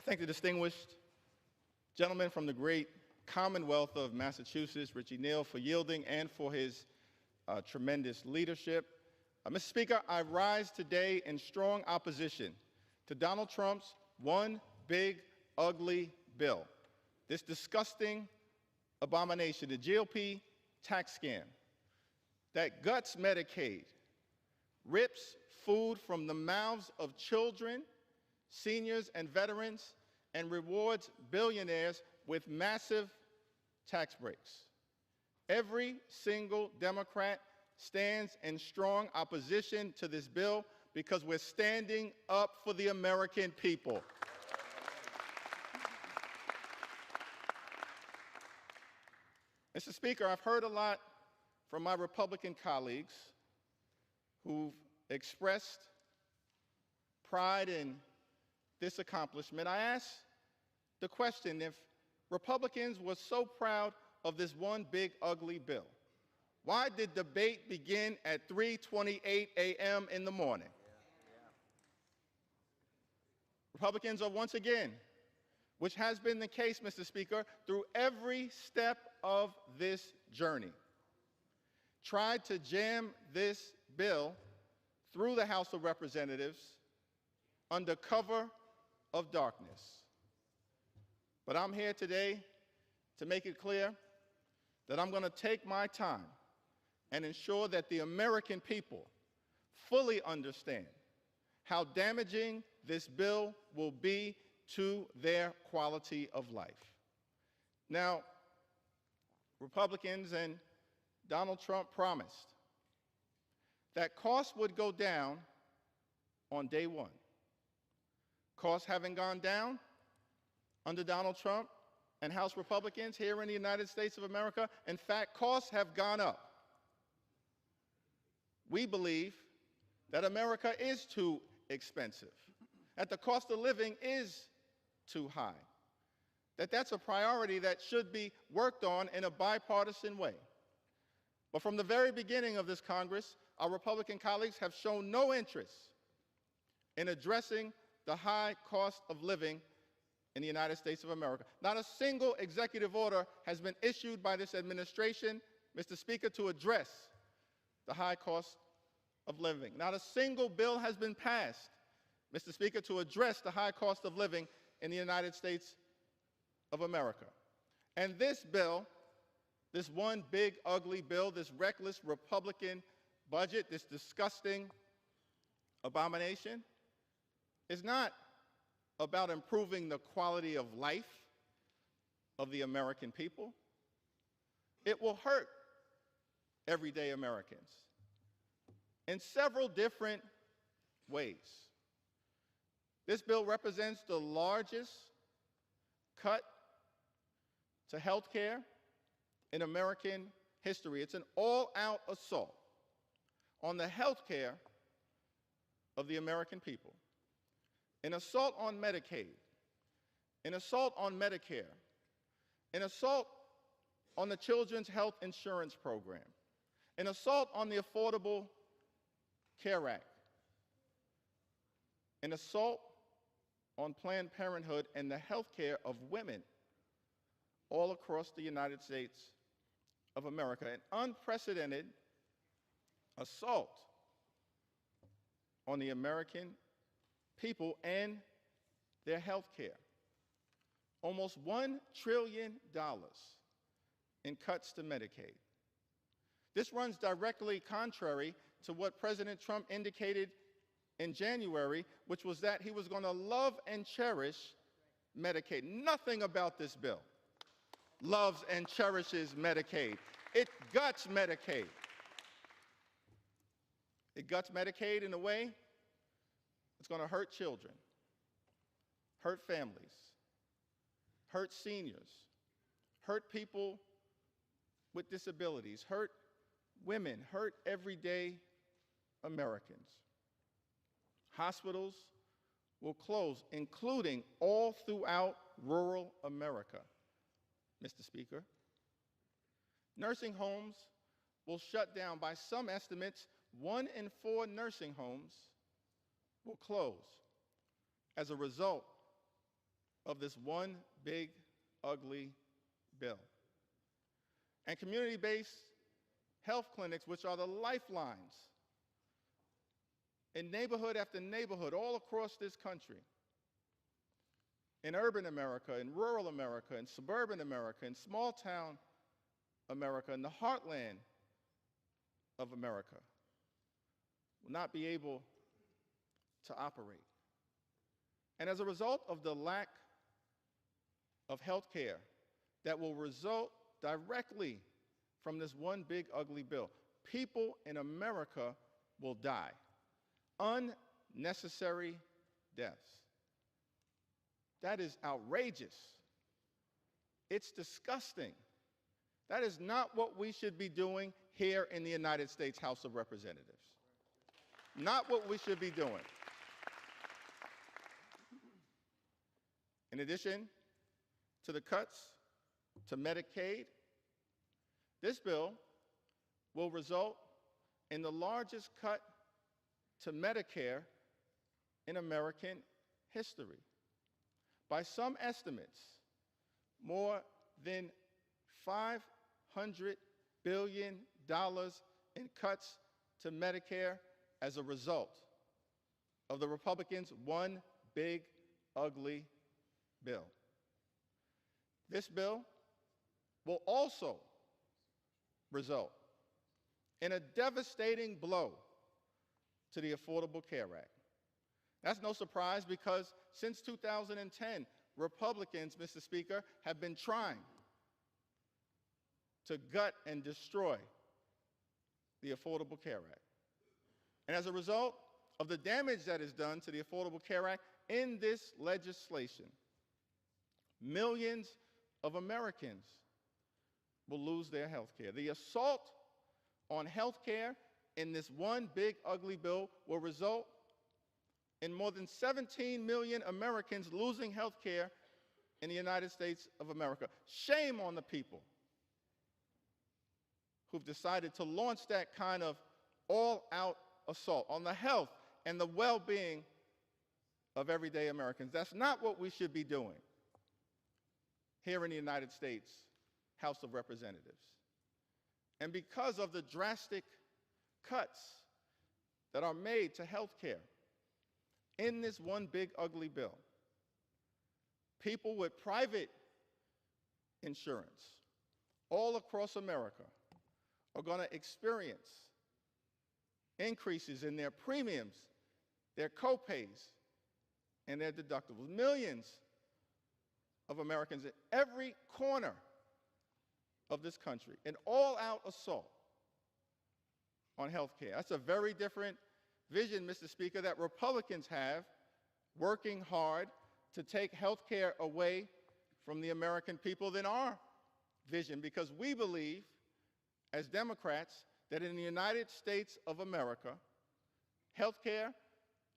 thank the distinguished gentleman from the great Commonwealth of Massachusetts, Richie Neal, for yielding and for his tremendous leadership. Mr. Speaker, I rise today in strong opposition to Donald Trump's one big, ugly bill, this disgusting abomination, the GOP tax scam that guts Medicaid, rips food from the mouths of children, seniors, and veterans, and rewards billionaires with massive tax breaks. Every single Democrat stands in strong opposition to this bill because we're standing up for the American people. Mr. Speaker, I've heard a lot from my Republican colleagues who've expressed pride in this accomplishment. I ask the question, if Republicans were so proud of this one big, ugly bill, why did debate begin at 3:28 a.m. in the morning? Republicans are once again, which has been the case, Mr. Speaker, through every step of this journey, tried to jam this bill through the House of Representatives under cover of darkness. But I'm here today to make it clear that I'm going to take my time and ensure that the American people fully understand how damaging this bill will be to their quality of life. Now, Republicans and Donald Trump promised that costs would go down on day one. Costs haven't gone down under Donald Trump and House Republicans here in the United States of America. In fact, costs have gone up. We believe that America is too expensive, that the cost of living is too high, that that's a priority that should be worked on in a bipartisan way. But from the very beginning of this Congress, our Republican colleagues have shown no interest in addressing the high cost of living in the United States of America. Not a single executive order has been issued by this administration, Mr. Speaker, to address the high cost of living. Not a single bill has been passed, Mr. Speaker, to address the high cost of living in the United States of America. And this bill, this one big, ugly bill, this reckless Republican budget, this disgusting abomination, is not about improving the quality of life of the American people. It will hurt everyday Americans in several different ways. This bill represents the largest cut to health care in American history. It's an all-out assault on the health care of the American people, an assault on Medicaid, an assault on Medicare, an assault on the Children's Health Insurance Program, an assault on the Affordable Care Act, an assault on Planned Parenthood and the health care of women all across the United States of America, an unprecedented assault on the American people and their health care. Almost $1 trillion in cuts to Medicaid. This runs directly contrary to what President Trump indicated in January, which was that he was going to love and cherish Medicaid. Nothing about this bill loves and cherishes Medicaid. It guts Medicaid. It guts Medicaid in a way that's going to hurt children, hurt families, hurt seniors, hurt people with disabilities, hurt women, hurt everyday Americans. Hospitals will close, including all throughout rural America, Mr. Speaker. Nursing homes will shut down. By some estimates, 1 in 4 nursing homes will close as a result of this one big, ugly bill. And community-based health clinics, which are the lifelines in neighborhood after neighborhood all across this country, in urban America, in rural America, in suburban America, in small town America, in the heartland of America, will not be able to operate. And as a result of the lack of health care that will result directly from this one big ugly bill, people in America will die. Unnecessary deaths. That is outrageous. It's disgusting. That is not what we should be doing here in the United States House of Representatives. Not what we should be doing. In addition to the cuts to Medicaid, this bill will result in the largest cut to Medicare in American history. By some estimates, more than $500 billion in cuts to Medicare as a result of the Republicans' one big, ugly bill. This bill will also result in a devastating blow to the Affordable Care Act. That's no surprise because since 2010, Republicans, Mr. Speaker, have been trying to gut and destroy the Affordable Care Act. And as a result of the damage that is done to the Affordable Care Act in this legislation, millions of Americans will lose their health care. The assault on health care in this one big ugly bill will result in more than 17 million Americans losing health care in the United States of America. Shame on the people who've decided to launch that kind of all-out assault on the health and the well-being of everyday Americans. That's not what we should be doing here in the United States House of Representatives. And because of the drastic cuts that are made to health care in this one big ugly bill, people with private insurance all across America are going to experience increases in their premiums, their co-pays, and their deductibles. Millions of Americans in every corner of this country, an all-out assault on health care. That's a very different vision, Mr. Speaker, that Republicans have working hard to take health care away from the American people than our vision, because we believe, as Democrats, that in the United States of America, health care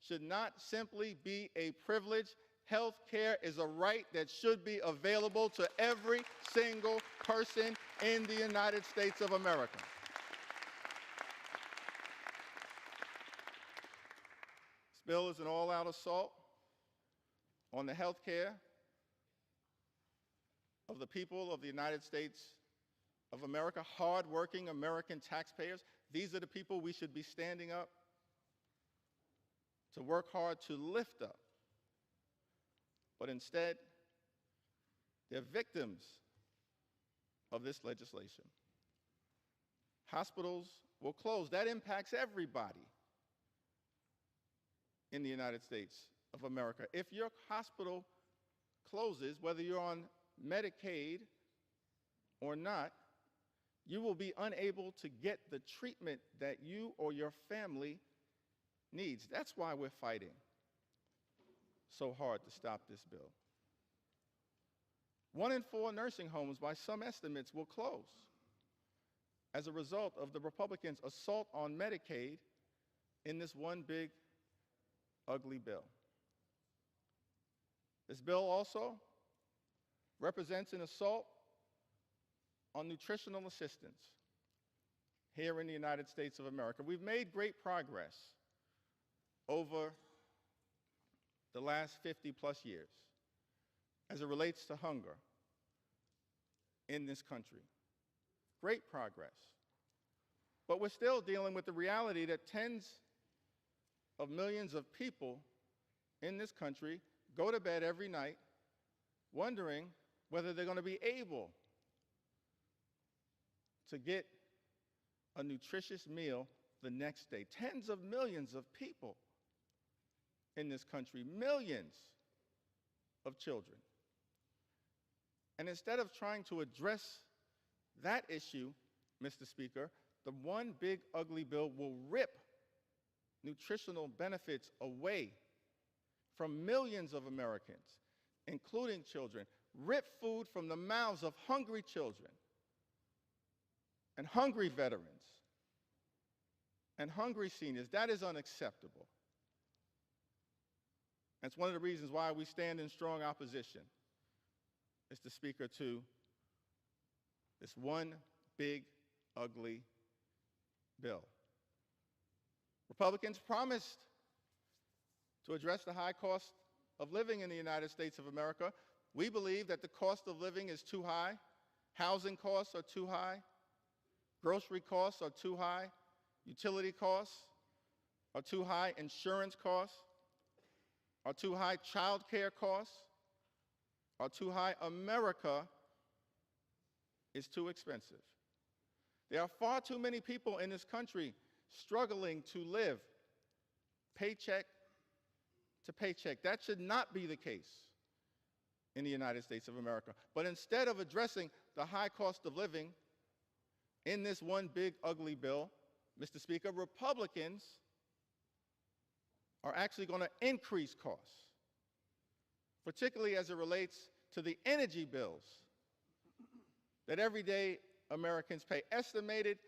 should not simply be a privilege. Health care is a right that should be available to every single person in the United States of America. This bill is an all-out assault on the health care of the people of the United States of America, hard-working American taxpayers. These are the people we should be standing up to work hard to lift up. But instead, they're victims of this legislation. Hospitals will close. That impacts everybody in the United States of America. If your hospital closes, whether you're on Medicaid or not, you will be unable to get the treatment that you or your family needs. That's why we're fighting so hard to stop this bill. 1 in 4 nursing homes, by some estimates, will close as a result of the Republicans' assault on Medicaid in this one big, ugly bill. This bill also represents an assault on nutritional assistance here in the United States of America. We've made great progress over the last 50-plus years as it relates to hunger in this country. Great progress. But we're still dealing with the reality that tens of millions of people in this country go to bed every night wondering whether they're going to be able to get a nutritious meal the next day. Tens of millions of people in this country, millions of children. And instead of trying to address that issue, Mr. Speaker, the one big ugly bill will rip nutritional benefits away from millions of Americans, including children, rip food from the mouths of hungry children and hungry veterans and hungry seniors. That is unacceptable. That's one of the reasons why we stand in strong opposition, Mr. Speaker, to this one big, ugly bill. Republicans promised to address the high cost of living in the United States of America. We believe that the cost of living is too high. Housing costs are too high. Grocery costs are too high. Utility costs are too high. Insurance costs are too high. Child care costs are too high. America is too expensive. There are far too many people in this country struggling to live paycheck to paycheck. That should not be the case in the United States of America. But instead of addressing the high cost of living in this one big ugly bill, Mr. Speaker, Republicans are actually going to increase costs, particularly as it relates to the energy bills that everyday Americans pay. Estimated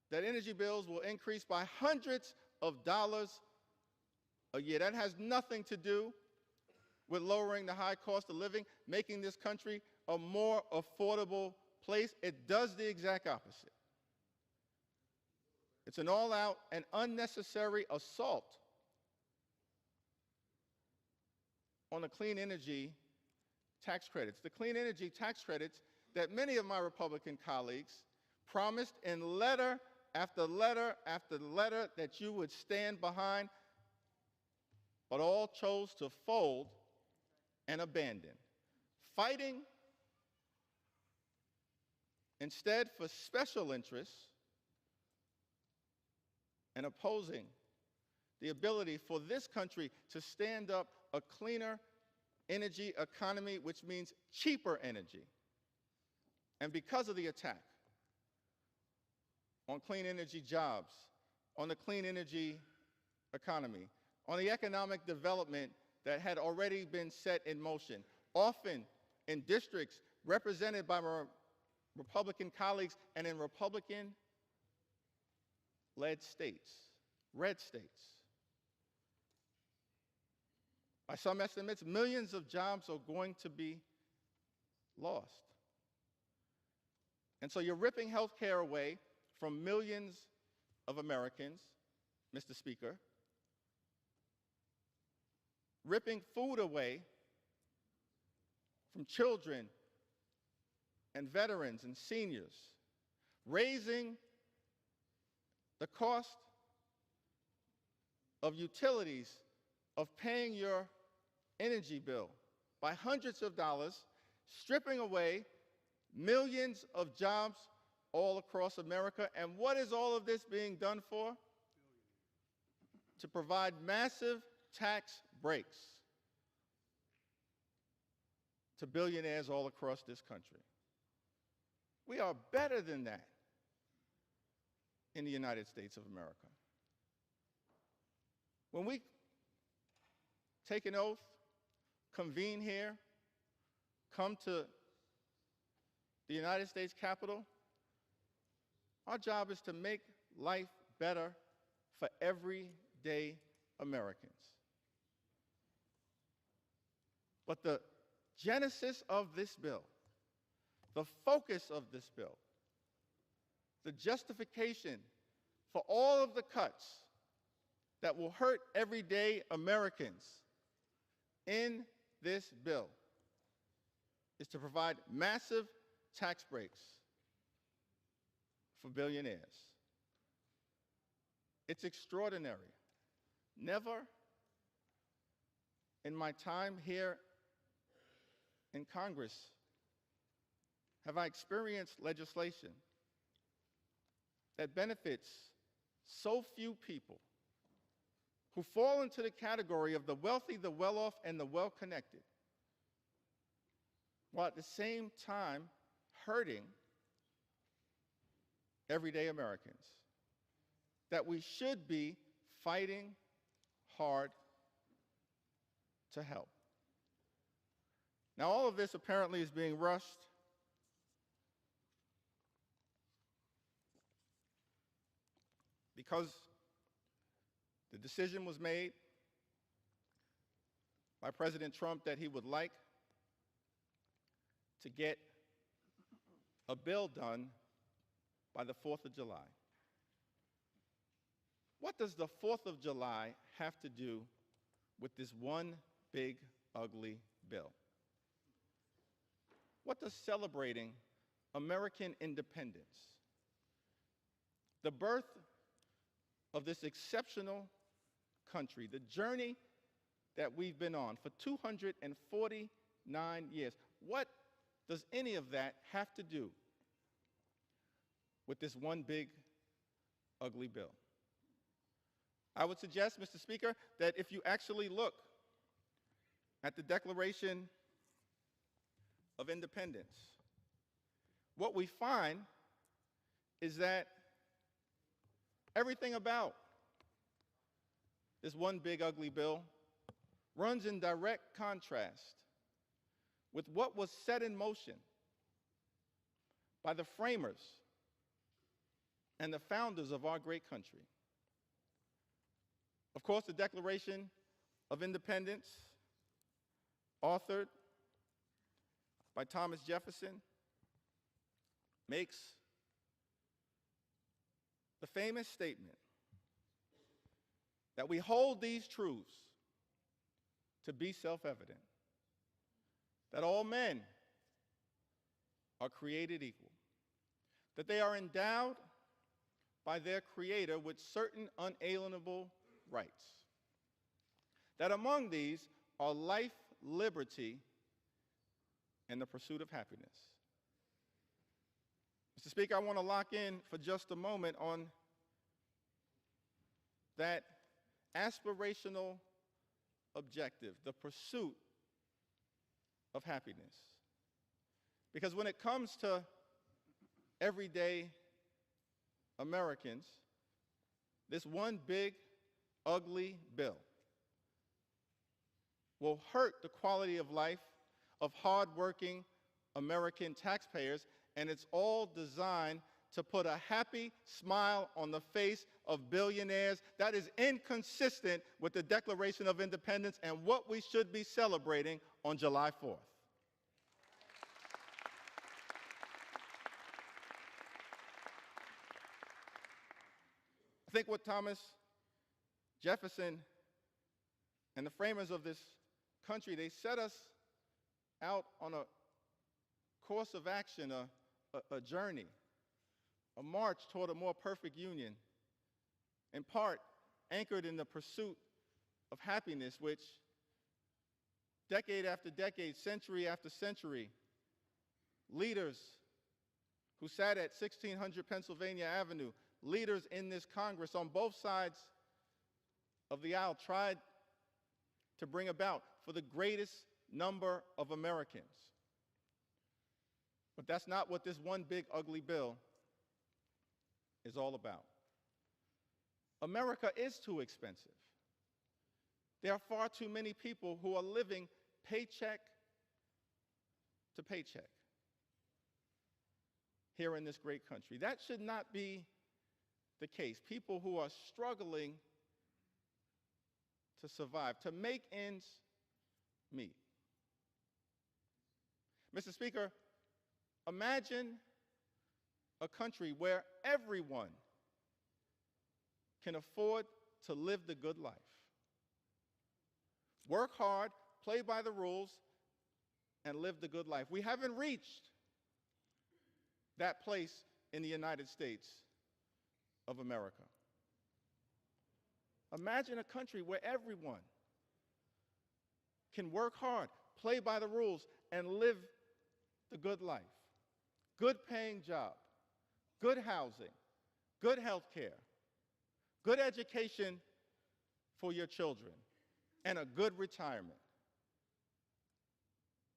that energy bills will increase by hundreds of dollars a year. That has nothing to do with lowering the high cost of living, making this country a more affordable place. It does the exact opposite. It's an all-out and unnecessary assault on the clean energy tax credits. The clean energy tax credits that many of my Republican colleagues promised in letter after letter after letter that you would stand behind, but all chose to fold and abandon. Fighting instead for special interests and opposing the ability for this country to stand up a cleaner energy economy, which means cheaper energy. And because of the attack on clean energy jobs, on the clean energy economy, on the economic development that had already been set in motion, often in districts represented by my Republican colleagues and in Republican-led states, red states. By some estimates, millions of jobs are going to be lost. And so you're ripping health care away from millions of Americans, Mr. Speaker, ripping food away from children and veterans and seniors, raising the cost of utilities, of paying your energy bill by hundreds of dollars, stripping away millions of jobs all across America. And what is all of this being done for? To provide massive tax breaks to billionaires all across this country. We are better than that in the United States of America. When we take an oath, convene here, come to the United States Capitol, our job is to make life better for everyday Americans. But the genesis of this bill, the focus of this bill, the justification for all of the cuts that will hurt everyday Americans in this bill is to provide massive tax breaks for billionaires. It's extraordinary. Never in my time here in Congress have I experienced legislation that benefits so few people who fall into the category of the wealthy, the well-off, and the well-connected, while at the same time hurting everyday Americans, that we should be fighting hard to help. Now, all of this apparently is being rushed because the decision was made by President Trump that he would like to get a bill done by the 4th of July. What does the 4th of July have to do with this one big, ugly bill? What does celebrating American independence, the birth of this exceptional country, the journey that we've been on for 249 years, what does any of that have to do with this one big, ugly bill? I would suggest, Mr. Speaker, that if you actually look at the Declaration of Independence, what we find is that everything about this one big, ugly bill runs in direct contrast with what was set in motion by the framers and the founders of our great country. Of course, the Declaration of Independence, authored by Thomas Jefferson, makes the famous statement that we hold these truths to be self-evident, that all men are created equal, that they are endowed by their Creator with certain unalienable rights, that among these are life, liberty, and the pursuit of happiness. Mr. Speaker, I want to lock in for just a moment on that aspirational objective, the pursuit of happiness. Because when it comes to everyday Americans, this one big, ugly bill will hurt the quality of life of hardworking American taxpayers, and it's all designed to put a happy smile on the face of billionaires. That is inconsistent with the Declaration of Independence and what we should be celebrating on July 4th. I think what Thomas Jefferson and the framers of this country, they set us out on a course of action, a journey, a march toward a more perfect union, in part anchored in the pursuit of happiness, which decade after decade, century after century, leaders who sat at 1600 Pennsylvania Avenue, leaders in this Congress on both sides of the aisle tried to bring about for the greatest number of Americans. But that's not what this one big ugly bill is all about. America is too expensive. There are far too many people who are living paycheck to paycheck here in this great country. That should not be the case. People who are struggling to survive, to make ends meet. Mr. Speaker, imagine a country where everyone can afford to live the good life, work hard, play by the rules, and live the good life. We haven't reached that place in the United States of America. Imagine a country where everyone can work hard, play by the rules, and live the good life. Good paying job, good housing, good health care, good education for your children, and a good retirement.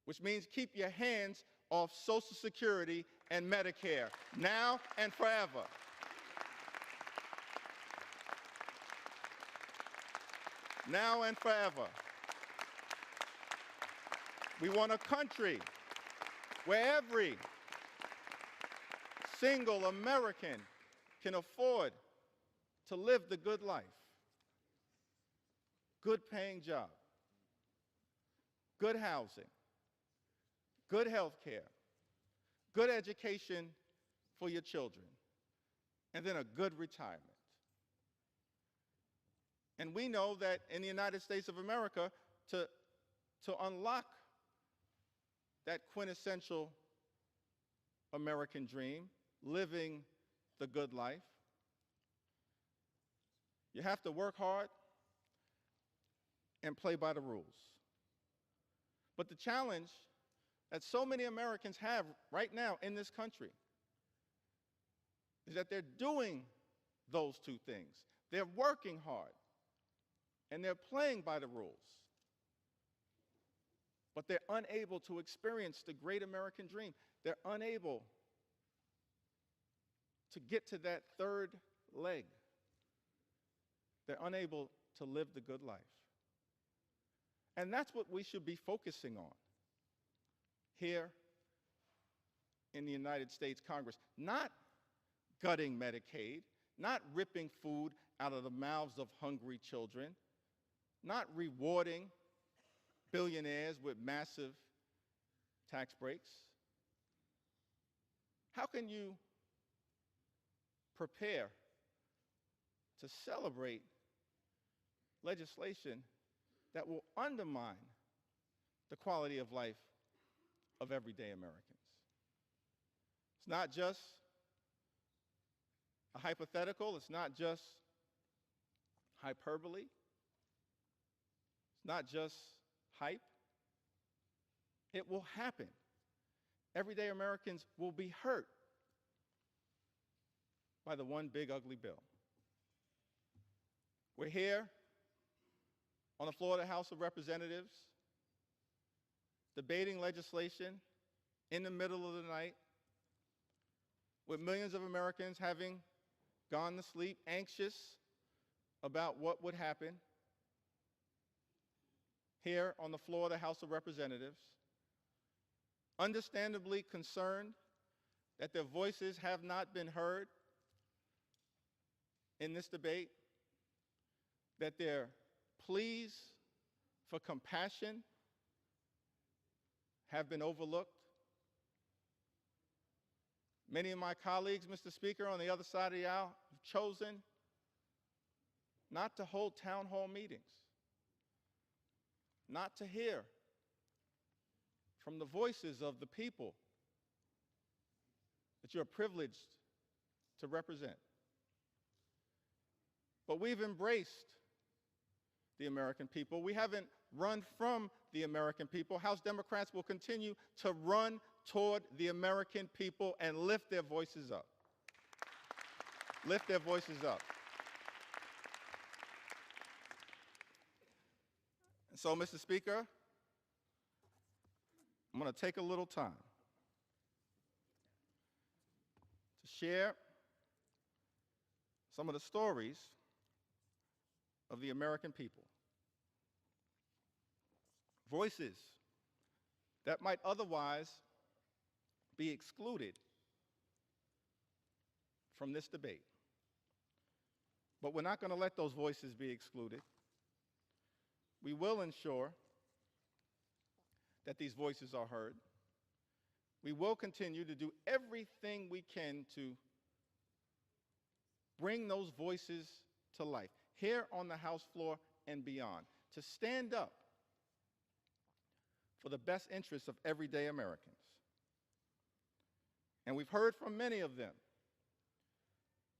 Which means keep your hands off Social Security and Medicare, now and forever. Now and forever. We want a country where every single American can afford to live the good life. Good paying job, good housing, good health care, good education for your children, and then a good retirement. And we know that in the United States of America, to unlock that quintessential American dream, living the good life, you have to work hard and play by the rules. But the challenge that so many Americans have right now in this country is that they're doing those two things. They're working hard and they're playing by the rules, but they're unable to experience the great American dream. They're unable to get to that third leg. They're unable to live the good life. And that's what we should be focusing on here in the United States Congress. Not gutting Medicaid, not ripping food out of the mouths of hungry children, not rewarding billionaires with massive tax breaks. How can you prepare to celebrate legislation that will undermine the quality of life of everyday Americans? It's not just a hypothetical. It's not just hyperbole. It's not just hype. It will happen. Everyday Americans will be hurt by the one big ugly bill. We're here on the floor of the House of Representatives, debating legislation in the middle of the night, with millions of Americans having gone to sleep, anxious about what would happen. Here on the floor of the House of Representatives, understandably concerned that their voices have not been heard in this debate, that their pleas for compassion have been overlooked. Many of my colleagues, Mr. Speaker, on the other side of the aisle have chosen not to hold town hall meetings, not to hear from the voices of the people that you're privileged to represent. But we've embraced the American people. We haven't run from the American people. House Democrats will continue to run toward the American people and lift their voices up. Lift their voices up. And so, Mr. Speaker, I'm going to take a little time to share some of the stories of the American people. Voices that might otherwise be excluded from this debate. But we're not going to let those voices be excluded. We will ensure that these voices are heard. We will continue to do everything we can to bring those voices to life, here on the House floor and beyond, to stand up for the best interests of everyday Americans. And we've heard from many of them.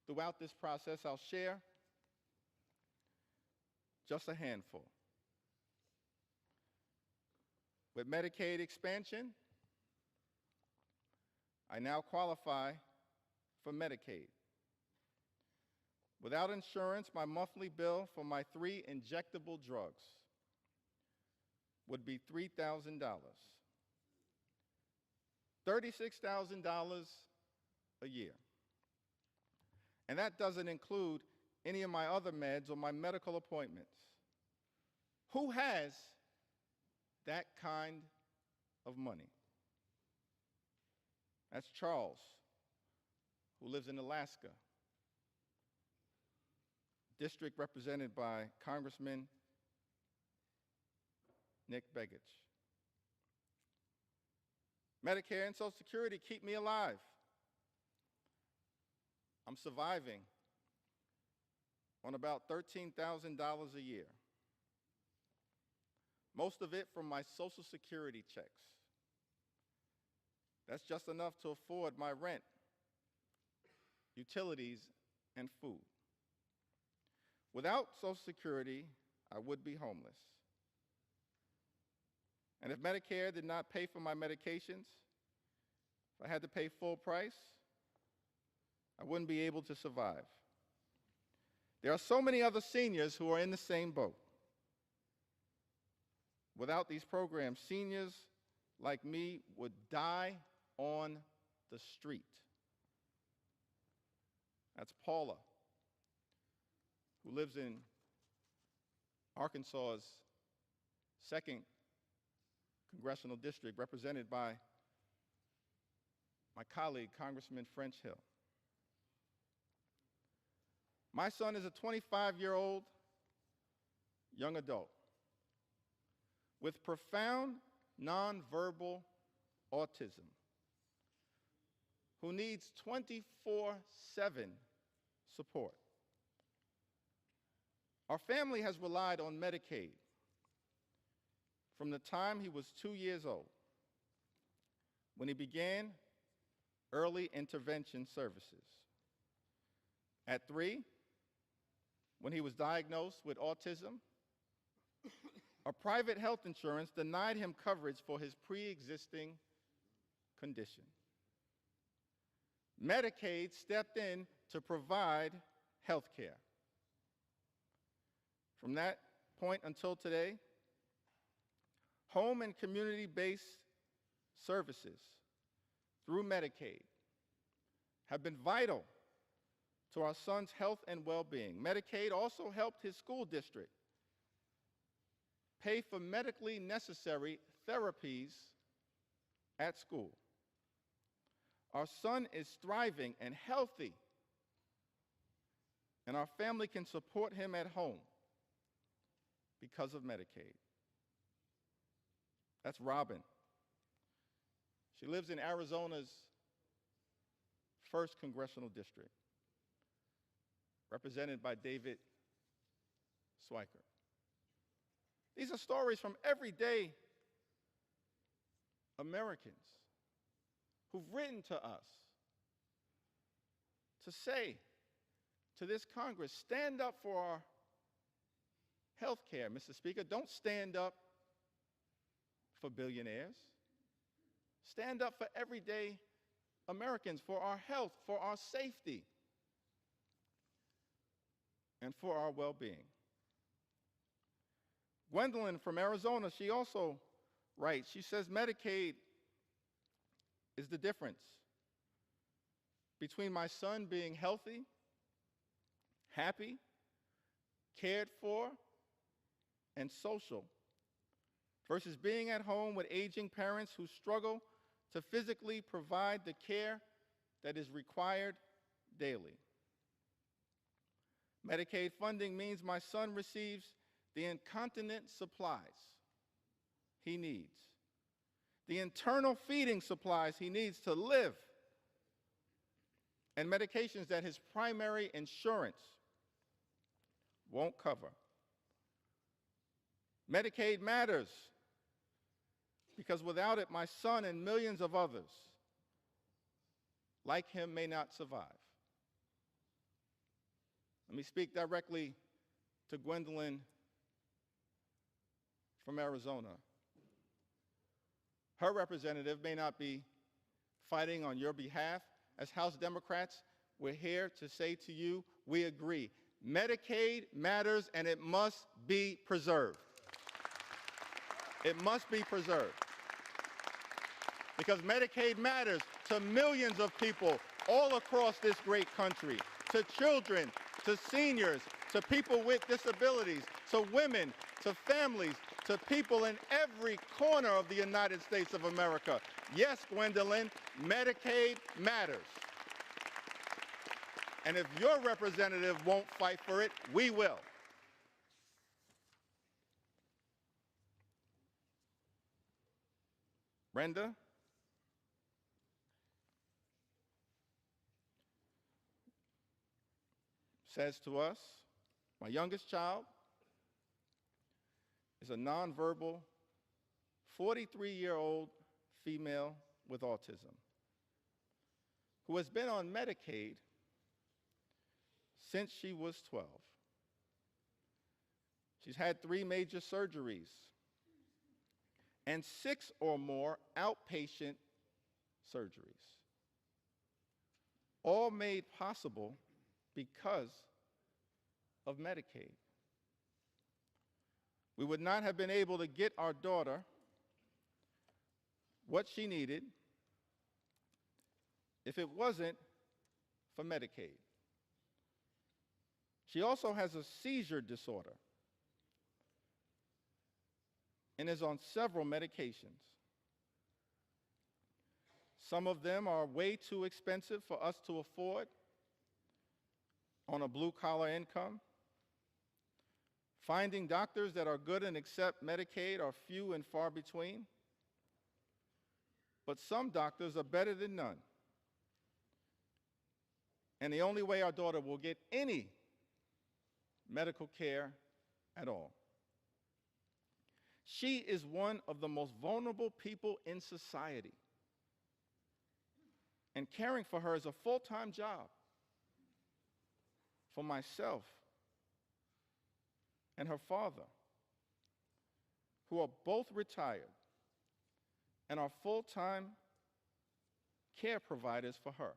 Throughout this process, I'll share just a handful. With Medicaid expansion, I now qualify for Medicaid. Without insurance, my monthly bill for my 3 injectable drugs would be $3,000. $36,000 a year. And that doesn't include any of my other meds or my medical appointments. Who has that kind of money? That's Charles, who lives in Alaska, district represented by Congressman Nick Begich. Medicare and Social Security keep me alive. I'm surviving on about $13,000 a year, most of it from my Social Security checks. That's just enough to afford my rent, utilities, and food. Without Social Security, I would be homeless. And if Medicare did not pay for my medications, if I had to pay full price, I wouldn't be able to survive. There are so many other seniors who are in the same boat. Without these programs, seniors like me would die on the street. That's Paula, who lives in Arkansas's 2nd Congressional District, represented by my colleague, Congressman French Hill. My son is a 25-year-old young adult with profound nonverbal autism who needs 24/7 support. Our family has relied on Medicaid from the time he was 2 years old, when he began early intervention services. At 3, when he was diagnosed with autism, a private health insurance denied him coverage for his pre-existing condition. Medicaid stepped in to provide health care. From that point until today, home and community-based services through Medicaid have been vital to our son's health and well-being. Medicaid also helped his school district pay for medically necessary therapies at school. Our son is thriving and healthy, and our family can support him at home because of Medicaid. That's Robin. She lives in Arizona's 1st Congressional District, represented by David Swiker. These are stories from everyday Americans who've written to us to say to this Congress, stand up for our health care, Mr. Speaker. Don't stand up for billionaires. Stand up for everyday Americans, for our health, for our safety, and for our well-being. Gwendolyn from Arizona, she also writes, she says Medicaid is the difference between my son being healthy, happy, cared for, and social, versus being at home with aging parents who struggle to physically provide the care that is required daily. Medicaid funding means my son receives the incontinent supplies he needs, the internal feeding supplies he needs to live, and medications that his primary insurance won't cover. Medicaid matters because without it, my son and millions of others like him may not survive. Let me speak directly to Gwendolyn from Arizona. Her representative may not be fighting on your behalf. As House Democrats, we're here to say to you, we agree. Medicaid matters and it must be preserved. It must be preserved. Because Medicaid matters to millions of people all across this great country, to children, to seniors, to people with disabilities, to women, to families, to people in every corner of the United States of America. Yes, Gwendolyn, Medicaid matters. And if your representative won't fight for it, we will. Brenda says to us, my youngest child is a nonverbal 43-year-old female with autism who has been on Medicaid since she was 12. She's had 3 major surgeries and 6 or more outpatient surgeries, all made possible because of Medicaid. We would not have been able to get our daughter what she needed if it wasn't for Medicaid. She also has a seizure disorder and is on several medications. Some of them are way too expensive for us to afford on a blue-collar income. Finding doctors that are good and accept Medicaid are few and far between. But some doctors are better than none. And the only way our daughter will get any medical care at all. She is one of the most vulnerable people in society. And caring for her is a full-time job for myself and her father, who are both retired and are full-time care providers for her.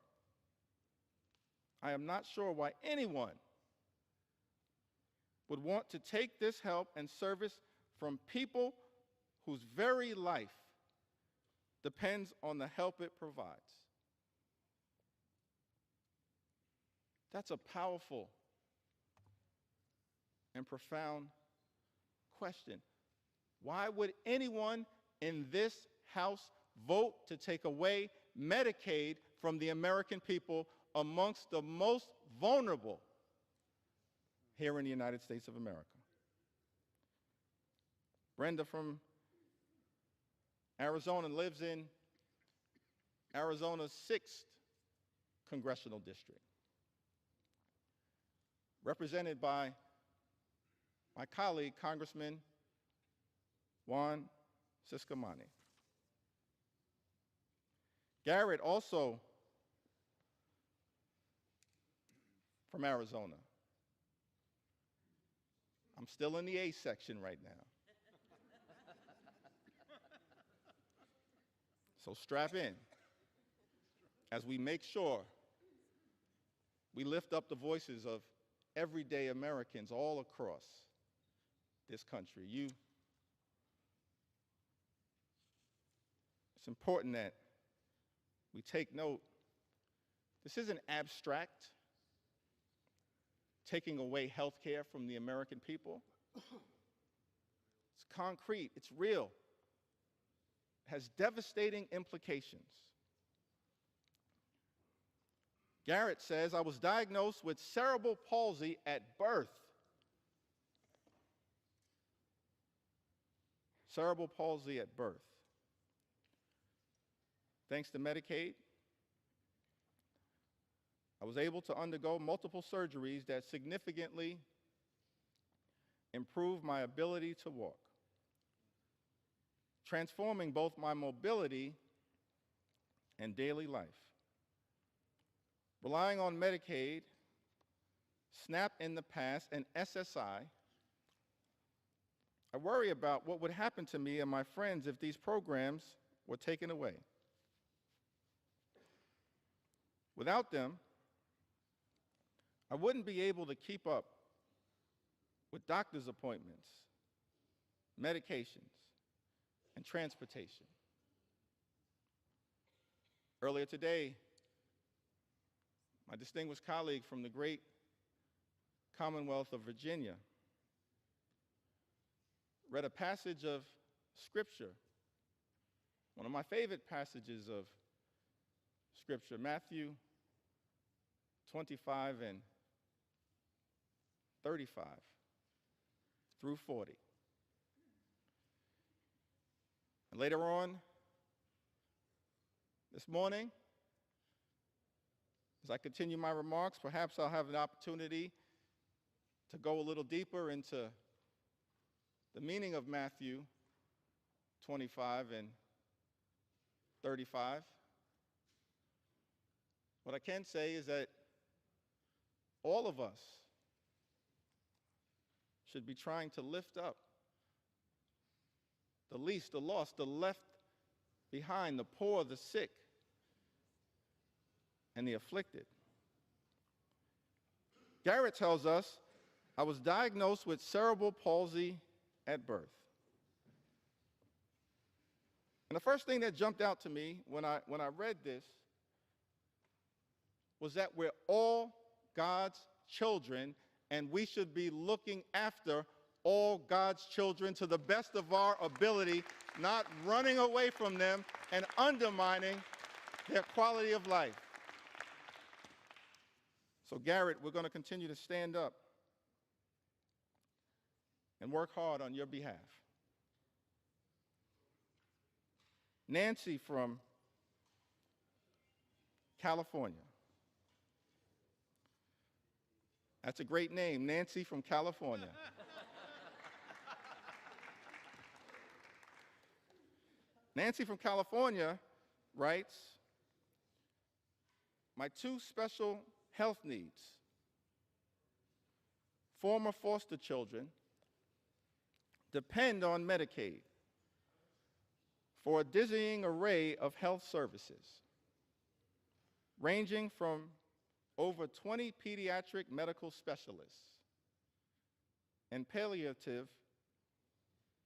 I am not sure why anyone would want to take this help and service from people whose very life depends on the help it provides. That's a powerful and profound question. Why would anyone in this House vote to take away Medicaid from the American people amongst the most vulnerable here in the United States of America? Brenda from Arizona lives in Arizona's 6th congressional district, represented by my colleague, Congressman Juan Ciscomani. Garrett, also from Arizona. I'm still in the A section right now. So strap in as we make sure we lift up the voices of everyday Americans all across this country. It's important that we take note. This isn't abstract, taking away health care from the American people. It's concrete, it's real. It has devastating implications. Garrett says, I was diagnosed with cerebral palsy at birth. Cerebral palsy at birth. Thanks to Medicaid, I was able to undergo multiple surgeries that significantly improved my ability to walk. transforming both my mobility and daily life. Relying on Medicaid, SNAP in the past, and SSI, I worry about what would happen to me and my friends if these programs were taken away. Without them, I wouldn't be able to keep up with doctor's appointments, medications, and transportation. Earlier today, my distinguished colleague from the great Commonwealth of Virginia read a passage of Scripture, one of my favorite passages of Scripture, Matthew 25 and 35 through 40. And later on this morning, as I continue my remarks, perhaps I'll have an opportunity to go a little deeper into the meaning of Matthew 25 and 35. What I can say is that all of us should be trying to lift up the least, the lost, the left behind, the poor, the sick, and the afflicted. Garrett tells us, I was diagnosed with cerebral palsy at birth. And the first thing that jumped out to me when I read this was that we're all God's children, and we should be looking after all God's children to the best of our ability, not running away from them and undermining their quality of life. So Garrett, we're going to continue to stand up and work hard on your behalf. Nancy from California. That's a great name, Nancy from California. Nancy from California writes, my two special health needs, former foster children, depend on Medicaid for a dizzying array of health services, ranging from over 20 pediatric medical specialists and palliative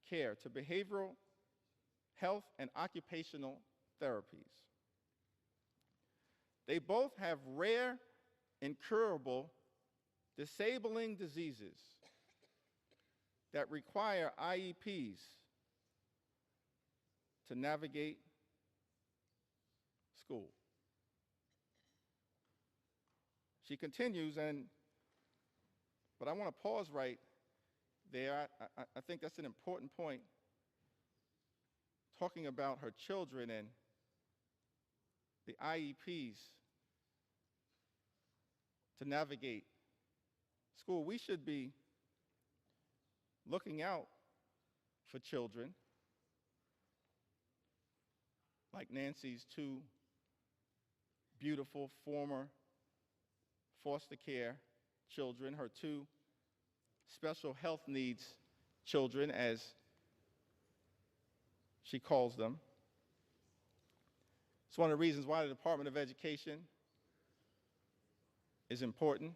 care to behavioral health and occupational therapies. They both have rare, incurable, disabling diseases that require IEPs to navigate school. She continues, but I want to pause right there. I think that's an important point, talking about her children and the IEPs to navigate school. We should be looking out for children like Nancy's two beautiful former foster care children, her two special health needs children, as she calls them. It's one of the reasons why the Department of Education is important.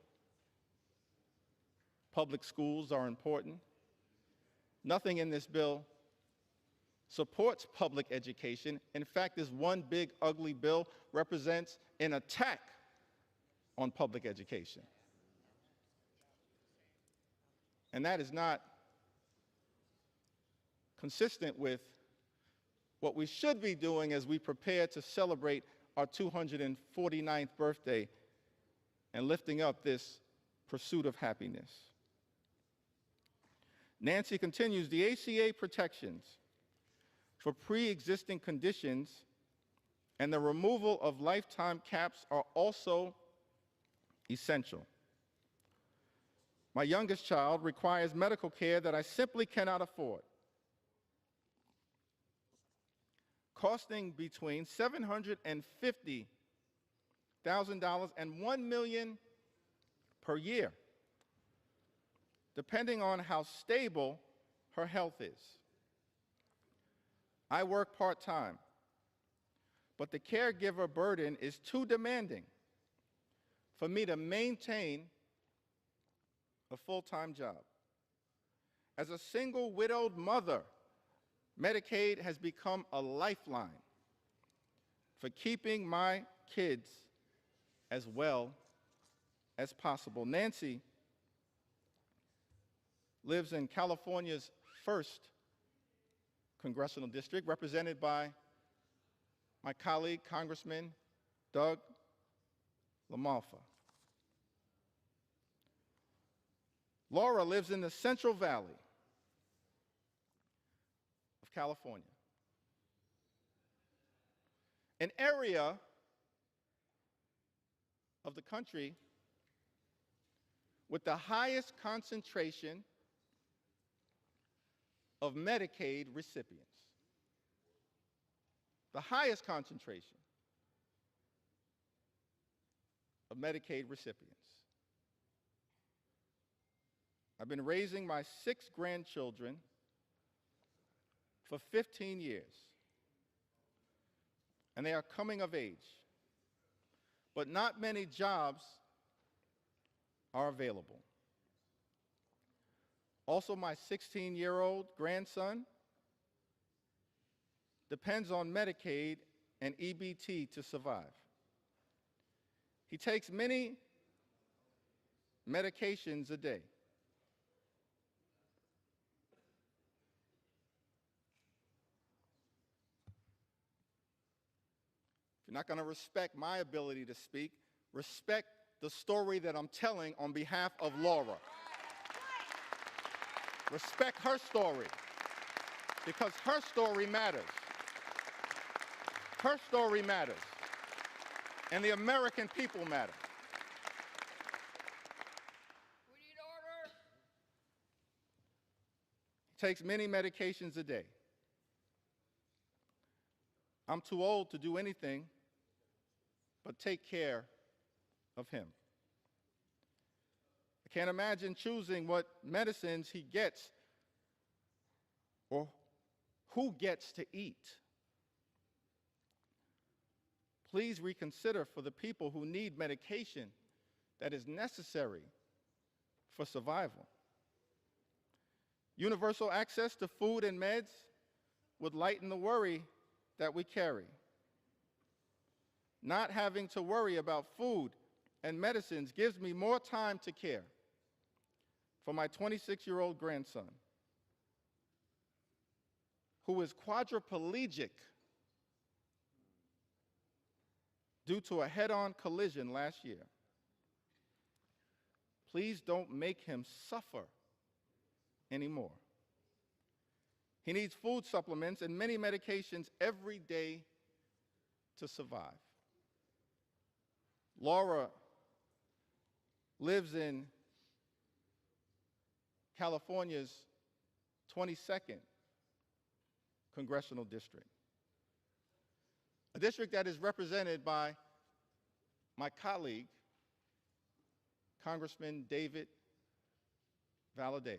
Public schools are important. Nothing in this bill supports public education. In fact, this one big ugly bill represents an attack on public education. And that is not consistent with what we should be doing as we prepare to celebrate our 249th birthday and lifting up this pursuit of happiness. Nancy continues, the ACA protections for pre-existing conditions and the removal of lifetime caps are also essential. My youngest child requires medical care that I simply cannot afford. costing between $750,000 and $1 million per year, depending on how stable her health is. I work part-time, but the caregiver burden is too demanding for me to maintain a full-time job. As a single widowed mother, Medicaid has become a lifeline for keeping my kids as well as possible. Nancy lives in California's 1st congressional district, represented by my colleague, Congressman Doug LaMalfa. Laura lives in the Central Valley of California, an area of the country with the highest concentration of Medicaid recipients. The highest concentration of Medicaid recipients. I've been raising my 6 grandchildren for 15 years, and they are coming of age, but not many jobs are available. Also, my 16-year-old grandson depends on Medicaid and EBT to survive. He takes many medications a day. If you're not going to respect my ability to speak, respect the story that I'm telling on behalf of Laura. Respect her story, because her story matters. Her story matters, and the American people matter. We need order. He takes many medications a day. I'm too old to do anything but take care of him. I can't imagine choosing what medicines he gets or who gets to eat. Please reconsider for the people who need medication that is necessary for survival. Universal access to food and meds would lighten the worry that we carry. Not having to worry about food and medicines gives me more time to care for my 26-year-old grandson, who is quadriplegic due to a head-on collision last year. Please don't make him suffer anymore. He needs food supplements and many medications every day to survive. Laura lives in California's 22nd congressional district, a district that is represented by my colleague, Congressman David Valadao.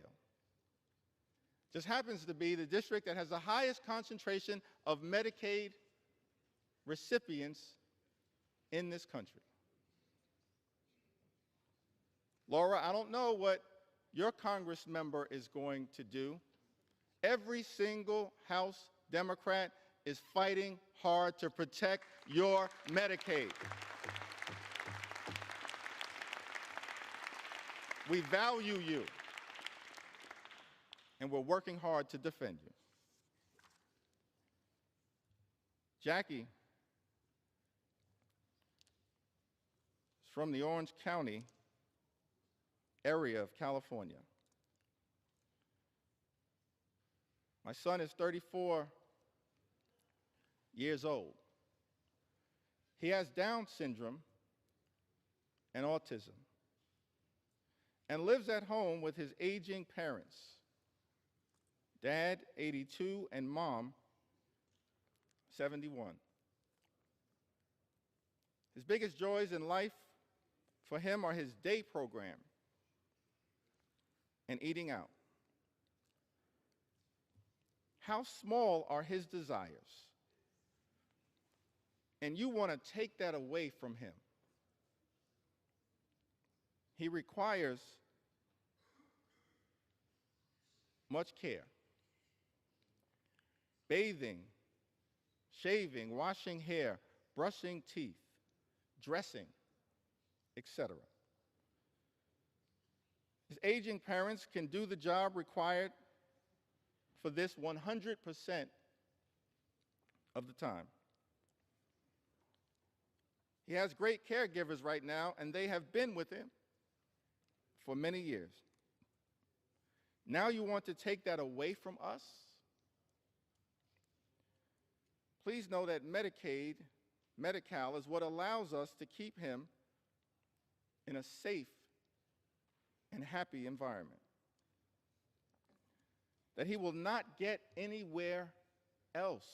Just happens to be the district that has the highest concentration of Medicaid recipients in this country. Laura, I don't know what your Congress member is going to do. Every single House Democrat is fighting hard to protect your Medicaid. We value you, and we're working hard to defend you. Jackie is from the Orange County area of California. My son is 34 years old. He has Down syndrome and autism and lives at home with his aging parents, Dad, 82, and Mom, 71. His biggest joys in life for him are his day program and eating out. How small are his desires? And you want to take that away from him. He requires much care. Bathing, shaving, washing hair, brushing teeth, dressing, etc. His aging parents can do the job required for this 100% of the time. He has great caregivers right now, and they have been with him for many years. Now you want to take that away from us? Please know that Medicaid, Medi-Cal, is what allows us to keep him in a safe and happy environment that he will not get anywhere else,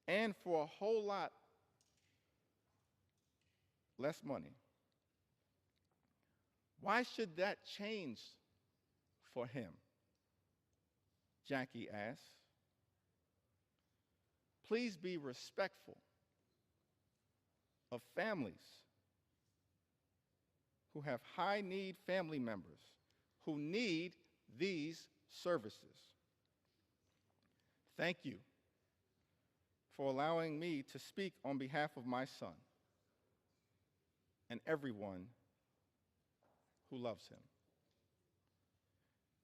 and for a whole lot less money. Why should that change for him? Jackie asked. Please be respectful of families who have high-need family members who need these services. Thank you for allowing me to speak on behalf of my son and everyone who loves him.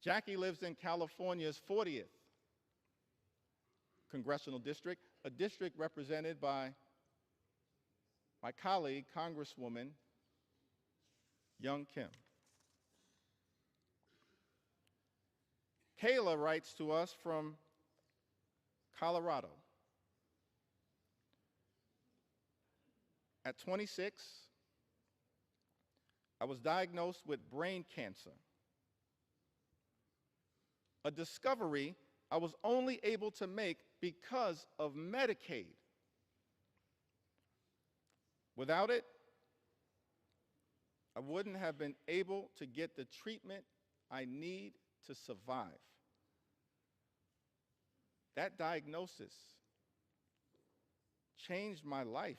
Jackie lives in California's 40th congressional district, a district represented by my colleague, Congresswoman Young Kim. Kayla writes to us from Colorado. At 26, I was diagnosed with brain cancer, a discovery I was only able to make because of Medicaid. Without it, I wouldn't have been able to get the treatment I need to survive. That diagnosis changed my life.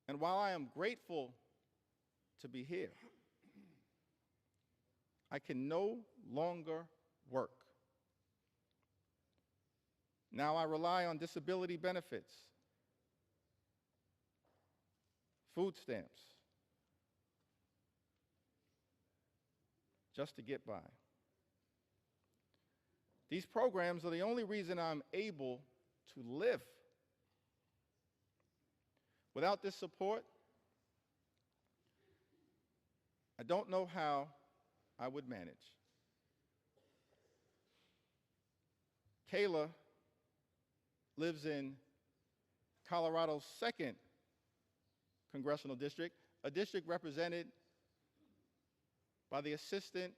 And while I am grateful to be here, I can no longer work. Now I rely on disability benefits, food stamps, just to get by. These programs are the only reason I'm able to live. Without this support, I don't know how I would manage. Kayla lives in Colorado's 2nd congressional district, a district represented by the Assistant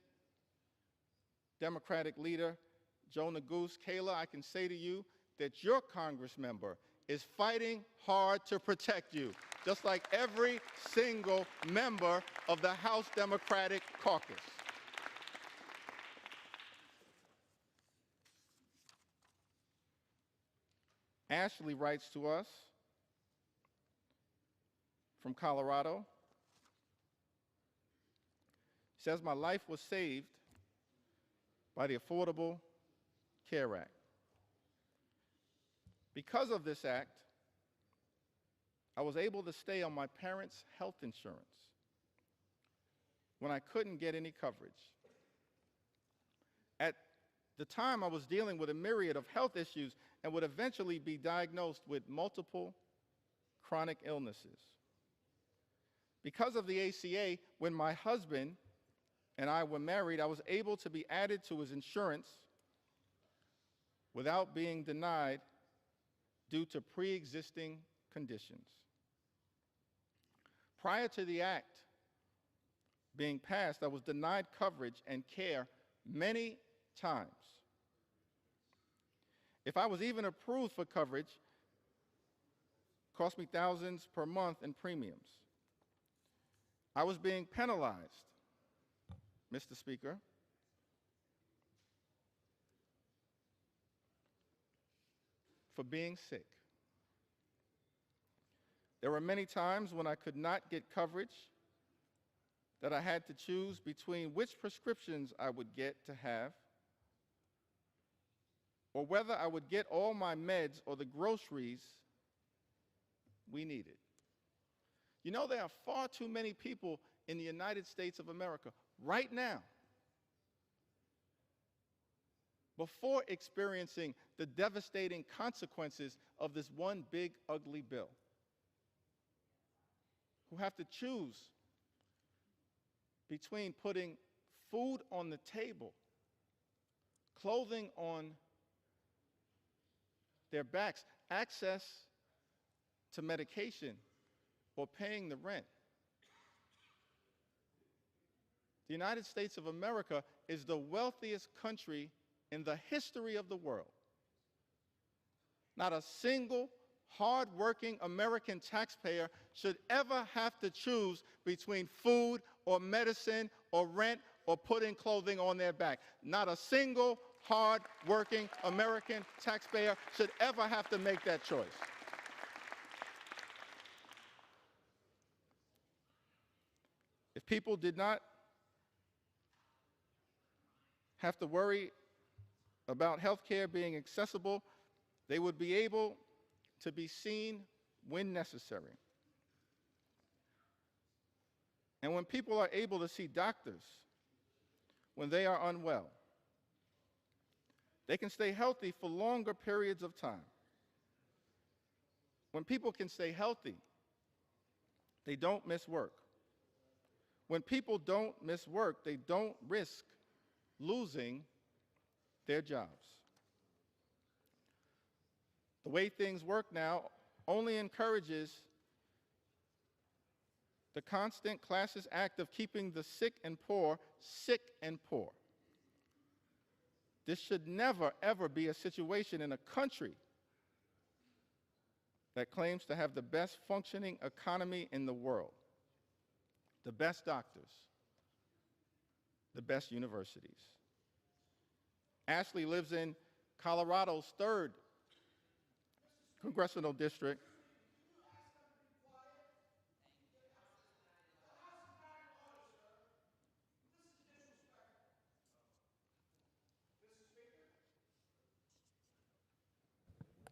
Democratic Leader Joe Neguse. Kayla, I can say to you that your Congress member is fighting hard to protect you, just like every single member of the House Democratic Caucus. Ashley writes to us from Colorado. She says, my life was saved by the Affordable Care Act. Because of this act, I was able to stay on my parents' health insurance when I couldn't get any coverage. At the time, I was dealing with a myriad of health issues and would eventually be diagnosed with multiple chronic illnesses. Because of the ACA, when my husband and I were married, I was able to be added to his insurance without being denied due to pre-existing conditions. Prior to the act being passed, I was denied coverage and care many times. If I was even approved for coverage, it cost me thousands per month in premiums. I was being penalized, Mr. Speaker, for being sick. There were many times when I could not get coverage, that I had to choose between which prescriptions I would get to have, or whether I would get all my meds or the groceries we needed. You know, there are far too many people in the United States of America right now, before experiencing the devastating consequences of this one big, ugly bill, who have to choose between putting food on the table, clothing on their backs, access to medication, or paying the rent. The United States of America is the wealthiest country in the history of the world. Not a single hard-working American taxpayer should ever have to choose between food or medicine or rent or putting clothing on their back. Not a single hard-working American taxpayer should ever have to make that choice. If people did not have to worry about health care being accessible, they would be able to be seen when necessary. And when people are able to see doctors when they are unwell, they can stay healthy for longer periods of time. When people can stay healthy, they don't miss work. When people don't miss work, they don't risk losing their jobs. The way things work now only encourages the constant classist act of keeping the sick and poor sick and poor. This should never, ever be a situation in a country that claims to have the best functioning economy in the world, the best doctors, the best universities. Ashley lives in Colorado's 3rd congressional district.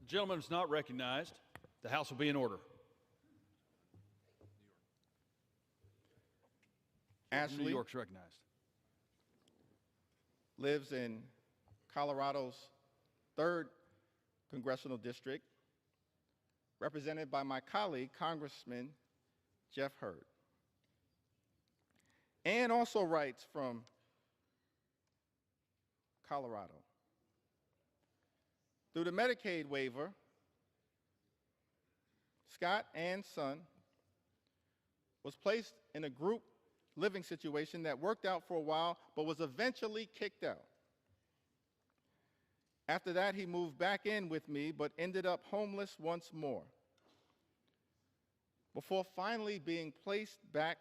The gentleman is not recognized. The House will be in order. Ashley New York's recognized. Lives in Colorado's 3rd congressional district, represented by my colleague, Congressman Jeff Herald. Ann also writes from Colorado. Through the Medicaid waiver, Scott, Ann's son, was placed in a group living situation that worked out for a while, but was eventually kicked out. After that, he moved back in with me, but ended up homeless once more, before finally being placed back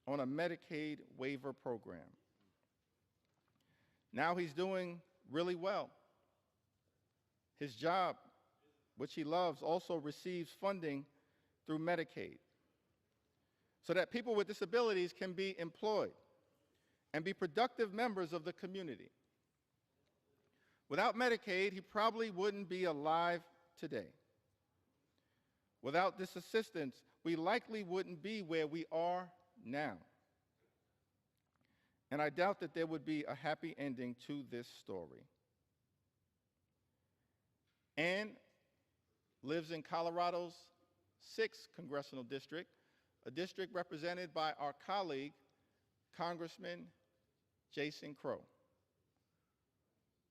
on a Medicaid waiver program. Now he's doing really well. His job, which he loves, also receives funding through Medicaid, so that people with disabilities can be employed and be productive members of the community. Without Medicaid, he probably wouldn't be alive today. Without this assistance, we likely wouldn't be where we are now. And I doubt that there would be a happy ending to this story. Ann lives in Colorado's 6th congressional district, a district represented by our colleague, Congressman Jason Crow,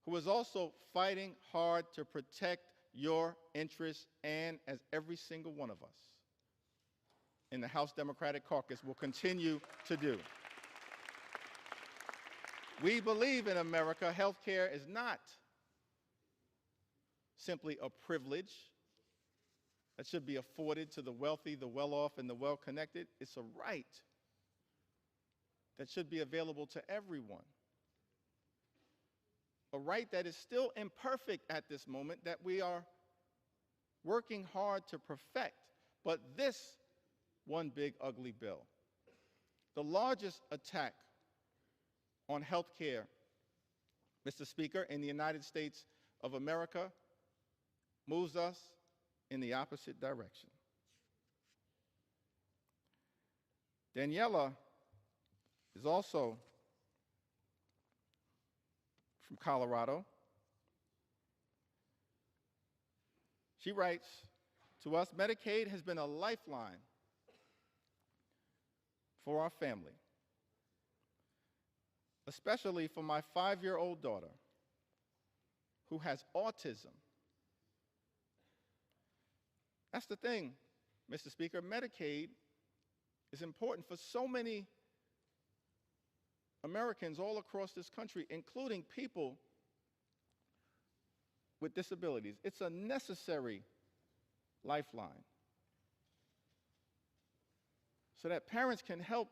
who is also fighting hard to protect your interests, and as every single one of us in the House Democratic Caucus will continue to do. We believe in America, health care is not simply a privilege that should be afforded to the wealthy, the well-off, and the well-connected. It's a right that should be available to everyone. A right that is still imperfect at this moment, that we are working hard to perfect. But this one big ugly bill, the largest attack on health care, Mr. Speaker, in the United States of America, moves us in the opposite direction. Daniela is also from Colorado. She writes to us, Medicaid has been a lifeline for our family, especially for my 5-year-old daughter who has autism. That's the thing, Mr. Speaker. Medicaid is important for so many Americans all across this country, including people with disabilities. It's a necessary lifeline so that parents can help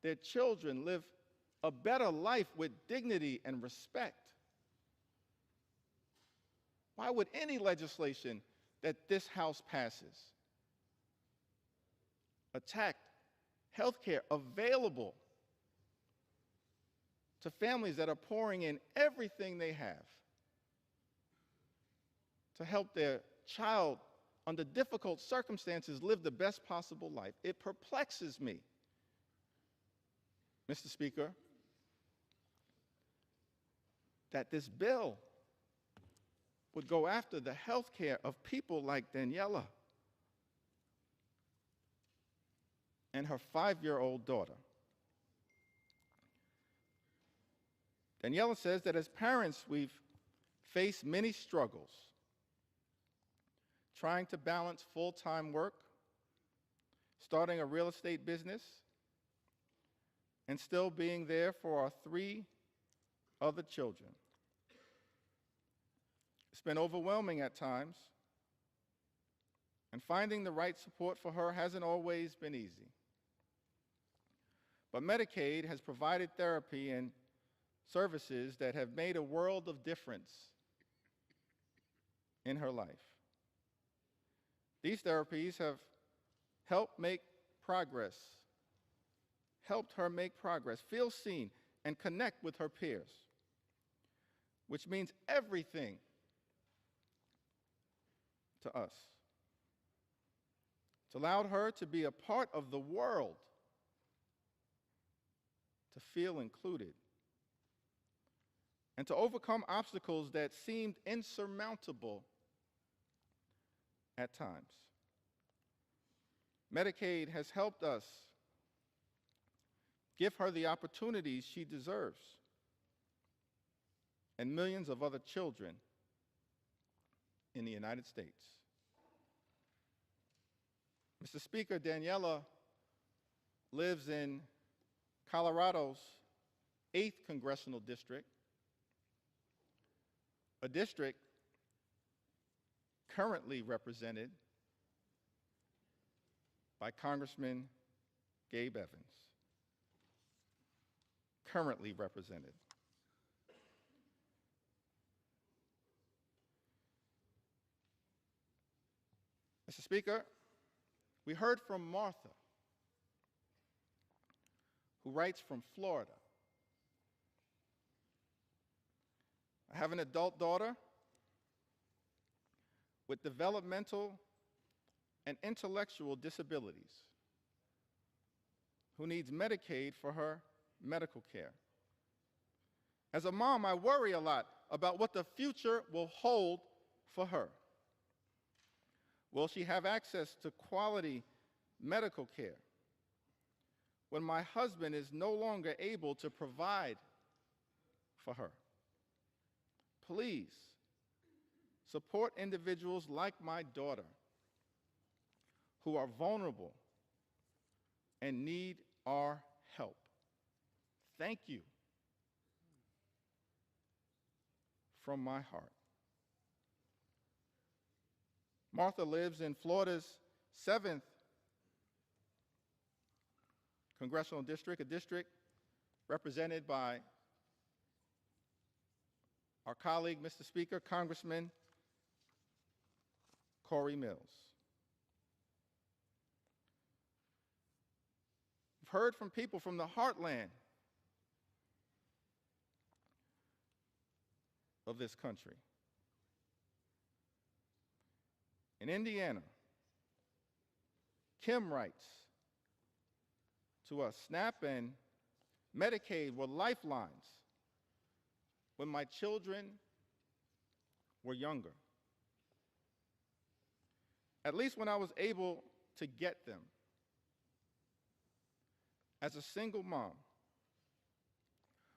their children live a better life with dignity and respect. Why would any legislation that this House passes attack health care available to families that are pouring in everything they have to help their child under difficult circumstances live the best possible life? It perplexes me, Mr. Speaker, that this bill would go after the health care of people like Daniela and her 5-year-old daughter. Daniela says that as parents, we've faced many struggles trying to balance full-time work, starting a real estate business, and still being there for our 3 other children. It's been overwhelming at times, and finding the right support for her hasn't always been easy. But Medicaid has provided therapy and services that have made a world of difference in her life. These therapies have helped her make progress, feel seen, and connect with her peers, which means everything to us. It's allowed her to be a part of the world, to feel included, and to overcome obstacles that seemed insurmountable at times. Medicaid has helped us give her the opportunities she deserves, and millions of other children in the United States. Mr. Speaker, Daniela lives in Colorado's 8th Congressional District, a district currently represented by Congressman Gabe Evans. Currently represented. Mr. Speaker, we heard from Martha, who writes from Florida. I have an adult daughter with developmental and intellectual disabilities who needs Medicaid for her medical care. As a mom, I worry a lot about what the future will hold for her. Will she have access to quality medical care when my husband is no longer able to provide for her? Please support individuals like my daughter who are vulnerable and need our help. Thank you from my heart. Martha lives in Florida's 7th congressional district, a district represented by our colleague, Mr. Speaker, Congressman Corey Mills. We've heard from people from the heartland of this country. In Indiana, Kim writes to us, SNAP and Medicaid were lifelines when my children were younger. At least when I was able to get them. As a single mom,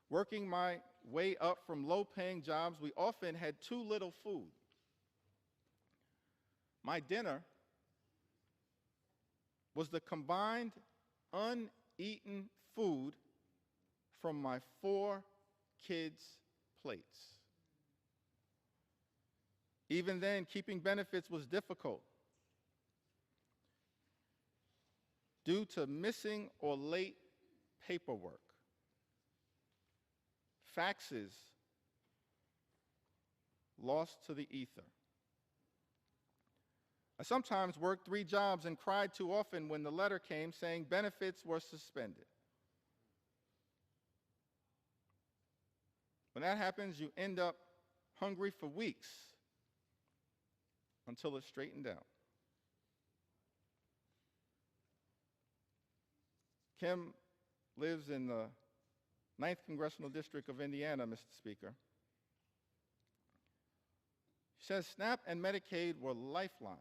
working my way up from low-paying jobs, we often had too little food. My dinner was the combined uneaten food from my 4 kids' plates. Even then, keeping benefits was difficult due to missing or late paperwork, faxes lost to the ether. I sometimes worked 3 jobs and cried too often when the letter came saying benefits were suspended. When that happens, you end up hungry for weeks until it's straightened out. Kim lives in the 9th Congressional District of Indiana, Mr. Speaker. She says, SNAP and Medicaid were lifelines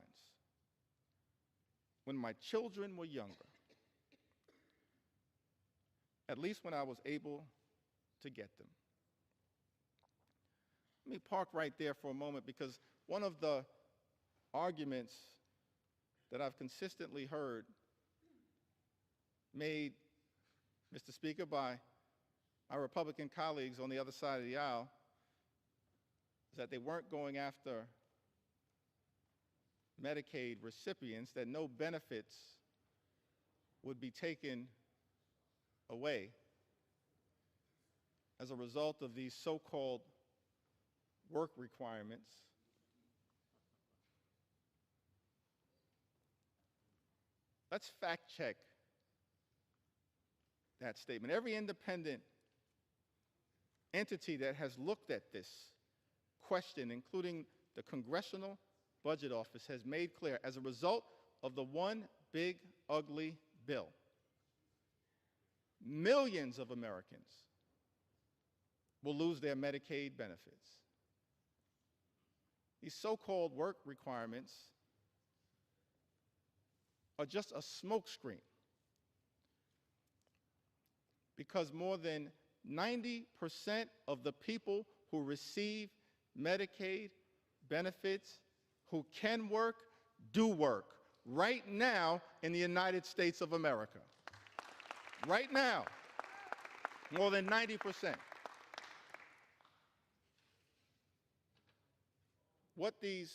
when my children were younger, at least when I was able to get them. Let me park right there for a moment, because one of the arguments that I've consistently heard made, Mr. Speaker, by our Republican colleagues on the other side of the aisle is that they weren't going after Medicaid recipients, that no benefits would be taken away as a result of these so-called work requirements. Let's fact check that statement. Every independent entity that has looked at this question, including the Congressional Budget Office, has made clear, as a result of the one big ugly bill, millions of Americans will lose their Medicaid benefits. These so-called work requirements are just a smokescreen, because more than 90% of the people who receive Medicaid benefits who can work, do work right now in the United States of America. Right now, more than 90%. What these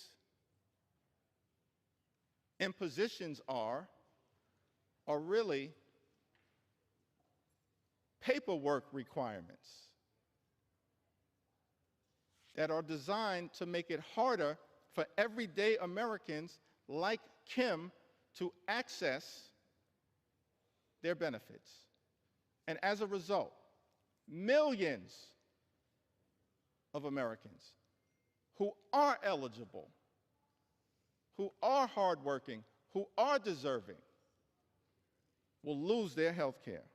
impositions are really paperwork requirements that are designed to make it harder for everyday Americans like Kim to access their benefits. And as a result, millions of Americans who are eligible, who are hardworking, who are deserving, will lose their health care.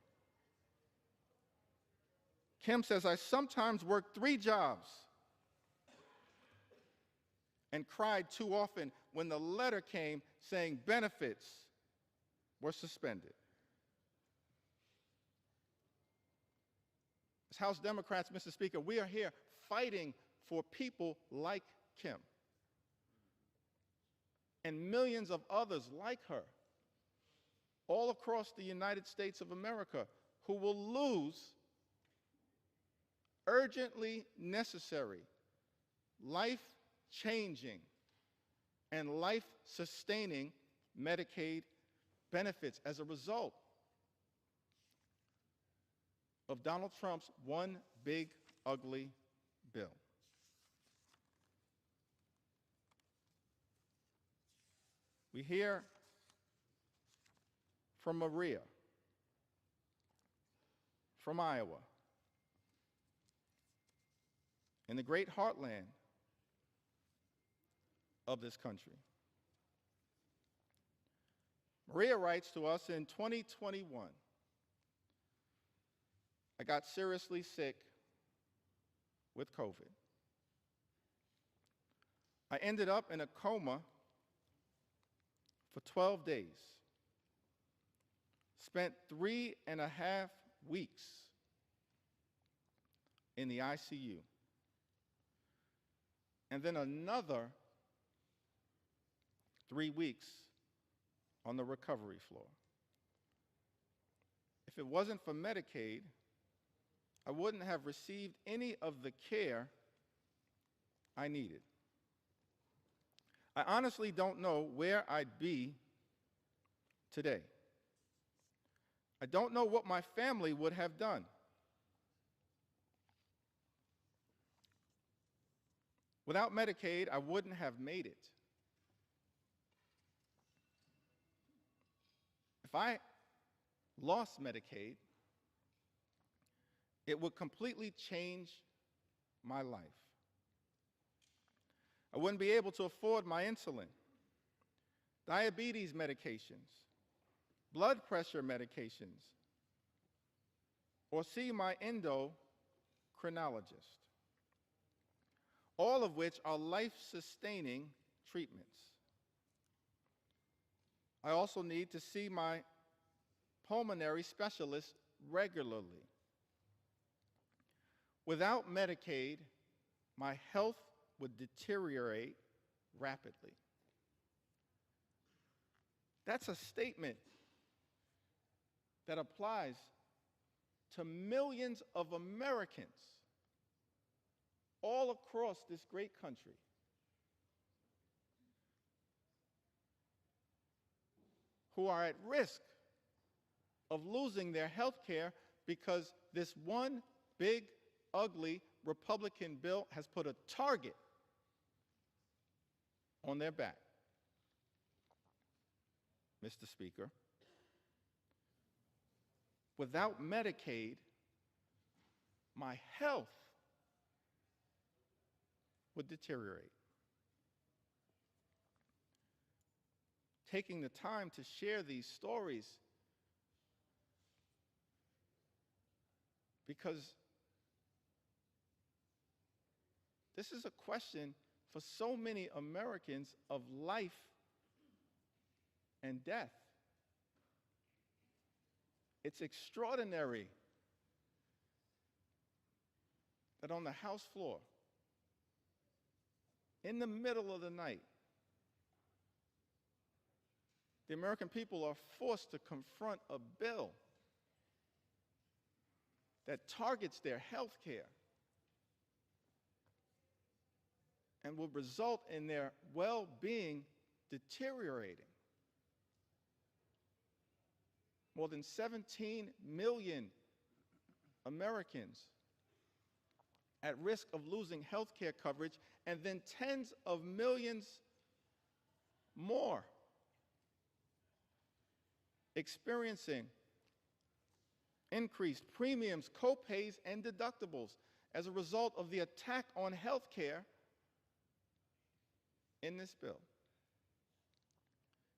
Kim says, I sometimes worked 3 jobs and cried too often when the letter came saying benefits were suspended. As House Democrats, Mr. Speaker, we are here fighting for people like Kim and millions of others like her all across the United States of America who will lose urgently necessary, life-changing and life-sustaining Medicaid benefits as a result of Donald Trump's one big, ugly bill. We hear from Maria, from Iowa, in the great heartland of this country. Maria writes to us in 2021, I got seriously sick with COVID. I ended up in a coma for 12 days, spent 3.5 weeks in the ICU, and then another 3 weeks on the recovery floor. If it wasn't for Medicaid, I wouldn't have received any of the care I needed. I honestly don't know where I'd be today. I don't know what my family would have done. Without Medicaid, I wouldn't have made it. If I lost Medicaid, it would completely change my life. I wouldn't be able to afford my insulin, diabetes medications, blood pressure medications, or see my endocrinologist, all of which are life-sustaining treatments. I also need to see my pulmonary specialist regularly. Without Medicaid, my health would deteriorate rapidly. That's a statement that applies to millions of Americans all across this great country. Who are at risk of losing their health care because this one big, ugly Republican bill has put a target on their back. Mr. Speaker, without Medicaid, my health would deteriorate. Taking the time to share these stories because this is a question for so many Americans of life and death. It's extraordinary that on the House floor, in the middle of the night, the American people are forced to confront a bill that targets their health care and will result in their well-being deteriorating. More than 17 million Americans at risk of losing health care coverage, and then tens of millions more experiencing increased premiums, co-pays, and deductibles as a result of the attack on health care in this bill.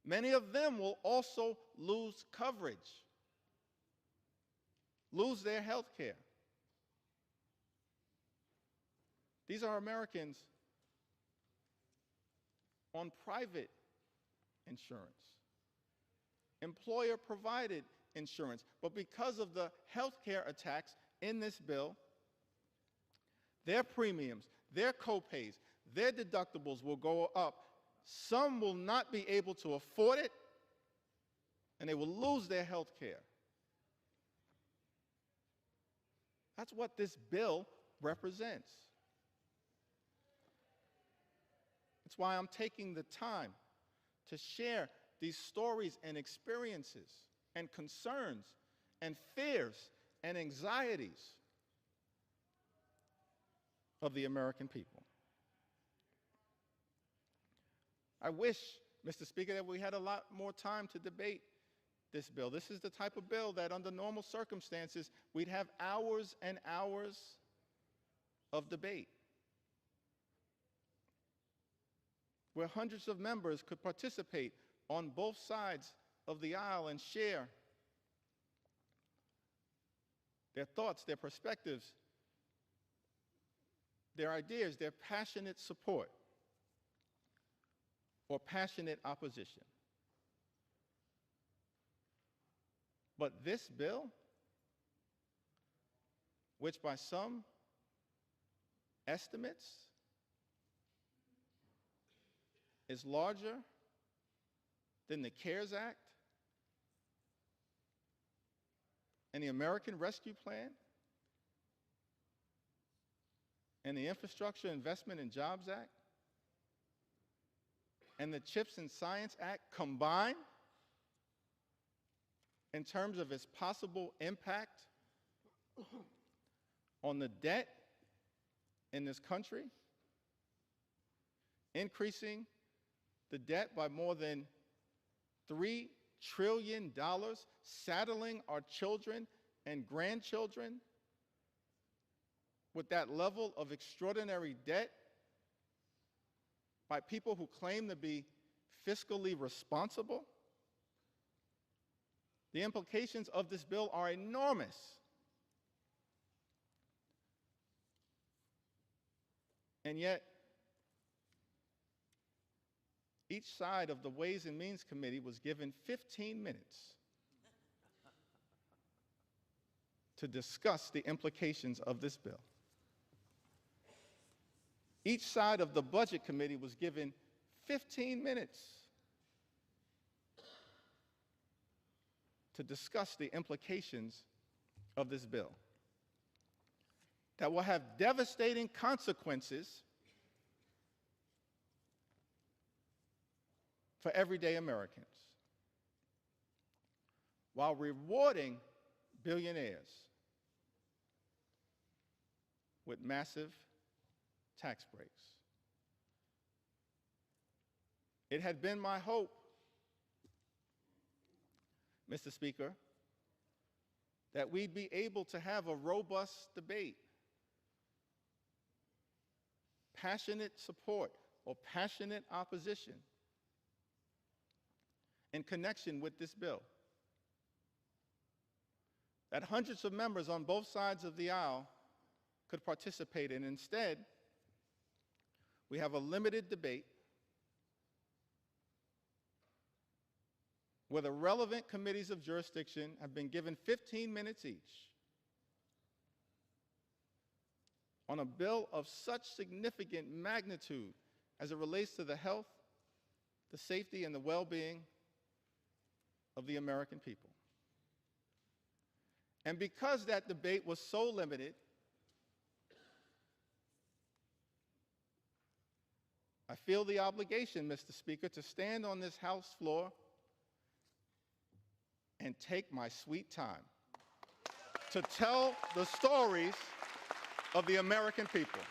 Many of them will also lose coverage, lose their health care. These are Americans on private insurance, employer-provided insurance, but because of the health care attacks in this bill, their premiums, their co-pays, their deductibles will go up. Some will not be able to afford it, and they will lose their health care. That's what this bill represents. That's why I'm taking the time to share these stories and experiences and concerns and fears and anxieties of the American people. I wish, Mr. Speaker, that we had a lot more time to debate this bill. This is the type of bill that under normal circumstances, we'd have hours and hours of debate, where hundreds of members could participate on both sides of the aisle and share their thoughts, their perspectives, their ideas, their passionate support or passionate opposition. But this bill, which by some estimates is larger than the CARES Act and the American Rescue Plan and the Infrastructure Investment and Jobs Act and the CHIPS and Science Act combined in terms of its possible impact on the debt in this country, increasing the debt by more than $3 trillion, saddling our children and grandchildren with that level of extraordinary debt by people who claim to be fiscally responsible. The implications of this bill are enormous. And yet, each side of the Ways and Means Committee was given 15 minutes to discuss the implications of this bill. Each side of the Budget Committee was given 15 minutes to discuss the implications of this bill that will have devastating consequences for everyday Americans, while rewarding billionaires with massive tax breaks. It had been my hope, Mr. Speaker, that we'd be able to have a robust debate, passionate support or passionate opposition in connection with this bill, that hundreds of members on both sides of the aisle could participate in. Instead, we have a limited debate where the relevant committees of jurisdiction have been given 15 minutes each on a bill of such significant magnitude as it relates to the health, the safety, and the well-being of the American people. And because that debate was so limited, I feel the obligation, Mr. Speaker, to stand on this House floor and take my sweet time to tell the stories of the American people.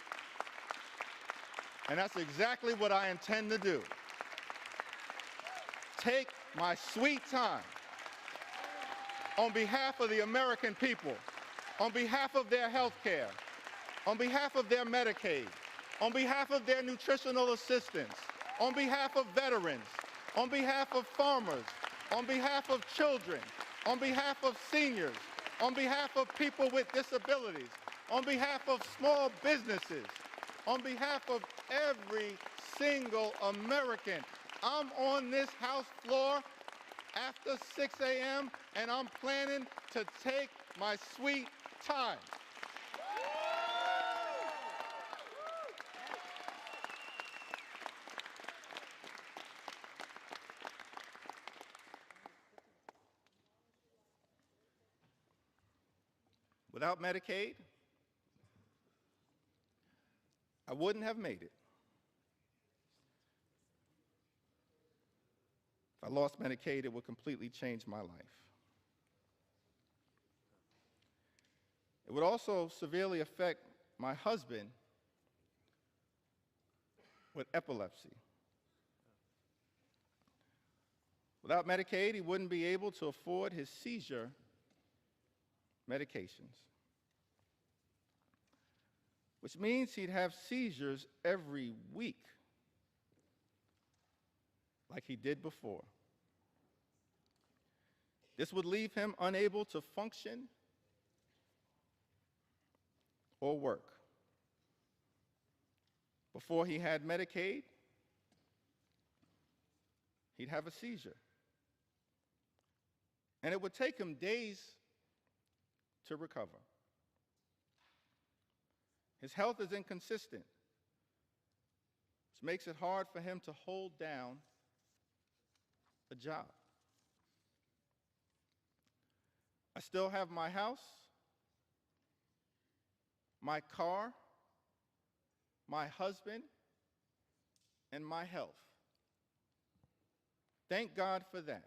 And that's exactly what I intend to do. Take my sweet time on behalf of the American people, on behalf of their health care, on behalf of their Medicaid, on behalf of their nutritional assistance, on behalf of veterans, on behalf of farmers, on behalf of children, on behalf of seniors, on behalf of people with disabilities, on behalf of small businesses, on behalf of every single American. I'm on this House floor after 6 a.m. and I'm planning to take my sweet time. Without Medicaid, I wouldn't have made it. If I lost Medicaid, it would completely change my life. It would also severely affect my husband with epilepsy. Without Medicaid, he wouldn't be able to afford his seizure medications, which means he'd have seizures every week, like he did before. This would leave him unable to function or work. Before he had Medicaid, he'd have a seizure. And it would take him days to recover. His health is inconsistent, which makes it hard for him to hold down a job. I still have my house, my car, my husband, and my health. Thank God for that.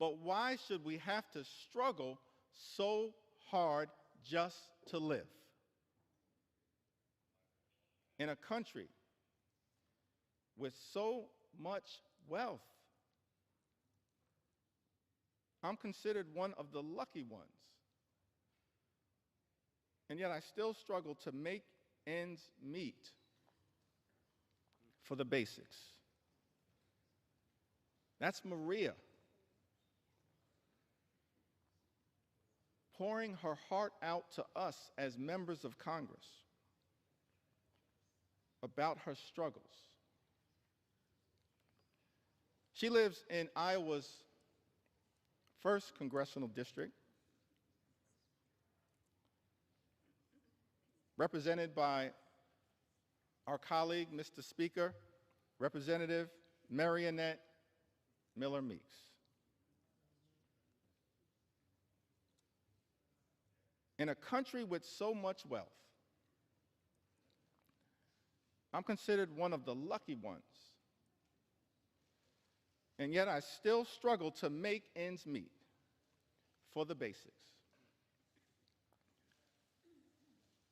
But why should we have to struggle so hard just to live? In a country with so much wealth, I'm considered one of the lucky ones. And yet I still struggle to make ends meet for the basics. That's Maria, pouring her heart out to us as members of Congress about her struggles. She lives in Iowa's 1st Congressional District, represented by our colleague, Mr. Speaker, Representative Marionette Miller Meeks. In a country with so much wealth, I'm considered one of the lucky ones, and yet I still struggle to make ends meet for the basics.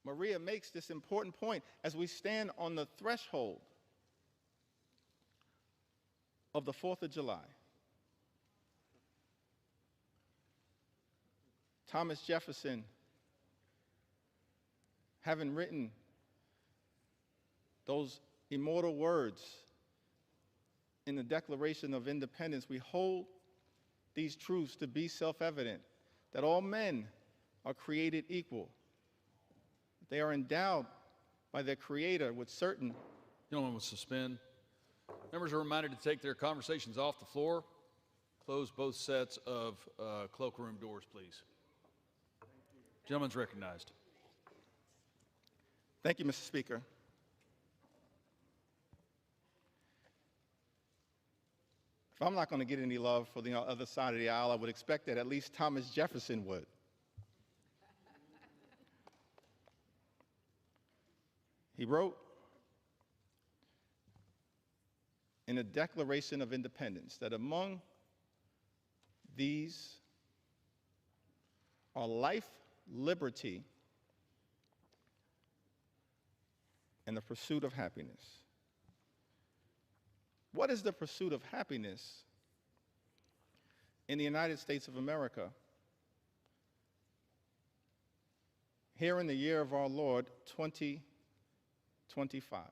Maria makes this important point as we stand on the threshold of the 4th of July. Thomas Jefferson, having written those immortal words in the Declaration of Independence, we hold these truths to be self-evident, that all men are created equal. They are endowed by their Creator with certain. Gentlemen will suspend. Members are reminded to take their conversations off the floor. Close both sets of cloakroom doors, please. Gentleman's recognized. Thank you, Mr. Speaker. If I'm not going to get any love for the other side of the aisle, I would expect that at least Thomas Jefferson would. He wrote in the Declaration of Independence that among these are life, liberty, and the pursuit of happiness. What is the pursuit of happiness in the United States of America here in the year of our Lord, 2025?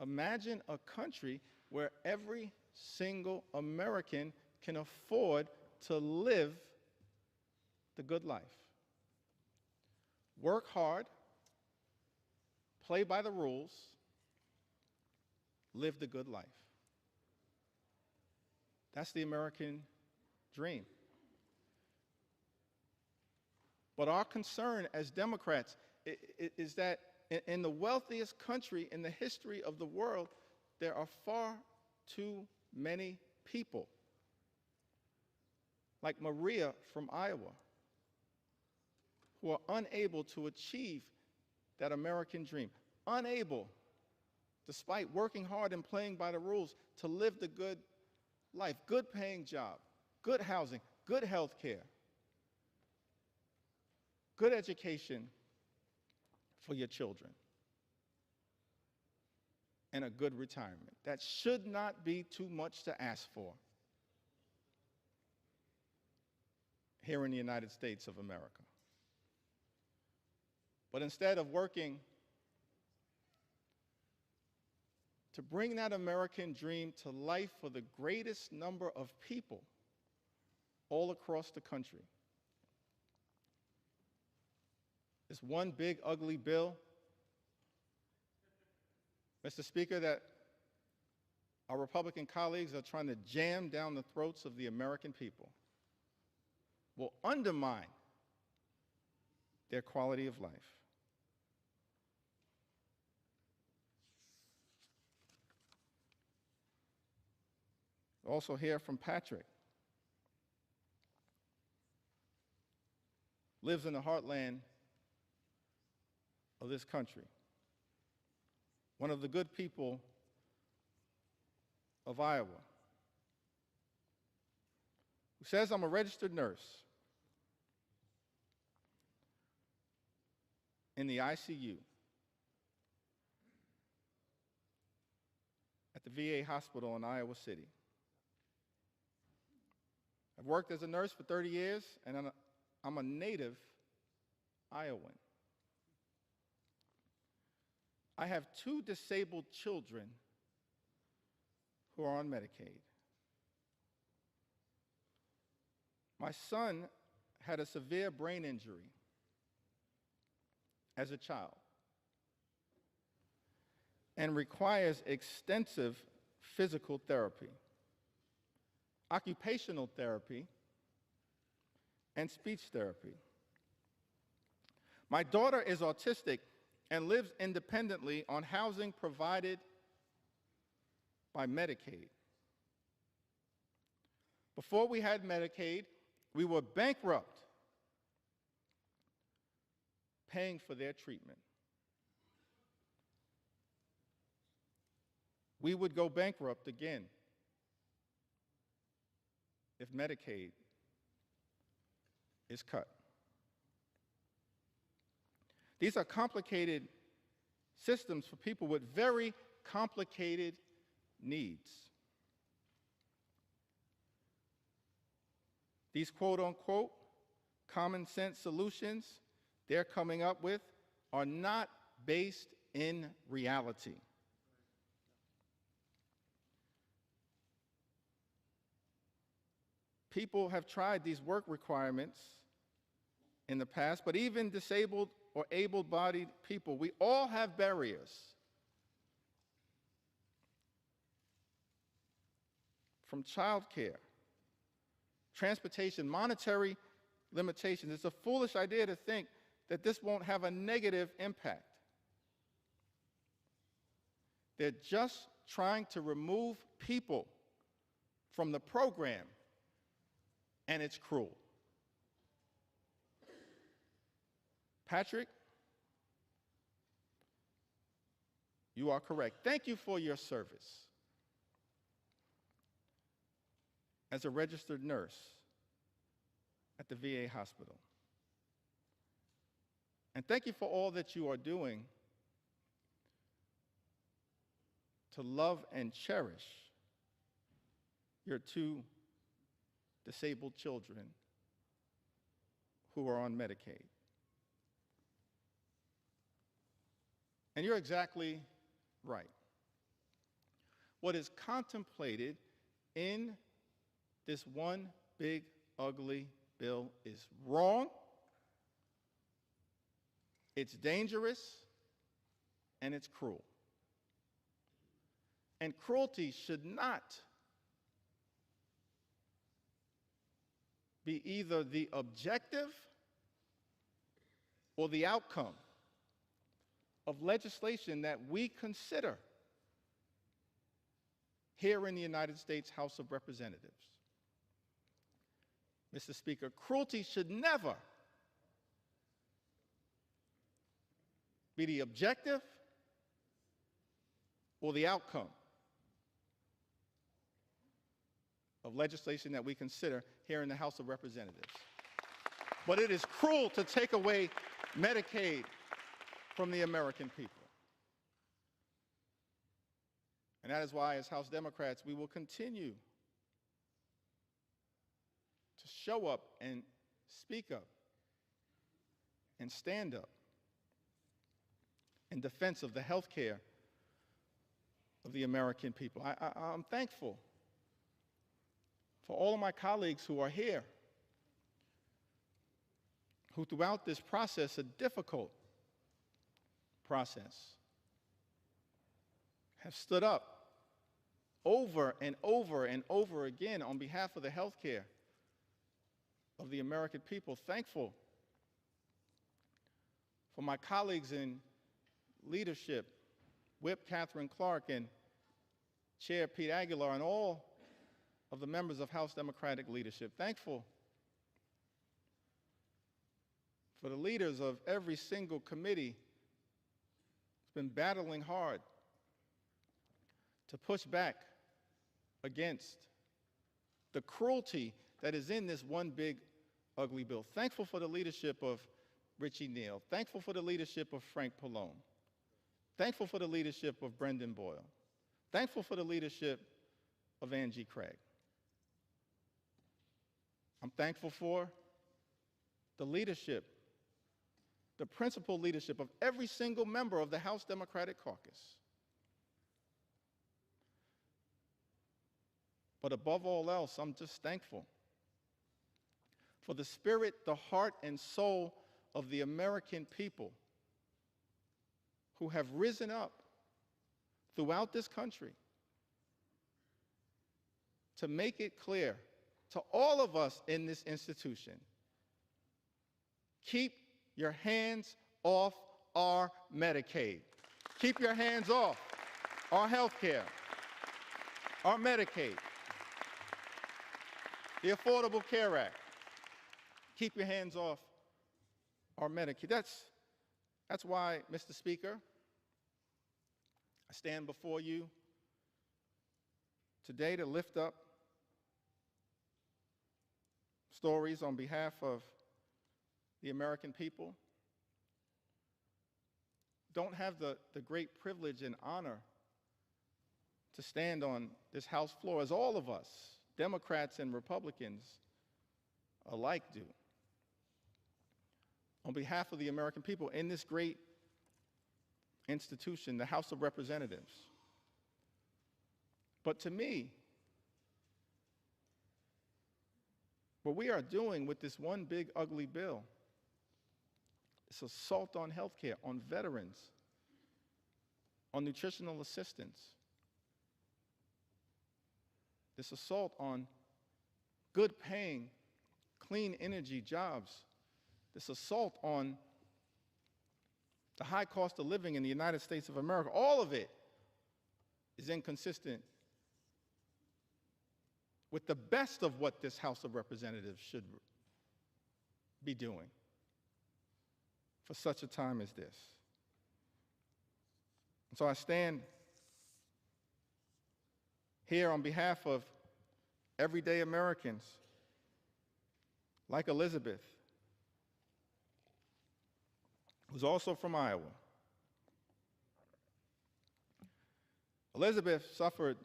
Imagine a country where every single American can afford to live the good life. Work hard, play by the rules, live the good life. That's the American dream. But our concern as Democrats is that in the wealthiest country in the history of the world, there are far too many people like Maria from Iowa who are unable to achieve that American dream, unable despite working hard and playing by the rules, to live the good life, good paying job, good housing, good health care, good education for your children, and a good retirement. That should not be too much to ask for here in the United States of America. But instead of working to bring that American dream to life for the greatest number of people all across the country, this one big ugly bill, Mr. Speaker, that our Republican colleagues are trying to jam down the throats of the American people will undermine their quality of life. Also hear from Patrick. Lives in the heartland of this country. One of the good people of Iowa, who says, I'm a registered nurse in the ICU at the VA hospital in Iowa City. I've worked as a nurse for 30 years, and I'm a native Iowan. I have 2 disabled children who are on Medicaid. My son had a severe brain injury as a child and requires extensive physical therapy, occupational therapy, and speech therapy. My daughter is autistic and lives independently on housing provided by Medicaid. Before we had Medicaid, we were bankrupt paying for their treatment. We would go bankrupt again if Medicaid is cut. These are complicated systems for people with very complicated needs. These quote-unquote common sense solutions they're coming up with are not based in reality. People have tried these work requirements in the past, but even disabled or able-bodied people, we all have barriers. From childcare, transportation, monetary limitations. It's a foolish idea to think that this won't have a negative impact. They're just trying to remove people from the program, and it's cruel. Patrick, you are correct. Thank you for your service as a registered nurse at the VA hospital. And thank you for all that you are doing to love and cherish your 2 disabled children who are on Medicaid. And you're exactly right. What is contemplated in this one big, ugly bill is wrong, it's dangerous, and it's cruel. And cruelty should not be either the objective or the outcome of legislation that we consider here in the United States House of Representatives. Mr. Speaker, cruelty should never be the objective or the outcome of legislation that we consider here in the House of Representatives. But it is cruel to take away Medicaid from the American people. And that is why, as House Democrats, we will continue to show up and speak up and stand up in defense of the health care of the American people. I'm thankful for all of my colleagues who are here, who throughout this process, a difficult process, have stood up over and over and over again on behalf of the health care of the American people. Thankful for my colleagues in leadership, Whip Catherine Clark and Chair Pete Aguilar, and all of the members of House Democratic leadership. Thankful for the leaders of every single committee who's been battling hard to push back against the cruelty that is in this one big, ugly bill. Thankful for the leadership of Richie Neal. Thankful for the leadership of Frank Pallone. Thankful for the leadership of Brendan Boyle. Thankful for the leadership of Angie Craig. I'm thankful for the leadership, the principal leadership of every single member of the House Democratic Caucus. But above all else, I'm just thankful for the spirit, the heart, and soul of the American people who have risen up throughout this country to make it clear to all of us in this institution: keep your hands off our Medicaid. Keep your hands off our health care, our Medicaid, the Affordable Care Act. Keep your hands off our Medicaid. That's why, Mr. Speaker, I stand before you today to lift up stories on behalf of the American people. Don't have the great privilege and honor to stand on this House floor, as all of us, Democrats and Republicans alike, do, on behalf of the American people in this great institution, the House of Representatives. But to me, what we are doing with this one big ugly bill, this assault on health care, on veterans, on nutritional assistance, this assault on good paying, clean energy jobs, this assault on the high cost of living in the United States of America, all of it is inconsistent with the best of what this House of Representatives should be doing for such a time as this. And so I stand here on behalf of everyday Americans like Elizabeth, who's also from Iowa. Elizabeth suffered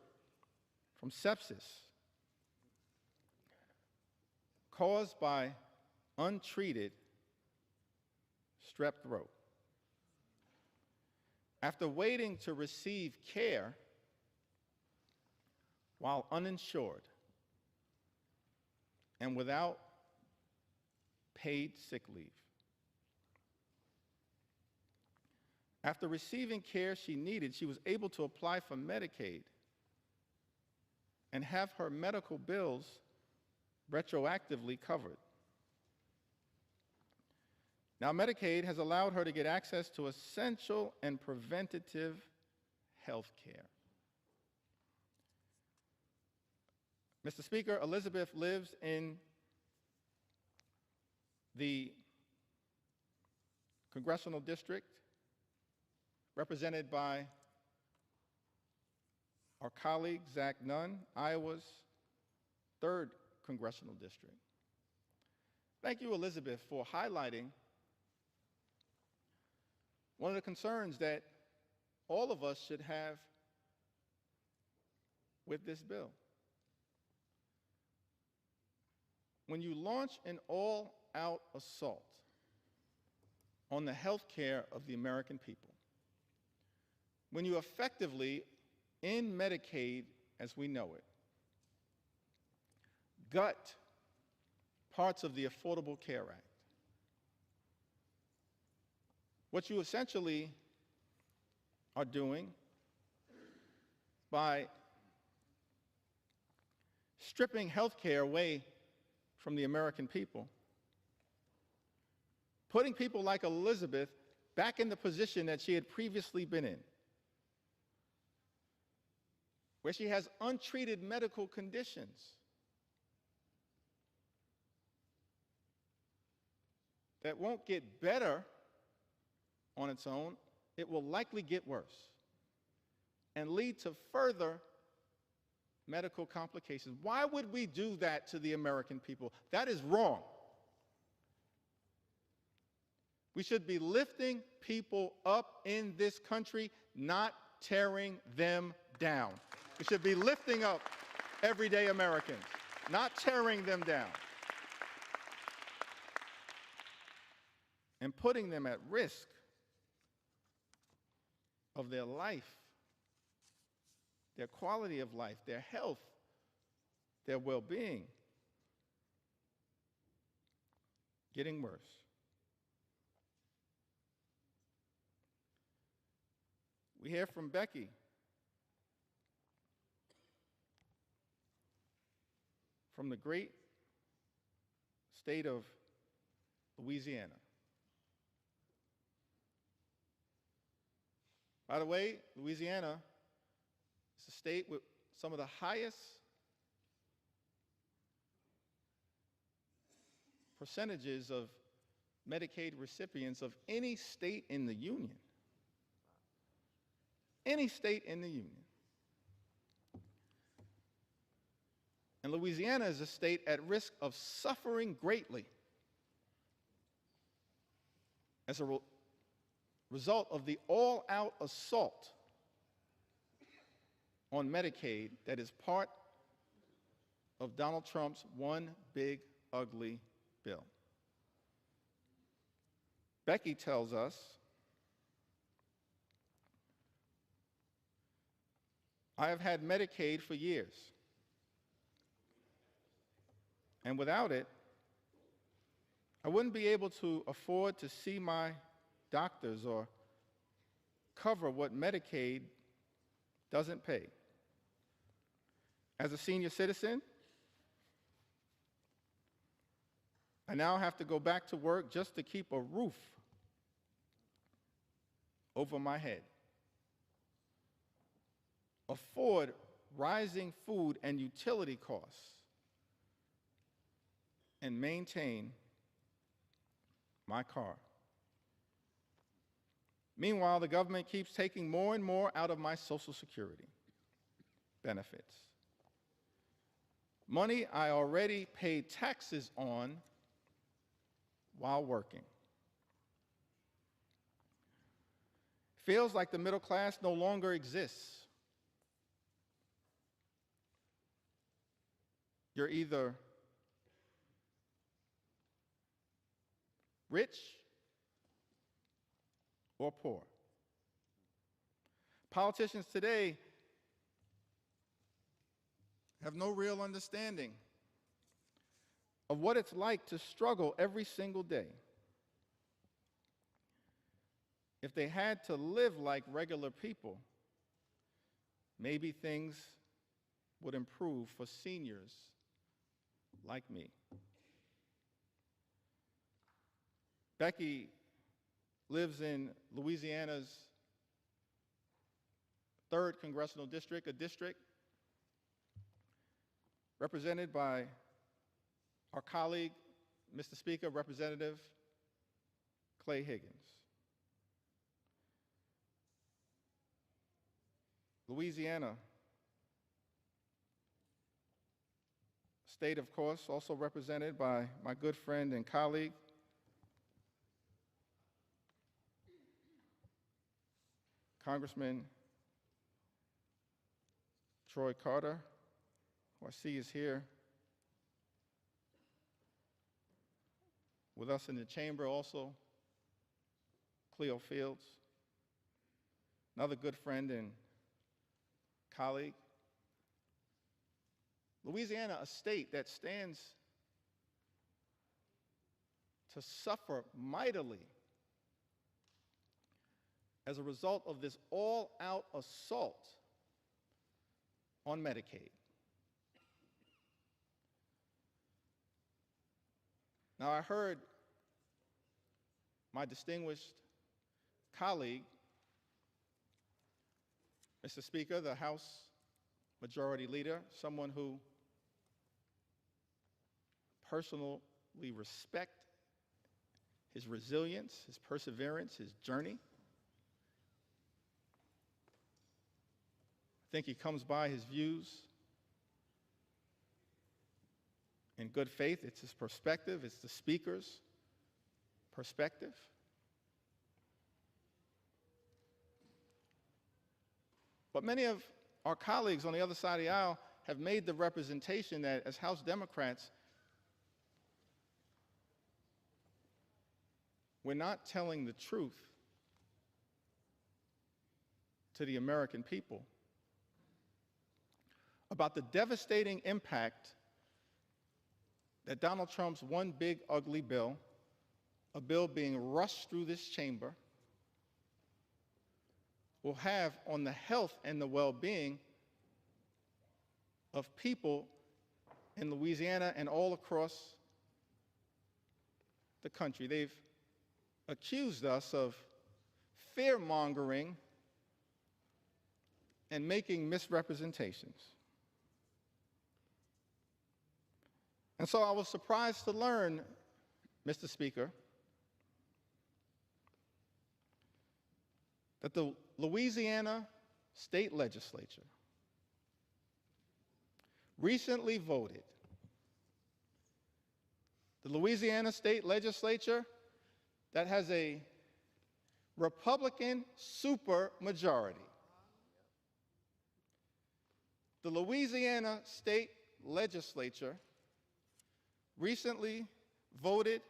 from sepsis caused by untreated strep throat. After waiting to receive care while uninsured and without paid sick leave. After receiving care she needed, she was able to apply for Medicaid and have her medical bills retroactively covered. Now, Medicaid has allowed her to get access to essential and preventative health care. Mr. Speaker, Elizabeth lives in the congressional district represented by our colleague, Zach Nunn, Iowa's 3rd Congressional District. Thank you, Elizabeth, for highlighting one of the concerns that all of us should have with this bill. When you launch an all-out assault on the health care of the American people, when you effectively, in Medicaid as we know it, gut parts of the Affordable Care Act, what you essentially are doing by stripping health care away from the American people, putting people like Elizabeth back in the position that she had previously been in, where she has untreated medical conditions that won't get better on its own, it will likely get worse and lead to further medical complications. Why would we do that to the American people? That is wrong. We should be lifting people up in this country, not tearing them down. We should be lifting up everyday Americans, not tearing them down and putting them at risk of their life, their quality of life, their health, their well-being getting worse. We hear from Becky from the great state of Louisiana. By the way, Louisiana is a state with some of the highest percentages of Medicaid recipients of any state in the Union. Any state in the Union. And Louisiana is a state at risk of suffering greatly as a result of the all-out assault on Medicaid that is part of Donald Trump's one big ugly bill. Becky tells us, I have had Medicaid for years, and without it, I wouldn't be able to afford to see my doctors or cover what Medicaid doesn't pay. As a senior citizen, I now have to go back to work just to keep a roof over my head, afford rising food and utility costs, and maintain my car. Meanwhile, the government keeps taking more and more out of my Social Security benefits. Money I already paid taxes on while working. Feels like the middle class no longer exists. You're either rich or poor. Politicians today have no real understanding of what it's like to struggle every single day. If they had to live like regular people, maybe things would improve for seniors like me. Becky lives in Louisiana's 3rd Congressional District, a district represented by our colleague, Mr. Speaker, Representative Clay Higgins. Louisiana State, of course, also represented by my good friend and colleague, Congressman Troy Carter, who I see is here with us in the chamber also, Cleo Fields, another good friend and colleague. Louisiana, a state that stands to suffer mightily as a result of this all-out assault on Medicaid. Now, I heard my distinguished colleague, Mr. Speaker, the House Majority Leader, someone who personally respect his resilience, his perseverance, his journey. I think he comes by his views in good faith. It's his perspective, it's the speaker's perspective. But many of our colleagues on the other side of the aisle have made the representation that as House Democrats, we're not telling the truth to the American people about the devastating impact that Donald Trump's one big ugly bill, a bill being rushed through this chamber, will have on the health and the well-being of people in Louisiana and all across the country. They've accused us of fear-mongering and making misrepresentations. And so I was surprised to learn, Mr. Speaker, that the Louisiana State Legislature recently voted. The Louisiana State Legislature that has a Republican supermajority. The Louisiana State Legislature recently voted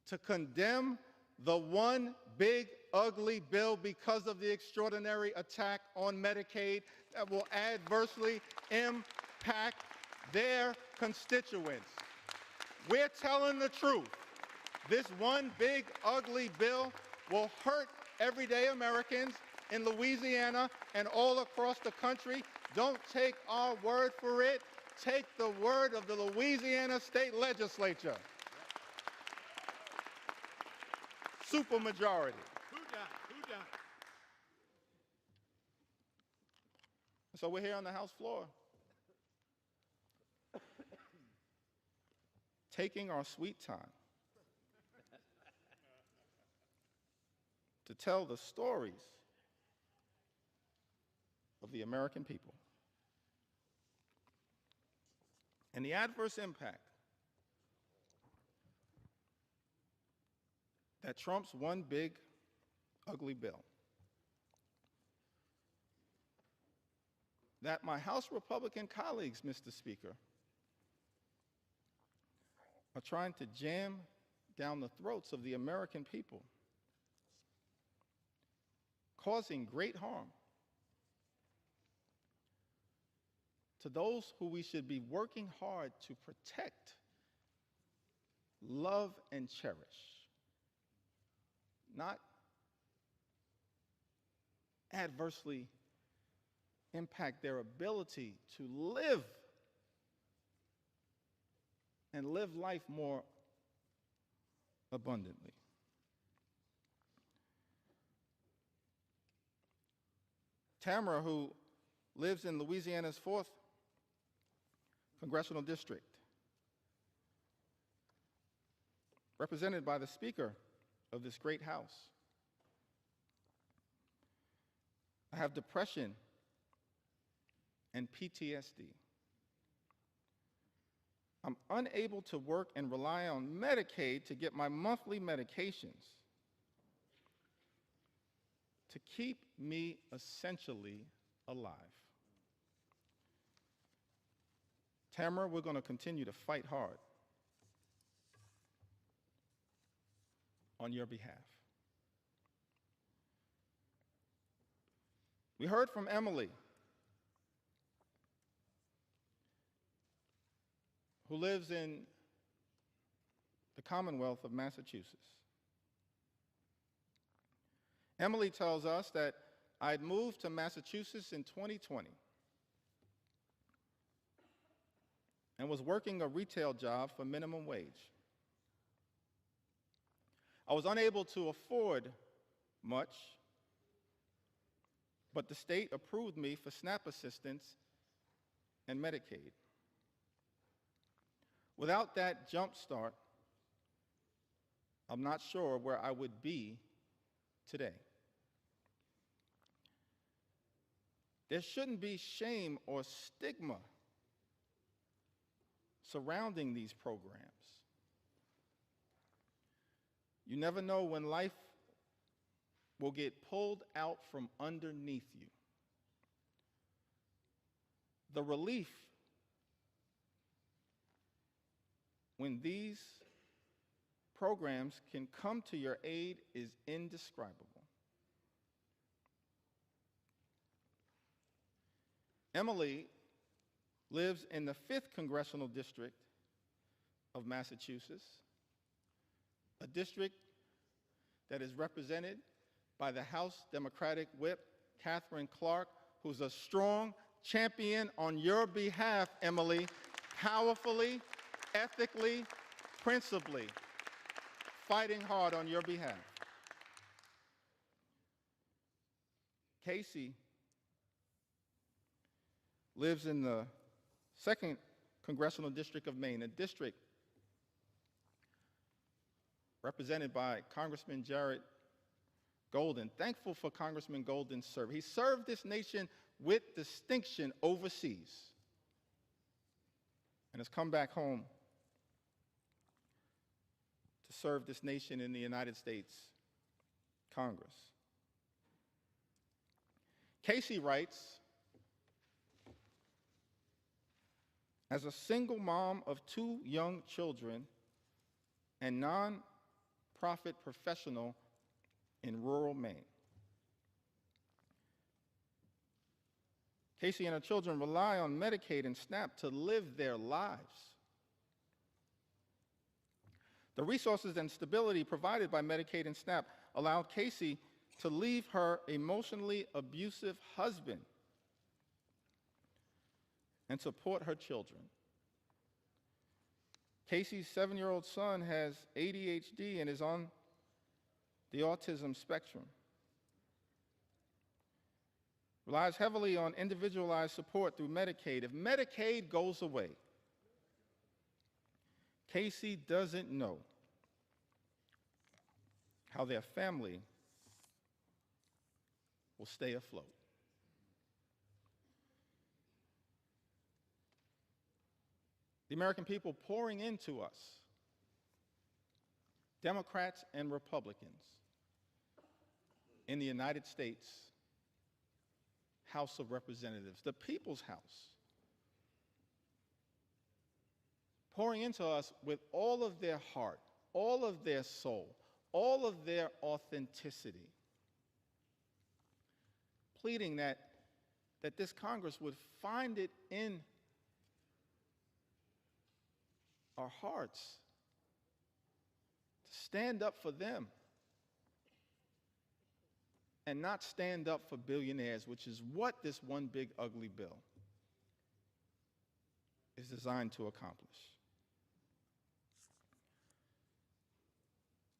to condemn the one big ugly bill because of the extraordinary attack on Medicaid that will adversely impact their constituents. We're telling the truth. This one big ugly bill will hurt everyday Americans in Louisiana and all across the country. Don't take our word for it. Take the word of the Louisiana State Legislature. Supermajority. Who done? So we're here on the House floor taking our sweet time to tell the stories of the American people and the adverse impact that Trump's one big ugly bill, that my House Republican colleagues, Mr. Speaker, are trying to jam down the throats of the American people, causing great harm to those who we should be working hard to protect, love, and cherish, not adversely impact their ability to live and live life more abundantly. Tamara, who lives in Louisiana's 4th Congressional District, represented by the Speaker of this great House. I have depression and PTSD. I'm unable to work and rely on Medicaid to get my monthly medications to keep me essentially alive. Tamara, we're going to continue to fight hard on your behalf. We heard from Emily, who lives in the Commonwealth of Massachusetts. Emily tells us that I'd moved to Massachusetts in 2020 and was working a retail job for minimum wage. I was unable to afford much, but the state approved me for SNAP assistance and Medicaid. Without that jump start, I'm not sure where I would be today. There shouldn't be shame or stigma surrounding these programs. You never know when life will get pulled out from underneath you. The relief when these programs can come to your aid is indescribable. Emily lives in the 5th Congressional District of Massachusetts, a district that is represented by the House Democratic Whip, Catherine Clark, who's a strong champion on your behalf, Emily, powerfully, ethically, principally, fighting hard on your behalf. Casey lives in the 2nd Congressional District of Maine, a district represented by Congressman Jared Golden. Thankful for Congressman Golden's service. He served this nation with distinction overseas and has come back home to serve this nation in the United States Congress. Casey writes, as a single mom of 2 young children and nonprofit professional in rural Maine, Casey and her children rely on Medicaid and SNAP to live their lives. The resources and stability provided by Medicaid and SNAP allowed Casey to leave her emotionally abusive husband and support her children. Casey's 7-year-old son has ADHD and is on the autism spectrum. Relies heavily on individualized support through Medicaid. If Medicaid goes away, Casey doesn't know how their family will stay afloat. The American people pouring into us, Democrats and Republicans, in the United States House of Representatives, the People's House, pouring into us with all of their heart, all of their soul, all of their authenticity, pleading that this Congress would find it in our hearts to stand up for them and not stand up for billionaires, which is what this one big ugly bill is designed to accomplish.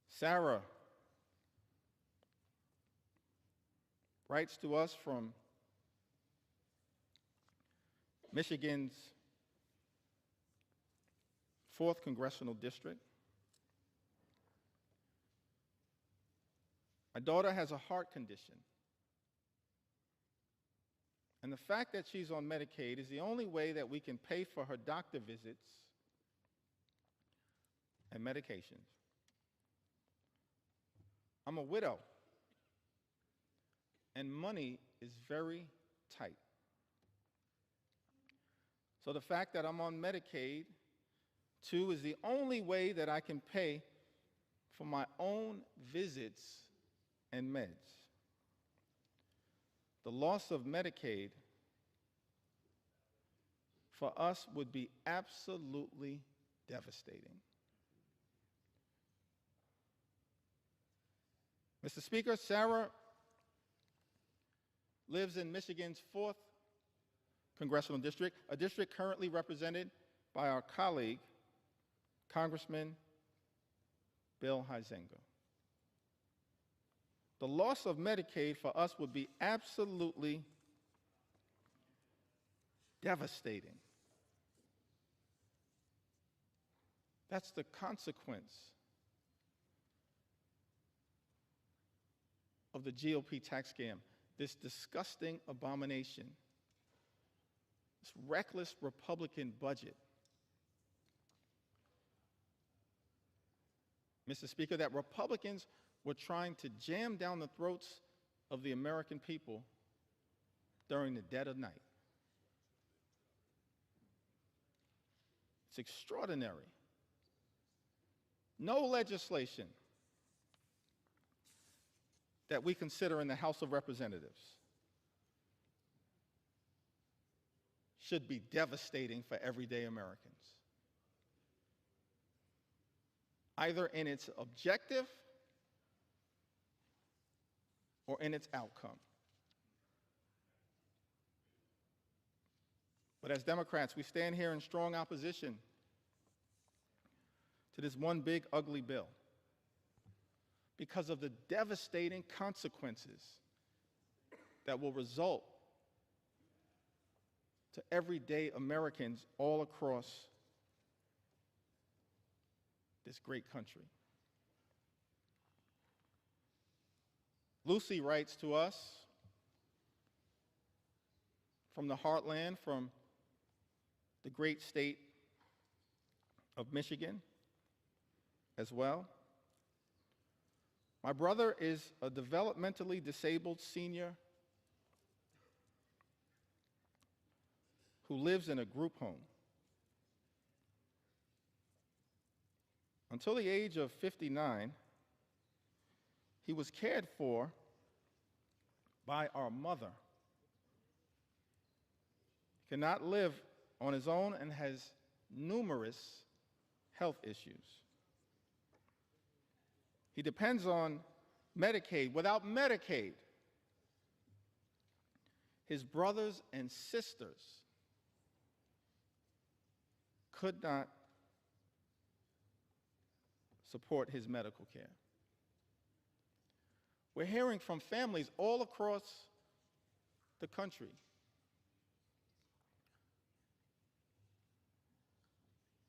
Sarah writes to us from Michigan's 4th Congressional District. My daughter has a heart condition, and the fact that she's on Medicaid is the only way that we can pay for her doctor visits and medications. I'm a widow, and money is very tight. So the fact that I'm on Medicaid, too, is the only way that I can pay for my own visits and meds. The loss of Medicaid for us would be absolutely devastating. Mr. Speaker, Sarah lives in Michigan's 4th Congressional District, a district currently represented by our colleague, Congressman Bill Huizenga. The loss of Medicaid for us would be absolutely devastating. That's the consequence of the GOP tax scam, this disgusting abomination, this reckless Republican budget. Mr. Speaker, that Republicans were trying to jam down the throats of the American people during the dead of night. It's extraordinary. No legislation that we consider in the House of Representatives should be devastating for everyday Americans, either in its objective or in its outcome. But as Democrats, we stand here in strong opposition to this one big, ugly bill because of the devastating consequences that will result to everyday Americans all across this great country. Lucy writes to us from the heartland, from the great state of Michigan as well. My brother is a developmentally disabled senior who lives in a group home. Until the age of 59, he was cared for by our mother. He cannot live on his own and has numerous health issues. He depends on Medicaid. Without Medicaid, his brothers and sisters could not support his medical care. We're hearing from families all across the country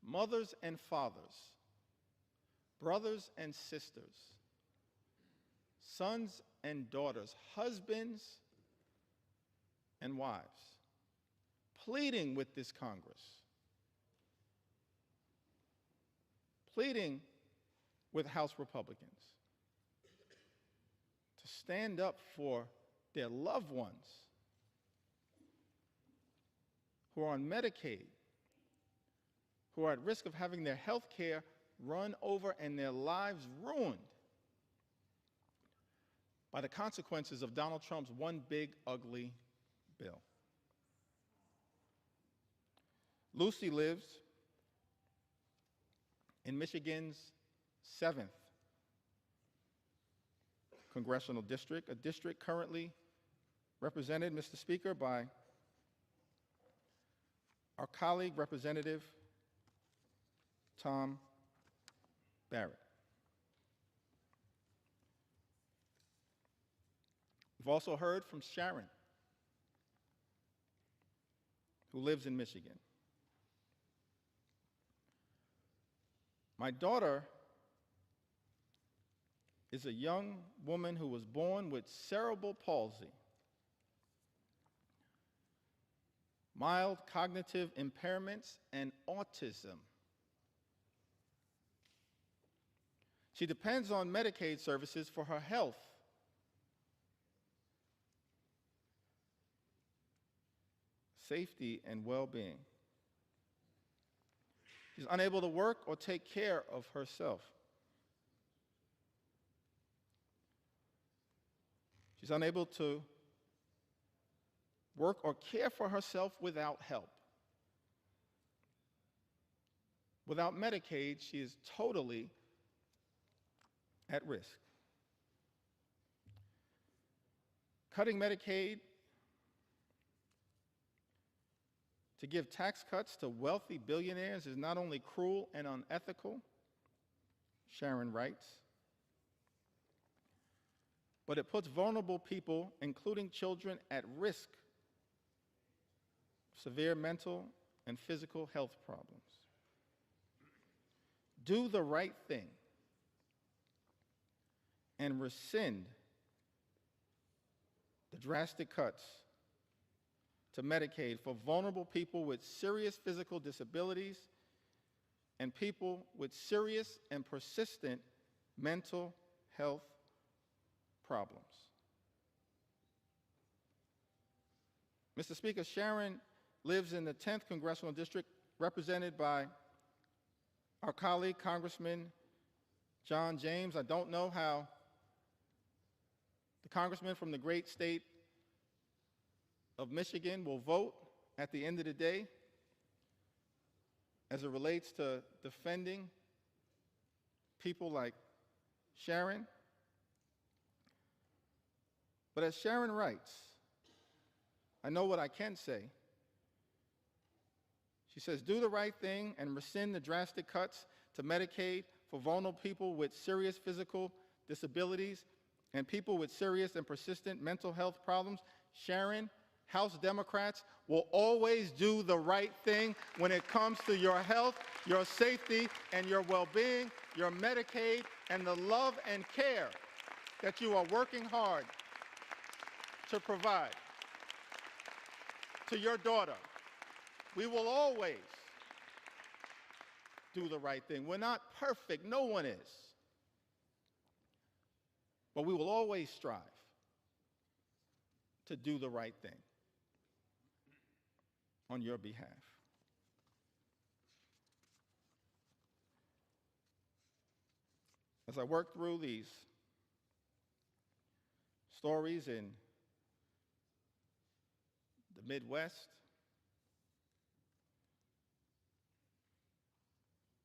mothers and fathers, brothers and sisters, sons and daughters, husbands and wives, pleading with this Congress, pleading with House Republicans to stand up for their loved ones who are on Medicaid, who are at risk of having their health care run over and their lives ruined by the consequences of Donald Trump's one big, ugly bill. Lucy lives in Michigan's 7th Congressional District, a district currently represented, Mr. Speaker, by our colleague, Representative Tom Barrett. We've also heard from Sharon, who lives in Michigan. My daughter is a young woman who was born with cerebral palsy, mild cognitive impairments, and autism. She depends on Medicaid services for her health. Safety and well-being. She's unable to work or take care of herself. She's unable to work or care for herself without help. Without Medicaid, she is totally at risk. Cutting Medicaid to give tax cuts to wealthy billionaires is not only cruel and unethical, Sharon writes, but it puts vulnerable people, including children, at risk of severe mental and physical health problems. Do the right thing and rescind the drastic cuts to Medicaid for vulnerable people with serious physical disabilities and people with serious and persistent mental health problems. Mr. Speaker, Sharon lives in the 10th Congressional District, represented by our colleague, Congressman John James. I don't know how the congressman from the great state of Michigan will vote at the end of the day as it relates to defending people like Sharon. But as Sharon writes, I know what I can say. She says, do the right thing and rescind the drastic cuts to Medicaid for vulnerable people with serious physical disabilities and people with serious and persistent mental health problems. Sharon, House Democrats will always do the right thing when it comes to your health, your safety, and your well-being, your Medicaid, and the love and care that you are working hard to provide to your daughter. We will always do the right thing. We're not perfect, no one is. But we will always strive to do the right thing on your behalf. As I work through these stories in the Midwest,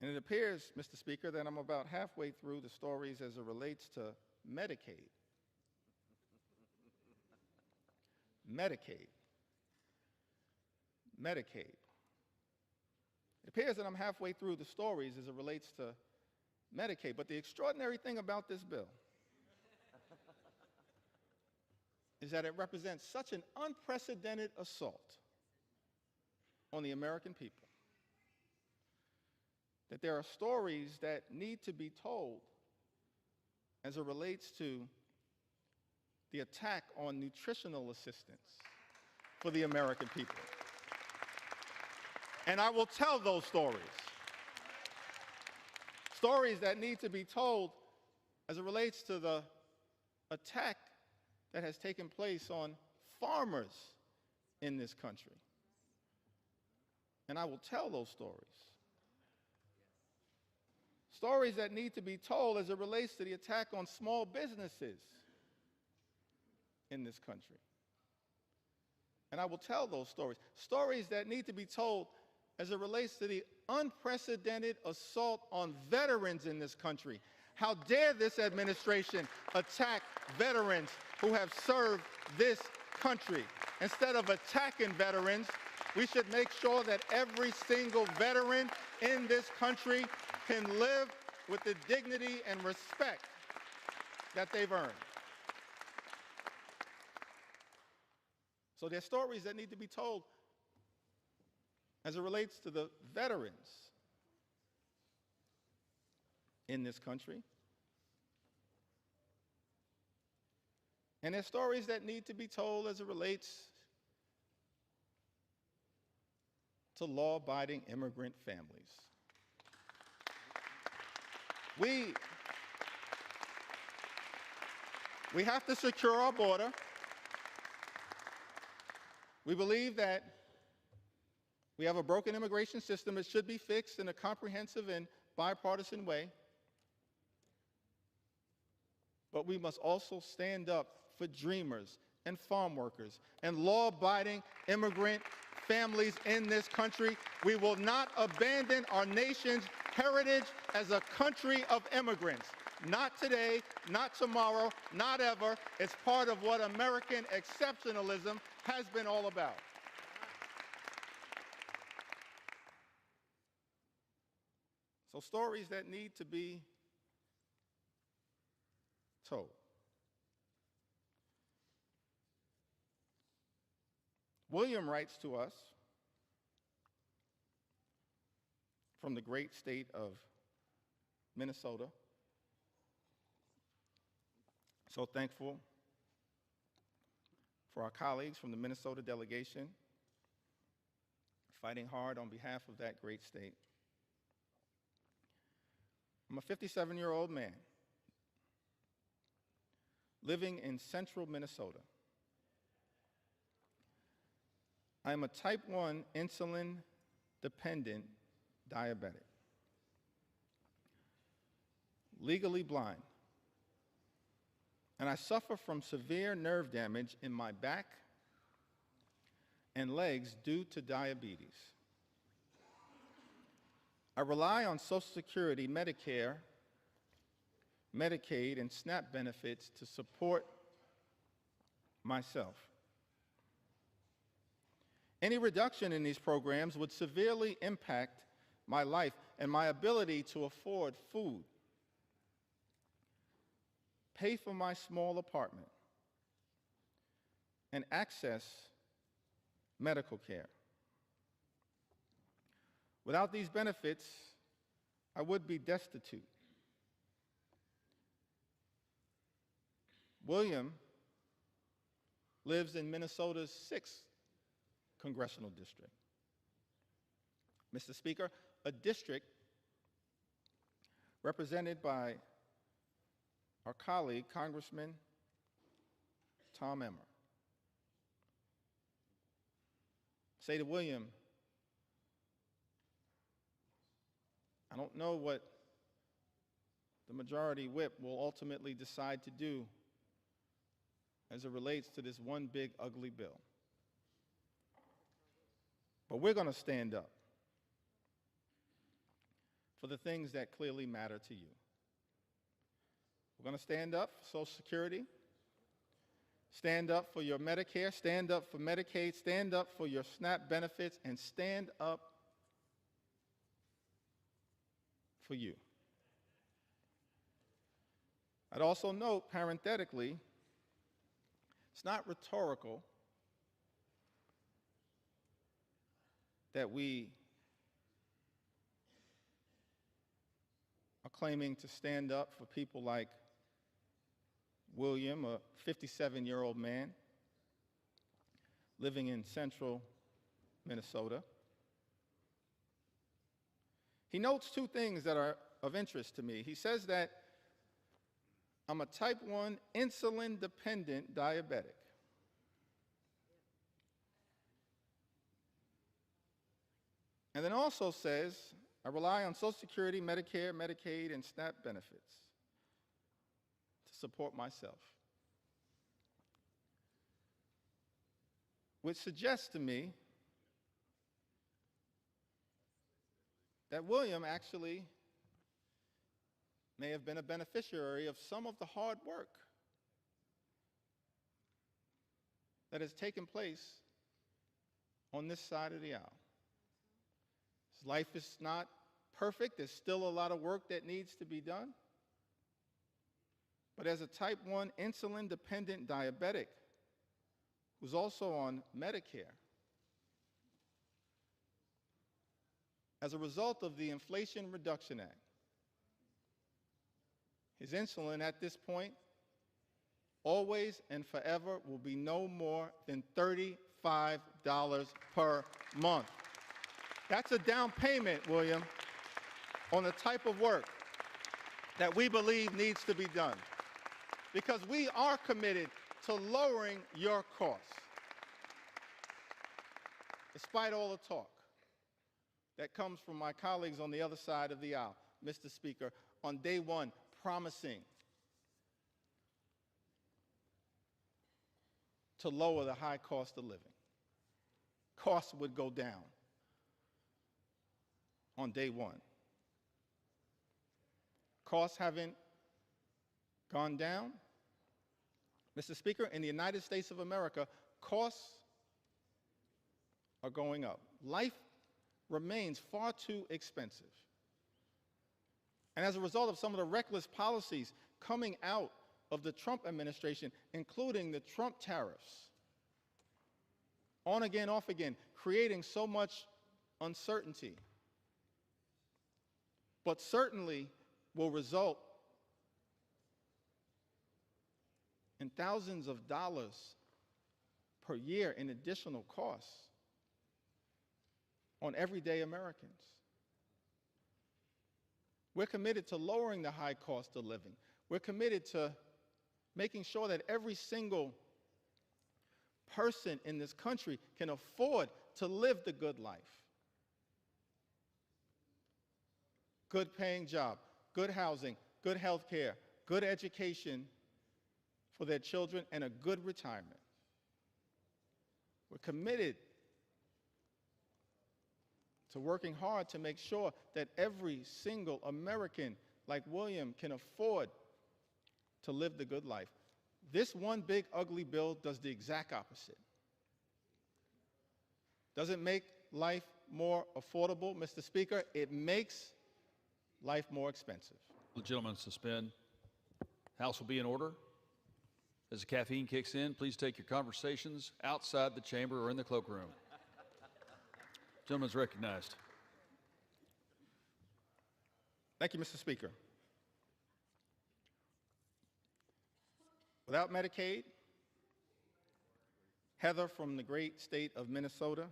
and it appears, Mr. Speaker, that I'm about halfway through the stories as it relates to Medicaid. Medicaid. Medicaid. It appears that I'm halfway through the stories as it relates to Medicaid. But the extraordinary thing about this bill is that it represents such an unprecedented assault on the American people that there are stories that need to be told as it relates to the attack on nutritional assistance for the American people. And I will tell those stories. Stories that need to be told as it relates to the attack that has taken place on farmers in this country. And I will tell those stories. Stories that need to be told as it relates to the attack on small businesses in this country. And I will tell those stories. Stories that need to be told as it relates to the unprecedented assault on veterans in this country. How dare this administration attack veterans who have served this country? Instead of attacking veterans, we should make sure that every single veteran in this country can live with the dignity and respect that they've earned. So there are stories that need to be told as it relates to the veterans in this country. And there are stories that need to be told as it relates to law-abiding immigrant families. We have to secure our border. We believe that we have a broken immigration system. It should be fixed in a comprehensive and bipartisan way. But we must also stand up for dreamers and farm workers and law-abiding immigrant families in this country. We will not abandon our nation's heritage as a country of immigrants. Not today, not tomorrow, not ever. It's part of what American exceptionalism has been all about. So stories that need to be told. William writes to us from the great state of Minnesota. So thankful for our colleagues from the Minnesota delegation fighting hard on behalf of that great state. I'm a 57-year-old man living in central Minnesota. I am a type 1 insulin-dependent diabetic, legally blind, and I suffer from severe nerve damage in my back and legs due to diabetes. I rely on Social Security, Medicare, Medicaid, and SNAP benefits to support myself. Any reduction in these programs would severely impact my life and my ability to afford food, pay for my small apartment, and access medical care. Without these benefits, I would be destitute. William lives in Minnesota's 6th congressional district. Mr. Speaker, a district represented by our colleague, Congressman Tom Emmer. Say to William, I don't know what the majority whip will ultimately decide to do as it relates to this one big ugly bill. But we're going to stand up for the things that clearly matter to you. We're going to stand up for Social Security, stand up for your Medicare, stand up for Medicaid, stand up for your SNAP benefits, and stand up for you. I'd also note, parenthetically, it's not rhetorical that we are claiming to stand up for people like William, a 57-year-old man living in central Minnesota. He notes two things that are of interest to me. He says that I'm a type 1 insulin-dependent diabetic. And then also says, I rely on Social Security, Medicare, Medicaid, and SNAP benefits to support myself. Which suggests to me that William actually may have been a beneficiary of some of the hard work that has taken place on this side of the aisle. His life is not perfect. There's still a lot of work that needs to be done. But as a type 1 insulin-dependent diabetic who's also on Medicare, as a result of the Inflation Reduction Act, his insulin at this point, always and forever, will be no more than $35 per month. That's a down payment, William, on the type of work that we believe needs to be done. because we are committed to lowering your costs. Despite all the talk that comes from my colleagues on the other side of the aisle, Mr. Speaker, on day one, promising to lower the high cost of living. Costs would go down on day one. Costs haven't gone down. Mr. Speaker, in the United States of America, costs are going up. Life remains far too expensive. And as a result of some of the reckless policies coming out of the Trump administration, including the Trump tariffs, on again, off again, creating so much uncertainty, but certainly will result in thousands of dollars per year in additional costs on everyday Americans. We're committed to lowering the high cost of living. We're committed to making sure that every single person in this country can afford to live the good life. Good paying job, good housing, good health care, good education for their children, and a good retirement. We're committed to working hard to make sure that every single American like William can afford to live the good life. This one big ugly bill does the exact opposite. Doesn't make life more affordable, Mr. Speaker. It makes life more expensive. The gentleman suspend. House will be in order. As the caffeine kicks in, please take your conversations outside the chamber or in the cloakroom. Gentleman's recognized. Thank you, Mr. Speaker. Without Medicaid, Heather from the great state of Minnesota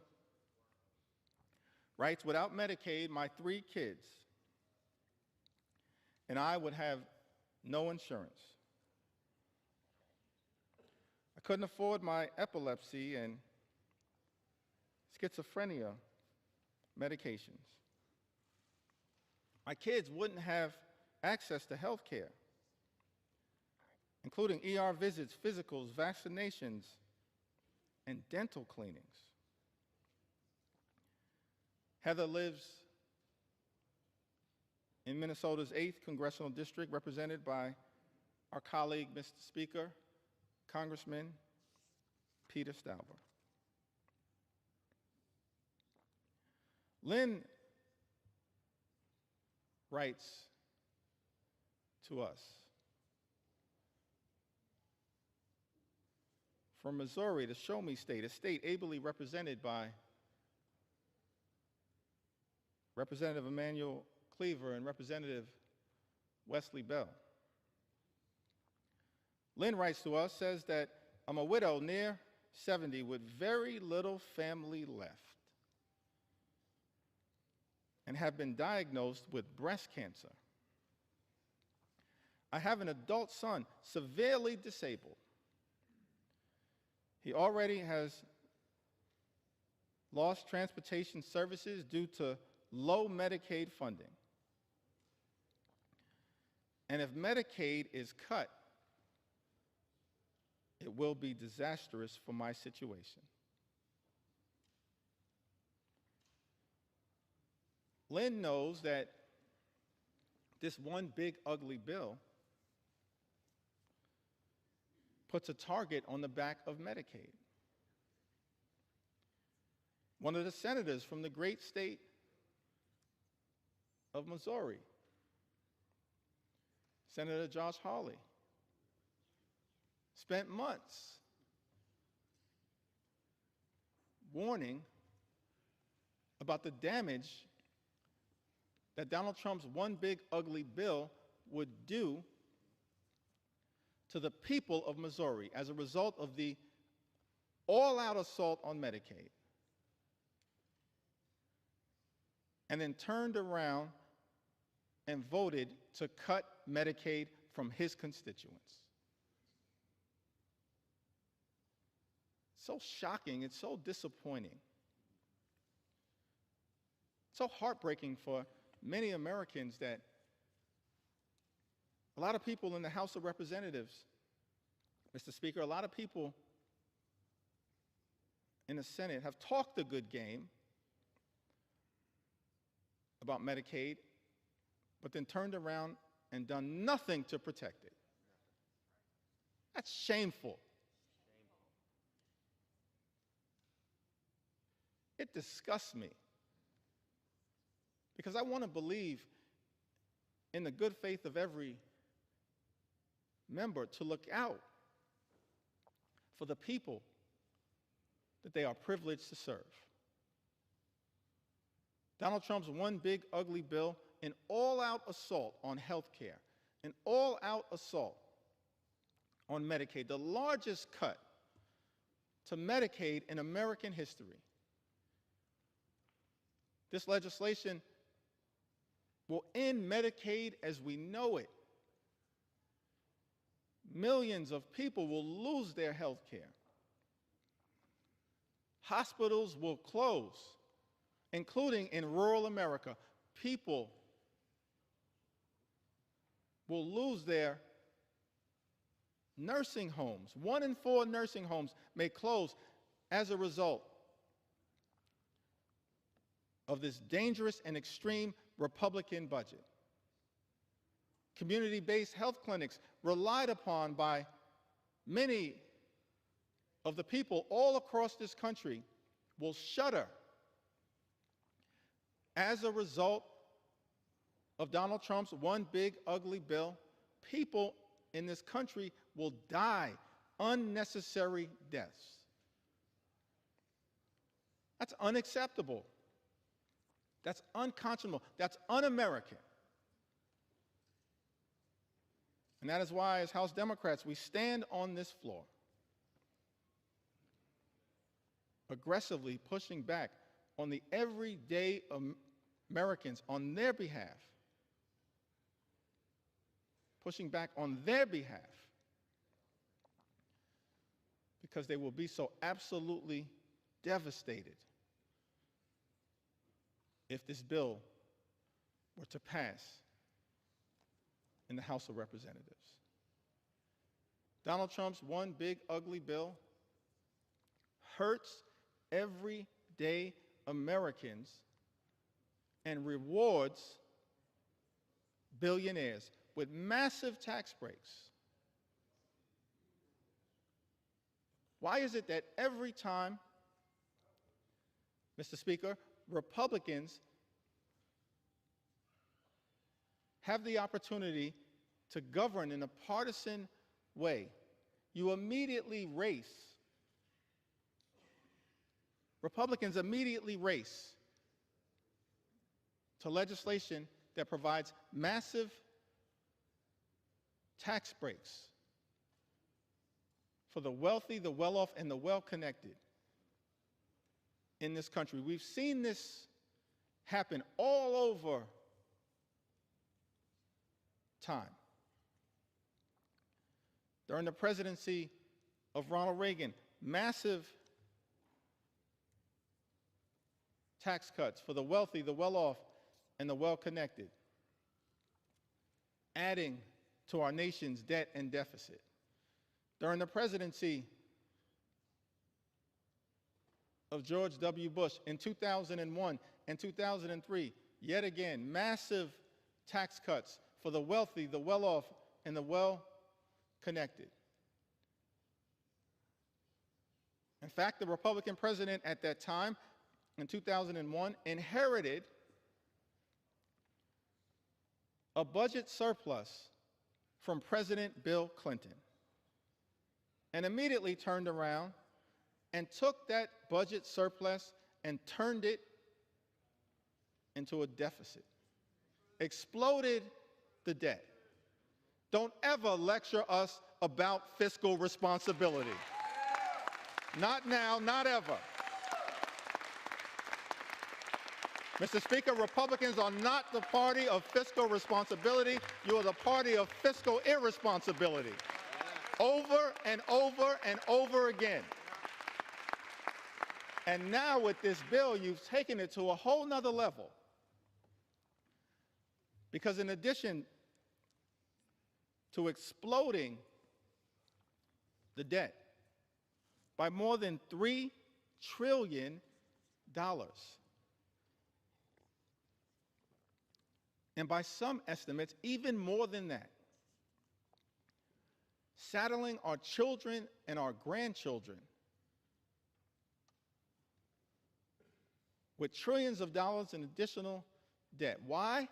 writes, without Medicaid, my 3 kids and I would have no insurance. I couldn't afford my epilepsy and schizophrenia medications. My kids wouldn't have access to health care, including ER visits, physicals, vaccinations, and dental cleanings. Heather lives in Minnesota's 8th Congressional District, represented by our colleague, Mr. Speaker, Congressman Peter Stauber. Lynn writes to us, from Missouri, the Show Me State, a state ably represented by Representative Emanuel Cleaver and Representative Wesley Bell. Lynn writes to us, says that I'm a widow near 70 with very little family left and have been diagnosed with breast cancer. I have an adult son, severely disabled. He already has lost transportation services due to low Medicaid funding. And if Medicaid is cut, it will be disastrous for my situation. Lynn knows that this one big ugly bill puts a target on the back of Medicaid. One of the senators from the great state of Missouri, Senator Josh Hawley, spent months warning about the damage that Donald Trump's one big ugly bill would do to the people of Missouri as a result of the all-out assault on Medicaid, and then turned around and voted to cut Medicaid from his constituents. so shocking, it's so disappointing, so heartbreaking for many Americans that a lot of people in the House of Representatives, Mr. Speaker, a lot of people in the Senate have talked a good game about Medicaid, but then turned around and done nothing to protect it. That's shameful. It disgusts me because I want to believe in the good faith of every member to look out for the people that they are privileged to serve. Donald Trump's one big ugly bill, an all-out assault on health care, an all-out assault on Medicaid, the largest cut to Medicaid in American history. This legislation will end Medicaid as we know it. Millions of people will lose their health care. Hospitals will close, including in rural America. People will lose their nursing homes. 1 in 4 nursing homes may close as a result of this dangerous and extreme Republican budget. Community-based health clinics relied upon by many of the people all across this country will shutter as a result of Donald Trump's one big ugly bill. People in this country will die unnecessary deaths. That's unacceptable. That's unconscionable. That's un-American. And that is why, as House Democrats, we stand on this floor aggressively pushing back on the everyday Americans on their behalf, pushing back on their behalf, because they will be so absolutely devastated if this bill were to pass in the House of Representatives. Donald Trump's one big ugly bill hurts everyday Americans and rewards billionaires with massive tax breaks. Why is it that every time, Mr. Speaker, Republicans have the opportunity to govern in a partisan way, you immediately race, Republicans immediately race to legislation that provides massive tax breaks for the wealthy, the well-off, and the well-connected in this country. We've seen this happen all over time. During the presidency of Ronald Reagan, massive tax cuts for the wealthy, the well-off, and the well-connected, adding to our nation's debt and deficit. During the presidency of George W. Bush in 2001 and 2003, yet again, massive tax cuts for the wealthy, the well-off, and the well-connected. In fact, the Republican president at that time, in 2001, inherited a budget surplus from President Bill Clinton and immediately turned around and took that budget surplus and turned it into a deficit, exploded the debt. Don't ever lecture us about fiscal responsibility. Not now, not ever. Mr. Speaker, Republicans are not the party of fiscal responsibility. You are the party of fiscal irresponsibility. Over and over and over again. And now with this bill, you've taken it to a whole nother level. Because in addition to exploding the debt by more than $3 trillion, and by some estimates, even more than that, saddling our children and our grandchildren with trillions of dollars in additional debt. Why?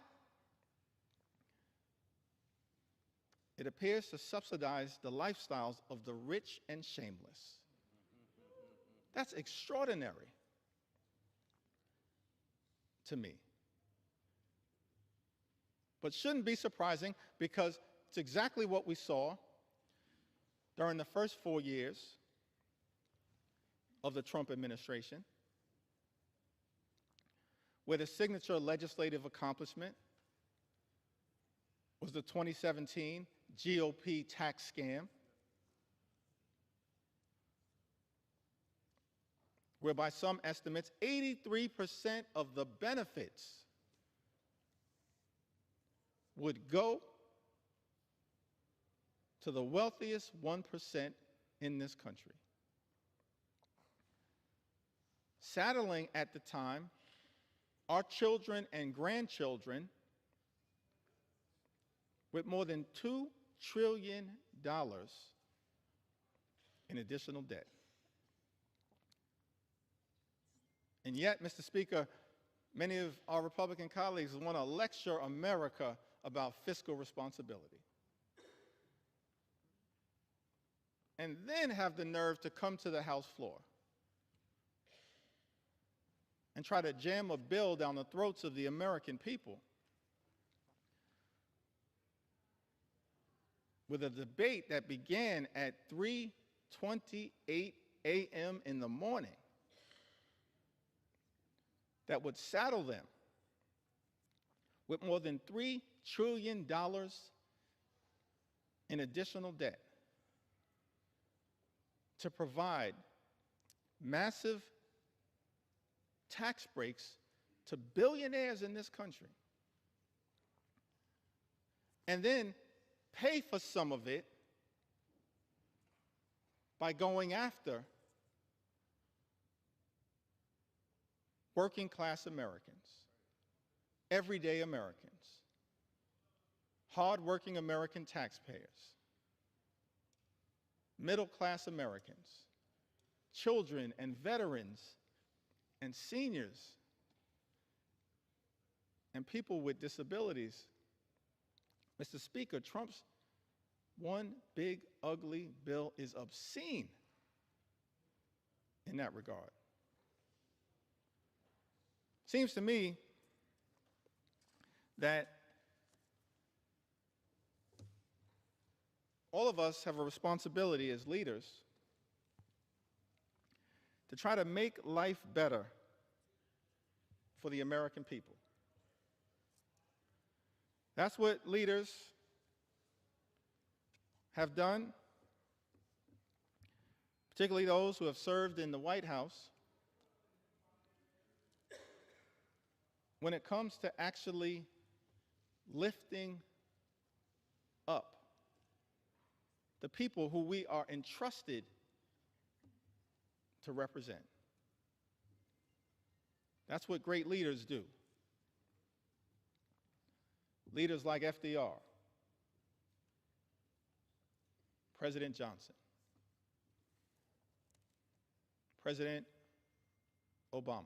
It appears to subsidize the lifestyles of the rich and shameless. That's extraordinary to me. But shouldn't be surprising, because it's exactly what we saw during the first 4 years of the Trump administration, where the signature legislative accomplishment was the 2017 GOP tax scam, where by some estimates, 83% of the benefits would go to the wealthiest 1% in this country. Saddling at the time our children and grandchildren with more than $2 trillion in additional debt. And yet, Mr. Speaker, many of our Republican colleagues want to lecture America about fiscal responsibility, and then have the nerve to come to the House floor and try to jam a bill down the throats of the American people with a debate that began at 3:28 a.m. in the morning that would saddle them with more than $3 trillion in additional debt to provide massive tax breaks to billionaires in this country, and then pay for some of it by going after working class Americans, everyday Americans, hardworking American taxpayers, middle class Americans, children and veterans and seniors and people with disabilities. Mr. Speaker, Trump's one big ugly bill is obscene in that regard. Seems to me that all of us have a responsibility as leaders to try to make life better for the American people. That's what leaders have done, particularly those who have served in the White House, when it comes to actually lifting up the people who we are entrusted to represent. That's what great leaders do. Leaders like FDR, President Johnson, President Obama,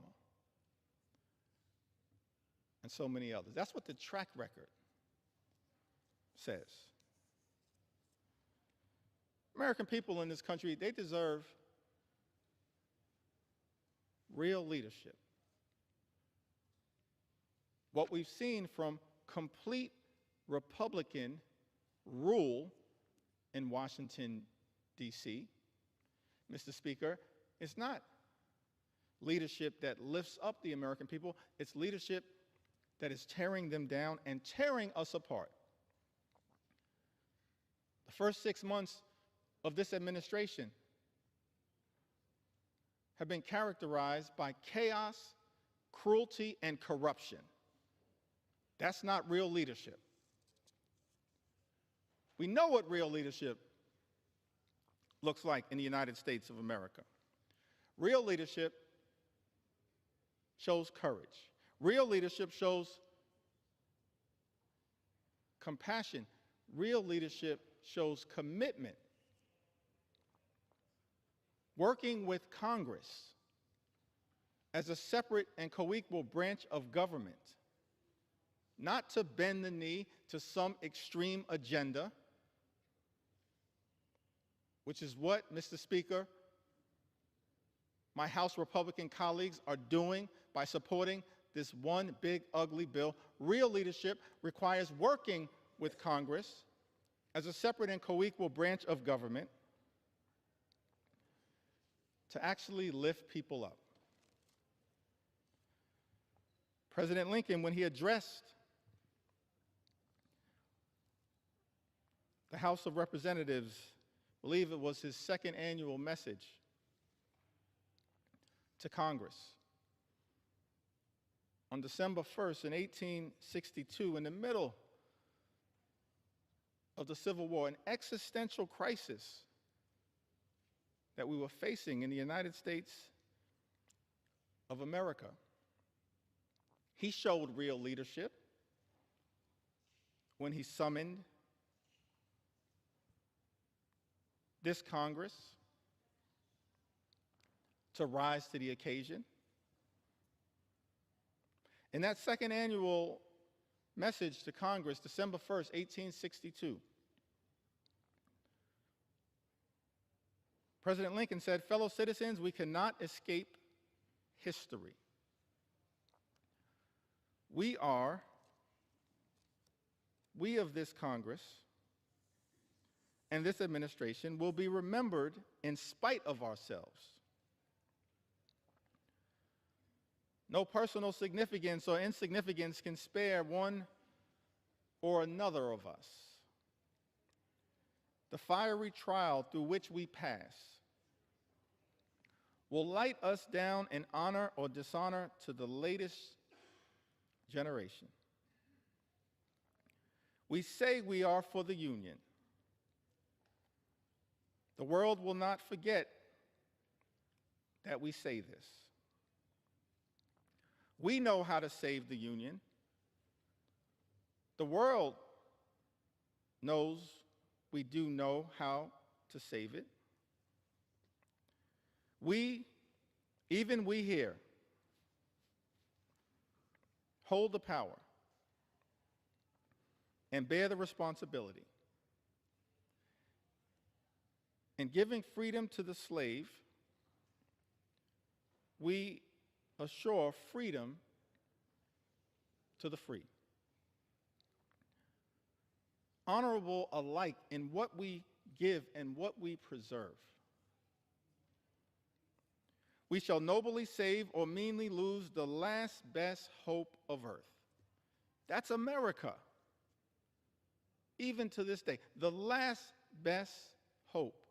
and so many others. That's what the track record says. American people in this country, they deserve real leadership. What we've seen from complete Republican rule in Washington, D.C., Mr. Speaker, is not leadership that lifts up the American people. It's leadership that is tearing them down and tearing us apart. The first 6 months of this administration have been characterized by chaos, cruelty, and corruption. That's not real leadership. We know what real leadership looks like in the United States of America. Real leadership shows courage. Real leadership shows compassion. Real leadership shows commitment. Working with Congress as a separate and co-equal branch of government, not to bend the knee to some extreme agenda, which is what, Mr. Speaker, my House Republican colleagues are doing by supporting this one big ugly bill. Real leadership requires working with Congress as a separate and co-equal branch of government to actually lift people up. President Lincoln, when he addressed the House of Representatives, I believe it was his second annual message to Congress, on December 1st in 1862, in the middle of the Civil War, an existential crisis that we were facing in the United States of America. He showed real leadership when he summoned this Congress to rise to the occasion. In that second annual message to Congress, December 1st, 1862, President Lincoln said, "Fellow citizens, we cannot escape history. We of this Congress and this administration will be remembered in spite of ourselves. No personal significance or insignificance can spare one or another of us. The fiery trial through which we pass will light us down in honor or dishonor to the latest generation. We say we are for the Union. The world will not forget that we say this. We know how to save the Union. The world knows we do know how to save it. Even we here, hold the power and bear the responsibility. In giving freedom to the slave, we assure freedom to the free. Honorable alike in what we give and what we preserve. We shall nobly save or meanly lose the last best hope of earth. That's America. Even to this day, the last best hope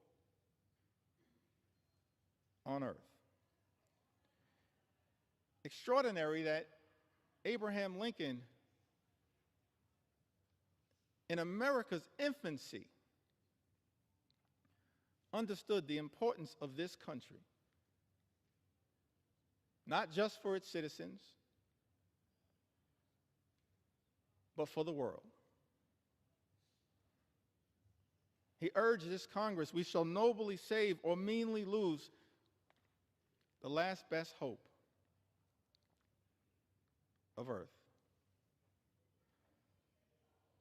on earth. Extraordinary that Abraham Lincoln, in America's infancy, understood the importance of this country, not just for its citizens, but for the world. He urged this Congress, we shall nobly save or meanly lose the last best hope of earth.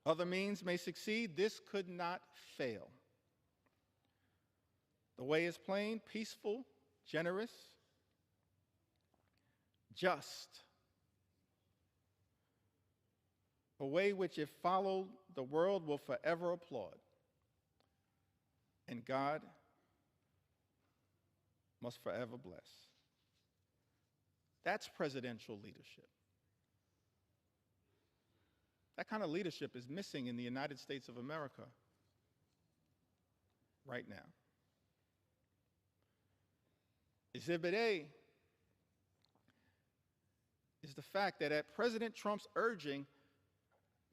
Other means may succeed, this could not fail. The way is plain, peaceful, generous, just. A way which, if followed, the world will forever applaud. And God must forever bless. That's presidential leadership. That kind of leadership is missing in the United States of America right now. Exhibit A is the fact that at President Trump's urging,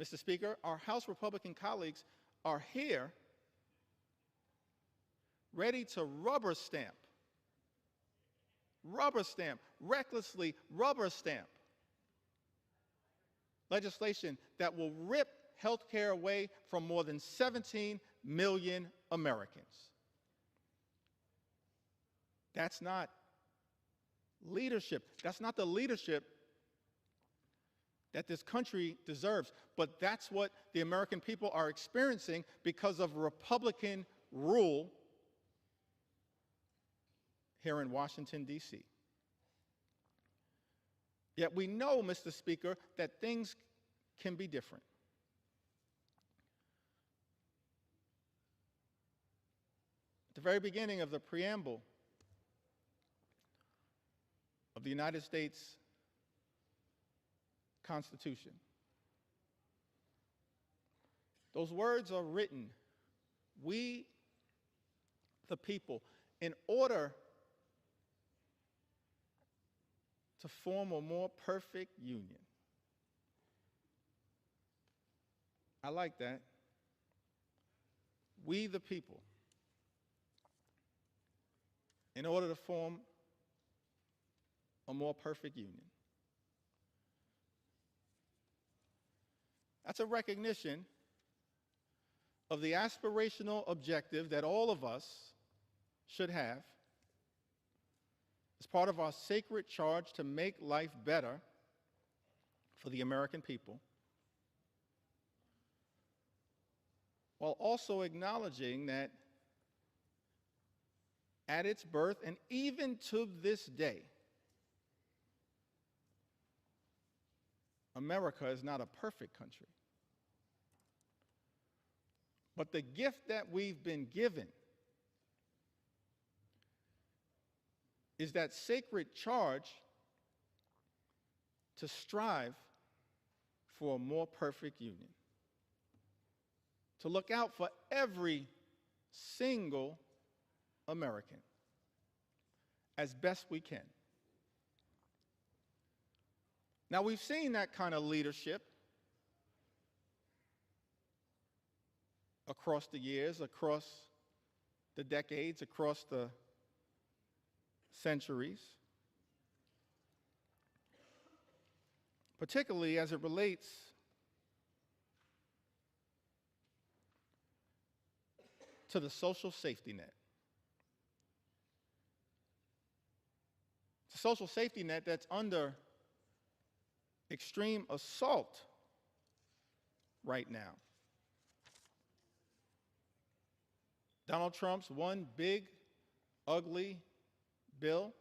Mr. Speaker, our House Republican colleagues are here ready to rubber stamp, recklessly rubber stamp legislation that will rip health care away from more than 17 million Americans. That's not leadership. That's not the leadership that this country deserves. But that's what the American people are experiencing because of Republican rule here in Washington, D.C. Yet we know, Mr. Speaker, that things can be different. At the very beginning of the preamble of the United States Constitution, those words are written, "We, the people," in order to form a more perfect union. I like that. We, the people, in order to form a more perfect union. That's a recognition of the aspirational objective that all of us should have as part of our sacred charge to make life better for the American people, while also acknowledging that at its birth and even to this day, America is not a perfect country. But the gift that we've been given is that sacred charge to strive for a more perfect union, to look out for every single American as best we can. Now, we've seen that kind of leadership across the years, across the decades, across the centuries, particularly as it relates to the social safety net. It's a social safety net that's under extreme assault right now. Donald Trump's one big, ugly bill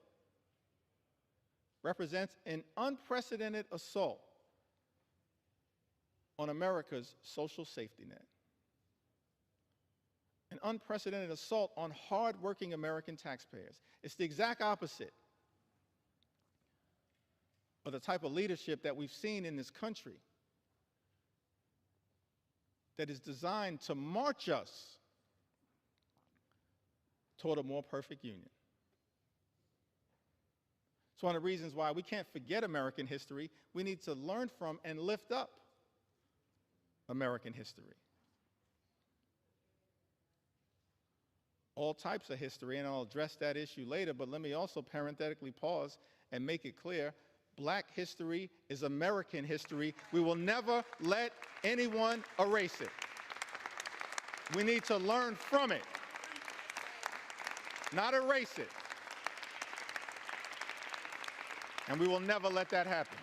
represents an unprecedented assault on America's social safety net. An unprecedented assault on hardworking American taxpayers. It's the exact opposite of the type of leadership that we've seen in this country that is designed to march us toward a more perfect union. It's one of the reasons why we can't forget American history. We need to learn from and lift up American history. All types of history, and I'll address that issue later, but let me also parenthetically pause and make it clear, Black history is American history. We will never let anyone erase it. We need to learn from it, not erase it. And we will never let that happen.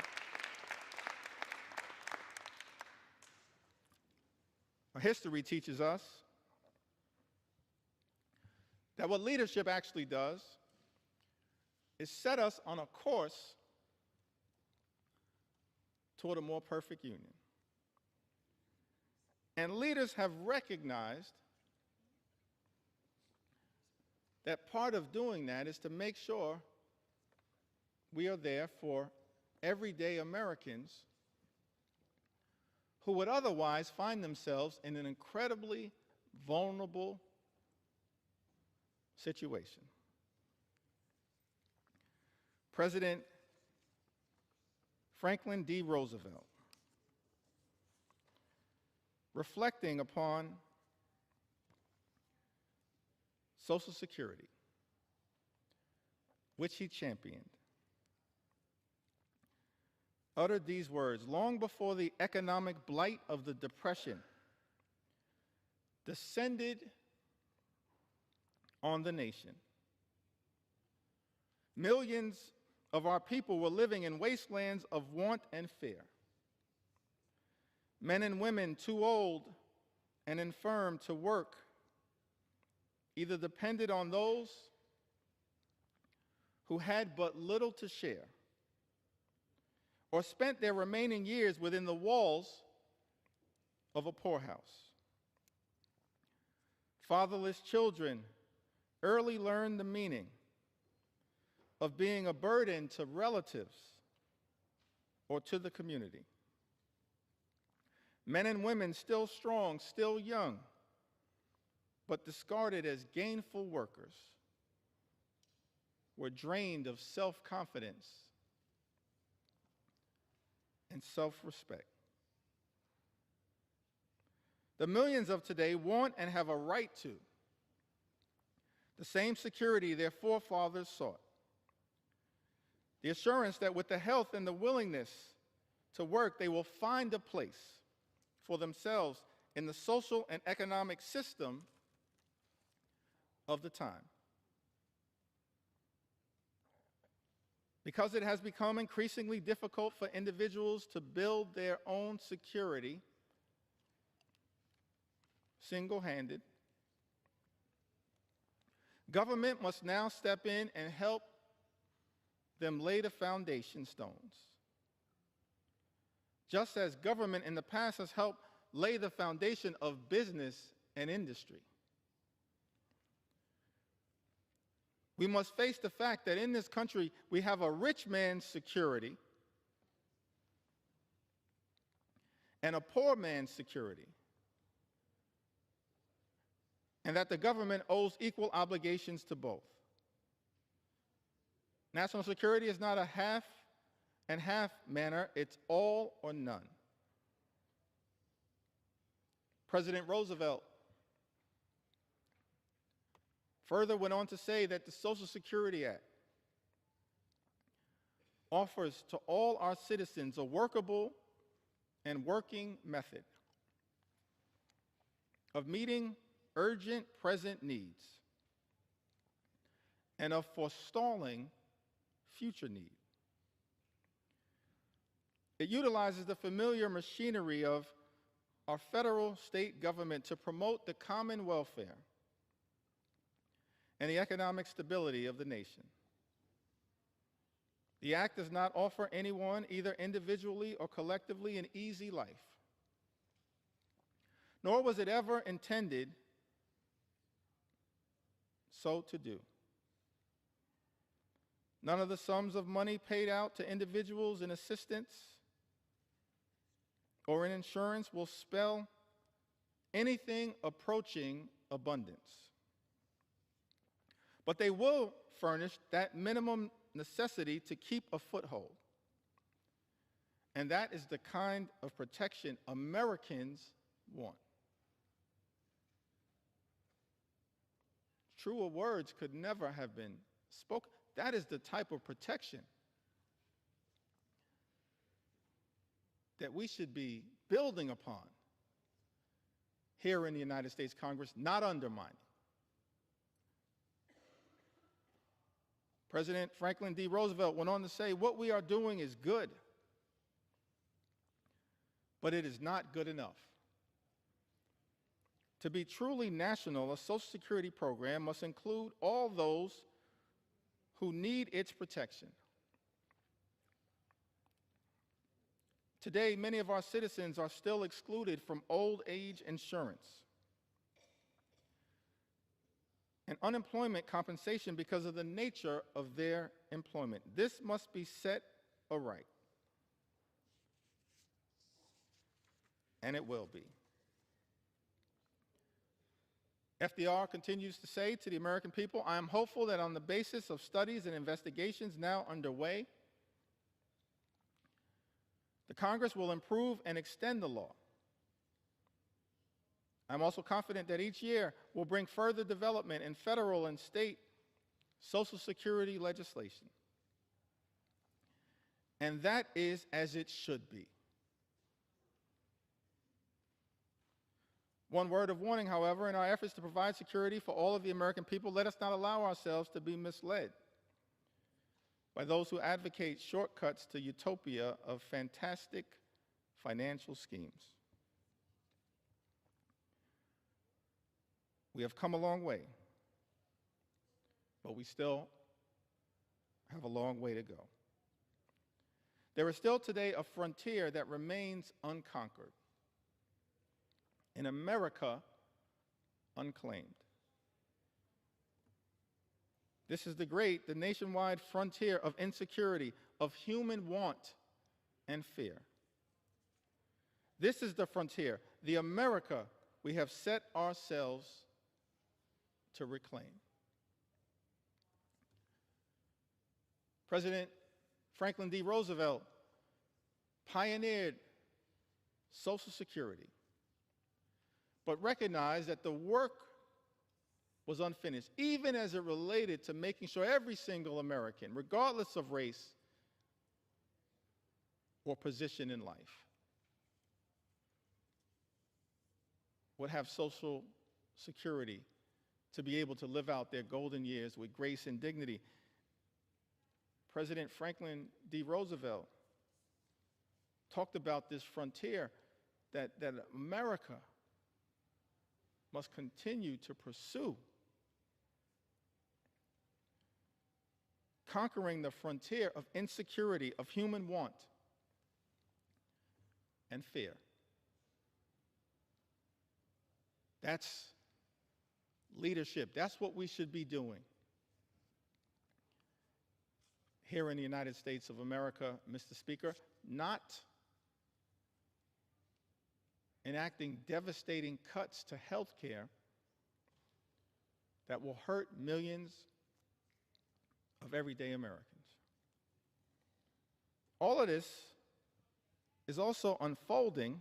Our history teaches us that what leadership actually does is set us on a course toward a more perfect union. And leaders have recognized that part of doing that is to make sure we are there for everyday Americans who would otherwise find themselves in an incredibly vulnerable situation. President Franklin D. Roosevelt, reflecting upon Social Security, which he championed, uttered these words: long before the economic blight of the Depression descended on the nation, millions of our people were living in wastelands of want and fear. Men and women too old and infirm to work either depended on those who had but little to share, or spent their remaining years within the walls of a poorhouse. Fatherless children early learned the meaning of being a burden to relatives or to the community. Men and women still strong, still young, but discarded as gainful workers, were drained of self-confidence and self-respect. The millions of today want and have a right to the same security their forefathers sought. The assurance that with the health and the willingness to work, they will find a place for themselves in the social and economic system of the time. Because it has become increasingly difficult for individuals to build their own security single-handed, government must now step in and help them lay the foundation stones. Just as government in the past has helped lay the foundation of business and industry. We must face the fact that in this country we have a rich man's security and a poor man's security, and that the government owes equal obligations to both. National security is not a half and half manner, it's all or none. President Roosevelt further went on to say that the Social Security Act offers to all our citizens a workable and working method of meeting urgent present needs and of forestalling future need. It utilizes the familiar machinery of our federal state government to promote the common welfare and the economic stability of the nation. The act does not offer anyone, either individually or collectively, an easy life, nor was it ever intended so to do. None of the sums of money paid out to individuals in assistance or in insurance will spell anything approaching abundance. But they will furnish that minimum necessity to keep a foothold. And that is the kind of protection Americans want. Truer words could never have been spoken. That is the type of protection that we should be building upon here in the United States Congress, not undermining. President Franklin D. Roosevelt went on to say, what we are doing is good, but it is not good enough. To be truly national, a Social Security program must include all those who need its protection. Today, many of our citizens are still excluded from old age insurance and unemployment compensation because of the nature of their employment. This must be set aright, and it will be. FDR continues to say to the American people, "I am hopeful that on the basis of studies and investigations now underway, the Congress will improve and extend the law. I'm also confident that each year will bring further development in federal and state Social Security legislation. And that is as it should be." One word of warning, however: in our efforts to provide security for all of the American people, let us not allow ourselves to be misled by those who advocate shortcuts to utopia of fantastic financial schemes. We have come a long way, but we still have a long way to go. There is still today a frontier that remains unconquered, in America unclaimed. This is the nationwide frontier of insecurity, of human want and fear. This is the frontier, the America we have set ourselves to reclaim. President Franklin D. Roosevelt pioneered Social Security, but recognized that the work was unfinished, even as it related to making sure every single American, regardless of race or position in life, would have Social Security to be able to live out their golden years with grace and dignity. President Franklin D. Roosevelt talked about this frontier that America must continue to pursue, conquering the frontier of insecurity, of human want and fear. That's leadership. That's what we should be doing here in the United States of America, Mr. Speaker, not enacting devastating cuts to health care that will hurt millions of everyday Americans. All of this is also unfolding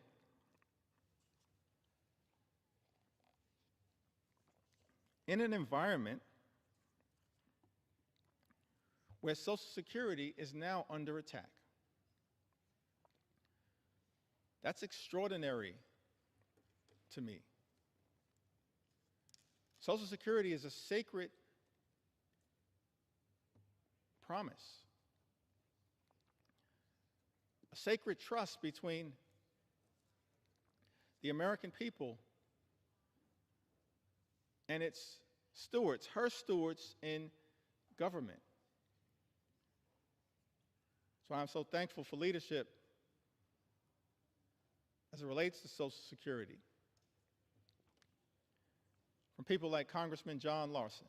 in an environment where Social Security is now under attack. That's extraordinary to me. Social Security is a sacred promise, a sacred trust between the American people and its stewards, her stewards in government. So I'm so thankful for leadership as it relates to Social Security from people like Congressman John Larson,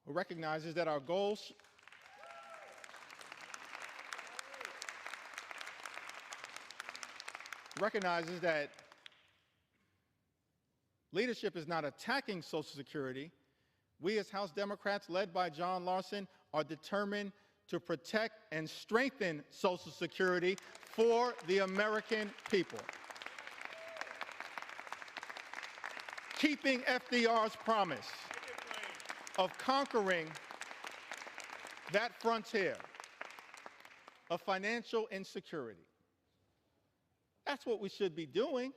who recognizes that our goals recognizes that leadership is not attacking Social Security. We as House Democrats, led by John Larson, are determined to protect and strengthen Social Security for the American people. Keeping FDR's promise of conquering that frontier of financial insecurity. That's what we should be doing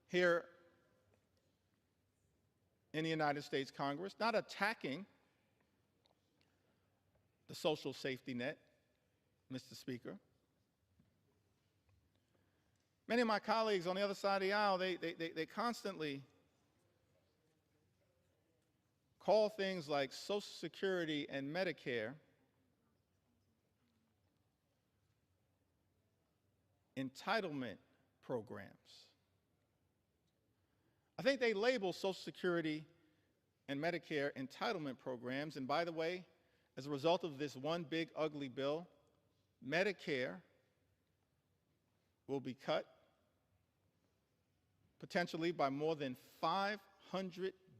here in the United States Congress, not attacking the social safety net, Mr. Speaker. Many of my colleagues on the other side of the aisle, they constantly call things like Social Security and Medicare entitlement programs. I think they label Social Security and Medicare entitlement programs, and by the way, as a result of this one big ugly bill, Medicare will be cut potentially by more than $500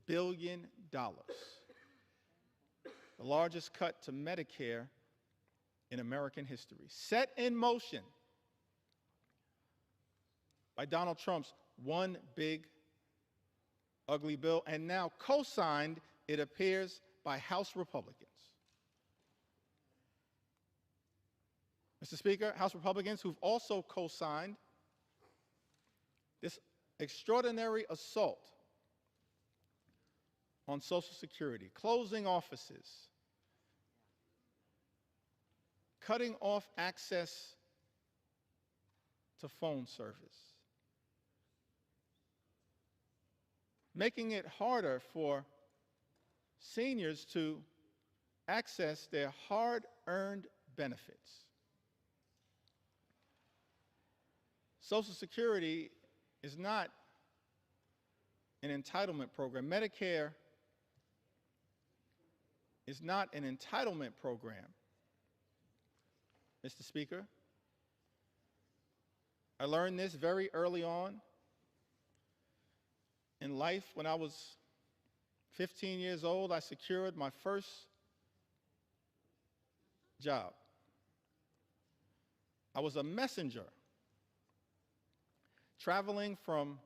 billion, the largest cut to Medicare in American history, set in motion by Donald Trump's one big ugly bill, and now co-signed, it appears, by House Republicans. Mr. Speaker, House Republicans who've also co-signed this extraordinary assault on Social Security, closing offices, cutting off access to phone service, making it harder for seniors to access their hard-earned benefits. Social Security is not an entitlement program. Medicare is not an entitlement program, Mr. Speaker. I learned this very early on in life. When I was 15 years old, I secured my first job. I was a messenger traveling from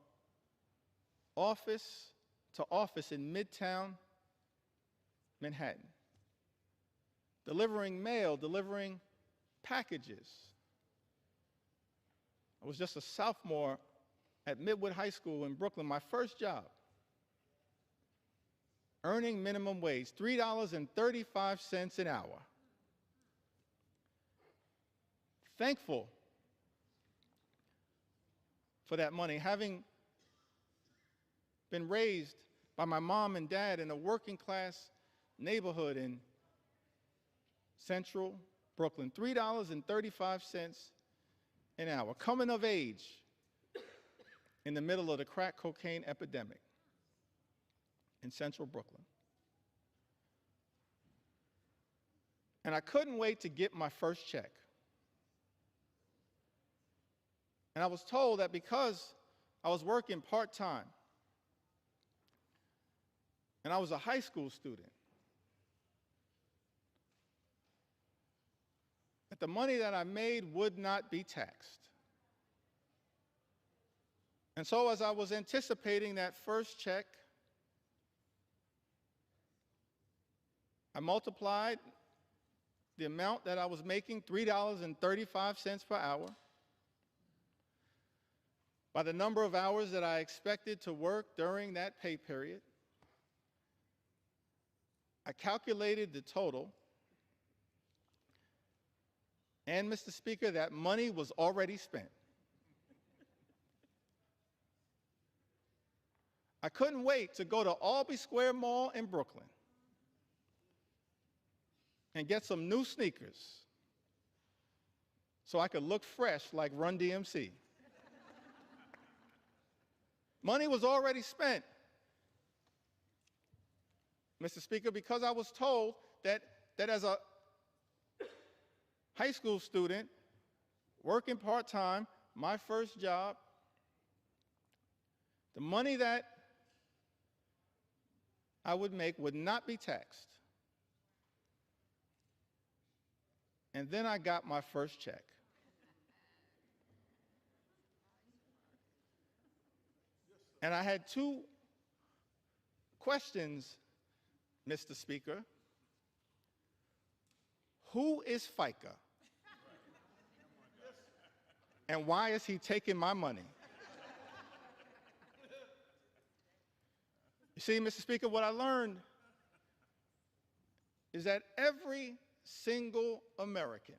office to office in Midtown Manhattan, delivering mail, delivering packages. I was just a sophomore at Midwood High School in Brooklyn, my first job, earning minimum wage, $3.35 an hour. Thankful for that money, having been raised by my mom and dad in a working class neighborhood in central Brooklyn, $3.35 an hour, coming of age in the middle of the crack cocaine epidemic in central Brooklyn. And I couldn't wait to get my first check. And I was told that because I was working part-time and I was a high school student, that the money that I made would not be taxed. And so as I was anticipating that first check, I multiplied the amount that I was making, $3.35 per hour, by the number of hours that I expected to work during that pay period. I calculated the total, and Mr. Speaker, that money was already spent. I couldn't wait to go to Albee Square Mall in Brooklyn and get some new sneakers so I could look fresh like Run DMC. Money was already spent, Mr. Speaker, because I was told that as a high school student working part-time, my first job, the money that I would make would not be taxed. And then I got my first check. And I had two questions, Mr. Speaker. Who is FICA? And why is he taking my money? You see, Mr. Speaker, what I learned is that every single American,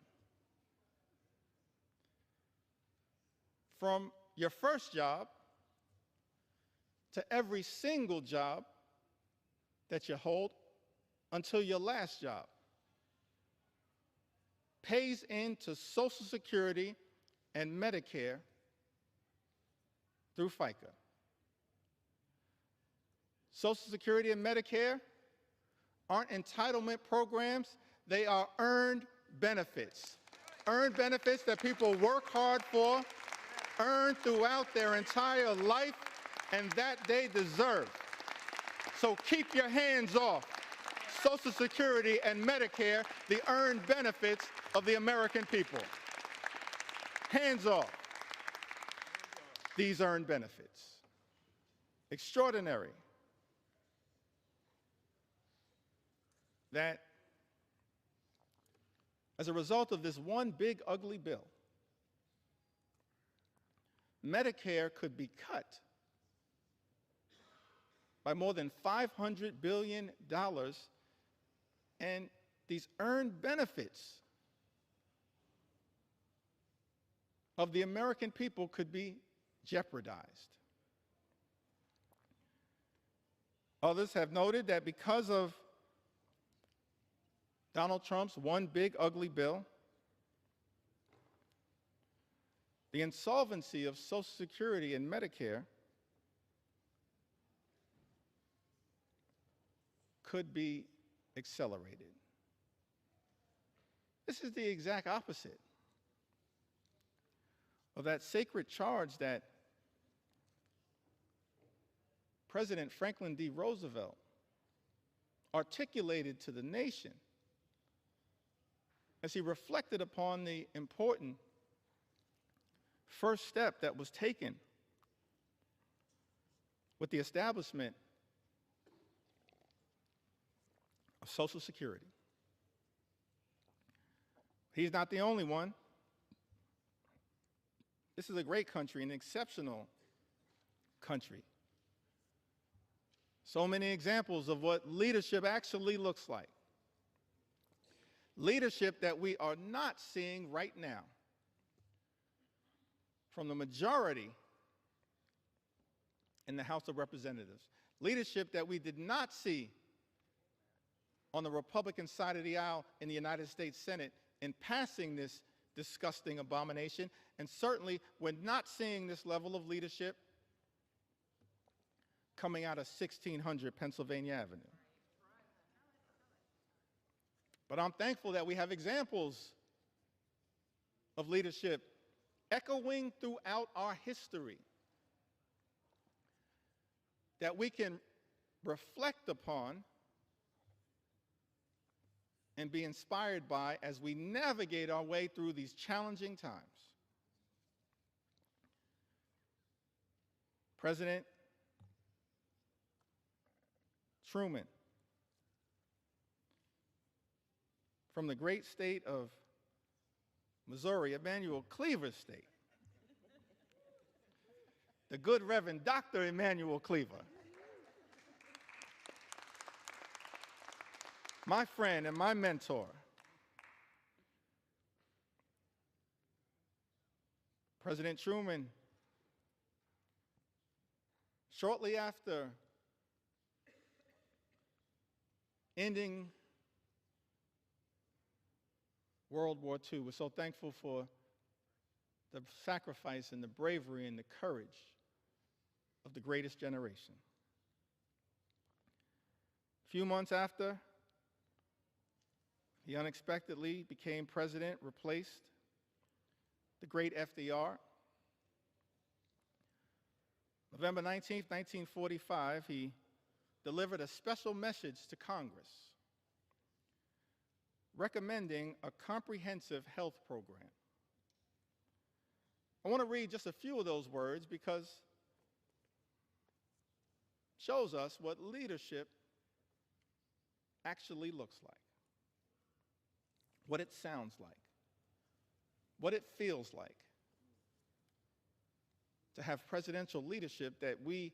from your first job to every single job that you hold until your last job, pays into Social Security and Medicare through FICA. Social Security and Medicare aren't entitlement programs, they are earned benefits. Earned benefits that people work hard for, earn throughout their entire life, and that they deserve. So keep your hands off Social Security and Medicare, the earned benefits of the American people. Hands off these earned benefits. Extraordinary that as a result of this one big ugly bill, Medicare could be cut by more than $500 billion, and these earned benefits of the American people could be jeopardized. Others have noted that because of Donald Trump's one big ugly bill, the insolvency of Social Security and Medicare could be accelerated. This is the exact opposite of that sacred charge that President Franklin D. Roosevelt articulated to the nation as he reflected upon the important first step that was taken with the establishment of Social Security. He's not the only one. This is a great country, an exceptional country. So many examples of what leadership actually looks like. Leadership that we are not seeing right now from the majority in the House of Representatives. Leadership that we did not see on the Republican side of the aisle in the United States Senate in passing this disgusting abomination, and certainly we're not seeing this level of leadership coming out of 1600 Pennsylvania Avenue. But I'm thankful that we have examples of leadership echoing throughout our history that we can reflect upon and be inspired by as we navigate our way through these challenging times. President Truman, from the great state of Missouri, Emanuel Cleaver State, the good Reverend Dr. Emanuel Cleaver, my friend and my mentor, President Truman, shortly after ending World War II, we're so thankful for the sacrifice and the bravery and the courage of the greatest generation. A few months after, he unexpectedly became president, replaced the great FDR. November 19th, 1945, he delivered a special message to Congress recommending a comprehensive health program. I want to read just a few of those words because it shows us what leadership actually looks like, what it sounds like, what it feels like to have presidential leadership that we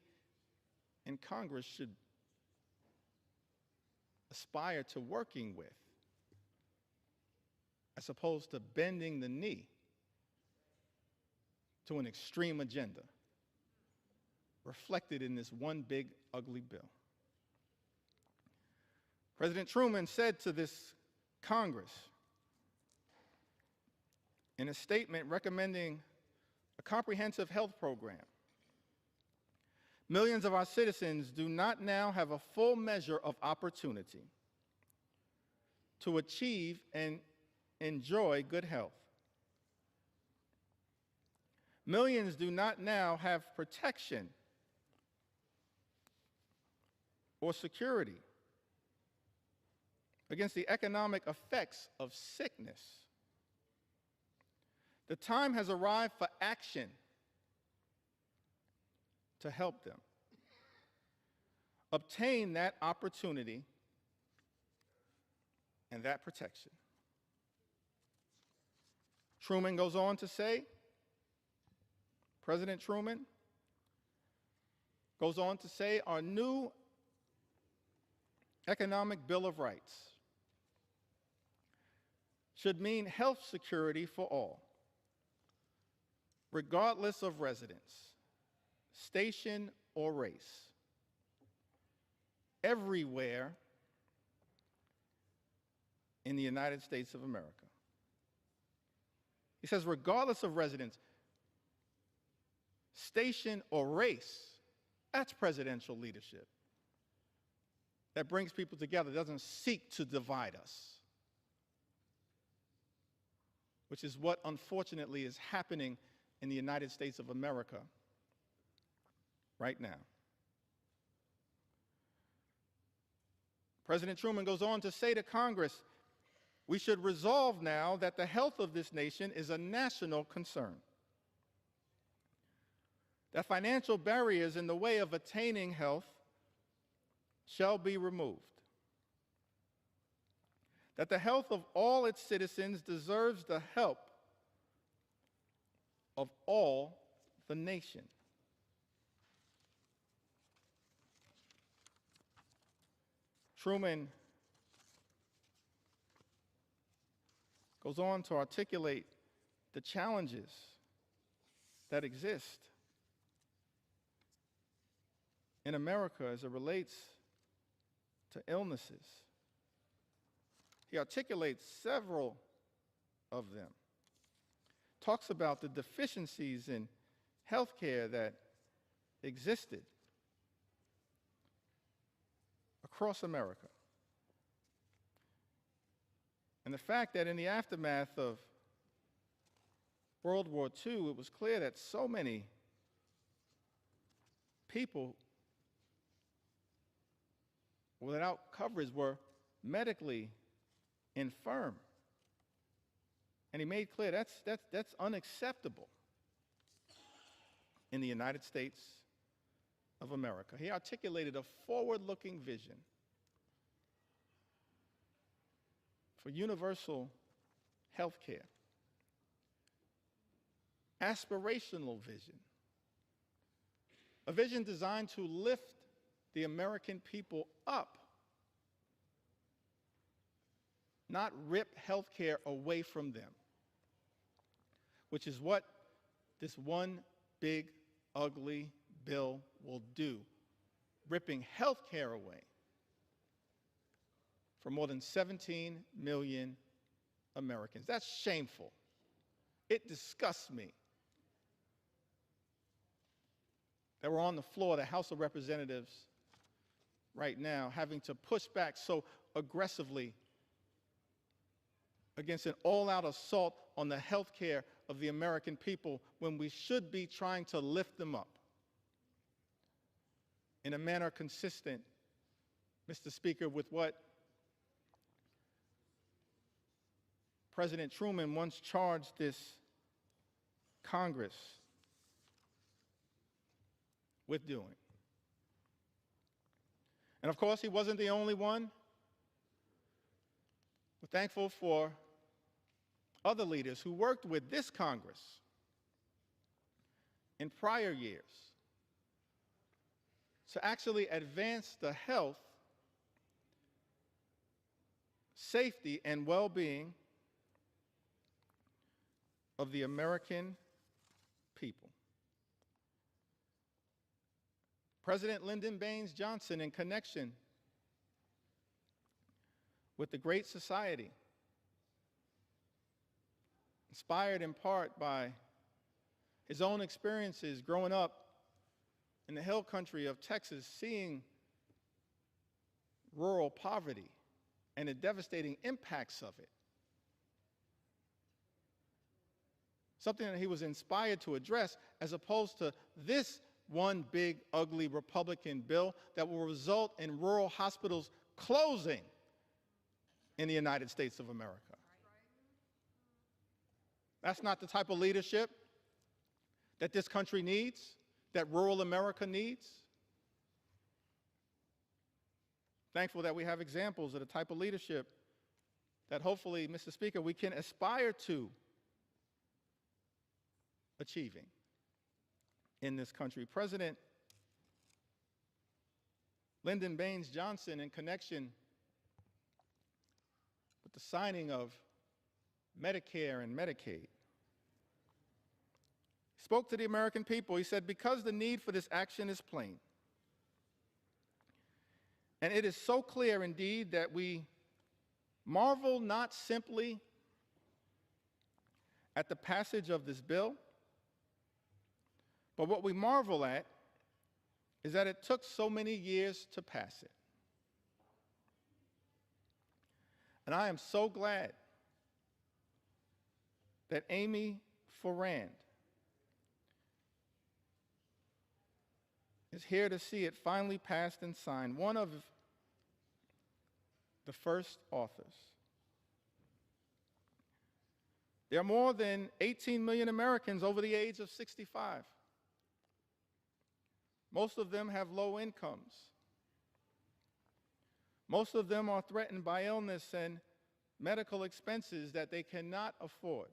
in Congress should aspire to working with, as opposed to bending the knee to an extreme agenda reflected in this one big ugly bill. President Truman said to this Congress in a statement recommending a comprehensive health program, millions of our citizens do not now have a full measure of opportunity to achieve and enjoy good health. Millions do not now have protection or security, against the economic effects of sickness. The time has arrived for action to help them obtain that opportunity and that protection. Truman goes on to say, President Truman goes on to say, our new Economic Bill of Rights should mean health security for all, regardless of residence, station, or race, everywhere in the United States of America. He says, regardless of residence, station, or race. That's presidential leadership. That brings people together, doesn't seek to divide us, which is what unfortunately is happening in the United States of America right now. President Truman goes on to say to Congress, we should resolve now that the health of this nation is a national concern, that financial barriers in the way of attaining health shall be removed, that the health of all its citizens deserves the help of all the nation. Truman goes on to articulate the challenges that exist in America as it relates to illnesses. He articulates several of them, talks about the deficiencies in health care that existed across America, and the fact that in the aftermath of World War II, it was clear that so many people without coverage were medically infirm. And he made clear that's unacceptable in the United States of America. He articulated a forward-looking vision for universal health care, aspirational vision, a vision designed to lift the American people up, not rip health care away from them, which is what this one big, ugly bill will do, ripping health care away for more than 17 million Americans. That's shameful. It disgusts me that we're on the floor of the House of Representatives right now having to push back so aggressively against an all-out assault on the health care of the American people when we should be trying to lift them up in a manner consistent, Mr. Speaker, with what President Truman once charged this Congress with doing. And of course, he wasn't the only one. We're thankful for other leaders who worked with this Congress in prior years to actually advance the health, safety, and well-being of the American people. President Lyndon Baines Johnson, in connection with the Great Society, inspired in part by his own experiences growing up in the hill country of Texas, seeing rural poverty and the devastating impacts of it. Something that he was inspired to address, as opposed to this one big, ugly Republican bill that will result in rural hospitals closing in the United States of America. That's not the type of leadership that this country needs, that rural America needs. Thankful that we have examples of the type of leadership that hopefully, Mr. Speaker, we can aspire to achieving in this country. President Lyndon Baines Johnson, in connection with the signing of Medicare and Medicaid, spoke to the American people. He said, because the need for this action is plain, and it is so clear indeed that we marvel not simply at the passage of this bill, but what we marvel at is that it took so many years to pass it. And I am so glad that Amy Farrand is here to see it finally passed and signed, one of the first authors. There are more than 18 million Americans over the age of 65. Most of them have low incomes. Most of them are threatened by illness and medical expenses that they cannot afford.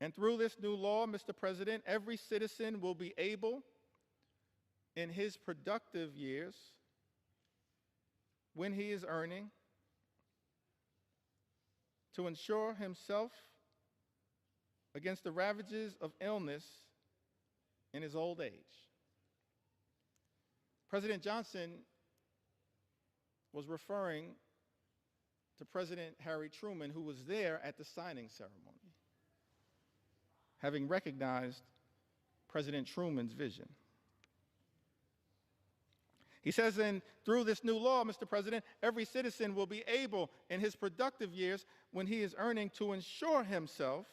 And through this new law, Mr. President, every citizen will be able, in his productive years, when he is earning, to insure himself against the ravages of illness in his old age. President Johnson was referring to President Harry Truman, who was there at the signing ceremony, having recognized President Truman's vision. He says, and through this new law, Mr. President, every citizen will be able, in his productive years, when he is earning, to insure himself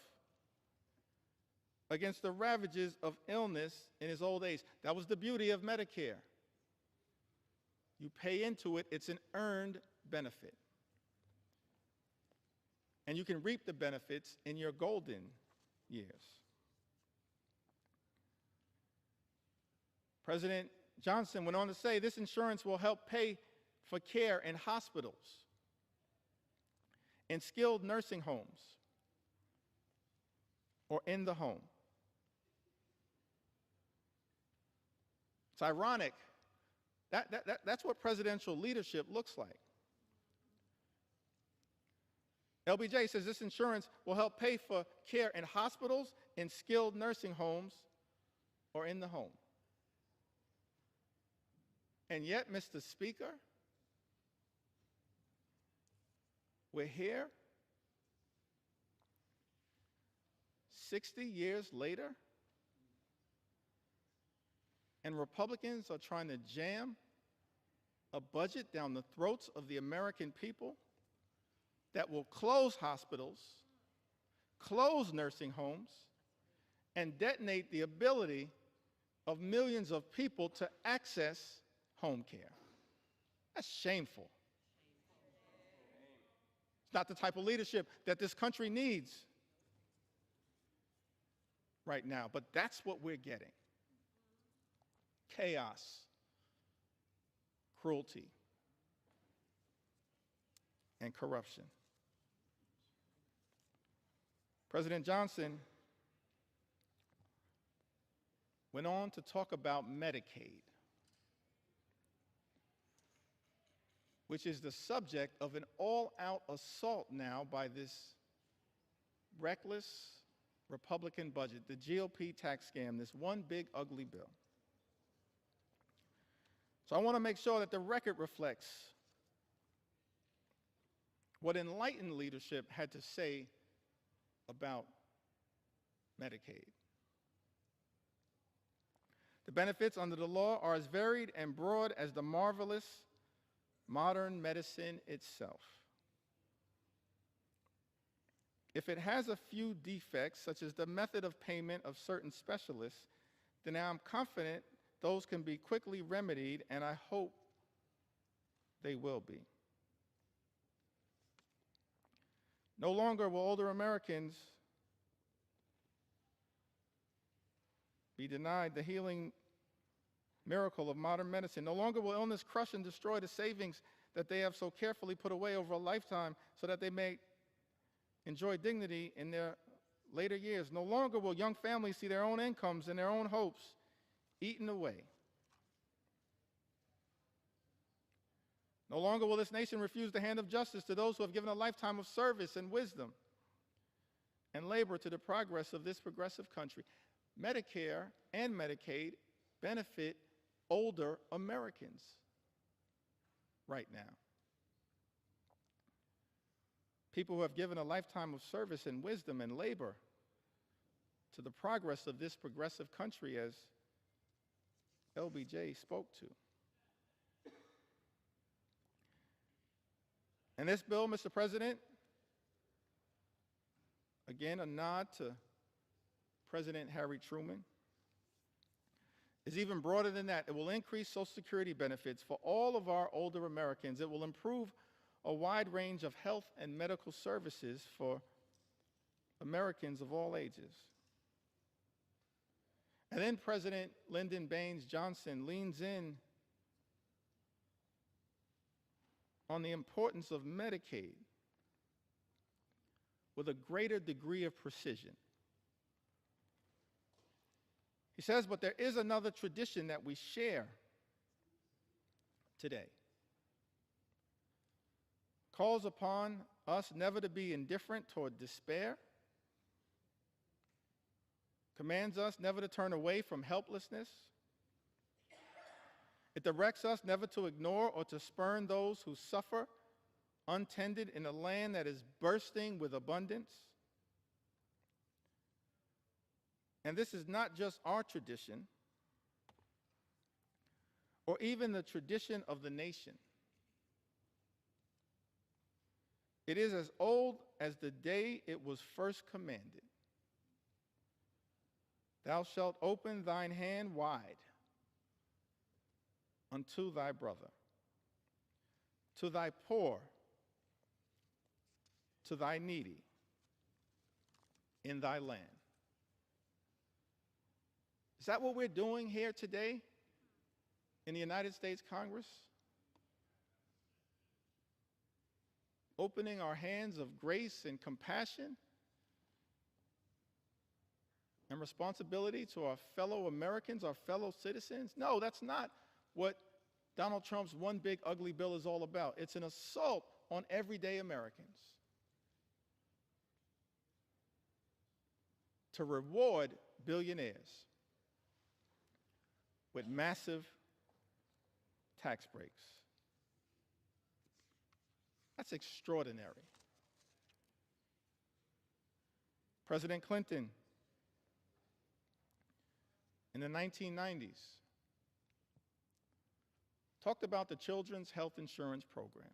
against the ravages of illness in his old age. That was the beauty of Medicare. You pay into it, it's an earned benefit. And you can reap the benefits in your golden years. President Johnson went on to say, this insurance will help pay for care in hospitals, in skilled nursing homes, or in the home. It's ironic. That's what presidential leadership looks like. LBJ says this insurance will help pay for care in hospitals, in skilled nursing homes, or in the home. And yet, Mr. Speaker, we're here 60 years later, and Republicans are trying to jam a budget down the throats of the American people that will close hospitals, close nursing homes, and detonate the ability of millions of people to access home care. That's shameful. It's not the type of leadership that this country needs right now, but that's what we're getting. Chaos, cruelty, and corruption. President Johnson went on to talk about Medicaid, which is the subject of an all-out assault now by this reckless Republican budget, the GOP tax scam, this one big ugly bill. So I want to make sure that the record reflects what enlightened leadership had to say about Medicaid. The benefits under the law are as varied and broad as the marvelous modern medicine itself. If it has a few defects, such as the method of payment of certain specialists, then I'm confident those can be quickly remedied, and I hope they will be. No longer will older Americans be denied the healing miracle of modern medicine. No longer will illness crush and destroy the savings that they have so carefully put away over a lifetime so that they may enjoy dignity in their later years. No longer will young families see their own incomes and their own hopes eaten away. No longer will this nation refuse the hand of justice to those who have given a lifetime of service and wisdom and labor to the progress of this progressive country. Medicare and Medicaid benefit older Americans right now. People who have given a lifetime of service and wisdom and labor to the progress of this progressive country, as LBJ spoke to. And this bill, Mr. President, again, a nod to President Harry Truman, is even broader than that. It will increase Social Security benefits for all of our older Americans. It will improve a wide range of health and medical services for Americans of all ages. And then President Lyndon Baines Johnson leans in on the importance of Medicaid with a greater degree of precision. He says, but there is another tradition that we share today. Calls upon us never to be indifferent toward despair, commands us never to turn away from helplessness. It directs us never to ignore or to spurn those who suffer untended in a land that is bursting with abundance. And this is not just our tradition, or even the tradition of the nation. It is as old as the day it was first commanded. Thou shalt open thine hand wide unto thy brother, to thy poor, to thy needy in thy land. Is that what we're doing here today in the United States Congress? Opening our hands of grace and compassion and responsibility to our fellow Americans, our fellow citizens? No, that's not what Donald Trump's one big ugly bill is all about. It's an assault on everyday Americans to reward billionaires with massive tax breaks. That's extraordinary. President Clinton in the 1990s talked about the Children's Health Insurance Program.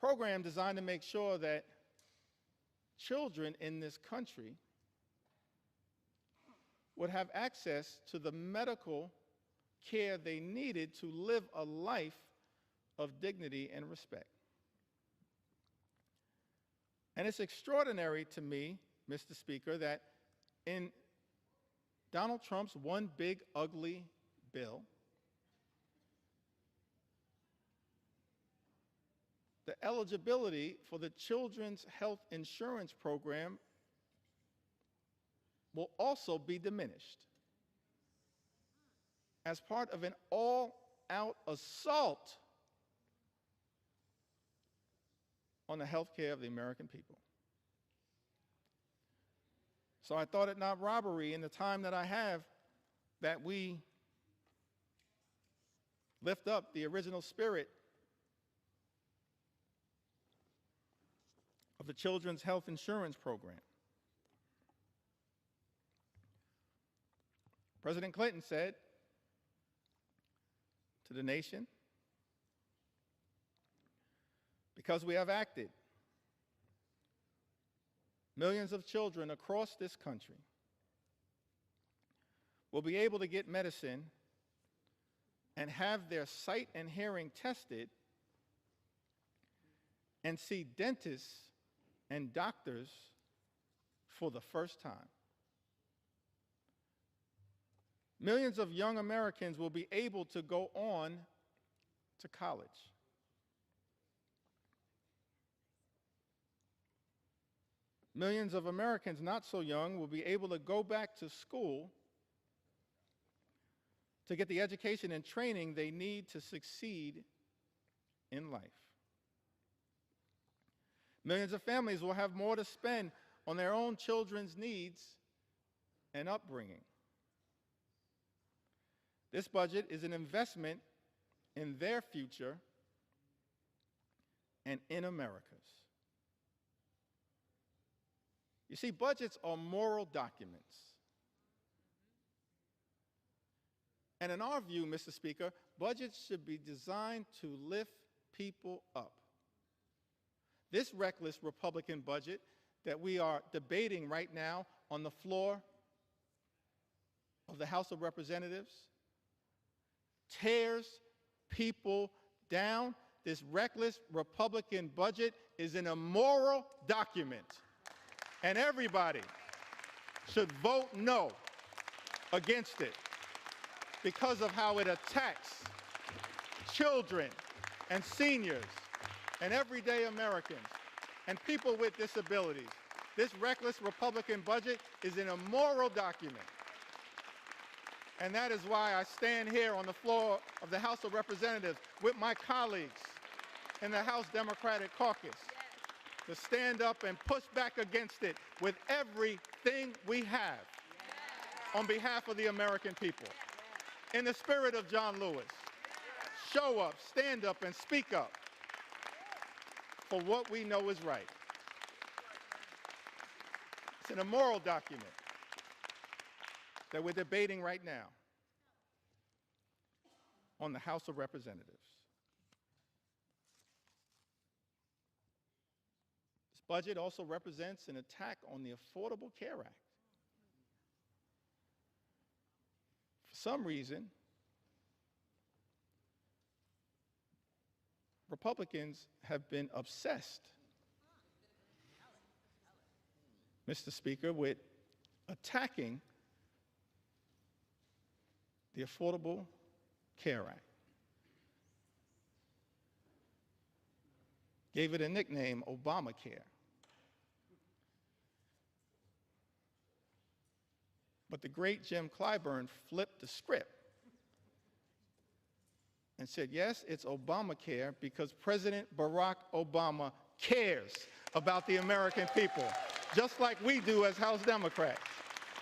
Program designed to make sure that children in this country would have access to the medical care they needed to live a life of dignity and respect. And it's extraordinary to me, Mr. Speaker, that in Donald Trump's one big ugly bill, the eligibility for the Children's Health Insurance Program will also be diminished as part of an all-out assault on the health care of the American people. So I thought it not robbery in the time that I have that we lift up the original spirit of the Children's Health Insurance Program. President Clinton said to the nation, because we have acted millions of children across this country will be able to get medicine and have their sight and hearing tested and see dentists and doctors for the first time. Millions of young Americans will be able to go on to college. Millions of Americans not so young will be able to go back to school to get the education and training they need to succeed in life. Millions of families will have more to spend on their own children's needs and upbringing. This budget is an investment in their future and in America's. You see, budgets are moral documents. And in our view, Mr. Speaker, budgets should be designed to lift people up. This reckless Republican budget that we are debating right now on the floor of the House of Representatives tears people down. This reckless Republican budget is an immoral document, and everybody should vote no against it because of how it attacks children and seniors and everyday Americans and people with disabilities. This reckless Republican budget is an immoral document. And that is why I stand here on the floor of the House of Representatives with my colleagues in the House Democratic Caucus to stand up and push back against it with everything we have on behalf of the American people. In the spirit of John Lewis, show up, stand up, and speak up for what we know is right. It's an immoral document that we're debating right now on the House of Representatives. This budget also represents an attack on the Affordable Care Act. For some reason, Republicans have been obsessed, Mr. Speaker, with attacking the Affordable Care Act. Gave it a nickname, Obamacare. But the great Jim Clyburn flipped the script and said, yes, it's Obamacare because President Barack Obama cares about the American people, just like we do as House Democrats.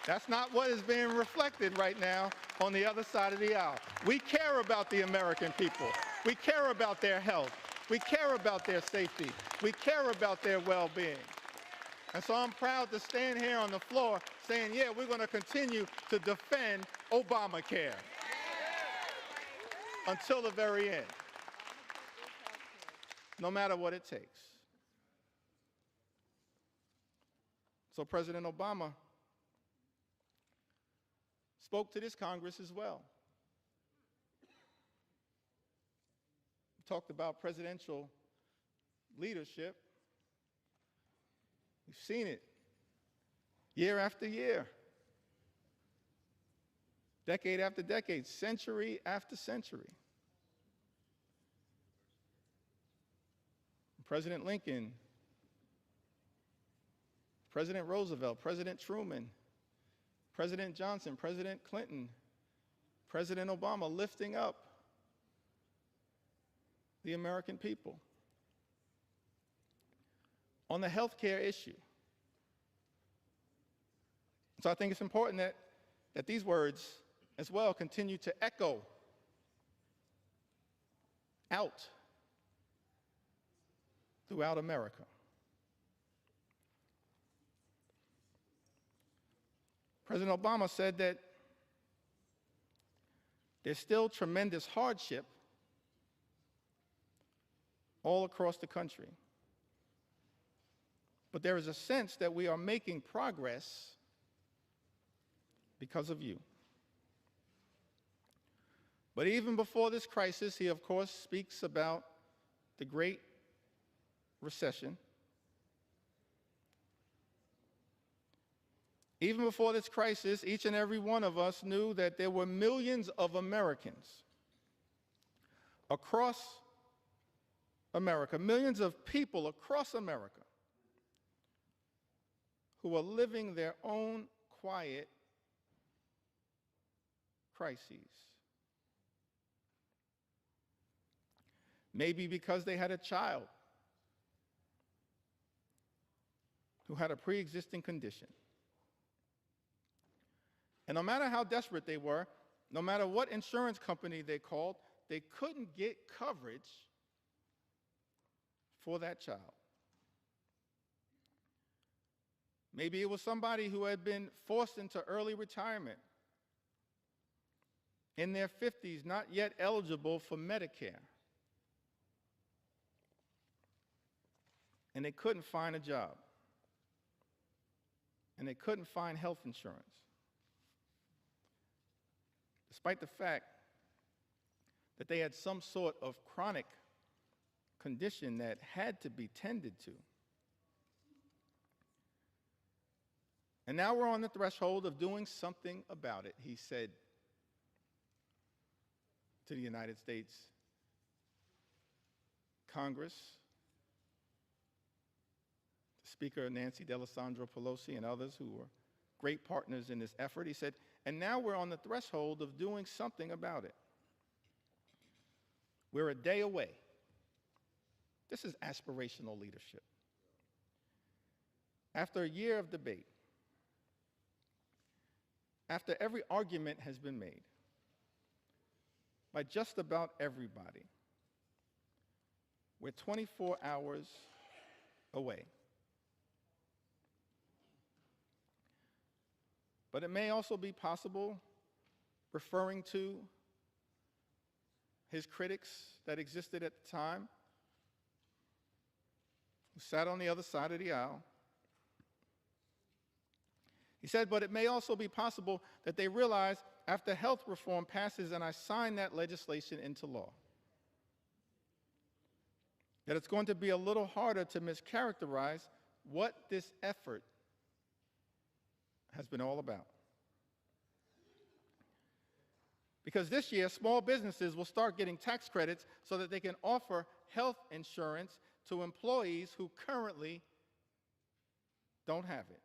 That's not what is being reflected right now on the other side of the aisle. We care about the American people. We care about their health. We care about their safety. We care about their well-being. And so I'm proud to stand here on the floor saying, yeah, we're going to continue to defend Obamacare until the very end, no matter what it takes. So President Obama spoke to this Congress as well. We talked about presidential leadership. We've seen it year after year, decade after decade, century after century. President Lincoln, President Roosevelt, President Truman, President Johnson, President Clinton, President Obama lifting up the American people. On the health care issue. So I think it's important that these words as well continue to echo out throughout America. President Obama said that there's still tremendous hardship all across the country. But there is a sense that we are making progress because of you. But even before this crisis, he, of course, speaks about the Great Recession. Even before this crisis, each and every one of us knew that there were millions of Americans across America, millions of people across America who are living their own quiet crises. Maybe because they had a child who had a pre-existing condition. And no matter how desperate they were, no matter what insurance company they called, they couldn't get coverage for that child. Maybe it was somebody who had been forced into early retirement in their 50s, not yet eligible for Medicare. And they couldn't find a job. And they couldn't find health insurance. Despite the fact that they had some sort of chronic condition that had to be tended to. And now we're on the threshold of doing something about it, he said to the United States Congress, Speaker Nancy D'Alessandro Pelosi and others who were great partners in this effort. He said, and now we're on the threshold of doing something about it. We're a day away. This is aspirational leadership. After a year of debate, after every argument has been made by just about everybody, we're 24 hours away. But it may also be possible, referring to his critics that existed at the time, who sat on the other side of the aisle. He said, but it may also be possible that they realize after health reform passes and I sign that legislation into law, that it's going to be a little harder to mischaracterize what this effort has been all about. Because this year, small businesses will start getting tax credits so that they can offer health insurance to employees who currently don't have it.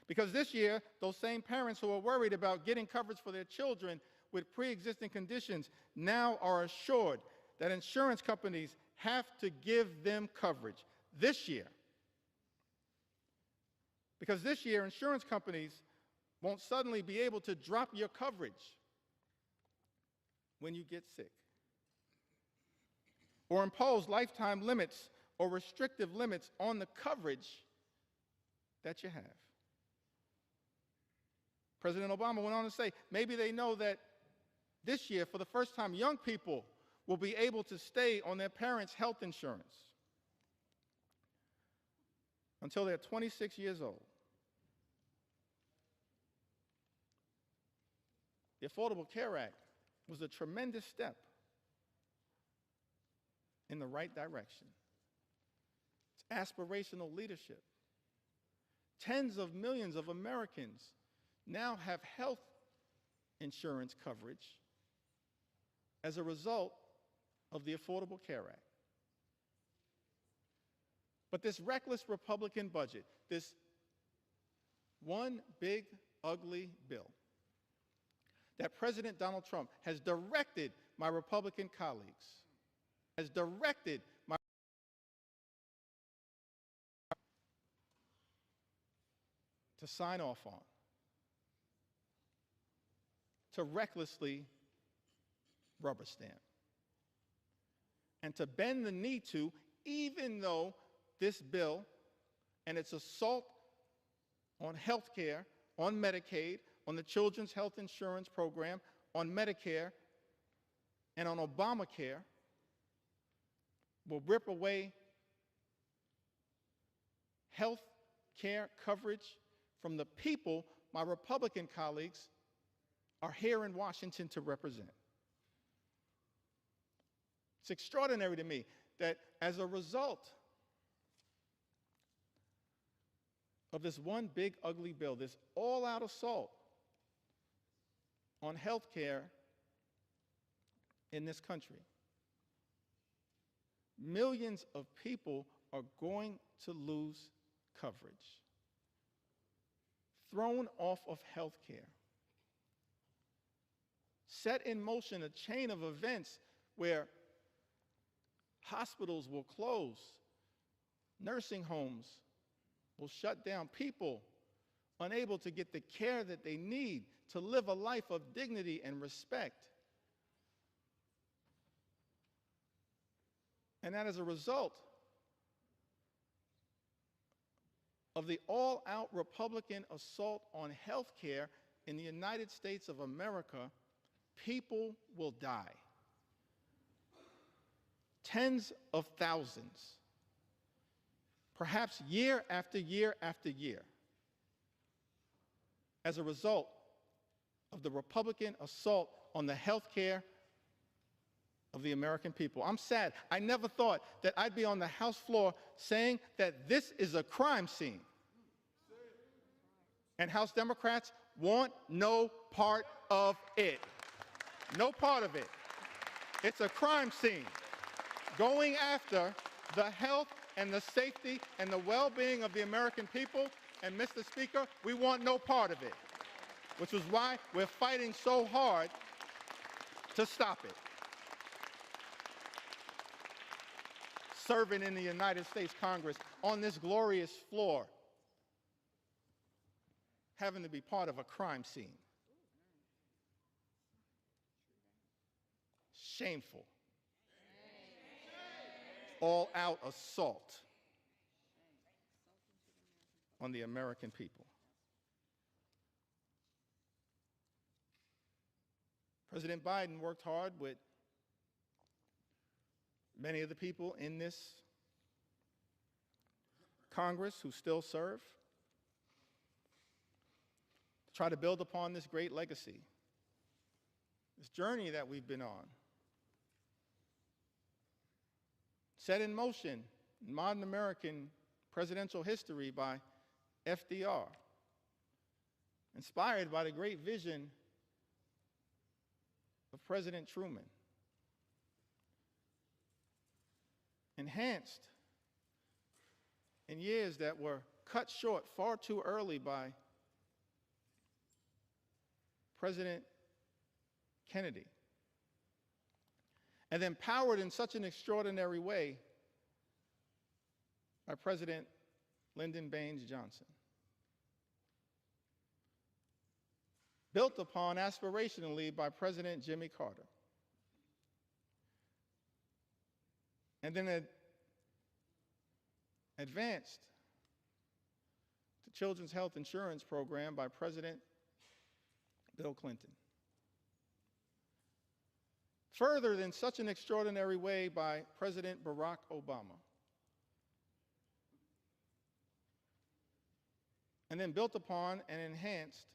Because this year, those same parents who are worried about getting coverage for their children with pre-existing conditions now are assured that insurance companies have to give them coverage this year. Because this year, insurance companies won't suddenly be able to drop your coverage when you get sick, or impose lifetime limits or restrictive limits on the coverage that you have. President Obama went on to say, maybe they know that this year, for the first time, young people will be able to stay on their parents' health insurance until they're 26 years old. The Affordable Care Act was a tremendous step in the right direction. It's aspirational leadership. Tens of millions of Americans now have health insurance coverage as a result of the Affordable Care Act. But this reckless Republican budget, this one big, ugly bill that President Donald Trump has directed my Republican colleagues, has directed my to sign off on, to recklessly rubber stamp, and to bend the knee to, even though this bill and its assault on health care, on Medicaid, on the Children's Health Insurance Program, on Medicare, and on Obamacare will rip away health care coverage from the people my Republican colleagues are here in Washington to represent. It's extraordinary to me that as a result of this one big ugly bill, this all-out assault on health care in this country, millions of people are going to lose coverage, thrown off of health care, set in motion a chain of events where hospitals will close, nursing homes will shut down, people unable to get the care that they need to live a life of dignity and respect. And that as a result of the all-out Republican assault on health care in the United States of America, people will die. Tens of thousands, perhaps year after year after year, as a result of the Republican assault on the health care of the American people. I'm sad. I never thought that I'd be on the House floor saying that this is a crime scene. And House Democrats want no part of it. No part of it. It's a crime scene. Going after the health and the safety and the well-being of the American people. And Mr. Speaker, we want no part of it, which is why we're fighting so hard to stop it. Serving in the United States Congress on this glorious floor, having to be part of a crime scene. Shameful. All-out assault on the American people. President Biden worked hard with many of the people in this Congress who still serve to try to build upon this great legacy, this journey that we've been on, set in motion in modern American presidential history by FDR, inspired by the great vision of President Truman, enhanced in years that were cut short far too early by President Kennedy, and then powered in such an extraordinary way by President Lyndon Baines Johnson. Built upon aspirationally by President Jimmy Carter. And then advanced to Children's Health Insurance Program by President Bill Clinton. Furthered in such an extraordinary way by President Barack Obama. And then built upon and enhanced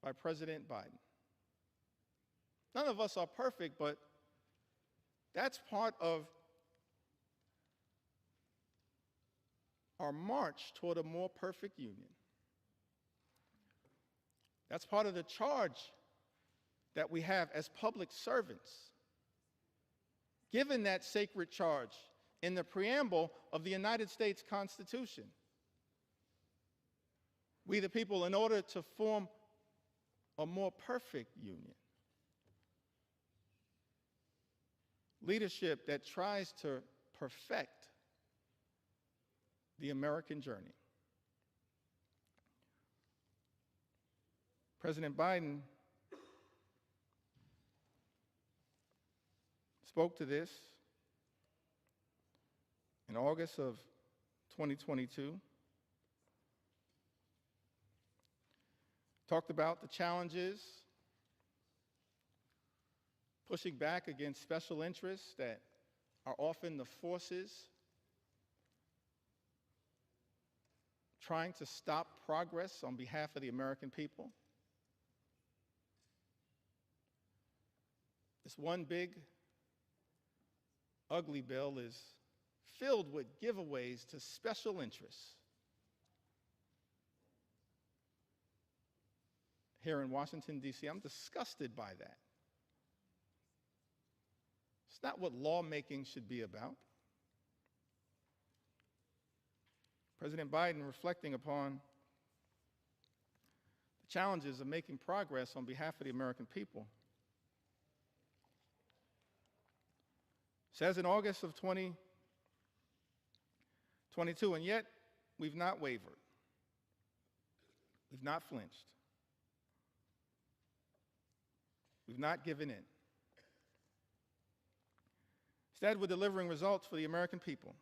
by President Biden. None of us are perfect, but that's part of our march toward a more perfect union. That's part of the charge that we have as public servants, given that sacred charge in the preamble of the United States Constitution. We the people, in order to form a more perfect union. Leadership that tries to perfect the American journey. President Biden spoke to this in August of 2022. Talked about the challenges, pushing back against special interests that are often the forces trying to stop progress on behalf of the American people. This one big, ugly bill is filled with giveaways to special interests. Here in Washington, D.C., I'm disgusted by that. It's not what lawmaking should be about. President Biden, reflecting upon the challenges of making progress on behalf of the American people, says in August of 2022, and yet we've not wavered. We've not flinched. We've not given in. Instead, we're delivering results for the American people.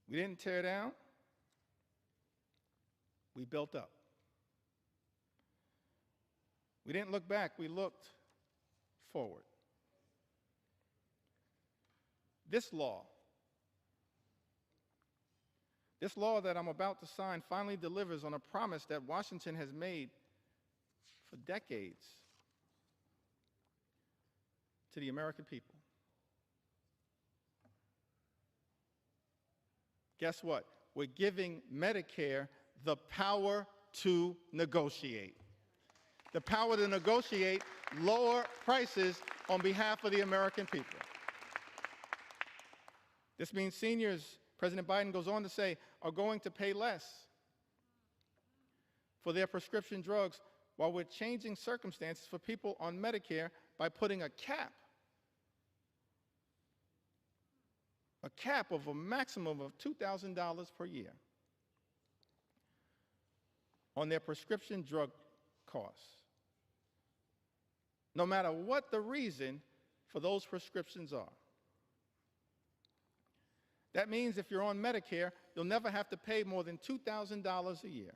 We didn't tear down. We built up. We didn't look back. We looked forward. This law that I'm about to sign finally delivers on a promise that Washington has made for decades to the American people. Guess what? We're giving Medicare the power to negotiate. The power to negotiate lower prices on behalf of the American people. This means seniors, President Biden goes on to say, are going to pay less for their prescription drugs, while we're changing circumstances for people on Medicare by putting a cap of a maximum of $2,000 per year on their prescription drug costs, no matter what the reason for those prescriptions are. That means if you're on Medicare, you'll never have to pay more than $2,000 a year.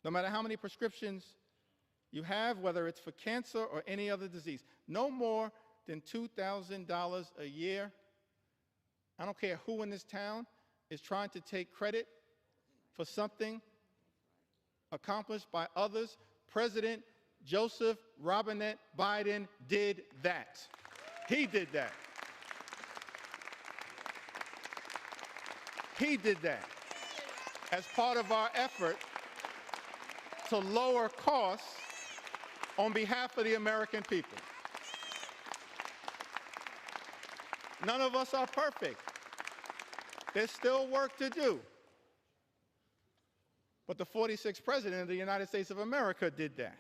No matter how many prescriptions you have, whether it's for cancer or any other disease, no more than $2,000 a year. I don't care who in this town is trying to take credit for something accomplished by others. President Joseph Robinette Biden did that. He did that. He did that as part of our effort to lower costs on behalf of the American people. None of us are perfect. There's still work to do. But the 46th President of the United States of America did that.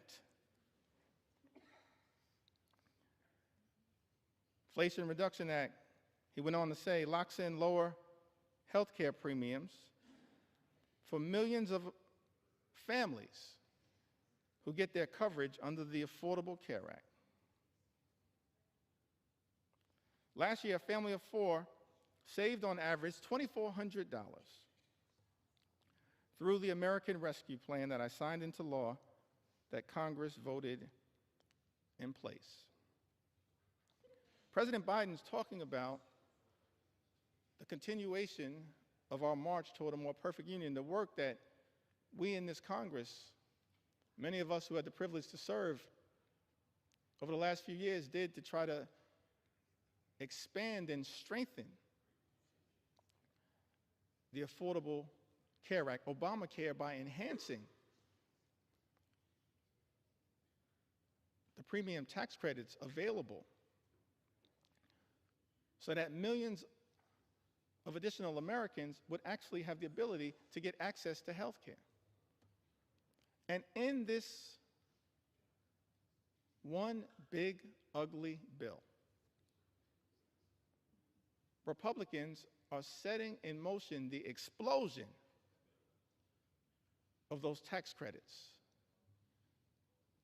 Inflation Reduction Act, he went on to say, locks in lower health care premiums for millions of families who get their coverage under the Affordable Care Act. Last year, a family of four saved on average $2,400 through the American Rescue Plan that I signed into law that Congress voted in place. President Biden's talking about the continuation of our march toward a more perfect union, the work that we in this Congress, many of us who had the privilege to serve over the last few years, did to try to expand and strengthen the Affordable Care Act, Obamacare, by enhancing the premium tax credits available so that millions of additional Americans would actually have the ability to get access to health care. And in this one big, ugly bill, Republicans are setting in motion the explosion of those tax credits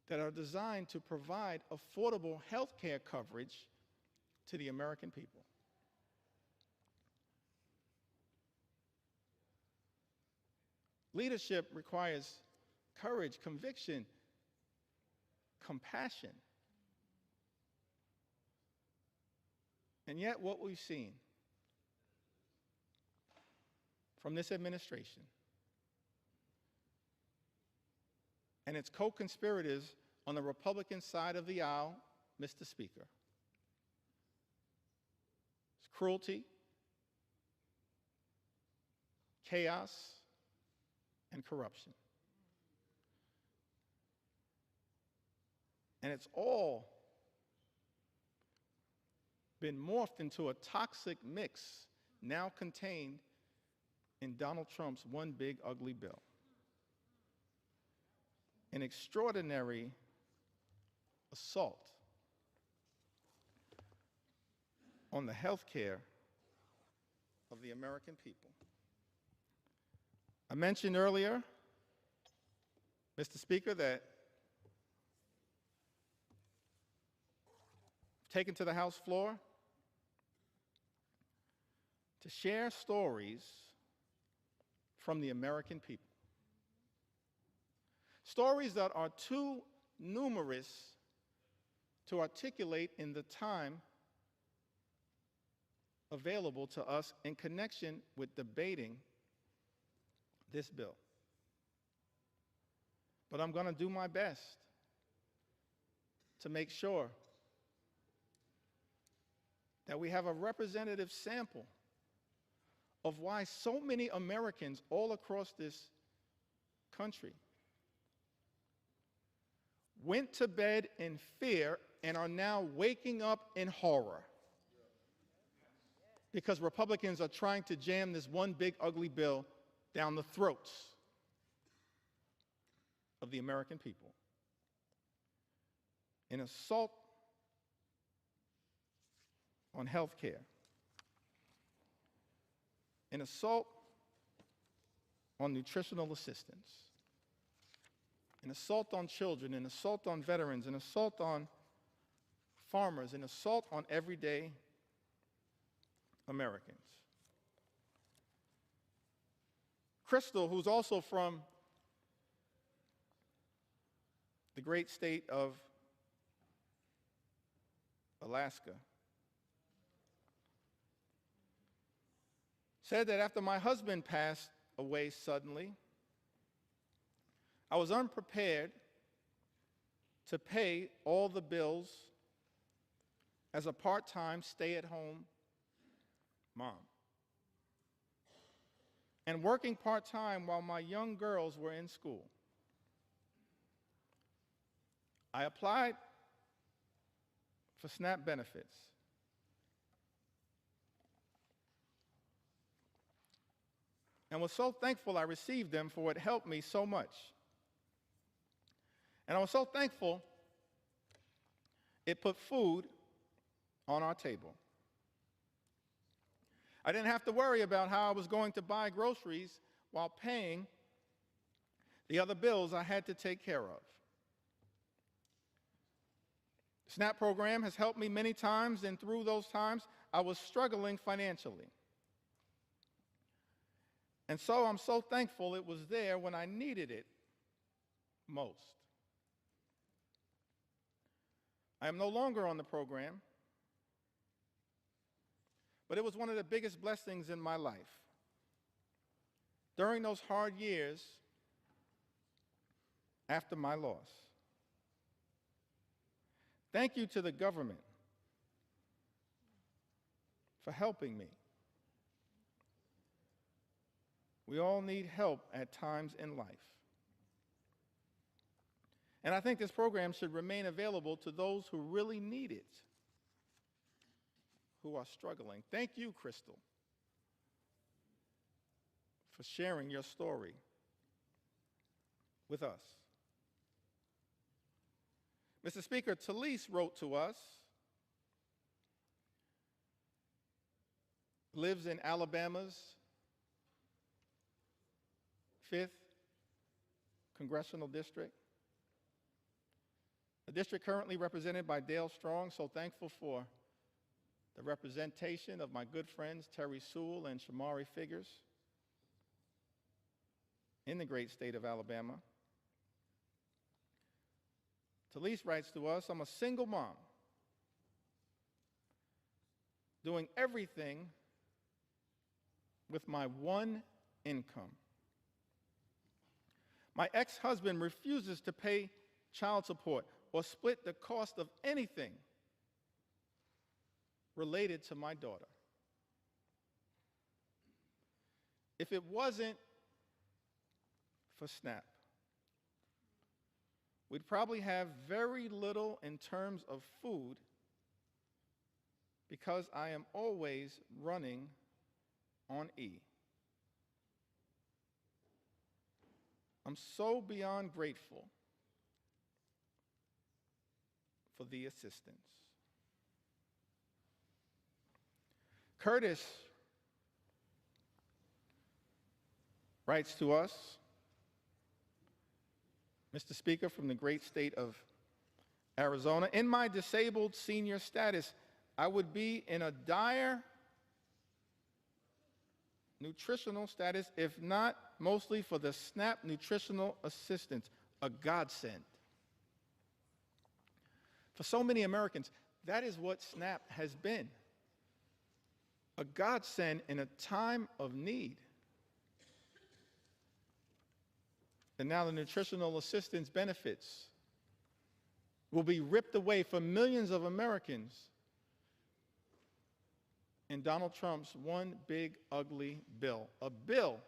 that are designed to provide affordable health care coverage to the American people. Leadership requires courage, conviction, compassion. And yet what we've seen from this administration and its co-conspirators on the Republican side of the aisle, Mr. Speaker. It's cruelty, chaos, and corruption. And it's all been morphed into a toxic mix now contained in Donald Trump's one big ugly bill. An extraordinary assault on the health care of the American people. I mentioned earlier, Mr. Speaker, that taken to the House floor to share stories from the American people. Stories that are too numerous to articulate in the time available to us in connection with debating this bill. But I'm going to do my best to make sure that we have a representative sample of why so many Americans all across this country went to bed in fear and are now waking up in horror because Republicans are trying to jam this one big ugly bill down the throats of the American people. An assault on health care, an assault on nutritional assistance, an assault on children, an assault on veterans, an assault on farmers, an assault on everyday Americans. Crystal, who's also from the great state of Alaska, said that after my husband passed away suddenly, I was unprepared to pay all the bills as a part-time stay-at-home mom. And working part-time while my young girls were in school. I applied for SNAP benefits. And was so thankful I received them, for it helped me so much. And I was so thankful it put food on our table. I didn't have to worry about how I was going to buy groceries while paying the other bills I had to take care of. The SNAP program has helped me many times, and through those times, I was struggling financially. And so I'm so thankful it was there when I needed it most. I am no longer on the program, but it was one of the biggest blessings in my life. During those hard years after my loss. Thank you to the government for helping me. We all need help at times in life. And I think this program should remain available to those who really need it, who are struggling. Thank you, Crystal, for sharing your story with us. Mr. Speaker, Talise wrote to us, lives in Alabama's 5th Congressional District, a district currently represented by Dale Strong, so thankful for the representation of my good friends Terry Sewell and Shamari Figures in the great state of Alabama. Talise writes to us, I'm a single mom doing everything with my one income. My ex-husband refuses to pay child support or split the cost of anything related to my daughter. If it wasn't for SNAP, we'd probably have very little in terms of food because I am always running on E. I'm so beyond grateful for the assistance. Curtis writes to us, Mr. Speaker, from the great state of Arizona, in my disabled senior status, I would be in a dire nutritional status, if not mostly for the SNAP nutritional assistance, a godsend. For so many Americans, that is what SNAP has been, a godsend in a time of need. And now the nutritional assistance benefits will be ripped away from millions of Americans in Donald Trump's one big ugly bill, a bill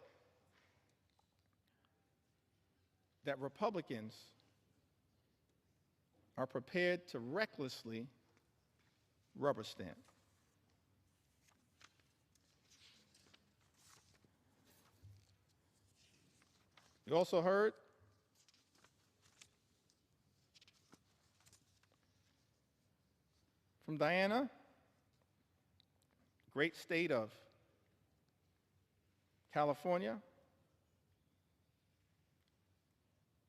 that Republicans are prepared to recklessly rubber stamp. You also heard from Diana, great state of California.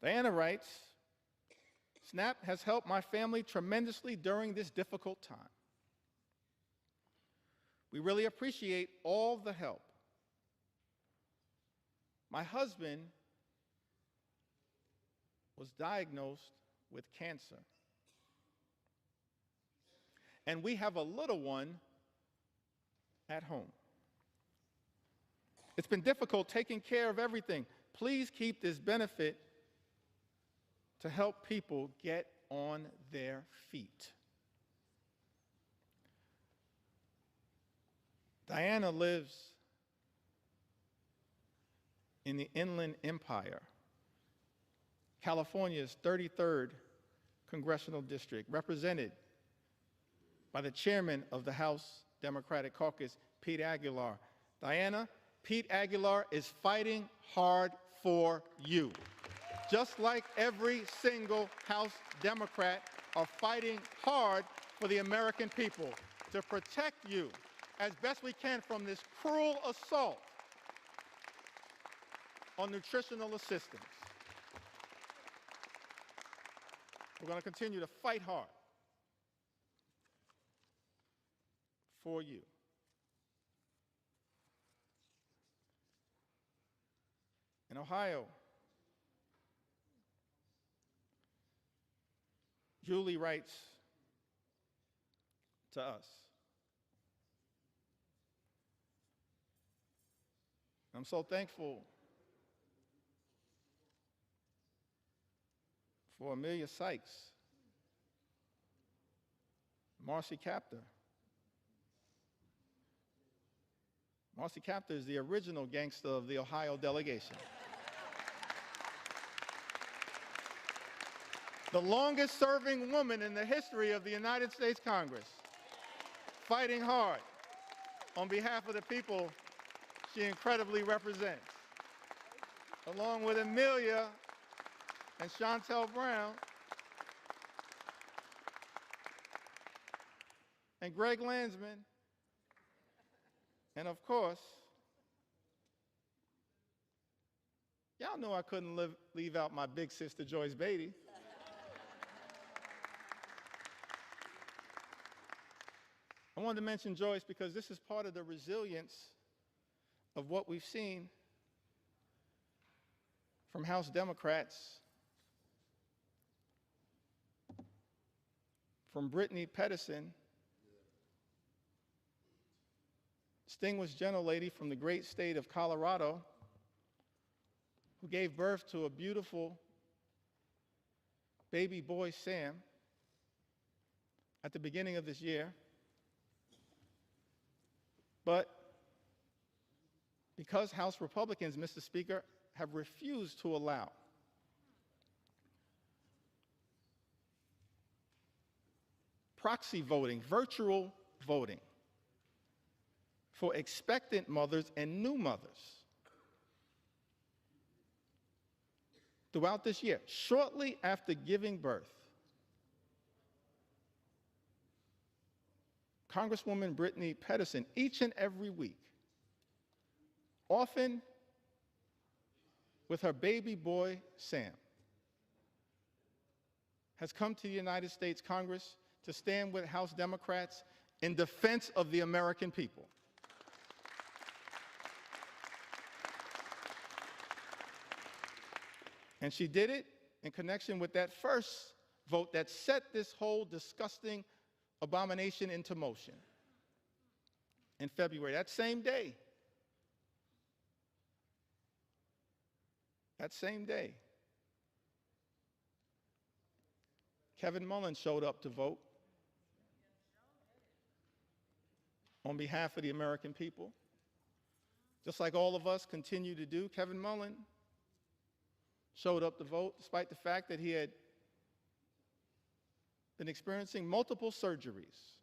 Diana writes, SNAP has helped my family tremendously during this difficult time. We really appreciate all the help. My husband was diagnosed with cancer, and we have a little one at home. It's been difficult taking care of everything. Please keep this benefit to help people get on their feet. Diana lives in the Inland Empire, California's 33rd Congressional District, represented by the chairman of the House Democratic Caucus, Pete Aguilar. Diana, Pete Aguilar is fighting hard for you. Just like every single House Democrat are fighting hard for the American people to protect you as best we can from this cruel assault on nutritional assistance. We're going to continue to fight hard for you. In Ohio, Julie writes to us, I'm so thankful for Amelia Sykes, Marcy Kaptur. Marcy Kaptur is the original gangster of the Ohio delegation. The longest serving woman in the history of the United States Congress, fighting hard on behalf of the people she incredibly represents. Along with Amelia and Chantel Brown and Greg Landsman, and of course, y'all know I couldn't leave out my big sister Joyce Beatty. I wanted to mention Joyce because this is part of the resilience of what we've seen from House Democrats, from Brittany Pedersen, distinguished gentlelady from the great state of Colorado, who gave birth to a beautiful baby boy, Sam, at the beginning of this year. But because House Republicans, Mr. Speaker, have refused to allow proxy voting, virtual voting for expectant mothers and new mothers throughout this year, shortly after giving birth, Congresswoman Brittany Pedersen, each and every week, often with her baby boy, Sam, has come to the United States Congress to stand with House Democrats in defense of the American people. And she did it in connection with that first vote that set this whole disgusting abomination into motion in February. That same day, Kevin Mullen showed up to vote on behalf of the American people. Just like all of us continue to do, Kevin Mullen showed up to vote despite the fact that he had been experiencing multiple surgeries,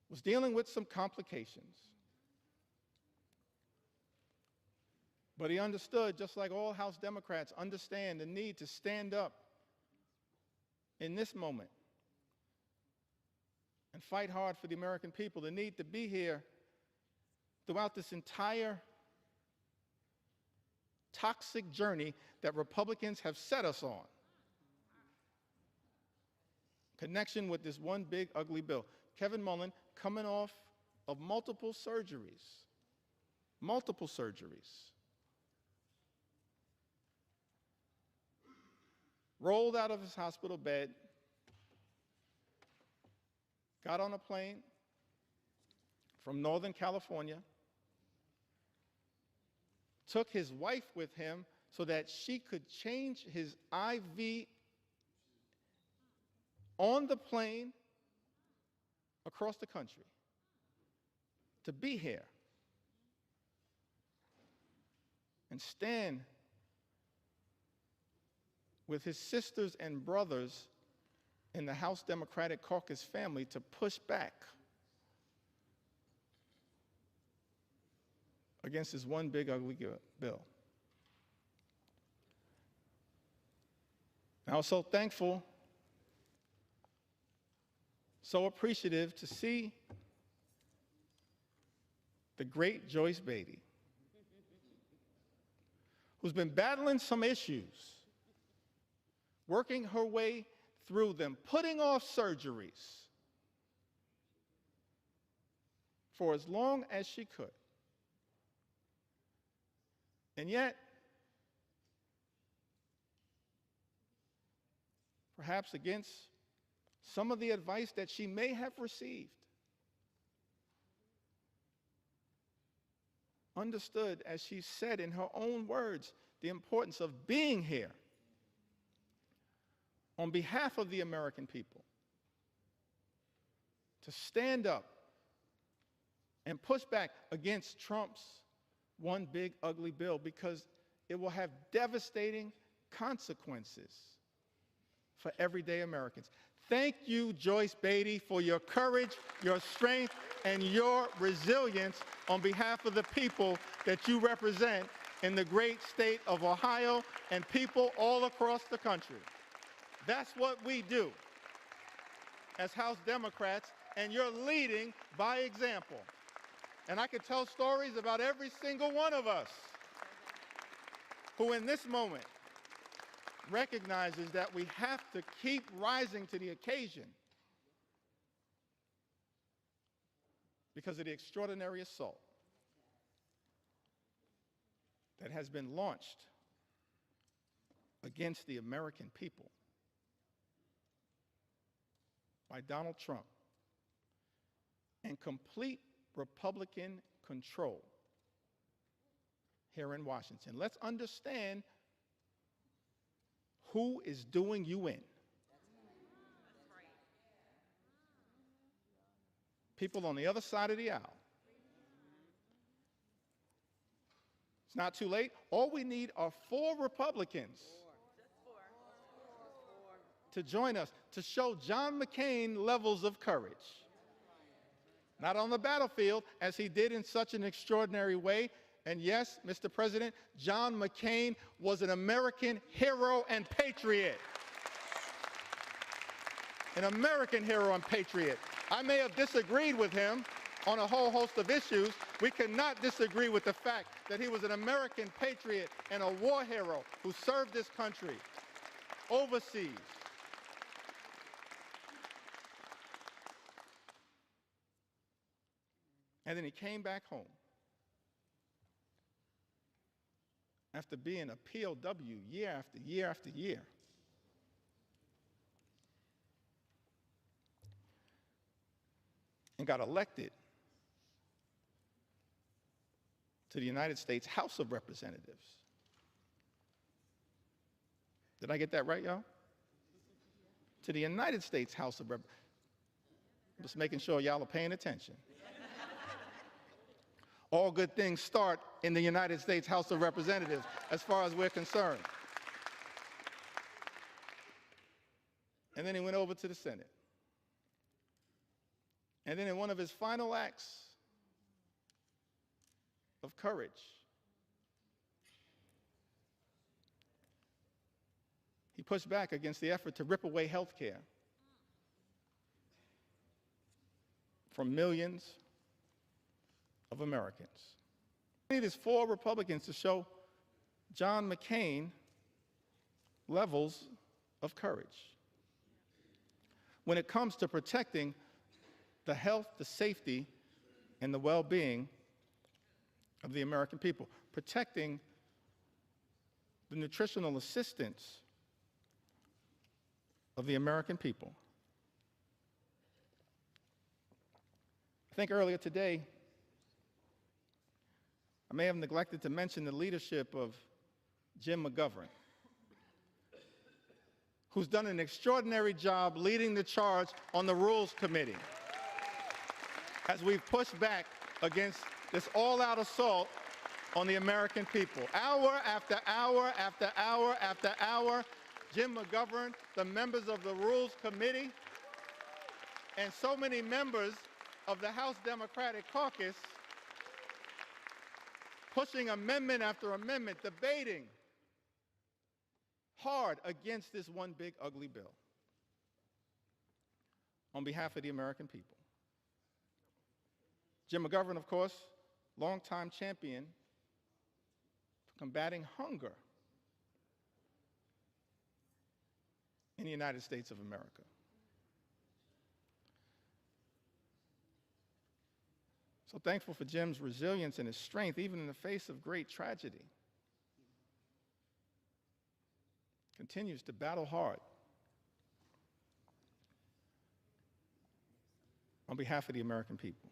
was dealing with some complications. But he understood, just like all House Democrats understand, the need to stand up in this moment and fight hard for the American people, the need to be here throughout this entire toxic journey that Republicans have set us on. Connection with this one big ugly bill. Kevin Mullen, coming off of multiple surgeries, rolled out of his hospital bed, got on a plane from Northern California, took his wife with him so that she could change his IV on the plane across the country to be here and stand with his sisters and brothers in the House Democratic Caucus family to push back against this one big ugly bill. And I was so thankful, so appreciative to see the great Joyce Beatty, who's been battling some issues, working her way through them, putting off surgeries for as long as she could. And yet, perhaps against some of the advice that she may have received, understood, as she said in her own words, the importance of being here on behalf of the American people, to stand up and push back against Trump's one big ugly bill, because it will have devastating consequences for everyday Americans. Thank you, Joyce Beatty, for your courage, your strength, and your resilience on behalf of the people that you represent in the great state of Ohio and people all across the country. That's what we do as House Democrats, and you're leading by example. And I could tell stories about every single one of us who in this moment recognizes that we have to keep rising to the occasion because of the extraordinary assault that has been launched against the American people by Donald Trump and complete Republican control here in Washington. Let's understand who is doing you in. People on the other side of the aisle. It's not too late. All we need are 4 Republicans to join us to show John McCain levels of courage. Not on the battlefield, as he did in such an extraordinary way. And yes, Mr. President, John McCain was an American hero and patriot. An American hero and patriot. I may have disagreed with him on a whole host of issues. We cannot disagree with the fact that he was an American patriot and a war hero who served this country overseas. And then he came back home after being a POW year after year after year. And got elected to the United States House of Representatives. Did I get that right, y'all? To the United States House of Representatives. Just making sure y'all are paying attention. All good things start in the United States House of Representatives, as far as we're concerned. And then he went over to the Senate. And then in one of his final acts of courage, he pushed back against the effort to rip away health care from millions of Americans. We need 4 Republicans to show John McCain levels of courage when it comes to protecting the health, the safety, and the well-being of the American people, protecting the nutritional assistance of the American people. I think earlier today, I may have neglected to mention the leadership of Jim McGovern, who's done an extraordinary job leading the charge on the Rules Committee as we've pushed back against this all-out assault on the American people. Hour after hour after hour after hour, Jim McGovern, the members of the Rules Committee, and so many members of the House Democratic Caucus pushing amendment after amendment, debating hard against this one big ugly bill on behalf of the American people. Jim McGovern, of course, longtime champion for combating hunger in the United States of America. So thankful for Jim's resilience and his strength, even in the face of great tragedy. Continues to battle hard on behalf of the American people.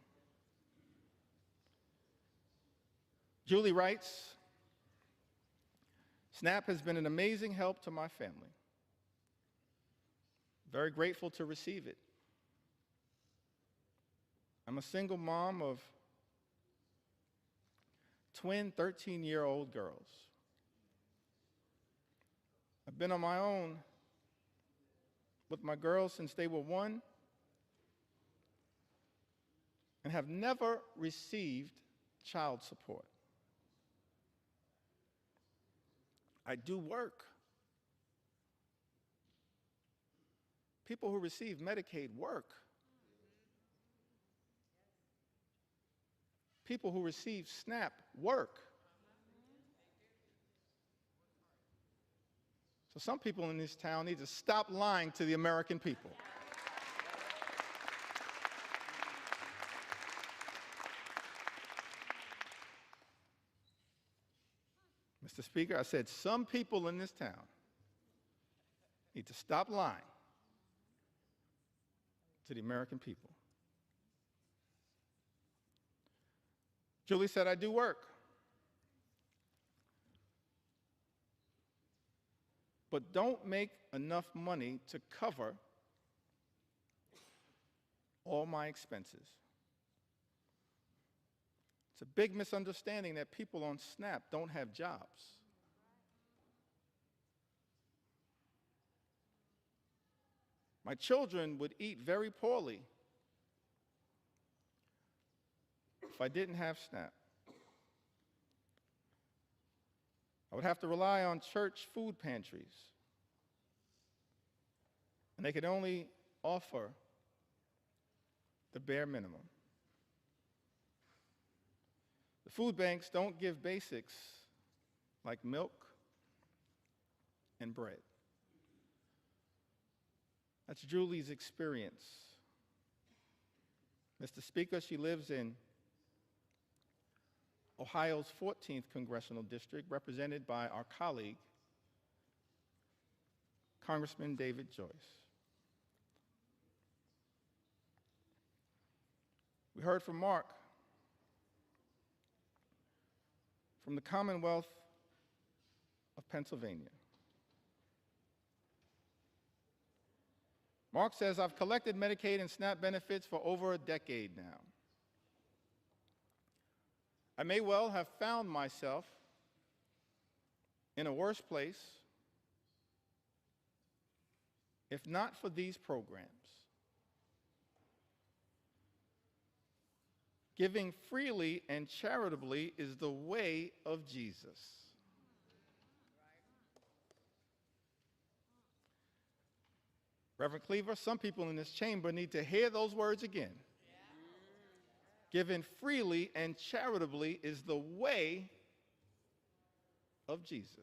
Julie writes, SNAP has been an amazing help to my family. Very grateful to receive it. I'm a single mom of twin 13-year-old girls. I've been on my own with my girls since they were 1 and have never received child support. I do work. People who receive Medicaid work. People who receive SNAP work. So some people in this town need to stop lying to the American people. Mr. Speaker, I said some people in this town need to stop lying to the American people. Julie said, I do work. but don't make enough money to cover all my expenses. It's a big misunderstanding that people on SNAP don't have jobs. My children would eat very poorly if I didn't have SNAP. I would have to rely on church food pantries, and they could only offer the bare minimum. The food banks don't give basics like milk and bread. That's Julie's experience. Mr. Speaker, she lives in Ohio's 14th Congressional District, represented by our colleague, Congressman David Joyce. We heard from Mark from the Commonwealth of Pennsylvania. Mark says, I've collected Medicaid and SNAP benefits for over a decade now. I may well have found myself in a worse place if not for these programs. Giving freely and charitably is the way of Jesus. Reverend Cleaver, some people in this chamber need to hear those words again. Giving freely and charitably is the way of Jesus.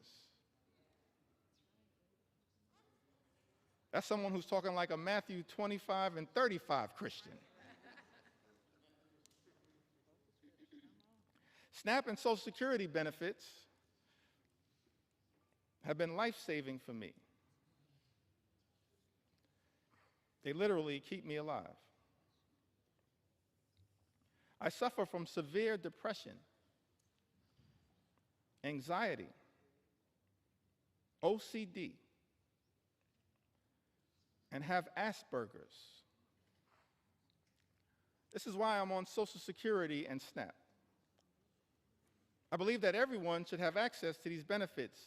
That's someone who's talking like a Matthew 25 and 35 Christian. SNAP and Social Security benefits have been life-saving for me. They literally keep me alive. I suffer from severe depression, anxiety, OCD, and have Asperger's. This is why I'm on Social Security and SNAP. I believe that everyone should have access to these benefits.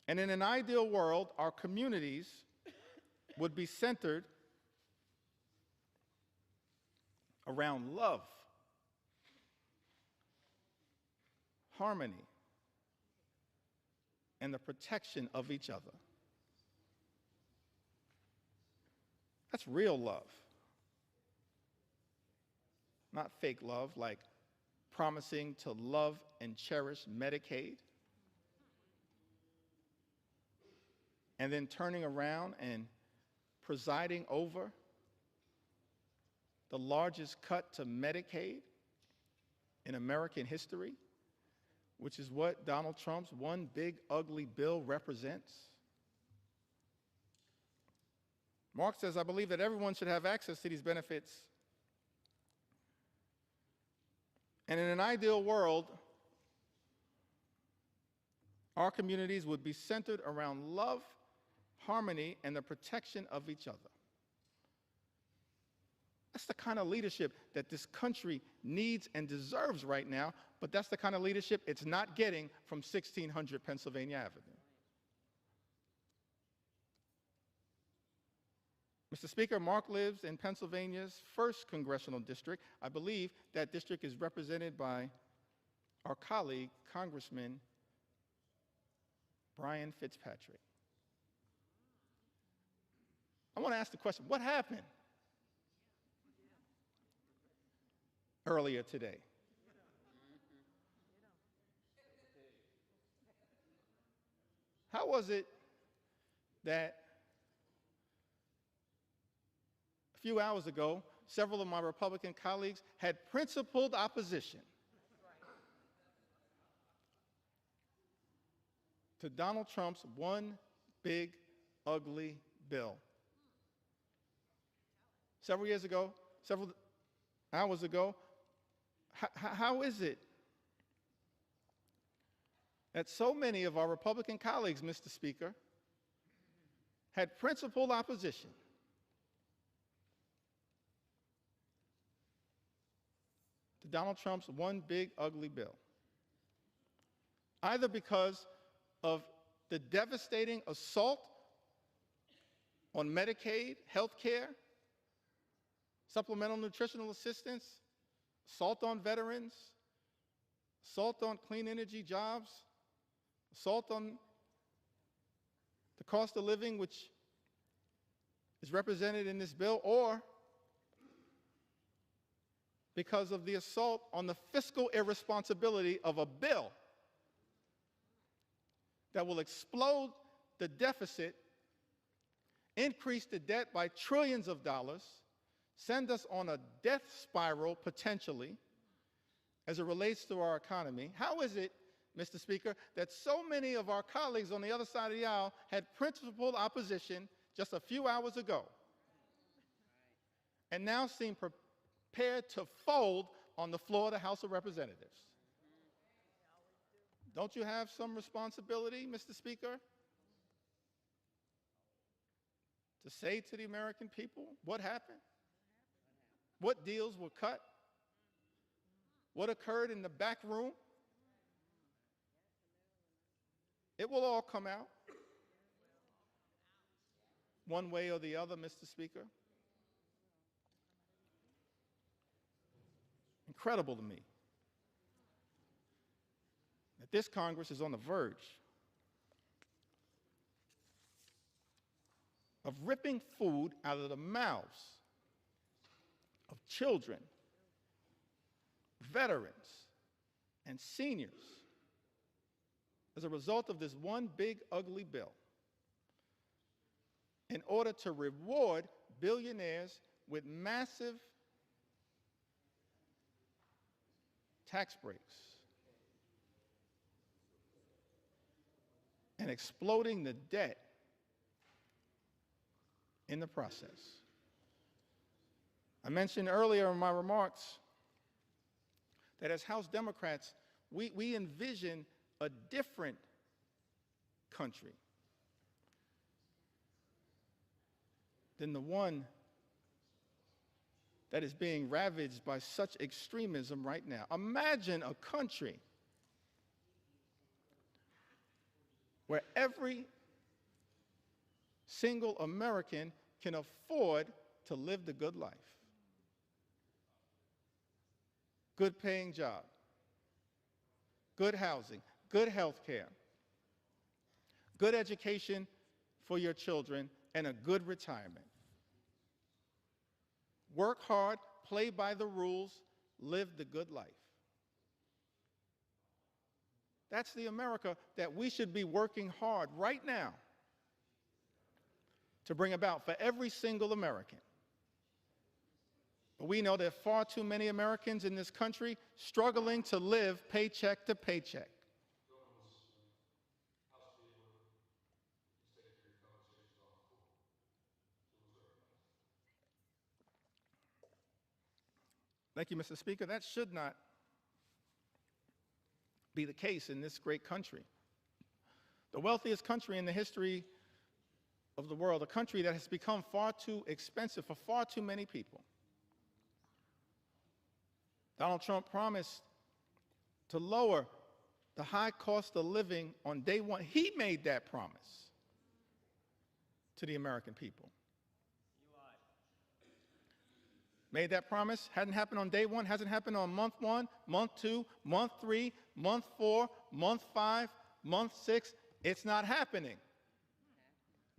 And in an ideal world, our communities would be centered around love, harmony, and the protection of each other. That's real love. Not fake love, like promising to love and cherish Medicaid, and then turning around and presiding over the largest cut to Medicaid in American history, which is what Donald Trump's one big ugly bill represents. Mark says, I believe that everyone should have access to these benefits. And in an ideal world, our communities would be centered around love, harmony, and the protection of each other. That's the kind of leadership that this country needs and deserves right now, but that's the kind of leadership it's not getting from 1600 Pennsylvania Avenue. Mr. Speaker, Mark lives in Pennsylvania's 1st Congressional District. I believe that district is represented by our colleague, Congressman Brian Fitzpatrick. I want to ask the question, what happened earlier today? How was it that a few hours ago, several of my Republican colleagues had principled opposition to Donald Trump's one big, ugly bill? Several hours ago, how is it that so many of our Republican colleagues, Mr. Speaker, had principled opposition to Donald Trump's one big ugly bill, either because of the devastating assault on Medicaid, health care, supplemental nutritional assistance, assault on veterans, assault on clean energy jobs, assault on the cost of living, which is represented in this bill, or because of the assault on the fiscal irresponsibility of a bill that will explode the deficit, increase the debt by trillions of dollars, send us on a death spiral potentially as it relates to our economy. How is it, Mr. Speaker, that so many of our colleagues on the other side of the aisle had principled opposition just a few hours ago and now seem prepared to fold on the floor of the House of Representatives? Don't you have some responsibility, Mr. Speaker, to say to the American people what happened? What deals were cut? What occurred in the back room? It will all come out one way or the other, Mr. Speaker. Incredible to me that this Congress is on the verge of ripping food out of the mouths of children, veterans, and seniors as a result of this one big ugly bill in order to reward billionaires with massive tax breaks and exploding the debt in the process. I mentioned earlier in my remarks that as House Democrats, we envision a different country than the one that is being ravaged by such extremism right now. Imagine a country where every single American can afford to live the good life. Good paying job, good housing, good health care, good education for your children, and a good retirement. Work hard, play by the rules, live the good life. That's the America that we should be working hard right now to bring about for every single American. But we know there are far too many Americans in this country struggling to live paycheck to paycheck. Thank you, Mr. Speaker. That should not be the case in this great country. The wealthiest country in the history of the world, a country that has become far too expensive for far too many people. Donald Trump promised to lower the high cost of living on day one. He made that promise to the American people. Made that promise, hadn't happened on day one, hasn't happened on month 1, month 2, month 3, month 4, month 5, month 6. It's not happening.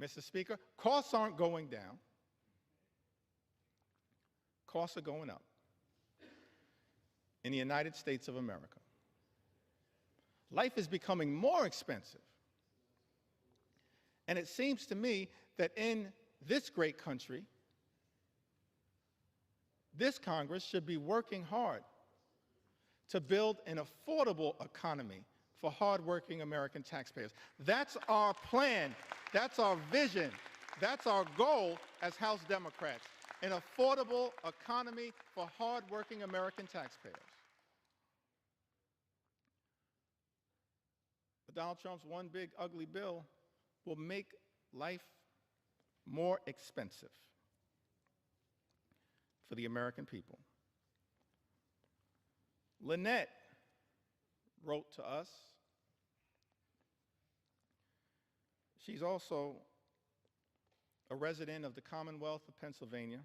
Mr. Speaker, costs aren't going down. Costs are going up in the United States of America. Life is becoming more expensive. And it seems to me that in this great country, this Congress should be working hard to build an affordable economy for hardworking American taxpayers. That's our plan. That's our vision. That's our goal as House Democrats, an affordable economy for hardworking American taxpayers. But Donald Trump's one big ugly bill will make life more expensive for the American people. Lynette wrote to us. She's also a resident of the Commonwealth of Pennsylvania.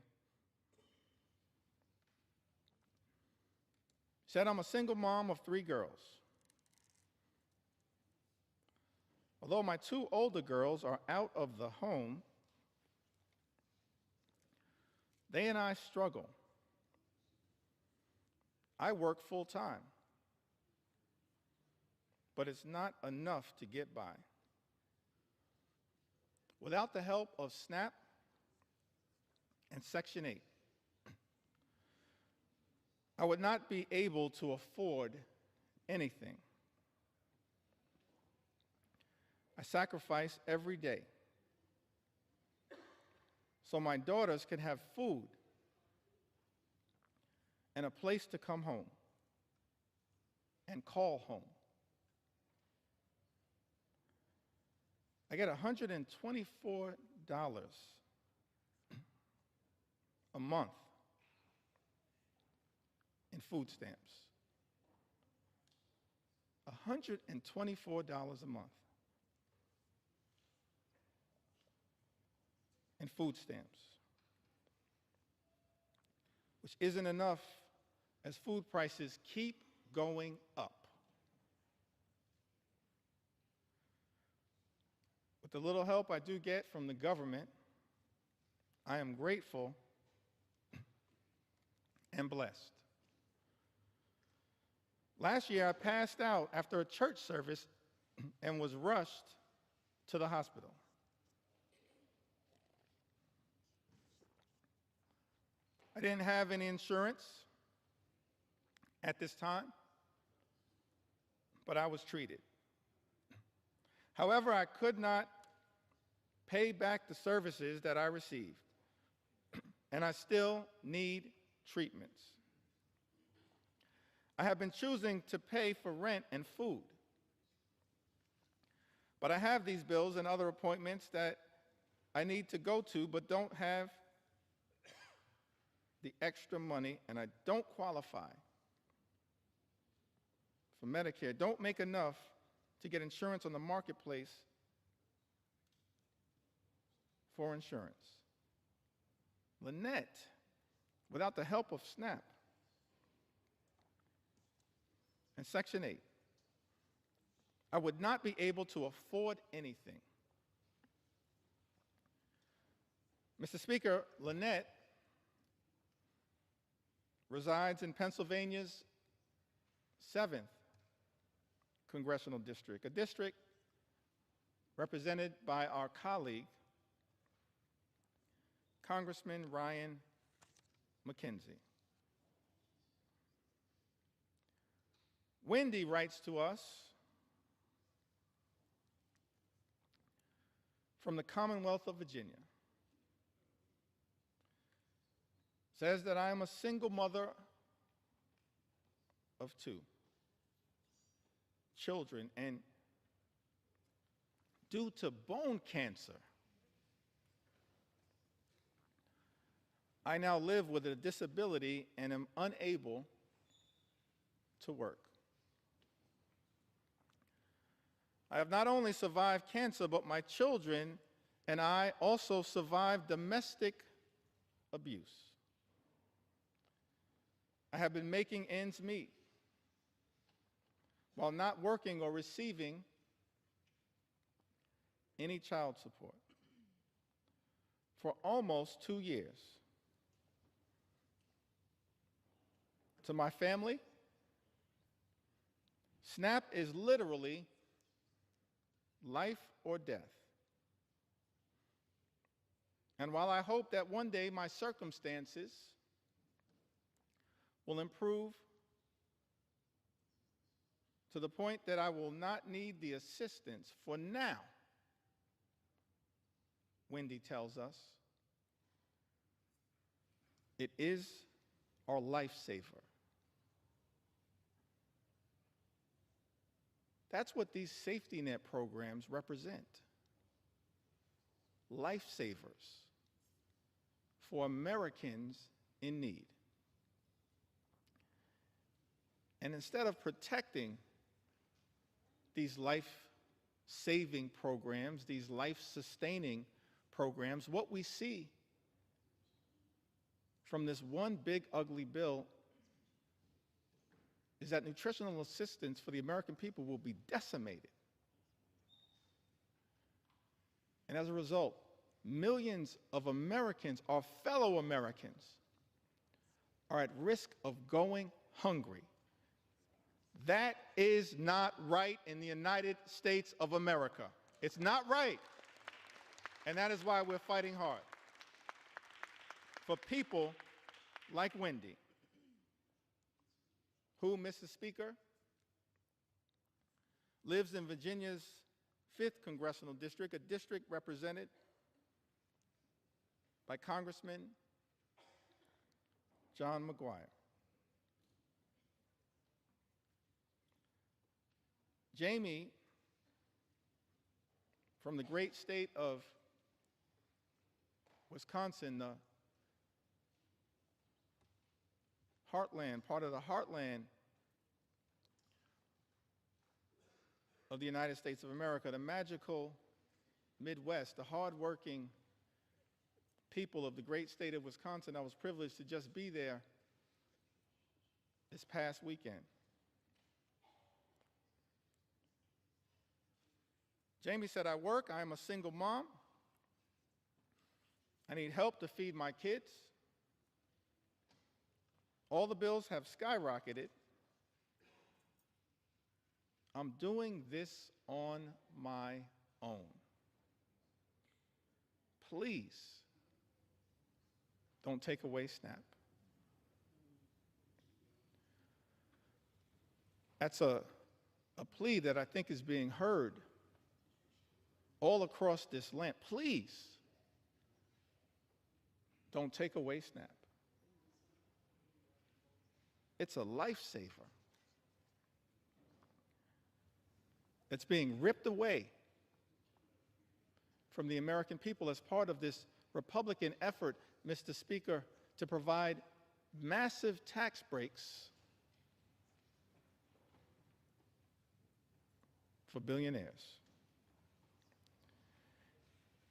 Said, I'm a single mom of 3 girls. Although my 2 older girls are out of the home, they and I struggle. I work full time, but it's not enough to get by. Without the help of SNAP and Section 8, I would not be able to afford anything. I sacrifice every day so my daughters can have food and a place to come home and call home. I get $124 a month in food stamps. $124 a month in food stamps, which isn't enough as food prices keep going up. With the little help I do get from the government, I am grateful and blessed. Last year, I passed out after a church service and was rushed to the hospital. I didn't have any insurance at this time, but I was treated. However, I could not pay back the services that I received, and I still need treatments. I have been choosing to pay for rent and food, but I have these bills and other appointments that I need to go to but don't have the extra money, and I don't qualify for Medicare, don't make enough to get insurance on the marketplace for insurance. Lynette, without the help of SNAP and Section 8, I would not be able to afford anything. Mr. Speaker, Lynette resides in Pennsylvania's 7th congressional district, a district represented by our colleague, Congressman Ryan McKenzie. Wendy writes to us from the Commonwealth of Virginia. Says that I am a single mother of 2 children, and due to bone cancer, I now live with a disability and am unable to work. I have not only survived cancer, but my children and I also survived domestic abuse. I have been making ends meet while not working or receiving any child support for almost 2 years. To my family, SNAP is literally life or death. And while I hope that one day my circumstances will improve to the point that I will not need the assistance for now, Wendy tells us, it is our lifesaver. That's what these safety net programs represent. lifesavers for Americans in need. And instead of protecting these life-saving programs, these life-sustaining programs, what we see from this one big ugly bill is that nutritional assistance for the American people will be decimated. And as a result, millions of Americans, our fellow Americans, are at risk of going hungry. That is not right in the United States of America. It's not right. And that is why we're fighting hard for people like Wendy, who, Mr. Speaker, lives in Virginia's 5th Congressional District, a district represented by Congressman John McGuire. Jamie, from the great state of Wisconsin, the heartland, part of the heartland of the United States of America, the magical Midwest, the hardworking people of the great state of Wisconsin. I was privileged to just be there this past weekend. Jamie said, I work, I am a single mom. I need help to feed my kids. All the bills have skyrocketed. I'm doing this on my own. Please don't take away SNAP. That's a plea that I think is being heard all across this land. Please don't take away SNAP. It's a lifesaver. It's being ripped away from the American people as part of this Republican effort, Mr. Speaker, to provide massive tax breaks for billionaires.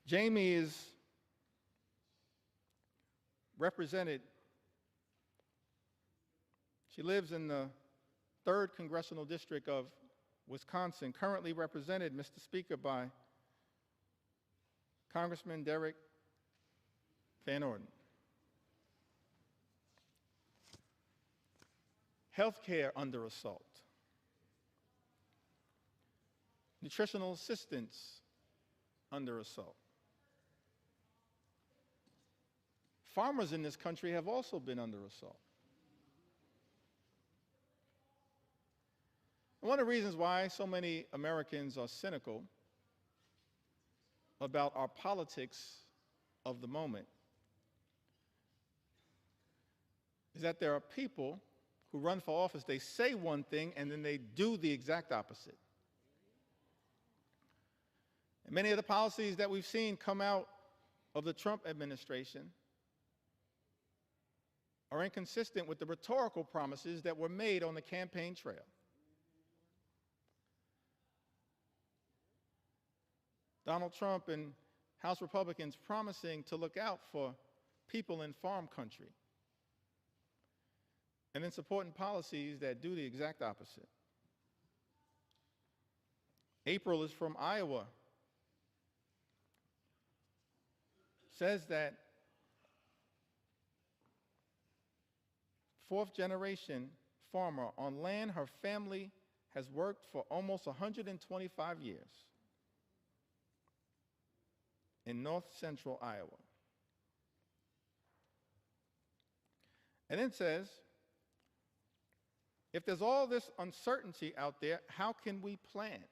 Jamie is represented. She lives in the 3rd Congressional District of Wisconsin, currently represented, Mr. Speaker, by Congressman Derek Van Orden. Healthcare under assault. Nutritional assistance under assault. Farmers in this country have also been under assault. And one of the reasons why so many Americans are cynical about our politics of the moment is that there are people who run for office, they say one thing and then they do the exact opposite. And many of the policies that we've seen come out of the Trump administration are inconsistent with the rhetorical promises that were made on the campaign trail. Donald Trump and House Republicans promising to look out for people in farm country, and then supporting policies that do the exact opposite. April is from Iowa. Says that 4th-generation farmer on land her family has worked for almost 125 years in north-central Iowa. And then says, if there's all this uncertainty out there, how can we plan?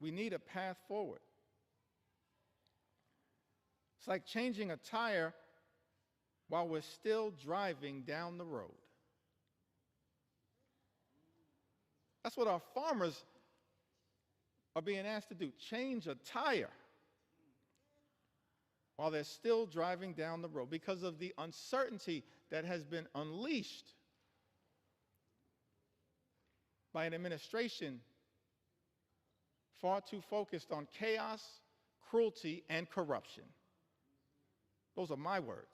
We need a path forward. It's like changing a tire while we're still driving down the road. That's what our farmers are being asked to do, change a tire, while they're still driving down the road because of the uncertainty that has been unleashed by an administration far too focused on chaos, cruelty, and corruption. Those are my words.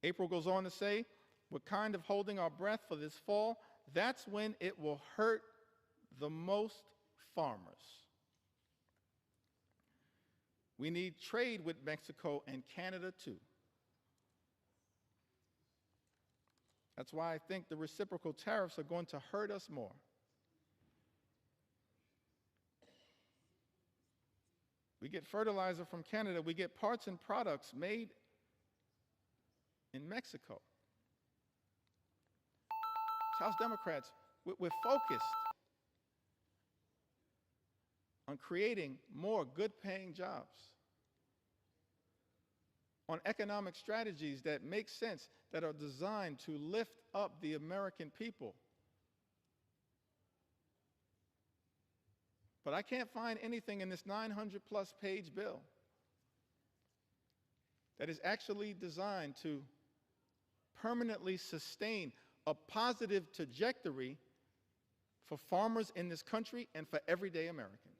April goes on to say, we're kind of holding our breath for this fall. That's when it will hurt the most farmers. We need trade with Mexico and Canada too. That's why I think the reciprocal tariffs are going to hurt us more. We get fertilizer from Canada. We get parts and products made in Mexico. As House Democrats, we're focused on creating more good-paying jobs, on economic strategies that make sense, that are designed to lift up the American people. But I can't find anything in this 900-plus page bill that is actually designed to permanently sustain a positive trajectory for farmers in this country and for everyday Americans.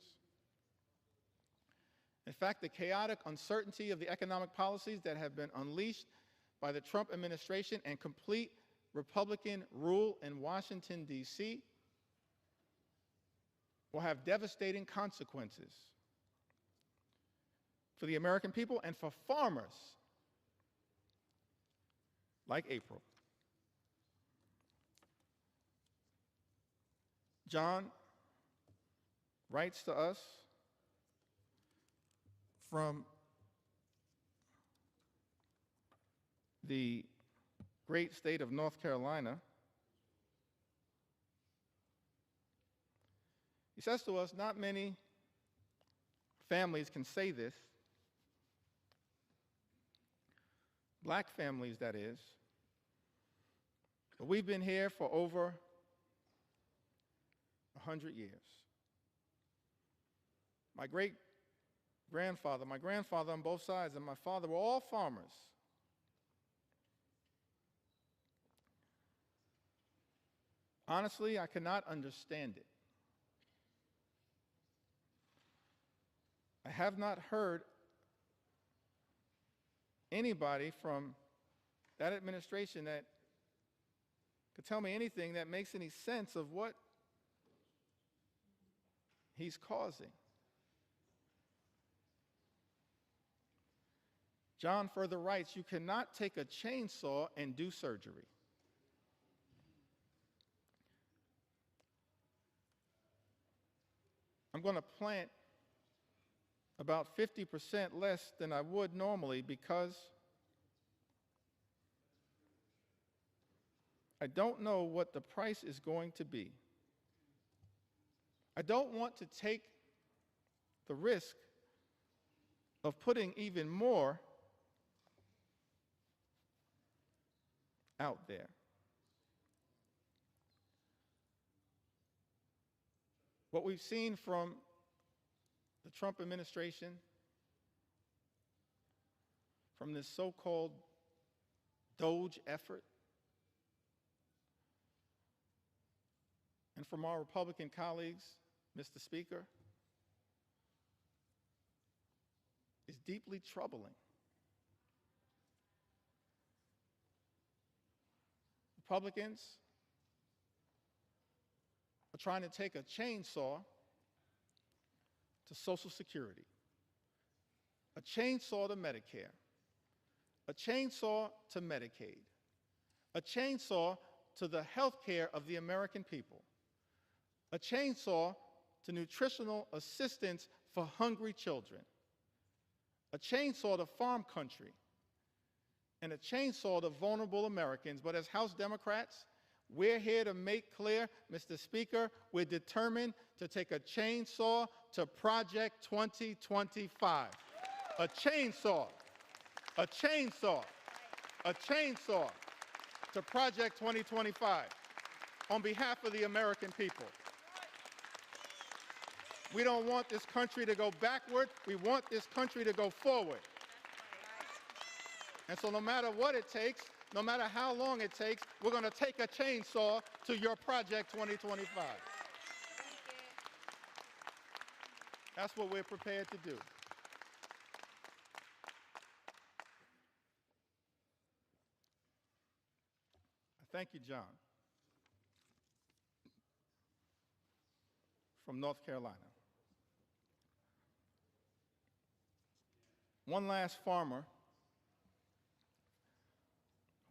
In fact, the chaotic uncertainty of the economic policies that have been unleashed by the Trump administration and complete Republican rule in Washington, D.C., will have devastating consequences for the American people and for farmers like April. John writes to us from the great state of North Carolina. He says to us, not many families can say this, black families that is, but we've been here for over 100 years. My great-grandfather, my grandfather on both sides, and my father were all farmers. Honestly, I cannot understand it. I have not heard anybody from that administration that could tell me anything that makes any sense of what he's causing. John further writes, you cannot take a chainsaw and do surgery. I'm going to plant about 50% less than I would normally because I don't know what the price is going to be. I don't want to take the risk of putting even more out there. What we've seen from the Trump administration, from this so-called DOGE effort, and from our Republican colleagues, Mr. Speaker, is deeply troubling. Republicans are trying to take a chainsaw to Social Security, a chainsaw to Medicare, a chainsaw to Medicaid, a chainsaw to the health care of the American people, a chainsaw to nutritional assistance for hungry children, a chainsaw to farm country, and a chainsaw to vulnerable Americans. But as House Democrats, we're here to make clear, Mr. Speaker, we're determined to take a chainsaw to Project 2025. A chainsaw, a chainsaw, a chainsaw to Project 2025. on behalf of the American people. We don't want this country to go backward. We want this country to go forward. And so no matter what it takes, no matter how long it takes, we're going to take a chainsaw to your Project 2025. That's what we're prepared to do. Thank you, John, from North Carolina. One last farmer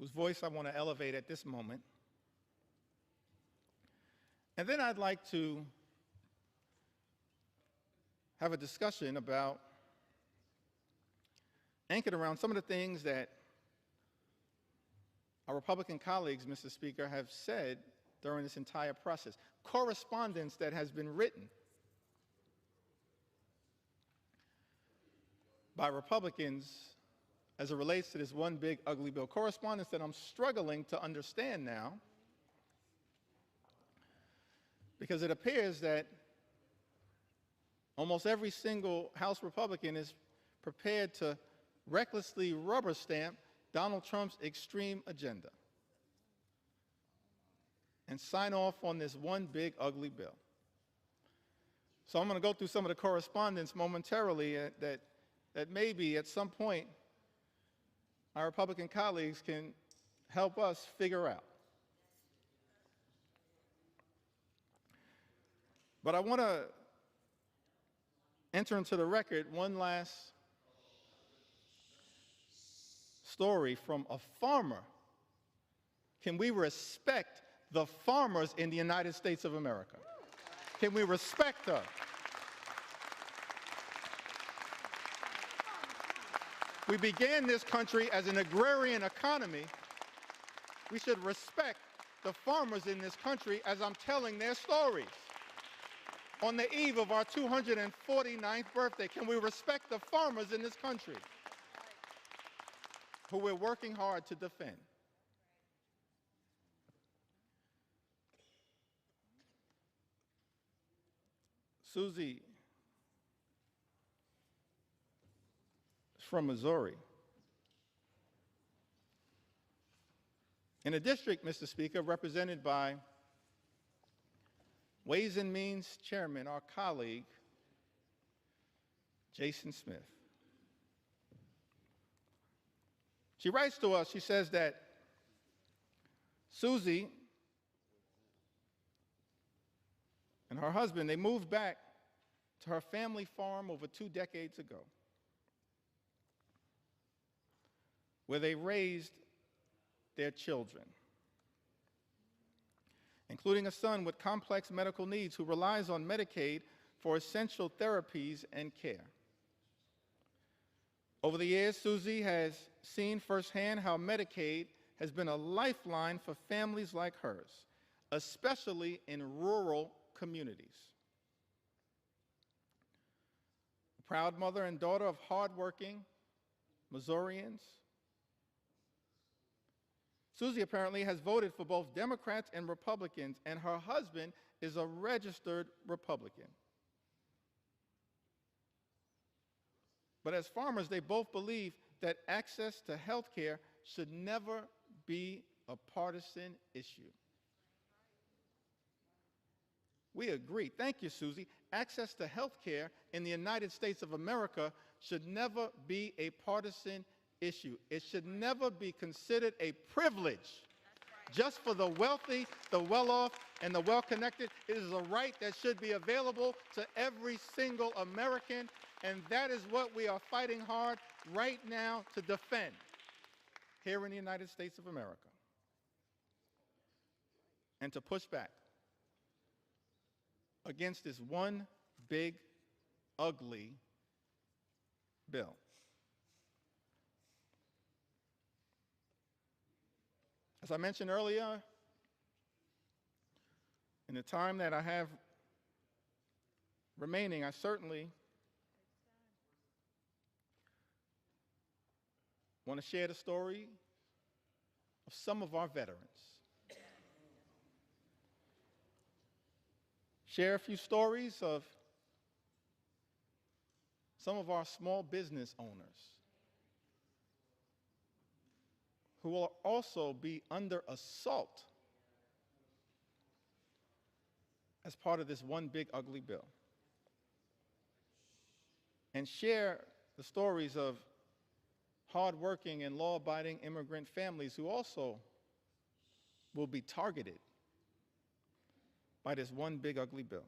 whose voice I want to elevate at this moment. And then I'd like to have a discussion about, anchored around some of the things that our Republican colleagues, Mr. Speaker, have said during this entire process. Correspondence that has been written by Republicans as it relates to this one big ugly bill. Correspondence that I'm struggling to understand now, because it appears that almost every single House Republican is prepared to recklessly rubber stamp Donald Trump's extreme agenda and sign off on this one big ugly bill. So I'm going to go through some of the correspondence momentarily that maybe at some point our Republican colleagues can help us figure out. But I want to enter into the record one last story from a farmer. Can we respect the farmers in the United States of America? Can we respect them? We began this country as an agrarian economy. We should respect the farmers in this country as I'm telling their stories. On the eve of our 249th birthday, can we respect the farmers in this country who we're working hard to defend? Susie is from Missouri. In a district, Mr. Speaker, represented by Ways and Means Chairman, our colleague, Jason Smith. She writes to us, she says that Susie and her husband, they moved back to her family farm over 2 decades ago, where they raised their children, including a son with complex medical needs who relies on Medicaid for essential therapies and care. Over the years, Susie has seen firsthand how Medicaid has been a lifeline for families like hers, especially in rural communities. A proud mother and daughter of hardworking Missourians, Susie apparently has voted for both Democrats and Republicans, and her husband is a registered Republican. But as farmers, they both believe that access to health care should never be a partisan issue. We agree. Thank you, Susie. Access to health care in the United States of America should never be a partisan issue. It should never be considered a privilege just for the wealthy, the well-off, and the well-connected. It is a right that should be available to every single American, and that is what we are fighting hard right now to defend here in the United States of America, and to push back against this one big, ugly bill. As I mentioned earlier, in the time that I have remaining, I certainly want to share the story of some of our veterans. share a few stories of some of our small business owners who will also be under assault as part of this one big ugly bill, and share the stories of hardworking and law-abiding immigrant families who also will be targeted by this one big ugly bill.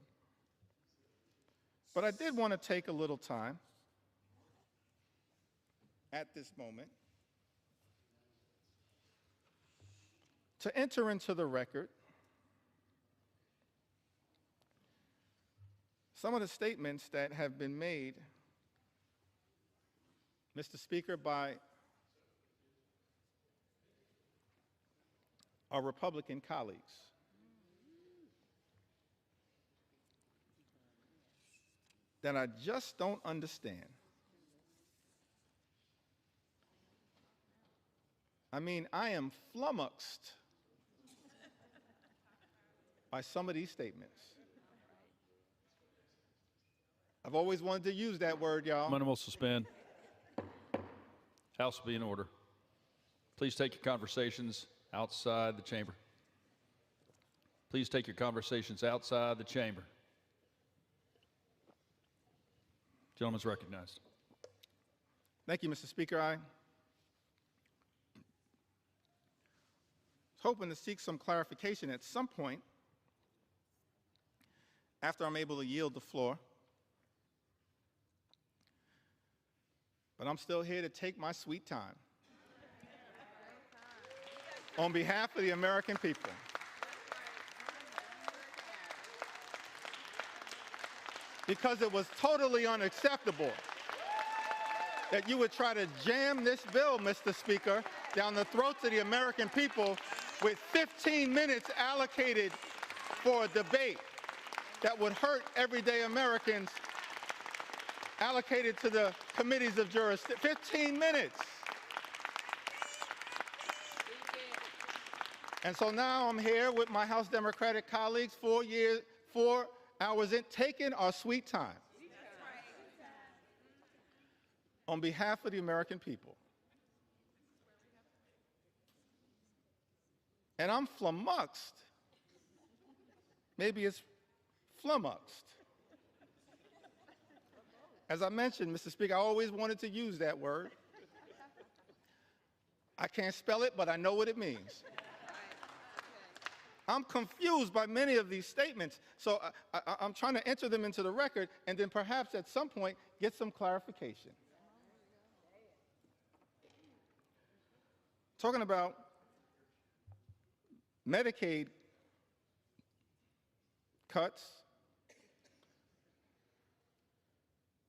But I did want to take a little time at this moment to enter into the record some of the statements that have been made, Mr. Speaker, by our Republican colleagues. That I just don't understand. I mean, I am flummoxed by some of these statements. I've always wanted to use that word, y'all. Will suspend. House will be in order. Please take your conversations outside the chamber. Please take your conversations outside the chamber. Gentleman's recognized. Thank you, Mr. Speaker. I was hoping to seek some clarification at some point after I'm able to yield the floor. But I'm still here to take my sweet time on behalf of the American people. Because it was totally unacceptable that you would try to jam this bill, Mr. Speaker, down the throats of the American people with 15 minutes allocated for a debate that would hurt everyday Americans, allocated to the committees of jurisdiction. 15 minutes. And so now I'm here with my House Democratic colleagues, 4 hours in, taking our sweet time on behalf of the American people. And I'm flummoxed. Maybe it's flummoxed. As I mentioned, Mr. Speaker, I always wanted to use that word. I can't spell it, but I know what it means. I'm confused by many of these statements, so I'm trying to enter them into the record and then perhaps at some point get some clarification. Talking about Medicaid cuts,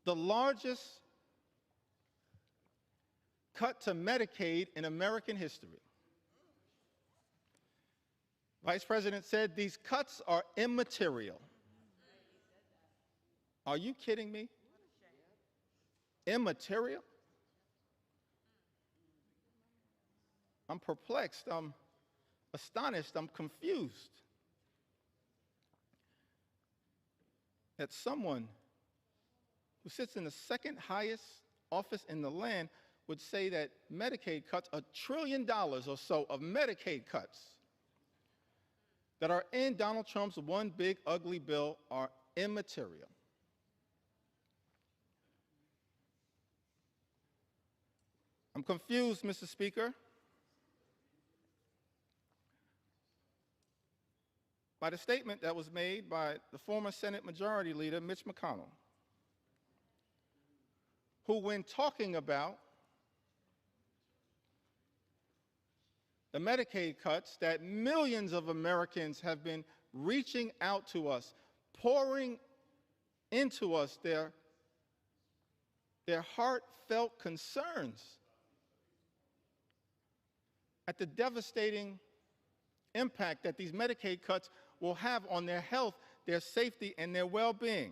the largest cut to Medicaid in American history. Vice President said these cuts are immaterial. Are you kidding me? Immaterial? I'm perplexed, I'm astonished, I'm confused that someone who sits in the second highest office in the land would say that Medicaid cuts, $1 trillion or so of Medicaid cuts that are in Donald Trump's one big ugly bill are immaterial. I'm confused, Mr. Speaker, by the statement that was made by the former Senate Majority Leader, Mitch McConnell, who, when talking about the Medicaid cuts that millions of Americans have been reaching out to us, pouring into us their heartfelt concerns at the devastating impact that these Medicaid cuts will have on their health, their safety, and their well-being.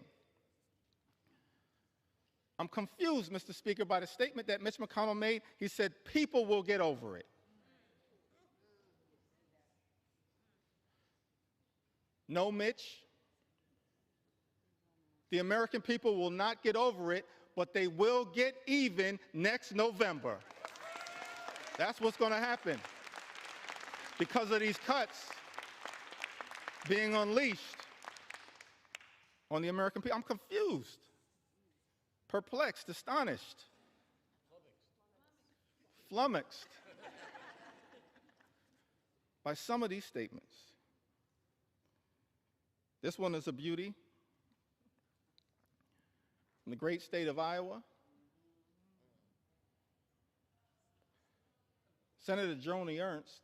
I'm confused, Mr. Speaker, by the statement that Mitch McConnell made. He said, people will get over it. No, Mitch. The American people will not get over it, but they will get even next November. That's what's going to happen because of these cuts being unleashed on the American people. I'm confused, perplexed, astonished, flummoxed by some of these statements. This one is a beauty. In the great state of Iowa, Senator Joni Ernst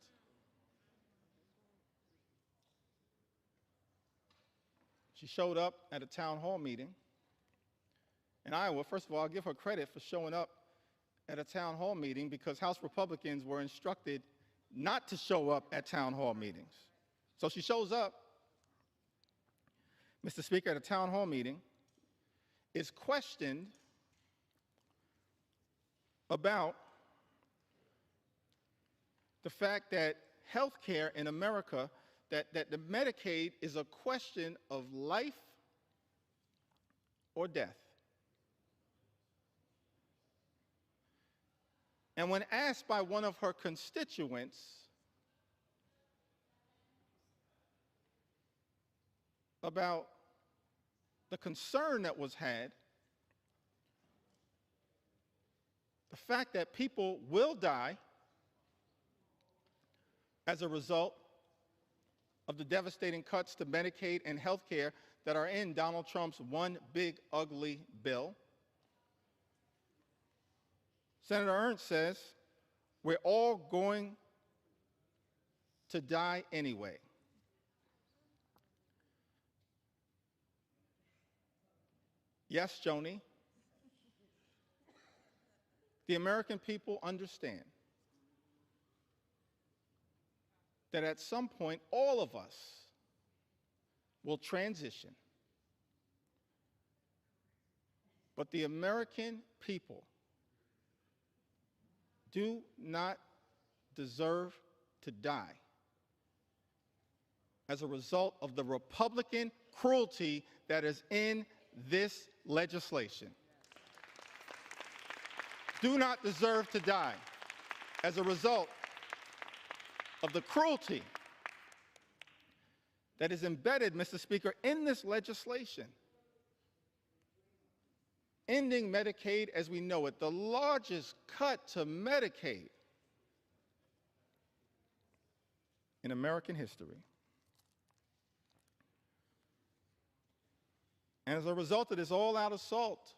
she showed up at a town hall meeting in Iowa. First of all, I'll give her credit for showing up at a town hall meeting because House Republicans were instructed not to show up at town hall meetings. So she shows up, Mr. Speaker, at a town hall meeting, is questioned about the fact that health care in America, that the Medicaid is a question of life or death. And when asked by one of her constituents about the concern that was had, the fact that people will die as a result of the devastating cuts to Medicaid and health care that are in Donald Trump's one big ugly bill, Senator Ernst says, we're all going to die anyway. Yes, Joni, the American people understand that at some point all of us will transition. But the American people do not deserve to die as a result of the Republican cruelty that is in this legislation. Do not deserve to die as a result of the cruelty that is embedded, Mr. Speaker, in this legislation. Ending Medicaid as we know it, the largest cut to Medicaid in American history. And as a result of this all-out assault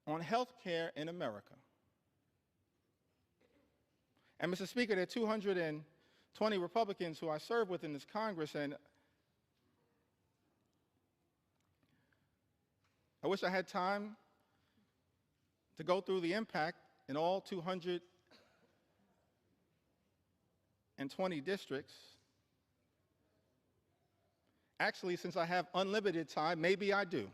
on health care in America, and Mr. Speaker, there are 220 Republicans who I serve with in this Congress, and I wish I had time to go through the impact in all 220 districts. Actually, since I have unlimited time, maybe I do.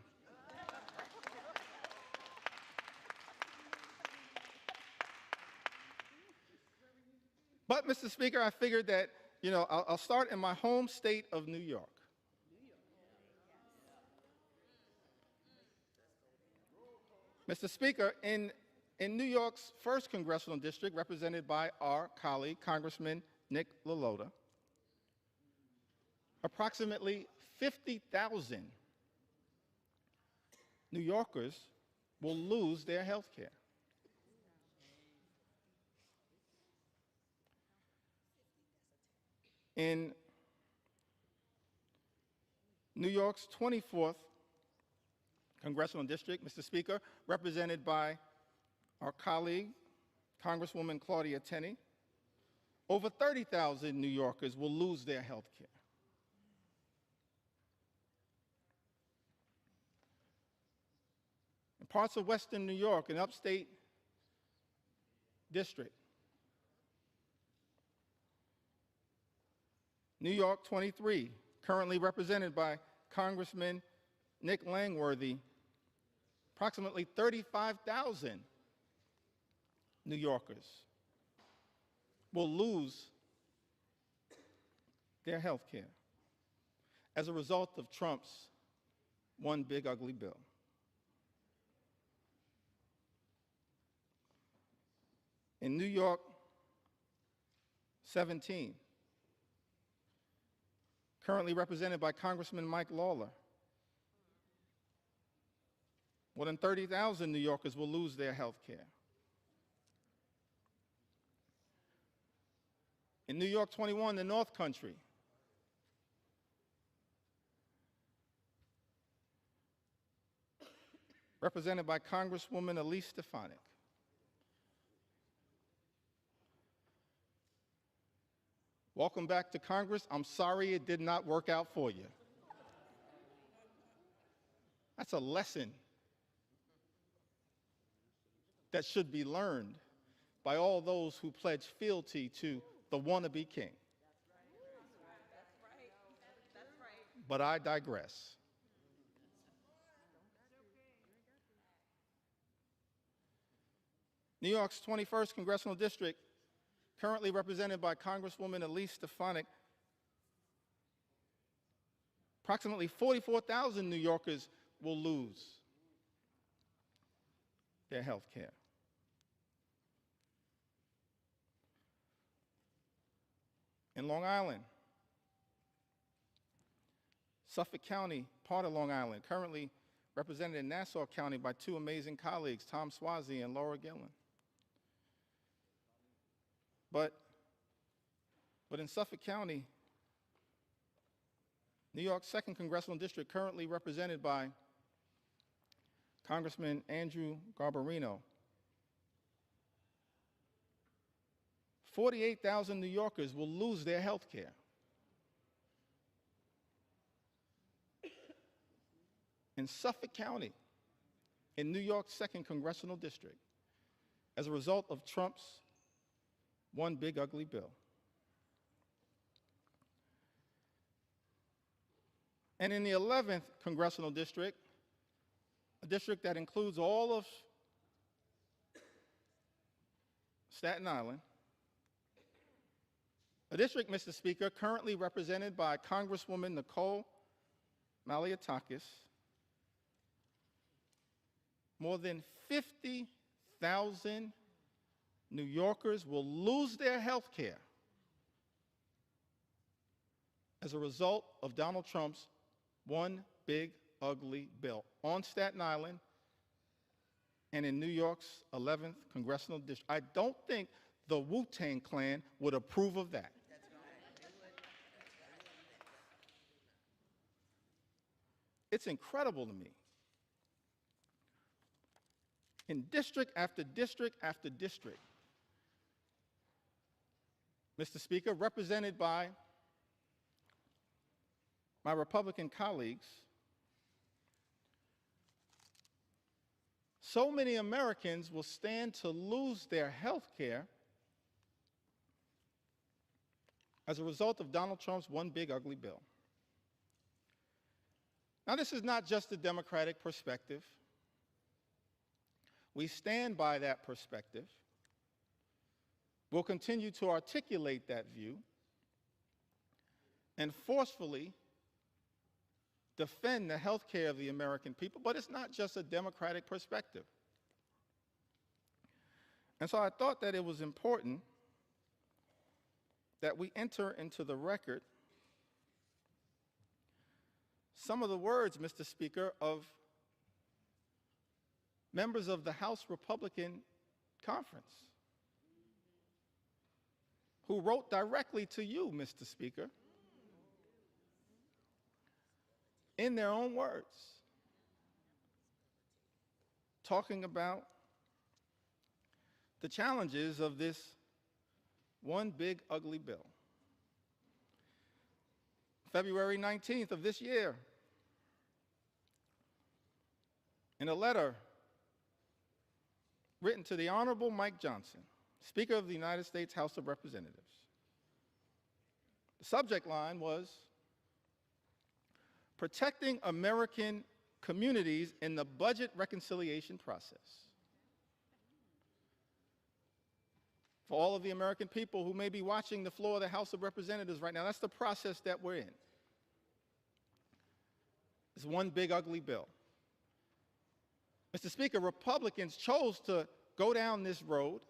But, Mr. Speaker, I figured that, I'll start in my home state of New York. Mr. Speaker, in New York's 1st Congressional District, represented by our colleague, Congressman Nick LaLota, approximately 50,000 New Yorkers will lose their health care. In New York's 24th Congressional District, Mr. Speaker, represented by our colleague, Congresswoman Claudia Tenney, over 30,000 New Yorkers will lose their health care. In parts of Western New York, an upstate district, New York 23, currently represented by Congressman Nick Langworthy, approximately 35,000 New Yorkers will lose their health care. as a result of Trump's one big ugly bill. In New York 17, currently represented by Congressman Mike Lawler, more than 30,000 New Yorkers will lose their health care. In New York 21, the North Country, represented by Congresswoman Elise Stefanik, welcome back to Congress. I'm sorry it did not work out for you. That's a lesson that should be learned by all those who pledge fealty to the wannabe king. But I digress. New York's 21st Congressional District, currently represented by Congresswoman Elise Stefanik, approximately 44,000 New Yorkers will lose their health care. In Long Island, Suffolk County, part of Long Island, currently represented in Nassau County by two amazing colleagues, Tom Swazi and Laura Gillen. But in Suffolk County, New York's 2nd Congressional District, currently represented by Congressman Andrew Garbarino, 48,000 New Yorkers will lose their health care. In Suffolk County, in New York's 2nd Congressional District, as a result of Trump's one big ugly bill. And in the 11th Congressional District, a district that includes all of Staten Island, a district, Mr. Speaker, currently represented by Congresswoman Nicole Malliotakis, more than 50,000 New Yorkers will lose their health care as a result of Donald Trump's one big ugly bill on Staten Island and in New York's 11th Congressional District. I don't think the Wu-Tang Clan would approve of that. It's incredible to me. In district after district after district, Mr. Speaker, represented by my Republican colleagues, so many Americans will stand to lose their health care as a result of Donald Trump's one big ugly bill. Now, this is not just a Democratic perspective. We stand by that perspective. We'll continue to articulate that view and forcefully defend the health care of the American people, but it's not just a Democratic perspective. And so I thought that it was important that we enter into the record some of the words, Mr. Speaker, of members of the House Republican Conference who wrote directly to you, Mr. Speaker, in their own words, talking about the challenges of this one big ugly bill. February 19th of this year, in a letter written to the Honorable Mike Johnson, Speaker of the United States House of Representatives, the subject line was, "Protecting American Communities in the Budget Reconciliation Process." For all of the American people who may be watching the floor of the House of Representatives right now, that's the process that we're in. This one big ugly bill. Mr. Speaker, Republicans chose to go down this road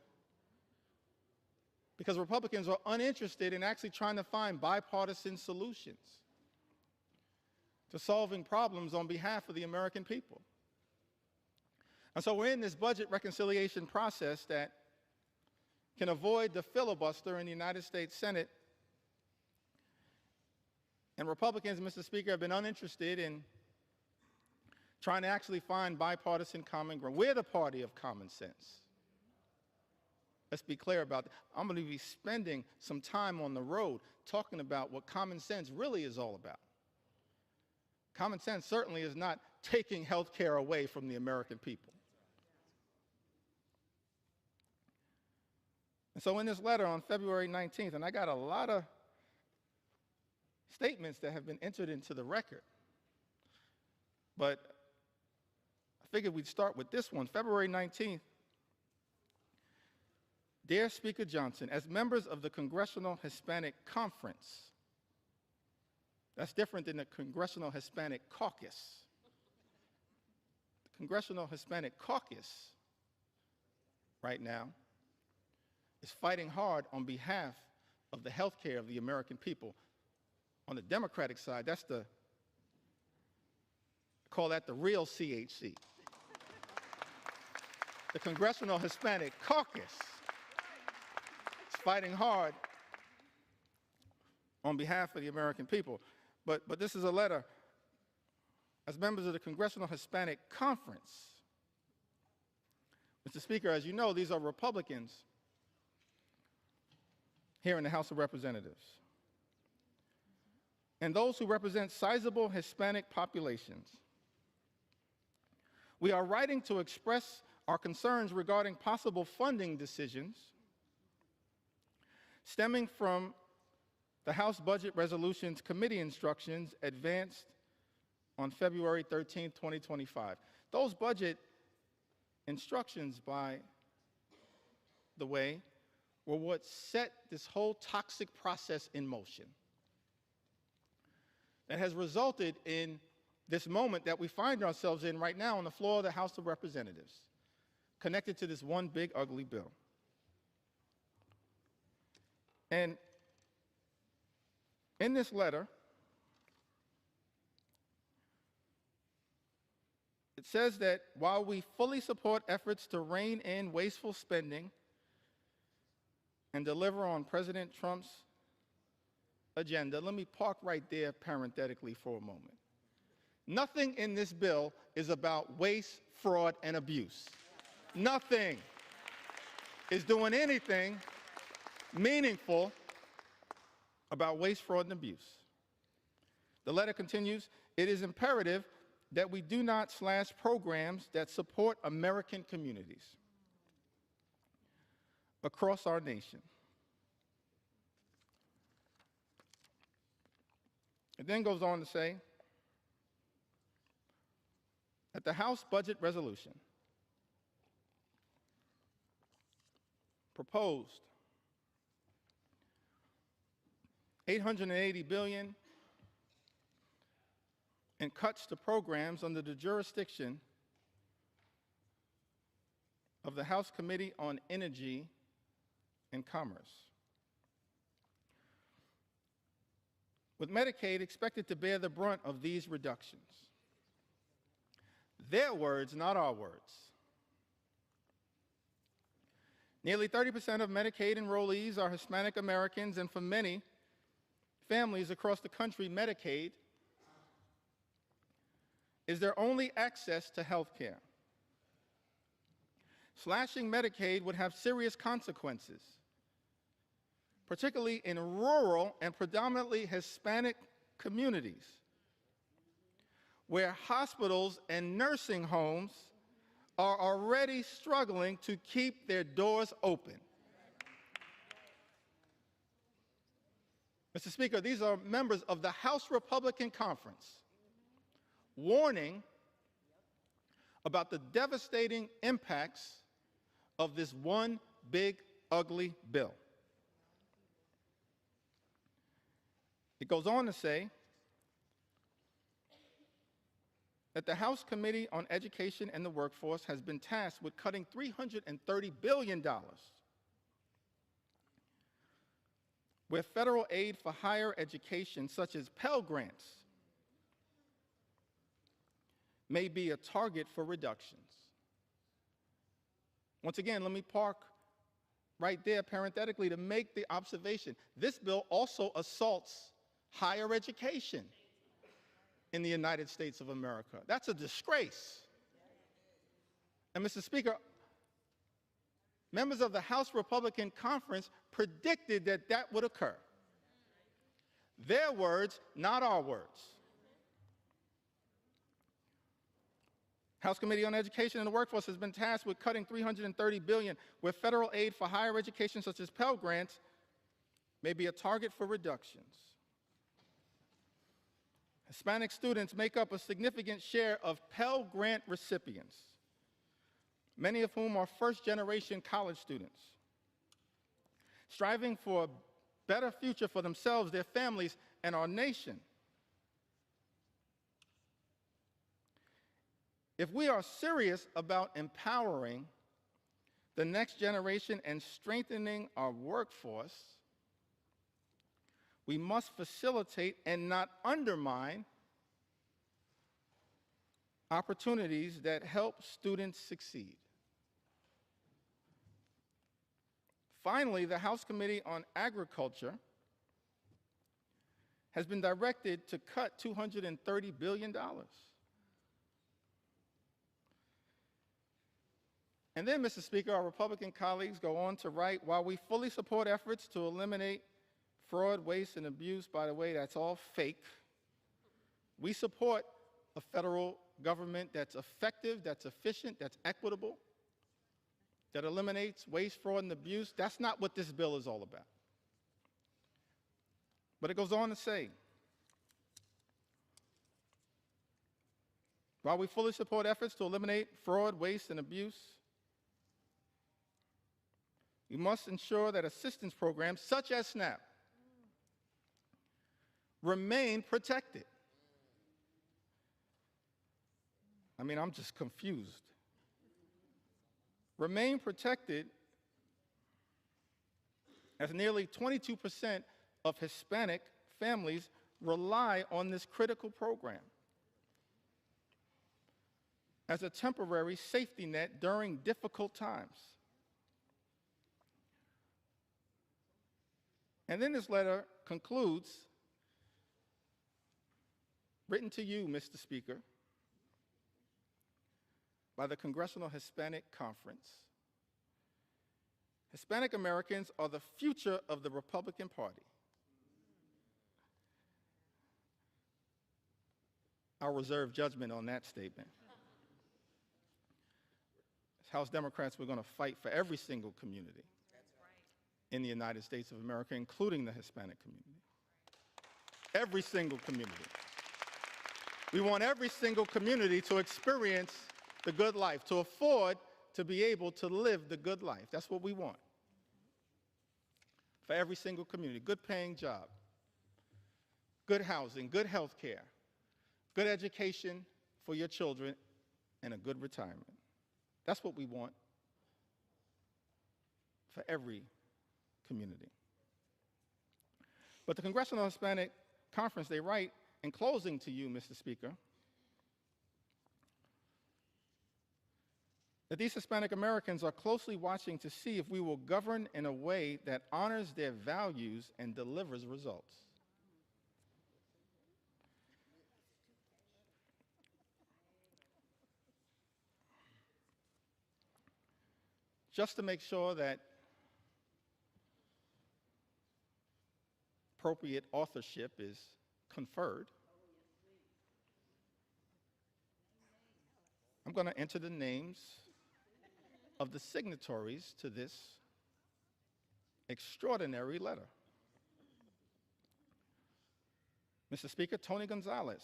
because Republicans are uninterested in actually trying to find bipartisan solutions to solving problems on behalf of the American people. And so we're in this budget reconciliation process that can avoid the filibuster in the United States Senate. And Republicans, Mr. Speaker, have been uninterested in trying to actually find bipartisan common ground. We're the party of common sense. Let's be clear about that. I'm going to be spending some time on the road talking about what common sense really is all about. Common sense certainly is not taking health care away from the American people. And so in this letter on February 19th, and I got a lot of statements that have been entered into the record, but I figured we'd start with this one. February 19th, Dear Speaker Johnson, as members of the Congressional Hispanic Conference, that's different than the Congressional Hispanic Caucus. The Congressional Hispanic Caucus right now is fighting hard on behalf of the health care of the American people. On the Democratic side, I call that the real CHC. The Congressional Hispanic Caucus is fighting hard on behalf of the American people. But this is a letter as members of the Congressional Hispanic Conference. Mr. Speaker, as you know, these are Republicans here in the House of Representatives. And those who represent sizable Hispanic populations. We are writing to express our concerns regarding possible funding decisions stemming from the House Budget Resolutions Committee instructions advanced on February 13, 2025. Those budget instructions, by the way, were what set this whole toxic process in motion that has resulted in this moment that we find ourselves in right now on the floor of the House of Representatives, connected to this one big ugly bill. And in this letter, it says that while we fully support efforts to rein in wasteful spending and deliver on President Trump's agenda, let me park right there parenthetically for a moment. Nothing in this bill is about waste, fraud, and abuse. Nothing is doing anything meaningful about waste, fraud, and abuse. The letter continues, it is imperative that we do not slash programs that support American communities across our nation. It then goes on to say that the House Budget Resolution proposed $880 billion in cuts to programs under the jurisdiction of the House Committee on Energy and Commerce, with Medicaid expected to bear the brunt of these reductions. Their words, not our words. Nearly 30% of Medicaid enrollees are Hispanic Americans, and for many families across the country, Medicaid is their only access to health care. Slashing Medicaid would have serious consequences, particularly in rural and predominantly Hispanic communities, where hospitals and nursing homes are already struggling to keep their doors open. Mr. Speaker, these are members of the House Republican Conference warning about the devastating impacts of this one big, ugly bill. It goes on to say that the House Committee on Education and the Workforce has been tasked with cutting $330 billion where federal aid for higher education, such as Pell Grants, may be a target for reductions. Once again, let me park right there parenthetically to make the observation. This bill also assaults higher education in the United States of America. That's a disgrace. And Mr. Speaker, members of the House Republican Conference predicted that that would occur. Their words, not our words. House Committee on Education and the Workforce has been tasked with cutting $330 billion, where federal aid for higher education, such as Pell Grants, may be a target for reductions. Hispanic students make up a significant share of Pell Grant recipients, many of whom are first-generation college students, striving for a better future for themselves, their families, and our nation. If we are serious about empowering the next generation and strengthening our workforce, we must facilitate and not undermine opportunities that help students succeed. Finally, the House Committee on Agriculture has been directed to cut $230 billion. And then, Mr. Speaker, our Republican colleagues go on to write, while we fully support efforts to eliminate fraud, waste, and abuse, by the way, that's all fake, we support a federal government that's effective, that's efficient, that's equitable, that eliminates waste, fraud, and abuse. That's not what this bill is all about. But it goes on to say, while we fully support efforts to eliminate fraud, waste, and abuse, we must ensure that assistance programs such as SNAP remain protected. I mean, I'm just confused. Remain protected as nearly 22% of Hispanic families rely on this critical program as a temporary safety net during difficult times. And then this letter concludes, written to you, Mr. Speaker, by the Congressional Hispanic Conference. Hispanic Americans are the future of the Republican Party. I'll reserve judgment on that statement. As House Democrats, we're going to fight for every single community in the United States of America, including the Hispanic community. Every single community. We want every single community to experience the good life, to afford to be able to live the good life. That's what we want. For every single community, good paying job, good housing, good health care, good education for your children, and a good retirement. That's what we want for every community. But the Congressional Hispanic Conference, they write, in closing to you, Mr. Speaker, that these Hispanic Americans are closely watching to see if we will govern in a way that honors their values and delivers results. Just to make sure that appropriate authorship is conferred, I'm going to enter the names of the signatories to this extraordinary letter. Mr. Speaker, Tony Gonzalez,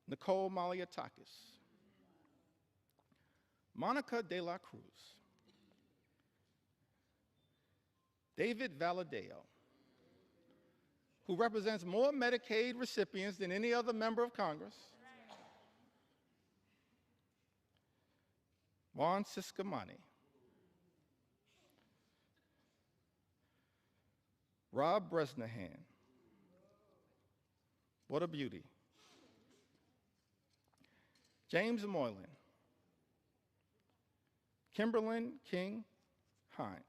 Nicole Maliatakis, Monica de la Cruz, David Valadeo, who represents more Medicaid recipients than any other member of Congress, Juan Ciscomani, Rob Bresnahan, what a beauty, James Moylan, Kimberlyn King Hines.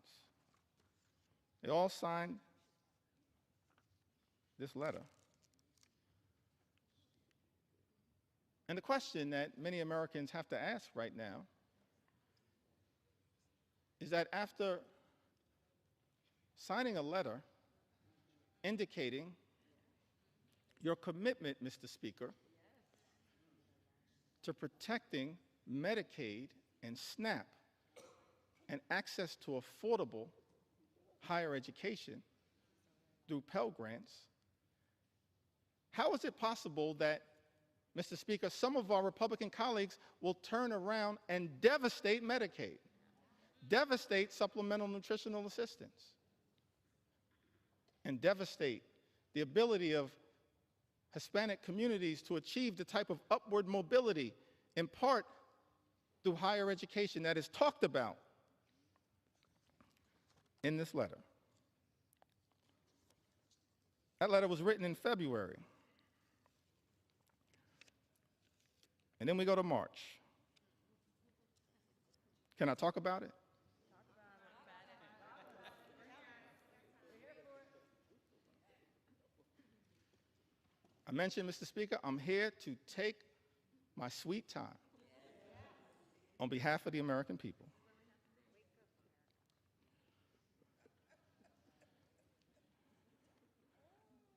They all signed this letter. And the question that many Americans have to ask right now is that after signing a letter indicating your commitment, Mr. Speaker, to protecting Medicaid and SNAP and access to affordable higher education through Pell Grants, how is it possible that, Mr. Speaker, some of our Republican colleagues will turn around and devastate Medicaid, devastate supplemental nutritional assistance, and devastate the ability of Hispanic communities to achieve the type of upward mobility, in part through higher education, that is talked about in this letter? That letter was written in February. And then we go to March. Can I talk about it? I mentioned, Mr. Speaker, I'm here to take my sweet time on behalf of the American people.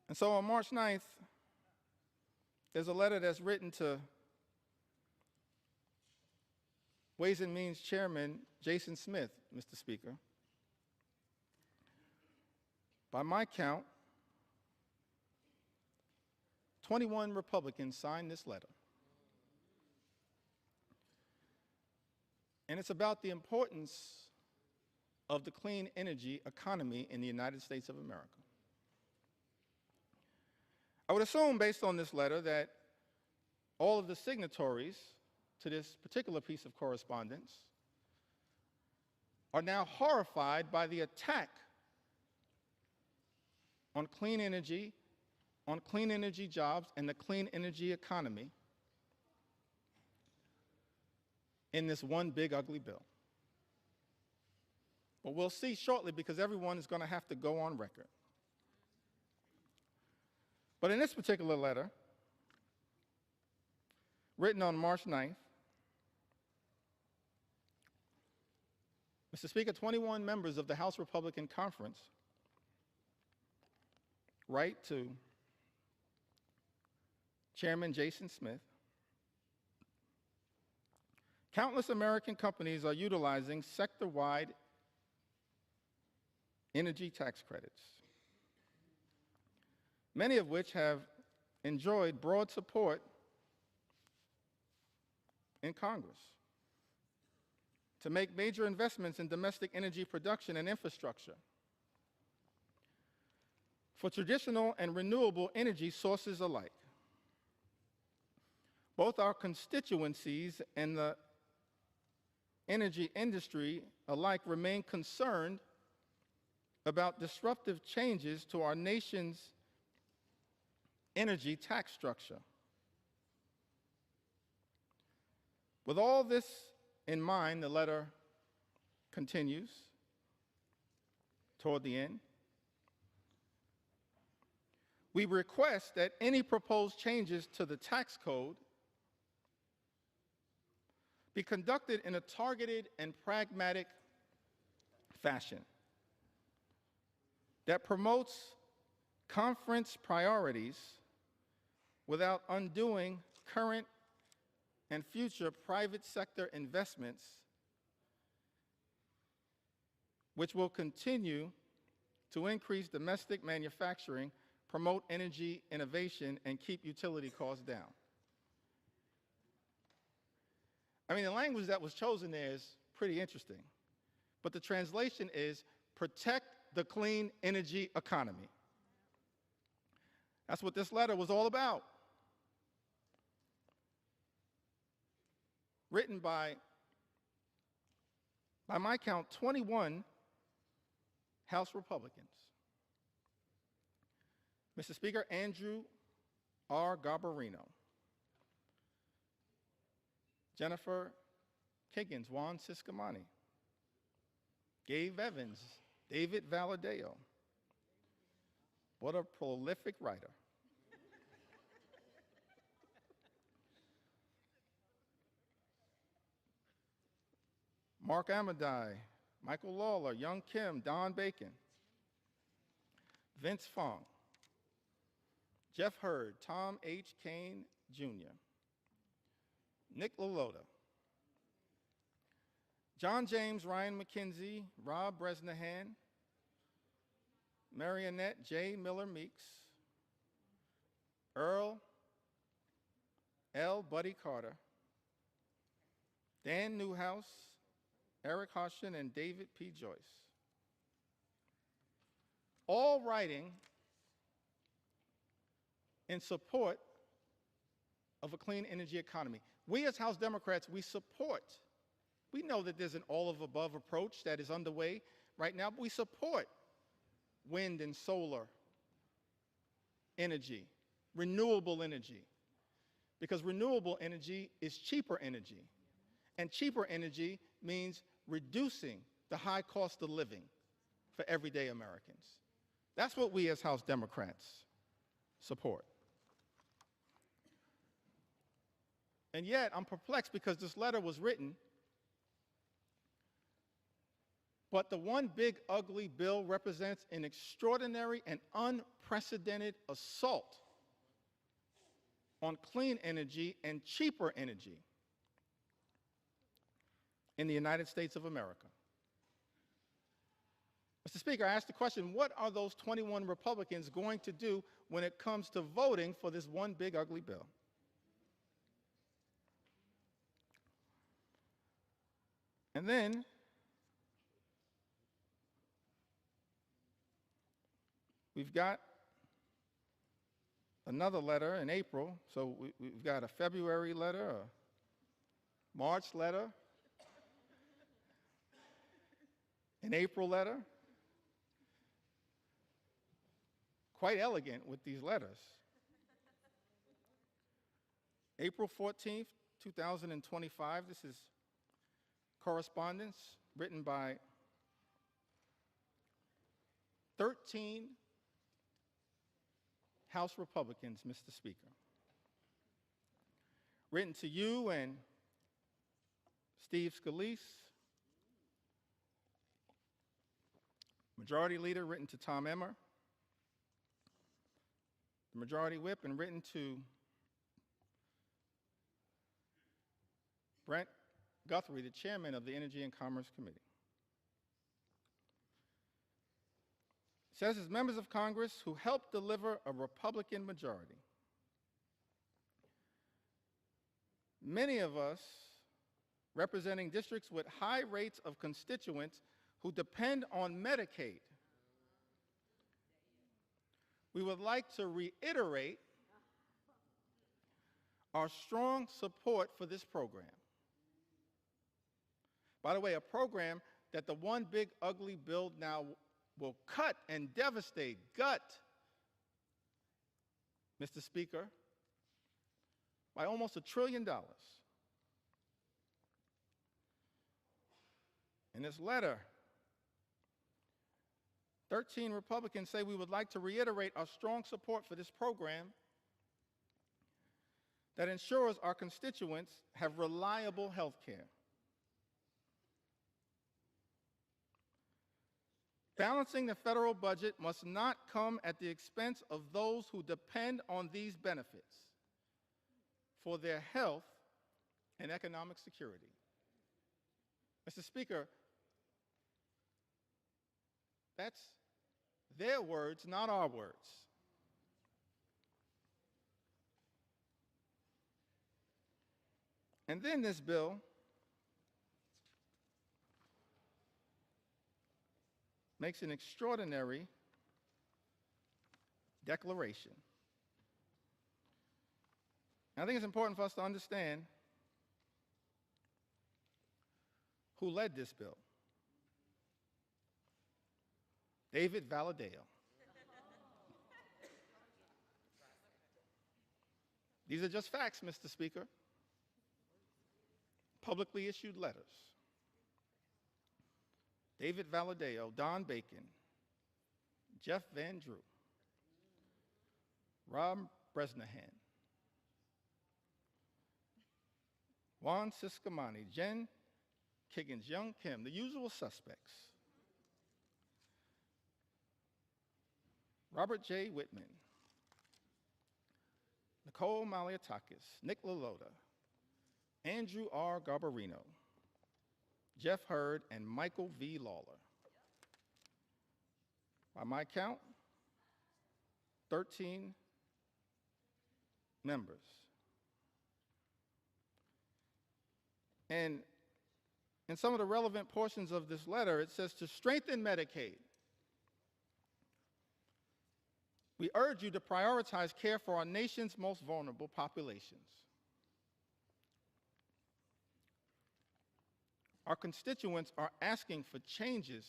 And so on March 9th, there's a letter that's written to Ways and Means Chairman Jason Smith, Mr. Speaker. By my count, 21 Republicans signed this letter. And it's about the importance of the clean energy economy in the United States of America. I would assume, based on this letter, that all of the signatories to this particular piece of correspondence are now horrified by the attack on clean energy jobs, and the clean energy economy in this one big ugly bill. But we'll see shortly, because everyone is going to have to go on record. But in this particular letter, written on March 9th, Mr. Speaker, 21 members of the House Republican Conference write to Chairman Jason Smith. Countless American companies are utilizing sector-wide energy tax credits, many of which have enjoyed broad support in Congress to make major investments in domestic energy production and infrastructure for traditional and renewable energy sources alike. Both our constituencies and the energy industry alike remain concerned about disruptive changes to our nation's energy tax structure. With all this in mind, the letter continues toward the end. We request that any proposed changes to the tax code be conducted in a targeted and pragmatic fashion that promotes conference priorities without undoing current and future private sector investments, which will continue to increase domestic manufacturing, promote energy innovation, and keep utility costs down. I mean, the language that was chosen there is pretty interesting, but the translation is protect the clean energy economy. That's what this letter was all about. Written by my count, 21 House Republicans. Mr. Speaker, Andrew R. Garbarino, Jennifer Kiggins, Juan Ciscomani, Gabe Evans, David Valadeo. What a prolific writer. Mark Amadei, Michael Lawler, Young Kim, Don Bacon, Vince Fong, Jeff Hurd, Tom H. Kane Jr., Nick LaLota, John James, Ryan McKenzie, Rob Bresnahan, Marionette J. Miller Meeks, Earl L. Buddy Carter, Dan Newhouse, Eric Hoshin, and David P. Joyce. All writing in support of a clean energy economy. We as House Democrats, we know that there's an all-of-above approach that is underway right now, but we support wind and solar energy, renewable energy, because renewable energy is cheaper energy, and cheaper energy means reducing the high cost of living for everyday Americans. That's what we as House Democrats support. And yet, I'm perplexed because this letter was written, but the one big ugly bill represents an extraordinary and unprecedented assault on clean energy and cheaper energy in the United States of America. Mr. Speaker, I asked the question, what are those 21 Republicans going to do when it comes to voting for this one big ugly bill? And then we've got another letter in April. So we've got a February letter, a March letter, an April letter. Quite elegant with these letters. April 14th, 2025, this is correspondence written by 13 House Republicans, Mr. Speaker. Written to you and Steve Scalise. Majority Leader written to Tom Emmer. The Majority Whip, and written to Brent Guthrie, the Chairman of the Energy and Commerce Committee. It says, as members of Congress who helped deliver a Republican majority, many of us representing districts with high rates of constituents who depend on Medicaid, we would like to reiterate our strong support for this program. By the way, a program that the one big ugly bill now will cut and devastate, gut, Mr. Speaker, by almost $1 trillion. In this letter, 13 Republicans say we would like to reiterate our strong support for this program that ensures our constituents have reliable health care. Balancing the federal budget must not come at the expense of those who depend on these benefits for their health and economic security. Mr. Speaker, that's their words, not our words. And then this bill makes an extraordinary declaration. And I think it's important for us to understand who led this bill. David Valadao. These are just facts, Mr. Speaker. Publicly issued letters. David Valadao, Don Bacon, Jeff Van Drew, Rob Bresnahan, Juan Ciscomani, Jen Kiggins, Young Kim, the usual suspects. Robert J. Whitman, Nicole Maliatakis, Nick LaLota, Andrew R. Garbarino, Jeff Hurd, and Michael V. Lawler. By my count, 13 members. And in some of the relevant portions of this letter, it says to strengthen Medicaid, we urge you to prioritize care for our nation's most vulnerable populations. Our constituents are asking for changes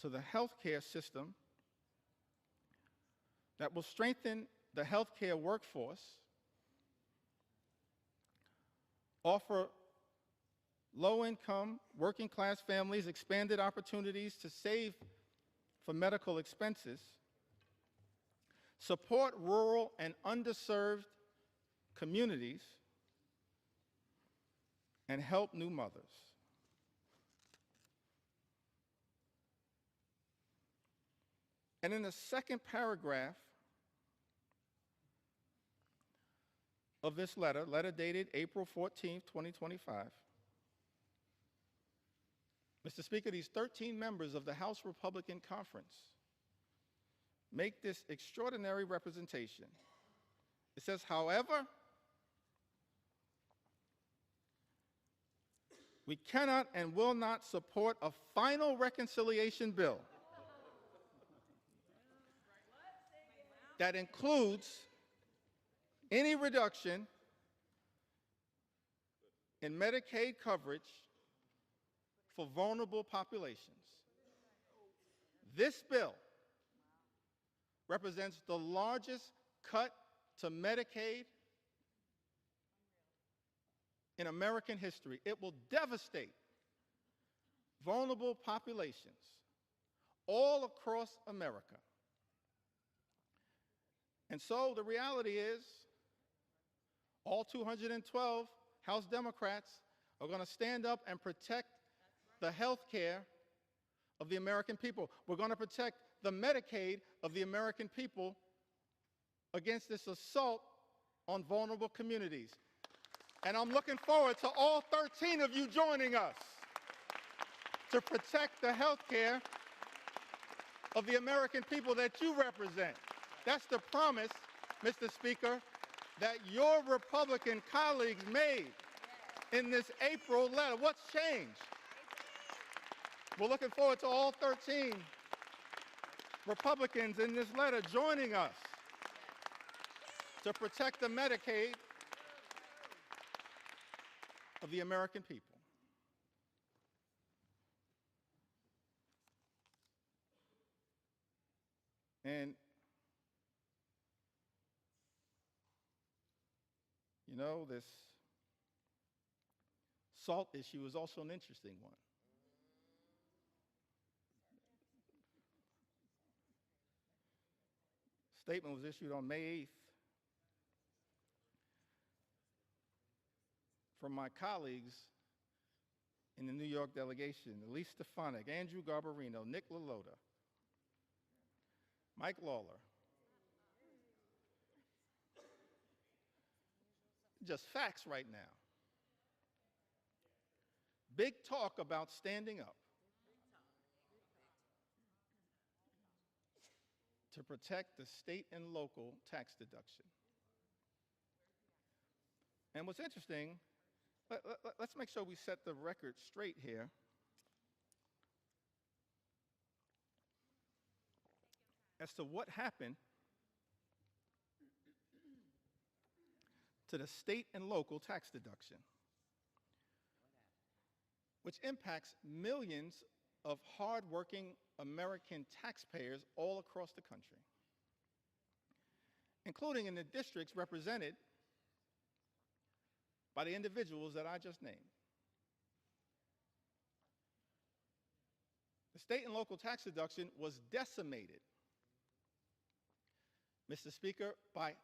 to the healthcare system that will strengthen the healthcare workforce, offer low-income, working-class families expanded opportunities to save for medical expenses, support rural and underserved communities, and help new mothers. And in the second paragraph of this letter dated April 14, 2025, Mr. Speaker, these 13 members of the House Republican Conference make this extraordinary representation. It says, however, we cannot and will not support a final reconciliation bill that includes any reduction in Medicaid coverage for vulnerable populations. This bill represents the largest cut to Medicaid in American history. It will devastate vulnerable populations all across America. And so the reality is, all 212 House Democrats are going to stand up and protect the health care of the American people. We're going to protect the Medicaid of the American people against this assault on vulnerable communities. And I'm looking forward to all 13 of you joining us to protect the health care of the American people that you represent. That's the promise, Mr. Speaker, that your Republican colleagues made in this April letter. What's changed? We're looking forward to all 13 Republicans in this letter joining us to protect the Medicaid of the American people. And you know, this SALT issue is also an interesting one. Statement was issued on May 8th from my colleagues in the New York delegation, Elise Stefanik, Andrew Garbarino, Nick LaLota, Mike Lawler. Just facts right now. Big talk about standing up to protect the state and local tax deduction. And what's interesting, let's make sure we set the record straight here. As to what happened to the state and local tax deduction, which impacts millions of hardworking American taxpayers all across the country, including in the districts represented by the individuals that I just named. The state and local tax deduction was decimated, Mr. Speaker, by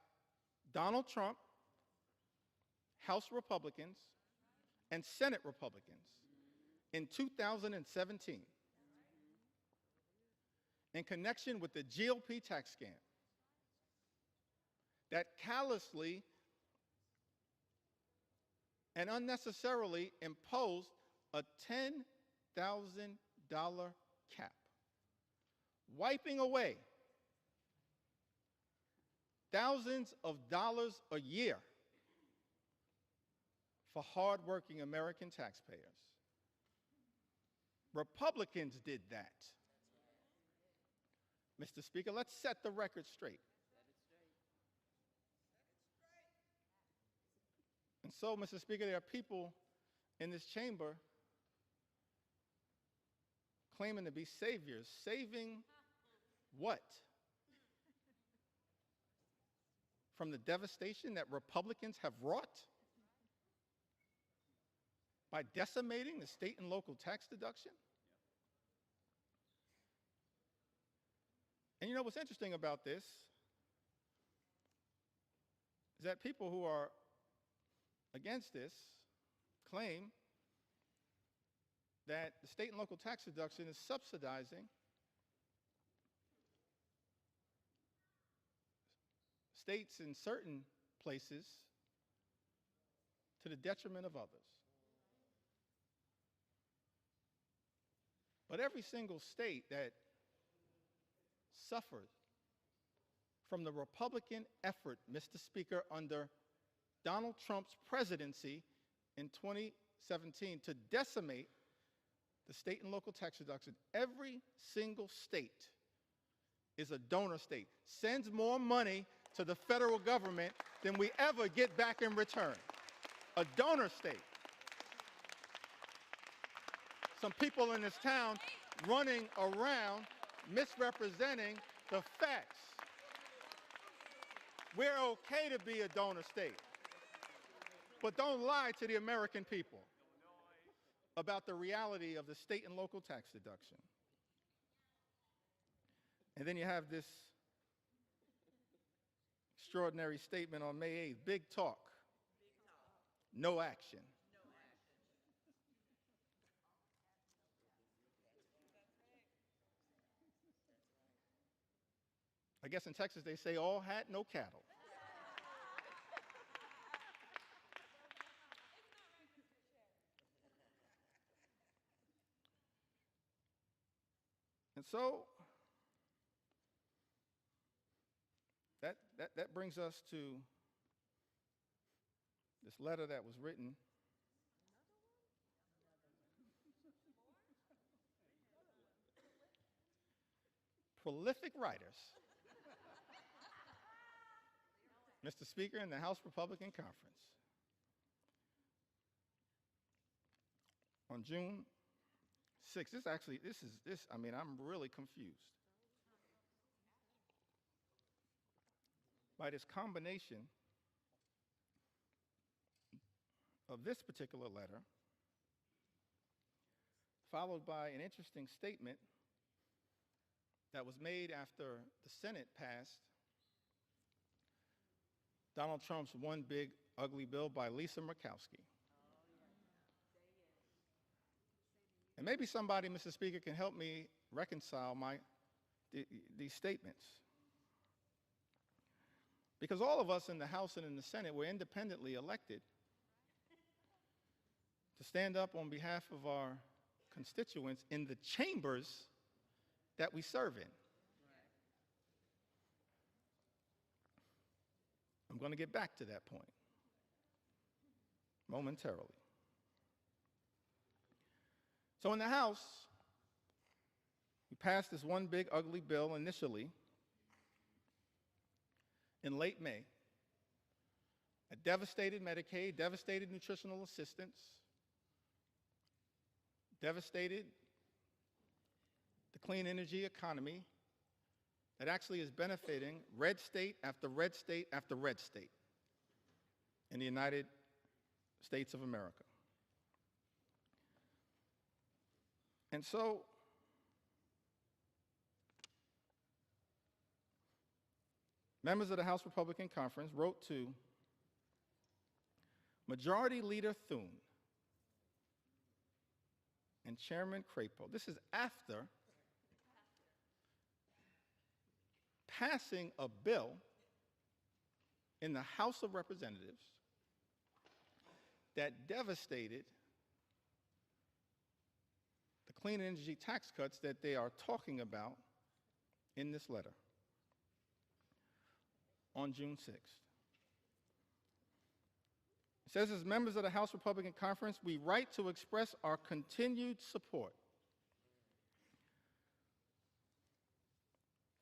Donald Trump, House Republicans, and Senate Republicans in 2017 in connection with the GOP tax scam that callously and unnecessarily imposed a $10,000 cap, wiping away thousands of dollars a year for hardworking American taxpayers. Republicans did that. Mr. Speaker, let's set the record straight. And so, Mr. Speaker, there are people in this chamber claiming to be saviors. Saving what? From the devastation that Republicans have wrought by decimating the state and local tax deduction? And you know what's interesting about this is that people who are against this claim that the state and local tax deduction is subsidizing states in certain places to the detriment of others. But every single state that suffered from the Republican effort, Mr. Speaker, under Donald Trump's presidency in 2017 to decimate the state and local tax deduction, every single state is a donor state, sends more money to the federal government than we ever get back in return. A donor state. Some people in this town running around misrepresenting the facts. We're okay to be a donor state, but don't lie to the American people about the reality of the state and local tax deduction. And then you have this extraordinary statement on May 8th, big talk, no action. I guess in Texas they say all hat, no cattle. And so that brings us to this letter that was written prolific writers, Mr. Speaker, in the House Republican Conference on June 6th. I'm really confused by this combination of this particular letter, followed by an interesting statement that was made after the Senate passed Donald Trump's one big ugly bill by Lisa Murkowski. And maybe somebody, Mr. Speaker, can help me reconcile these statements. Because all of us in the House and in the Senate were independently elected to stand up on behalf of our constituents in the chambers that we serve in. I'm going to get back to that point momentarily. So in the House, we passed this one big ugly bill initially in late May, a devastated Medicaid, devastated nutritional assistance, devastated the clean energy economy that actually is benefiting red state after red state after red state in the United States of America. And so, members of the House Republican Conference wrote to Majority Leader Thune and Chairman Crapo. This is after passing a bill in the House of Representatives that devastated the clean energy tax cuts that they are talking about in this letter on June 6th. It says, as members of the House Republican Conference, we write to express our continued support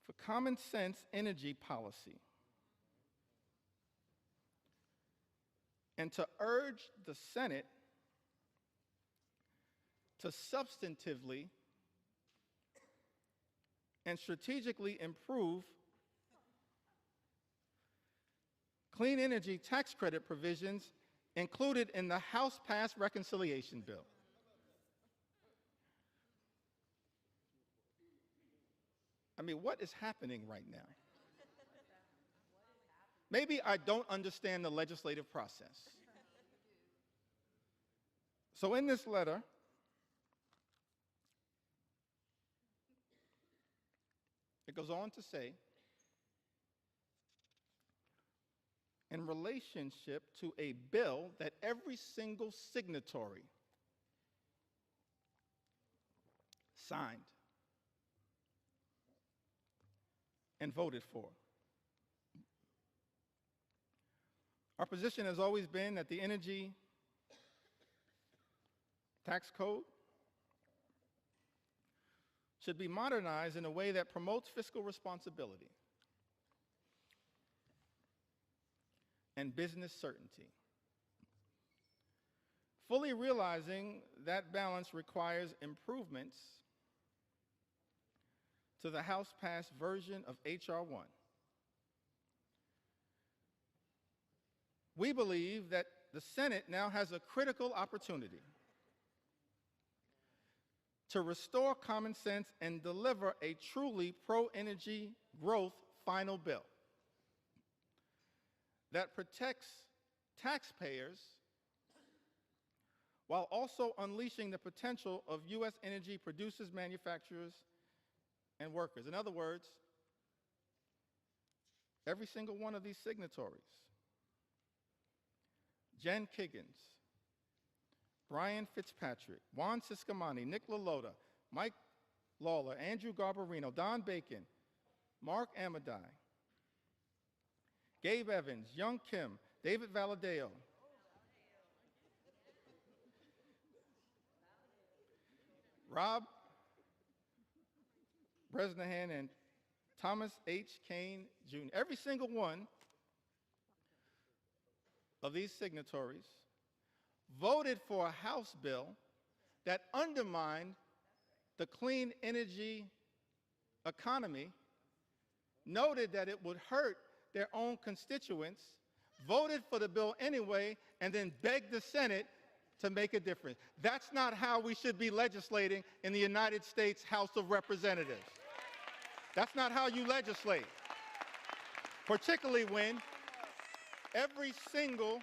for common sense energy policy and to urge the Senate to substantively and strategically improve clean energy tax credit provisions included in the House-passed reconciliation bill. I mean, what is happening right now? Maybe I don't understand the legislative process. So in this letter, it goes on to say, in relationship to a bill that every single signatory signed and voted for. Our position has always been that the energy tax code should be modernized in a way that promotes fiscal responsibility and business certainty. Fully realizing that balance requires improvements to the House-passed version of H.R. 1. We believe that the Senate now has a critical opportunity to restore common sense and deliver a truly pro-energy growth final bill that protects taxpayers while also unleashing the potential of U.S. energy producers, manufacturers, and workers. In other words, every single one of these signatories, Jen Kiggins, Brian Fitzpatrick, Juan Ciscomani, Nick LaLota, Mike Lawler, Andrew Garbarino, Don Bacon, Mark Amadei, Gabe Evans, Young Kim, David Valadeo, Rob Bresnahan, and Thomas H. Kane, Jr. Every single one of these signatories voted for a House bill that undermined the clean energy economy, noted that it would hurt their own constituents, voted for the bill anyway, and then begged the Senate to make a difference. That's not how we should be legislating in the United States House of Representatives. That's not how you legislate, particularly when every single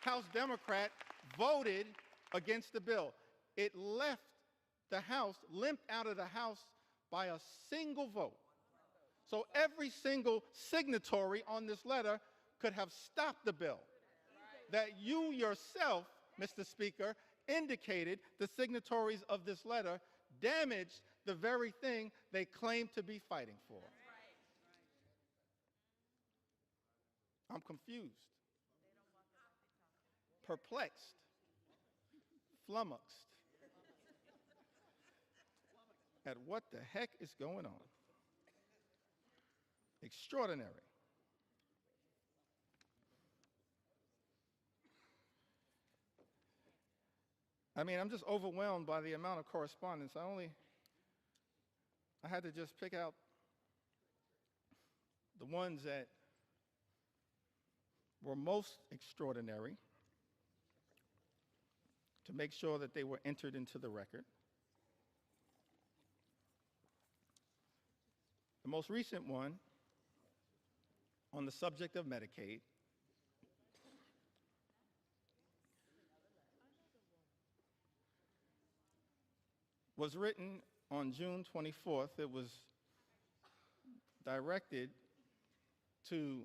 House Democrat voted against the bill. It left the House, limped out of the House by a single vote. So every single signatory on this letter could have stopped the bill that you yourself, Mr. Speaker, indicated the signatories of this letter damaged the very thing they claim to be fighting for. I'm confused, perplexed, flummoxed at what the heck is going on. Extraordinary. I mean, I'm just overwhelmed by the amount of correspondence. I had to just pick out the ones that were most extraordinary to make sure that they were entered into the record. The most recent one on the subject of Medicaid was written on June 24th. It was directed to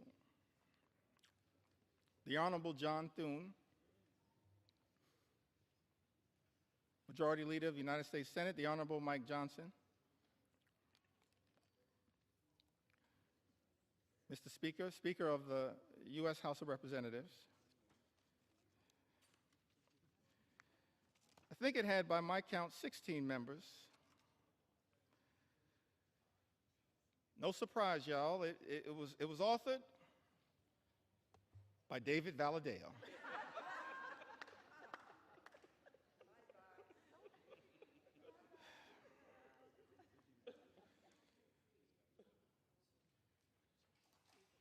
the Honorable John Thune, Majority Leader of the United States Senate, the Honorable Mike Johnson, Mr. Speaker, Speaker of the U.S. House of Representatives. I think it had, by my count, 16 members. No surprise, y'all. It was authored by David Valadao.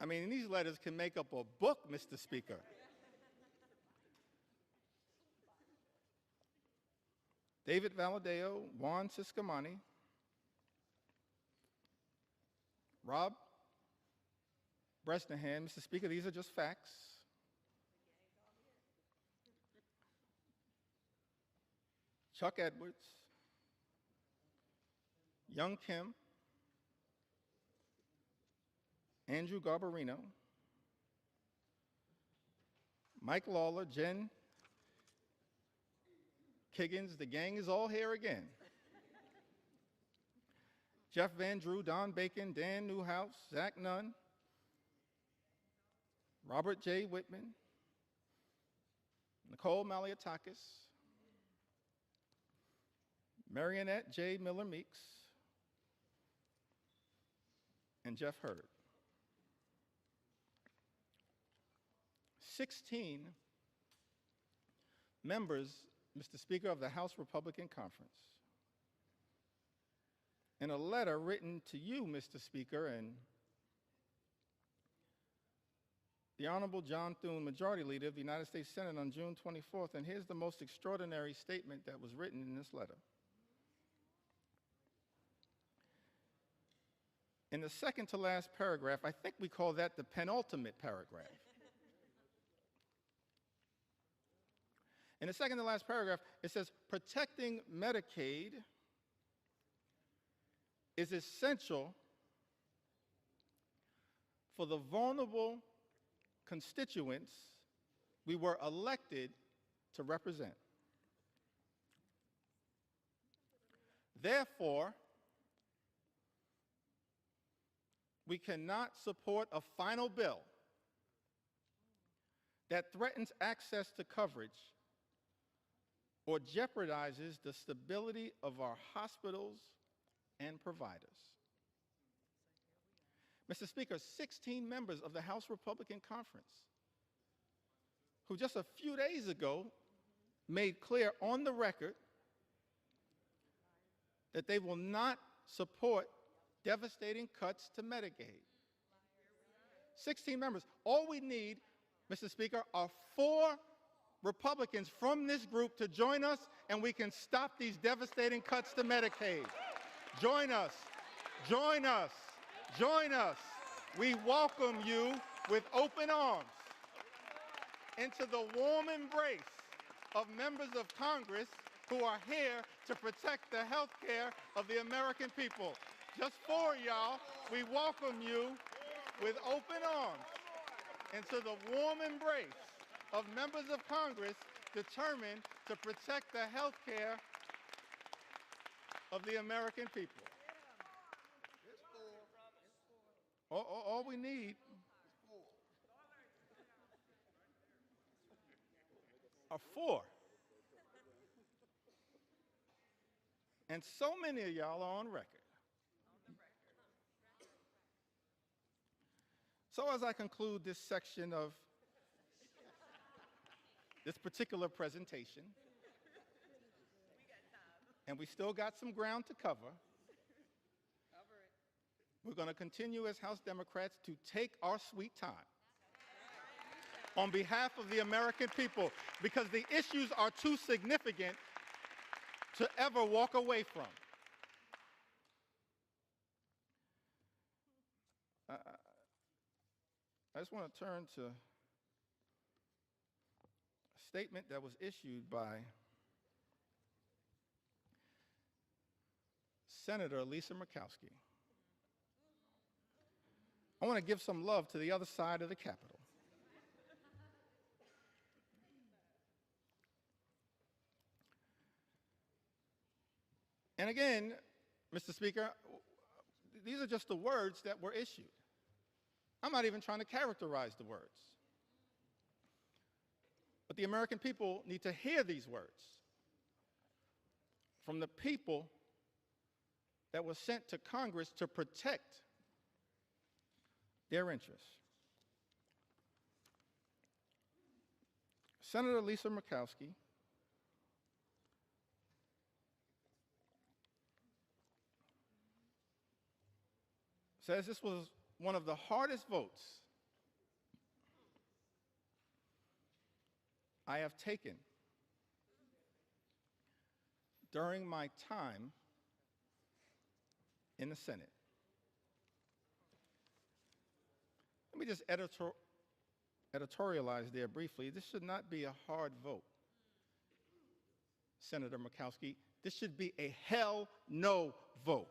I mean, these letters can make up a book, Mr. Speaker. David Valadao, Juan Ciscomani, Rob Bresnahan. Mr. Speaker, these are just facts. Chuck Edwards, Young Kim, Andrew Garbarino, Mike Lawler, Jen Kiggins, the gang is all here again. Jeff Van Drew, Don Bacon, Dan Newhouse, Zach Nunn, Robert J. Whitman, Nicole Maliotakis, Marionette J. Miller Meeks, and Jeff Hurd. 16 members, Mr. Speaker, of the House Republican Conference, in a letter written to you, Mr. Speaker, and the Honorable John Thune, Majority Leader of the United States Senate, on June 24th, and here's the most extraordinary statement that was written in this letter. In the second to last paragraph, I think we call that the penultimate paragraph. In the second to last paragraph, it says, protecting Medicaid is essential for the vulnerable constituents we were elected to represent. Therefore, we cannot support a final bill that threatens access to coverage or jeopardizes the stability of our hospitals and providers. Mr. Speaker, 16 members of the House Republican Conference, who just a few days ago made clear on the record that they will not support devastating cuts to Medicaid. 16 members. All we need, Mr. Speaker, are 4 Republicans from this group to join us, and we can stop these devastating cuts to Medicaid. Join us. Join us. Join us. We welcome you with open arms into the warm embrace of members of Congress who are here to protect the health care of the American people. Just 4 y'all, we welcome you with open arms into the warm embrace of members of Congress determined to protect the health care of the American people. All we need are 4. And so many of y'all are on record. So as I conclude this section of this particular presentation, and we still got some ground to cover. Cover it. We're going to continue as House Democrats to take our sweet time on behalf of the American people, because the issues are too significant to ever walk away from. I just want to turn to a statement that was issued by Senator Lisa Murkowski. I want to give some love to the other side of the Capitol. And again, Mr. Speaker, these are just the words that were issued. I'm not even trying to characterize the words. But the American people need to hear these words from the people that were sent to Congress to protect their interests. Senator Lisa Murkowski says this was one of the hardest votes I have taken during my time in the Senate. Let me just editorialize there briefly. This should not be a hard vote, Senator Murkowski. This should be a hell no vote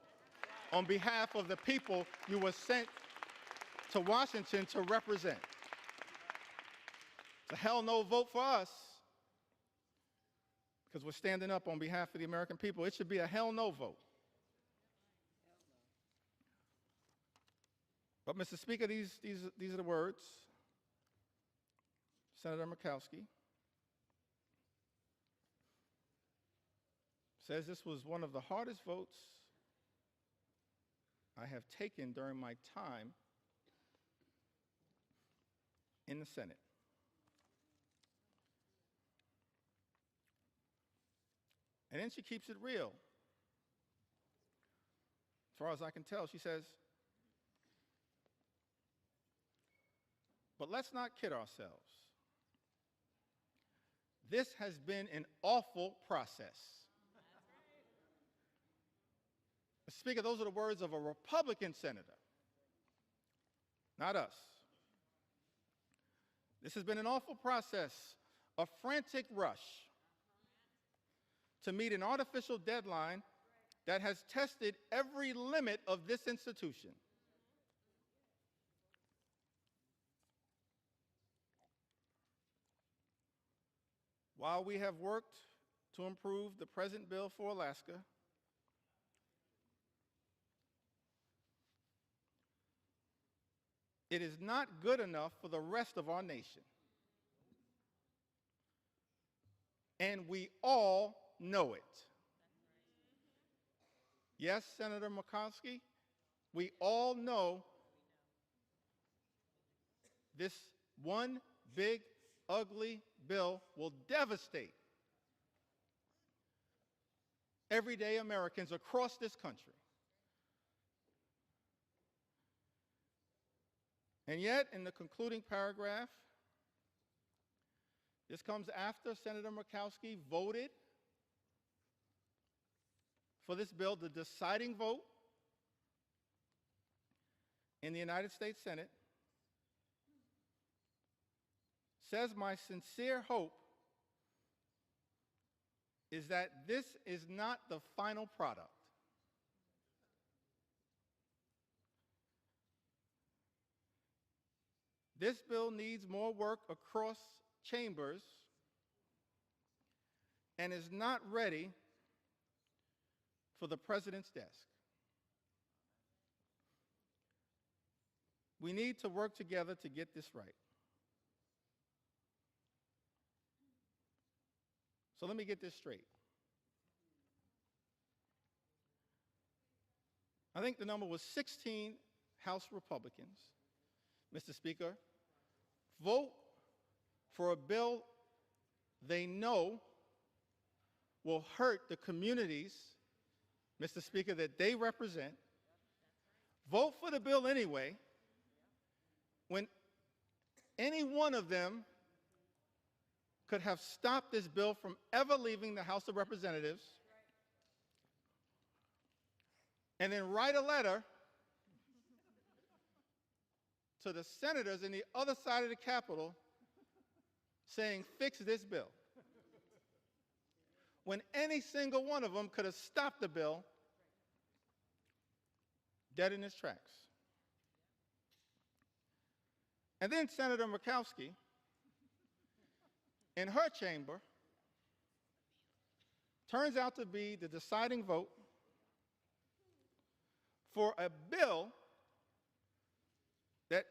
on behalf of the people you were sent to Washington to represent. It's a hell no vote for us because we're standing up on behalf of the American people. It should be a hell no vote. But, Mr. Speaker, these are the words. Senator Murkowski says this was one of the hardest votes I have taken during my time in the Senate. And then she keeps it real. As far as I can tell, she says, but let's not kid ourselves. This has been an awful process. Mr. Speaker, those are the words of a Republican senator, not us. This has been an awful process, a frantic rush to meet an artificial deadline that has tested every limit of this institution. While we have worked to improve the present bill for Alaska, it is not good enough for the rest of our nation. And we all know it. Yes, Senator Murkowski, we all know this one big, ugly bill will devastate everyday Americans across this country. And yet, in the concluding paragraph, this comes after Senator Murkowski voted for this bill, the deciding vote in the United States Senate, says, my sincere hope is that this is not the final product. This bill needs more work across chambers and is not ready for the president's desk. We need to work together to get this right. So let me get this straight. I think the number was 16 House Republicans, Mr. Speaker, vote for a bill they know will hurt the communities, Mr. Speaker, that they represent, vote for the bill anyway, when any one of them could have stopped this bill from ever leaving the House of Representatives, and then write a letter to the senators in the other side of the Capitol saying, fix this bill. When any single one of them could have stopped the bill dead in its tracks. And then Senator Murkowski, in her chamber, turns out to be the deciding vote for a bill that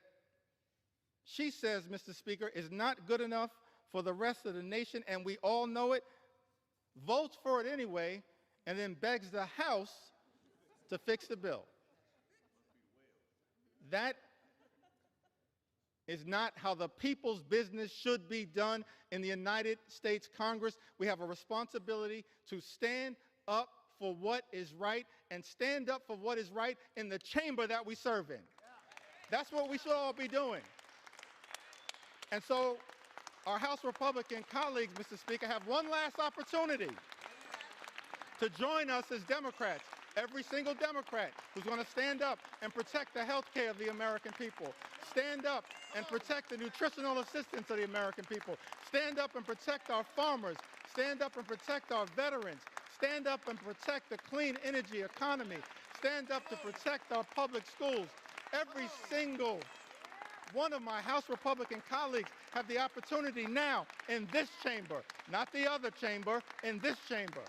she says, Mr. Speaker, is not good enough for the rest of the nation, and we all know it, votes for it anyway, and then begs the House to fix the bill. That is not how the people's business should be done in the United States Congress. We have a responsibility to stand up for what is right and stand up for what is right in the chamber that we serve in. That's what we should all be doing. And so our House Republican colleagues, Mr. Speaker, have one last opportunity to join us as Democrats. Every single Democrat who's going to stand up and protect the health care of the American people. Stand up and protect the nutritional assistance of the American people. Stand up and protect our farmers. Stand up and protect our veterans. Stand up and protect the clean energy economy. Stand up to protect our public schools. Every single one of my House Republican colleagues have the opportunity now in this chamber, not the other chamber, in this chamber,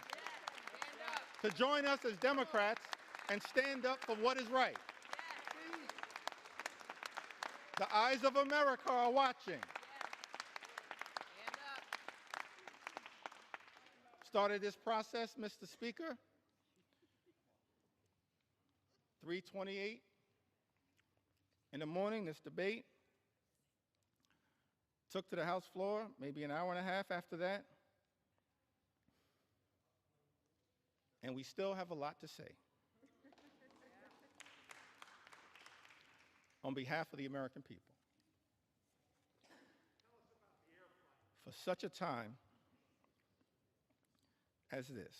to join us as Democrats and stand up for what is right. The eyes of America are watching. Started this process, Mr. Speaker, 3:28 in the morning, this debate. Took to the House floor, maybe an hour and a half after that. And we still have a lot to say. On behalf of the American people. For such a time as this,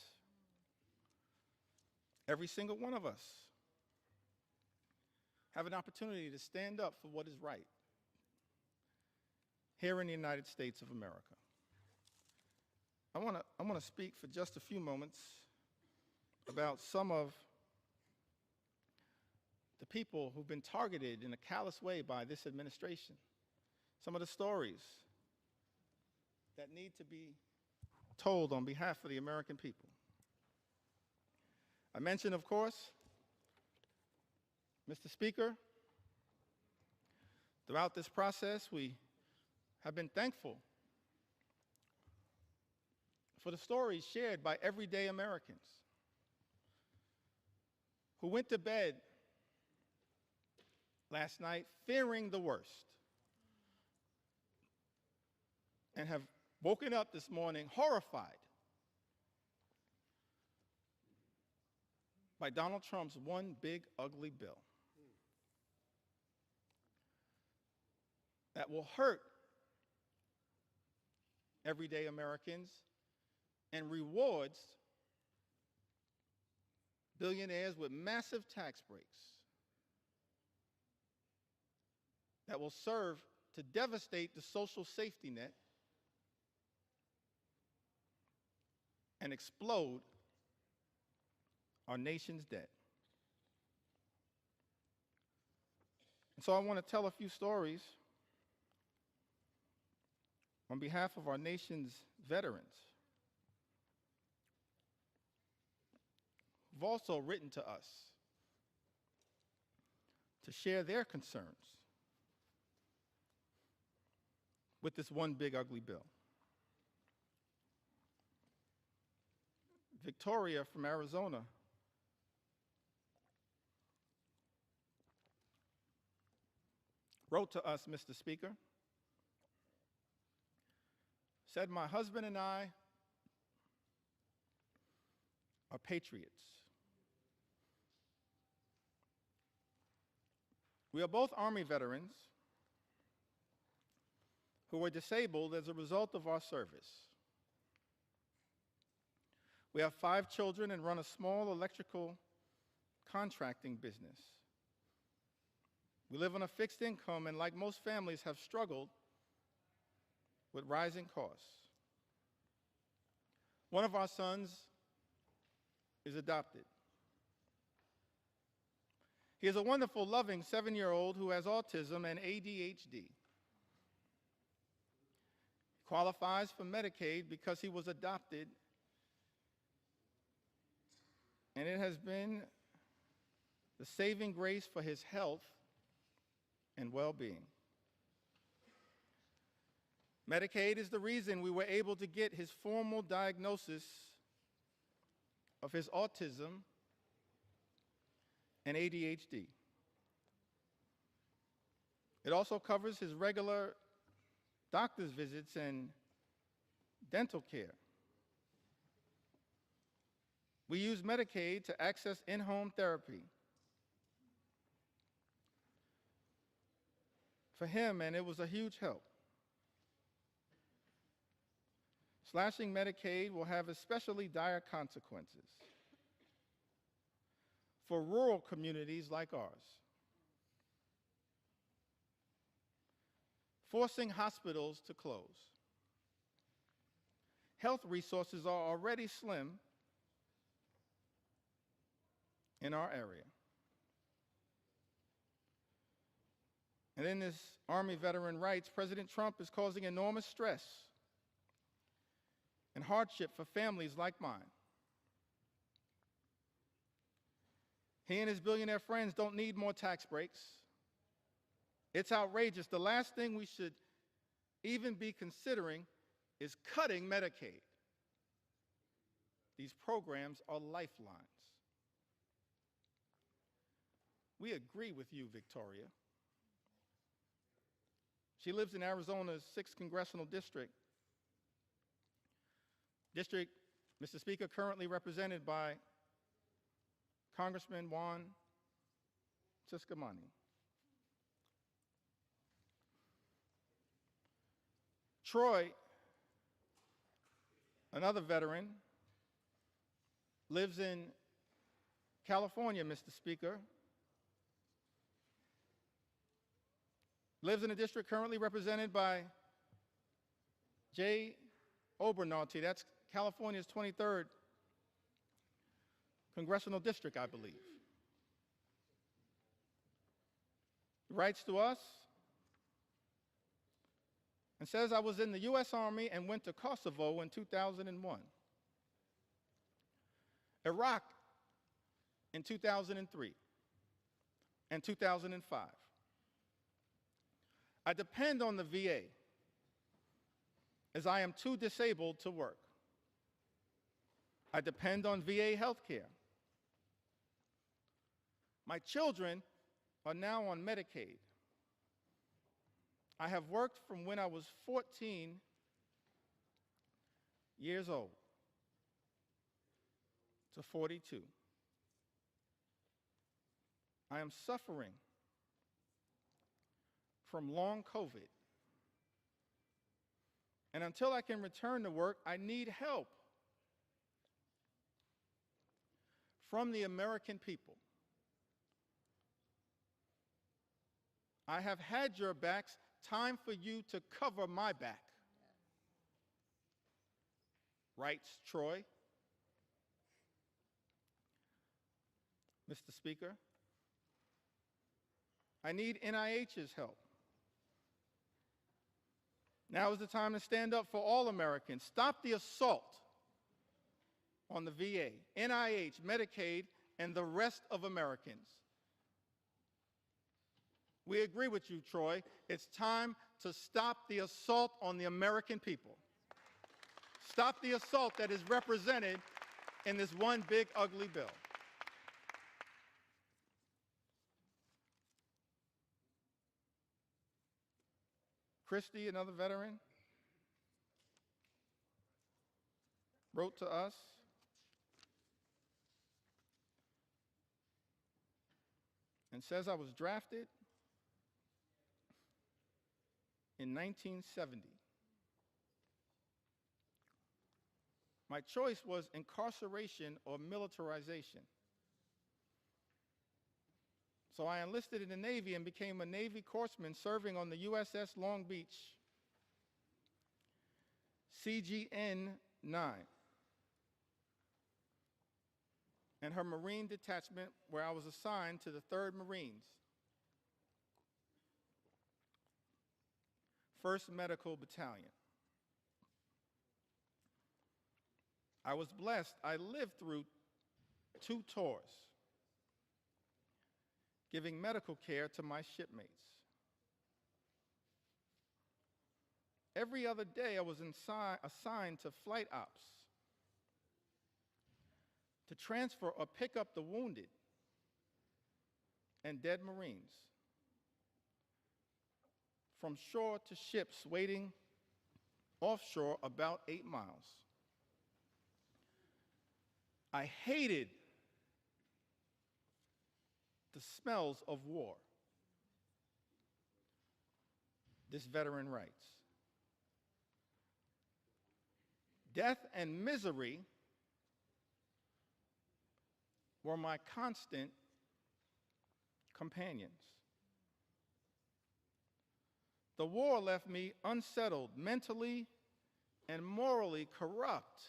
every single one of us have an opportunity to stand up for what is right here in the United States of America. I want to speak for just a few moments about some of the people who've been targeted in a callous way by this administration. Some of the stories that need to be told on behalf of the American people. I mentioned, of course, Mr. Speaker, throughout this process, we have been thankful for the stories shared by everyday Americans who went to bed last night fearing the worst and have woken up this morning horrified by Donald Trump's one big ugly bill that will hurt everyday Americans and rewards billionaires with massive tax breaks that will serve to devastate the social safety net and explode our nation's debt. And so I want to tell a few stories on behalf of our nation's veterans who've also written to us to share their concerns with this one big ugly bill. Victoria from Arizona wrote to us, Mr. Speaker, said, my husband and I are patriots. We are both Army veterans who were disabled as a result of our service. We have 5 children and run a small electrical contracting business. We live on a fixed income and, like most families, have struggled with rising costs. One of our sons is adopted. He is a wonderful, loving 7-year-old who has autism and ADHD. He qualifies for Medicaid because he was adopted, and it has been the saving grace for his health and well-being. Medicaid is the reason we were able to get his formal diagnosis of his autism and ADHD. It also covers his regular doctor's visits and dental care. We use Medicaid to access in-home therapy for him, and it was a huge help. Slashing Medicaid will have especially dire consequences for rural communities like ours. Forcing hospitals to close. Health resources are already slim in our area. And in this Army veteran rights, President Trump is causing enormous stress and hardship for families like mine. He and his billionaire friends don't need more tax breaks. It's outrageous. The last thing we should even be considering is cutting Medicaid. These programs are lifelines. We agree with you, Victoria. She lives in Arizona's 6th Congressional District. District, Mr. Speaker, currently represented by Congressman Juan Ciscomani. Troy, another veteran, lives in California, Mr. Speaker. Lives in a district currently represented by Jay Obernaute. That's California's 23rd congressional district, I believe. He writes to us and says, I was in the U.S. Army and went to Kosovo in 2001, Iraq in 2003 and 2005. I depend on the VA as I am too disabled to work. I depend on VA health care. My children are now on Medicaid. I have worked from when I was 14 years old to 42. I am suffering from long COVID. And until I can return to work, I need help from the American people. I have had your backs. Time for you to cover my back. Writes Troy. Mr. Speaker, I need NIH's help. Now is the time to stand up for all Americans. Stop the assault on the VA, NIH, Medicaid, and the rest of Americans. We agree with you, Troy. It's time to stop the assault on the American people. Stop the assault that is represented in this one big, ugly bill. Christy, another veteran, wrote to us and says I was drafted in 1970. My choice was incarceration or militarization. So I enlisted in the Navy and became a Navy corpsman serving on the USS Long Beach, CGN 9, and her Marine detachment, where I was assigned to the 3rd Marines, 1st Medical Battalion. I was blessed. I lived through 2 tours, giving medical care to my shipmates. Every other day, I was assigned to flight ops to transfer or pick up the wounded and dead Marines from shore to ships waiting offshore about 8 miles. I hated the smells of war. This veteran writes, death and misery were my constant companions. The war left me unsettled, mentally and morally corrupt.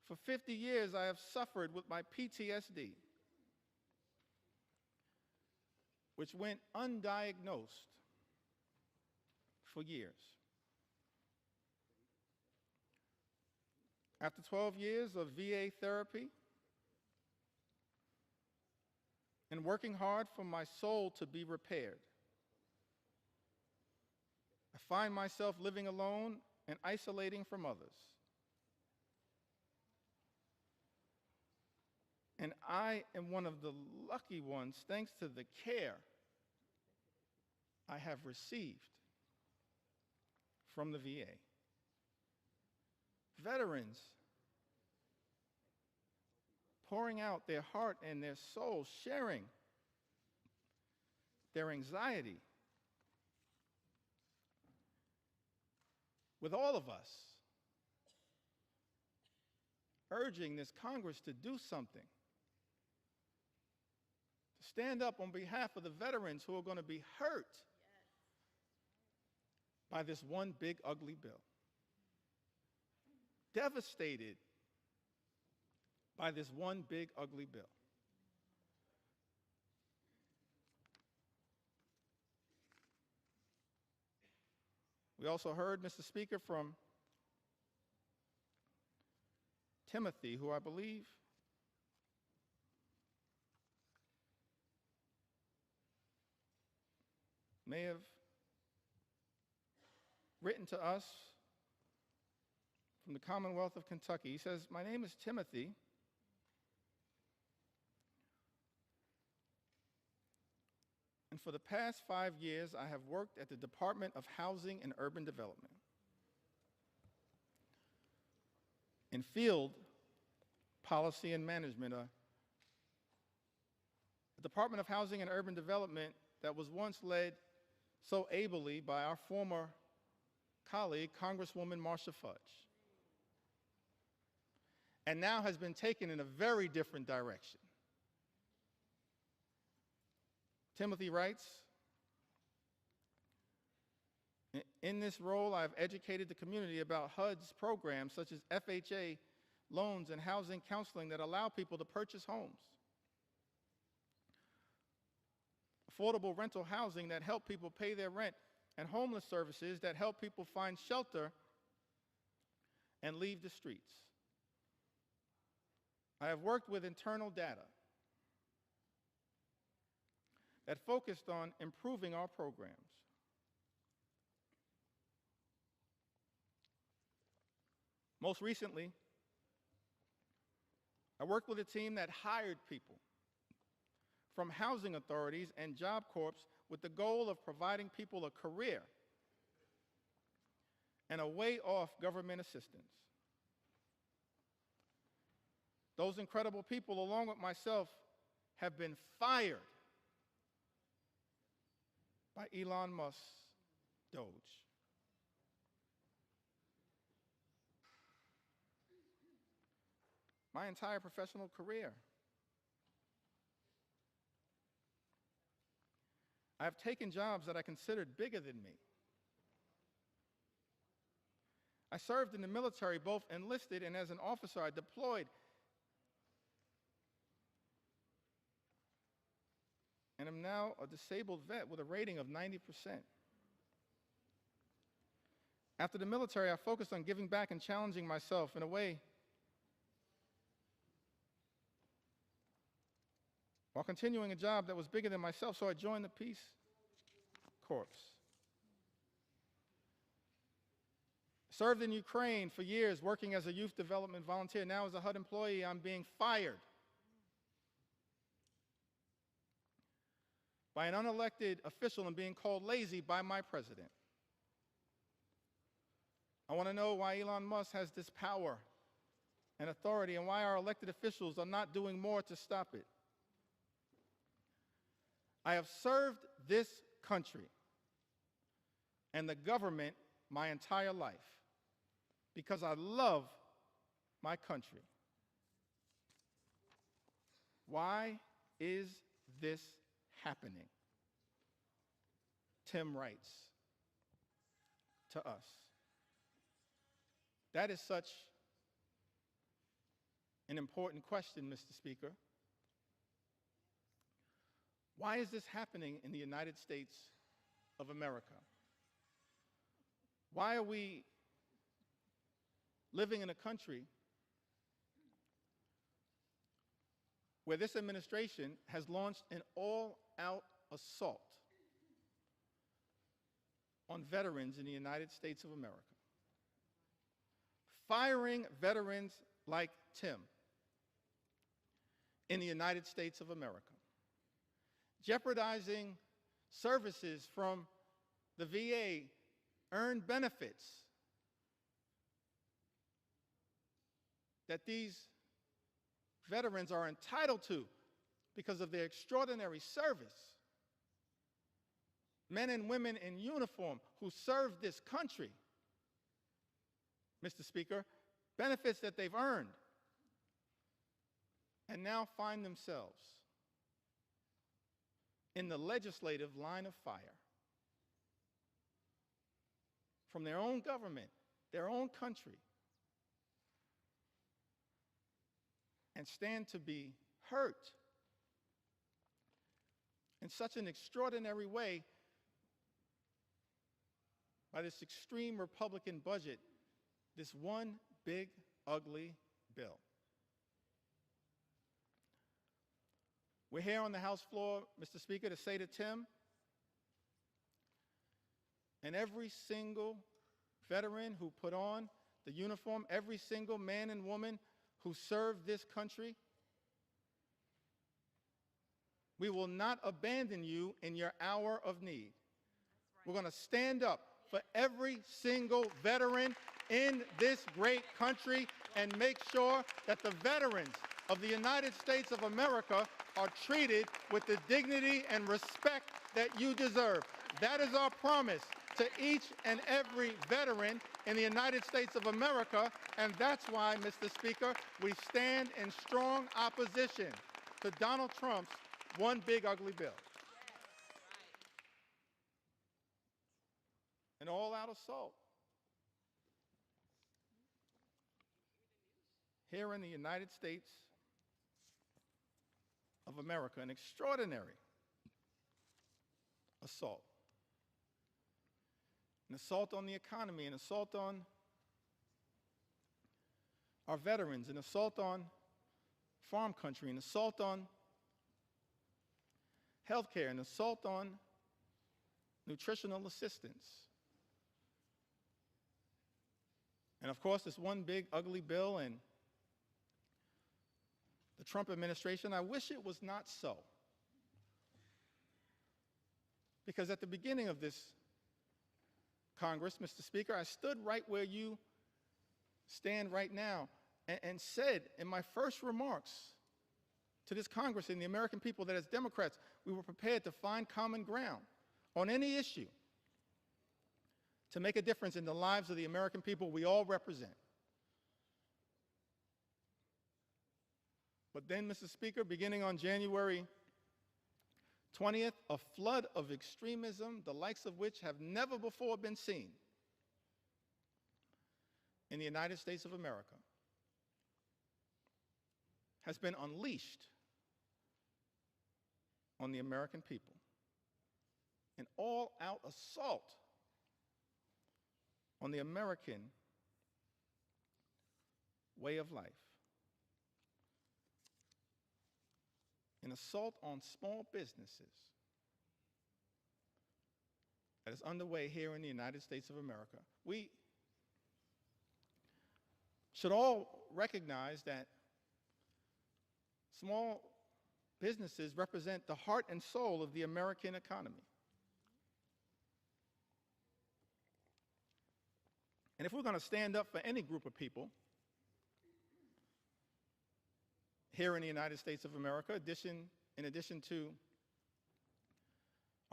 For 50 years, I have suffered with my PTSD, which went undiagnosed for years. After 12 years of VA therapy and working hard for my soul to be repaired, I find myself living alone and isolating from others. And I am one of the lucky ones, thanks to the care I have received from the VA. Veterans pouring out their heart and their soul, sharing their anxiety with all of us, urging this Congress to do something, to stand up on behalf of the veterans who are going to be hurt by this one big ugly bill, devastated by this one big ugly bill. We also heard, Mr. Speaker, from Timothy, who I believe may have written to us from the Commonwealth of Kentucky. He says, my name is Timothy. And for the past 5 years, I have worked at the Department of Housing and Urban Development in field policy and management, a Department of Housing and Urban Development that was once led so ably by our former colleague, Congresswoman Marcia Fudge, and now has been taken in a very different direction. Timothy writes, in this role, I've educated the community about HUD's programs such as FHA loans and housing counseling that allow people to purchase homes, affordable rental housing that help people pay their rent, and homeless services that help people find shelter and leave the streets. I have worked with internal data that focused on improving our programs. Most recently, I worked with a team that hired people from housing authorities and Job Corps with the goal of providing people a career and a way off government assistance. Those incredible people, along with myself, have been fired by Elon Musk's Doge. My entire professional career, I've taken jobs that I considered bigger than me. I served in the military, both enlisted and as an officer. I deployed. And I'm now a disabled vet with a rating of 90%. After the military, I focused on giving back and challenging myself in a way while continuing a job that was bigger than myself, so I joined the Peace Corps. Served in Ukraine for years, working as a youth development volunteer. Now as a HUD employee, I'm being fired by an unelected official and being called lazy by my president. I want to know why Elon Musk has this power and authority and why our elected officials are not doing more to stop it. I have served this country and the government my entire life because I love my country. Why is this happening? Tim writes to us. That is such an important question, Mr. Speaker. Why is this happening in the United States of America? Why are we living in a country where this administration has launched an all-out assault on veterans in the United States of America? Firing veterans like Tim in the United States of America. Jeopardizing services from the VA, earned benefits that these veterans are entitled to because of their extraordinary service. Men and women in uniform who serve this country, Mr. Speaker, benefits that they've earned and now find themselves in the legislative line of fire from their own government, their own country, and stand to be hurt in such an extraordinary way by this extreme Republican budget, this one big, ugly bill. We're here on the House floor, Mr. Speaker, to say to Tim and every single veteran who put on the uniform, every single man and woman who served this country, we will not abandon you in your hour of need. We're going to stand up for every single veteran in this great country and make sure that the veterans of the United States of America are treated with the dignity and respect that you deserve. That is our promise to each and every veteran in the United States of America, and that's why, Mr. Speaker, we stand in strong opposition to Donald Trump's one big ugly bill. An all-out assault here in the United States of America, an extraordinary assault. An assault on the economy, an assault on our veterans, an assault on farm country, an assault on health care, an assault on nutritional assistance. And of course, this one big ugly bill and the Trump administration, I wish it was not so. Because at the beginning of this Congress, Mr. Speaker, I stood right where you stand right now, and said in my first remarks to this Congress and the American people that as Democrats, we were prepared to find common ground on any issue to make a difference in the lives of the American people we all represent. But then, Mr. Speaker, beginning on January 20th, a flood of extremism, the likes of which have never before been seen in the United States of America, has been unleashed on the American people. An all-out assault on the American way of life. An assault on small businesses that is underway here in the United States of America. We should all recognize that small businesses represent the heart and soul of the American economy. And if we're going to stand up for any group of people here in the United States of America, in addition to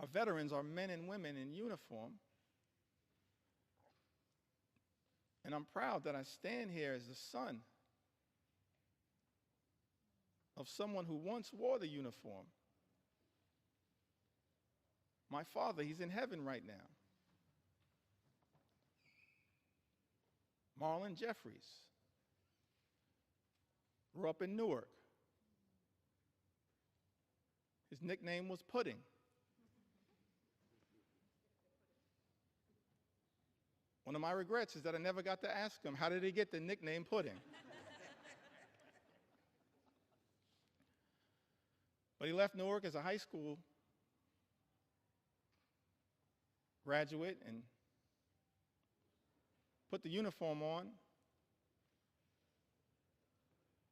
our veterans, our men and women in uniform, and I'm proud that I stand here as the son of someone who once wore the uniform. My father, he's in heaven right now. Marlon Jeffries grew up in Newark. His nickname was Pudding. One of my regrets is that I never got to ask him, how did he get the nickname Pudding? But he left Newark as a high school graduate and put the uniform on,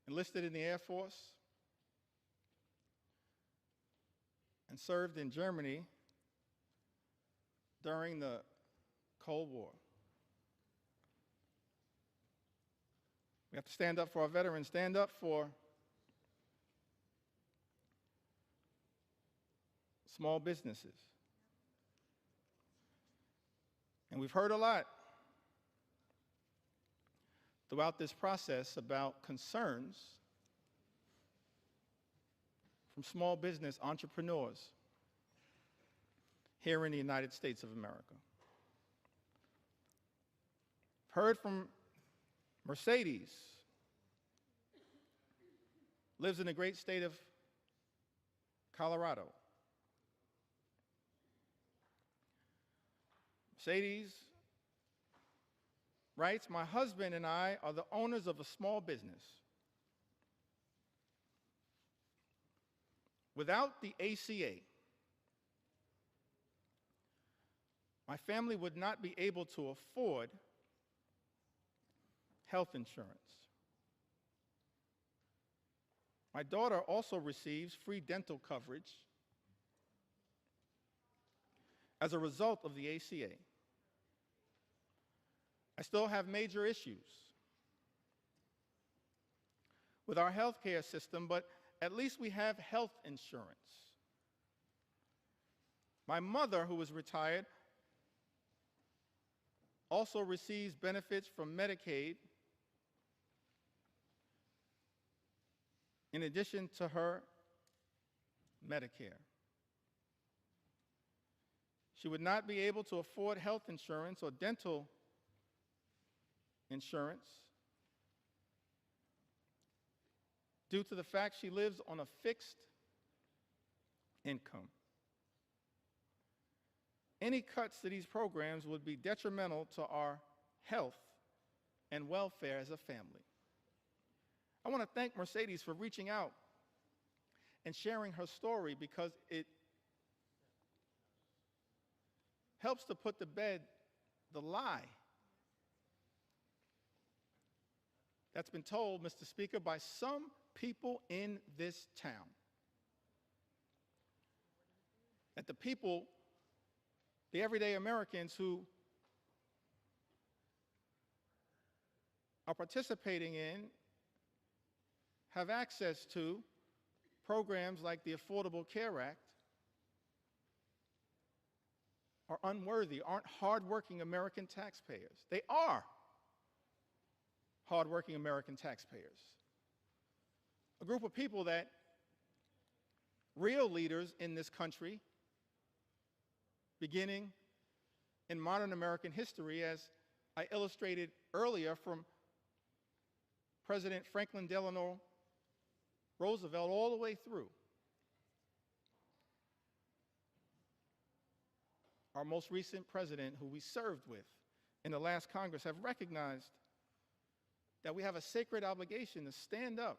enlisted in the Air Force, and served in Germany during the Cold War. We have to stand up for our veterans, stand up for small businesses. And we've heard a lot throughout this process about concerns from small business entrepreneurs here in the United States of America. Heard from Mercedes, lives in the great state of Colorado. Mercedes writes, my husband and I are the owners of a small business. Without the ACA, my family would not be able to afford health insurance. My daughter also receives free dental coverage as a result of the ACA. I still have major issues with our health care system, but at least we have health insurance. My mother, who is retired, also receives benefits from Medicaid in addition to her Medicare. She would not be able to afford health insurance or dental insurance due to the fact she lives on a fixed income. Any cuts to these programs would be detrimental to our health and welfare as a family. I want to thank Mercedes for reaching out and sharing her story, because it helps to put to bed the lie that's been told, Mr. Speaker, by some people in this town. That the people, the everyday Americans who are participating in have access to programs like the Affordable Care Act are unworthy, aren't hardworking American taxpayers. They are hardworking American taxpayers. A group of people that real leaders in this country, beginning in modern American history, as I illustrated earlier from President Franklin Delano Roosevelt all the way through, our most recent president, who we served with in the last Congress, have recognized that we have a sacred obligation to stand up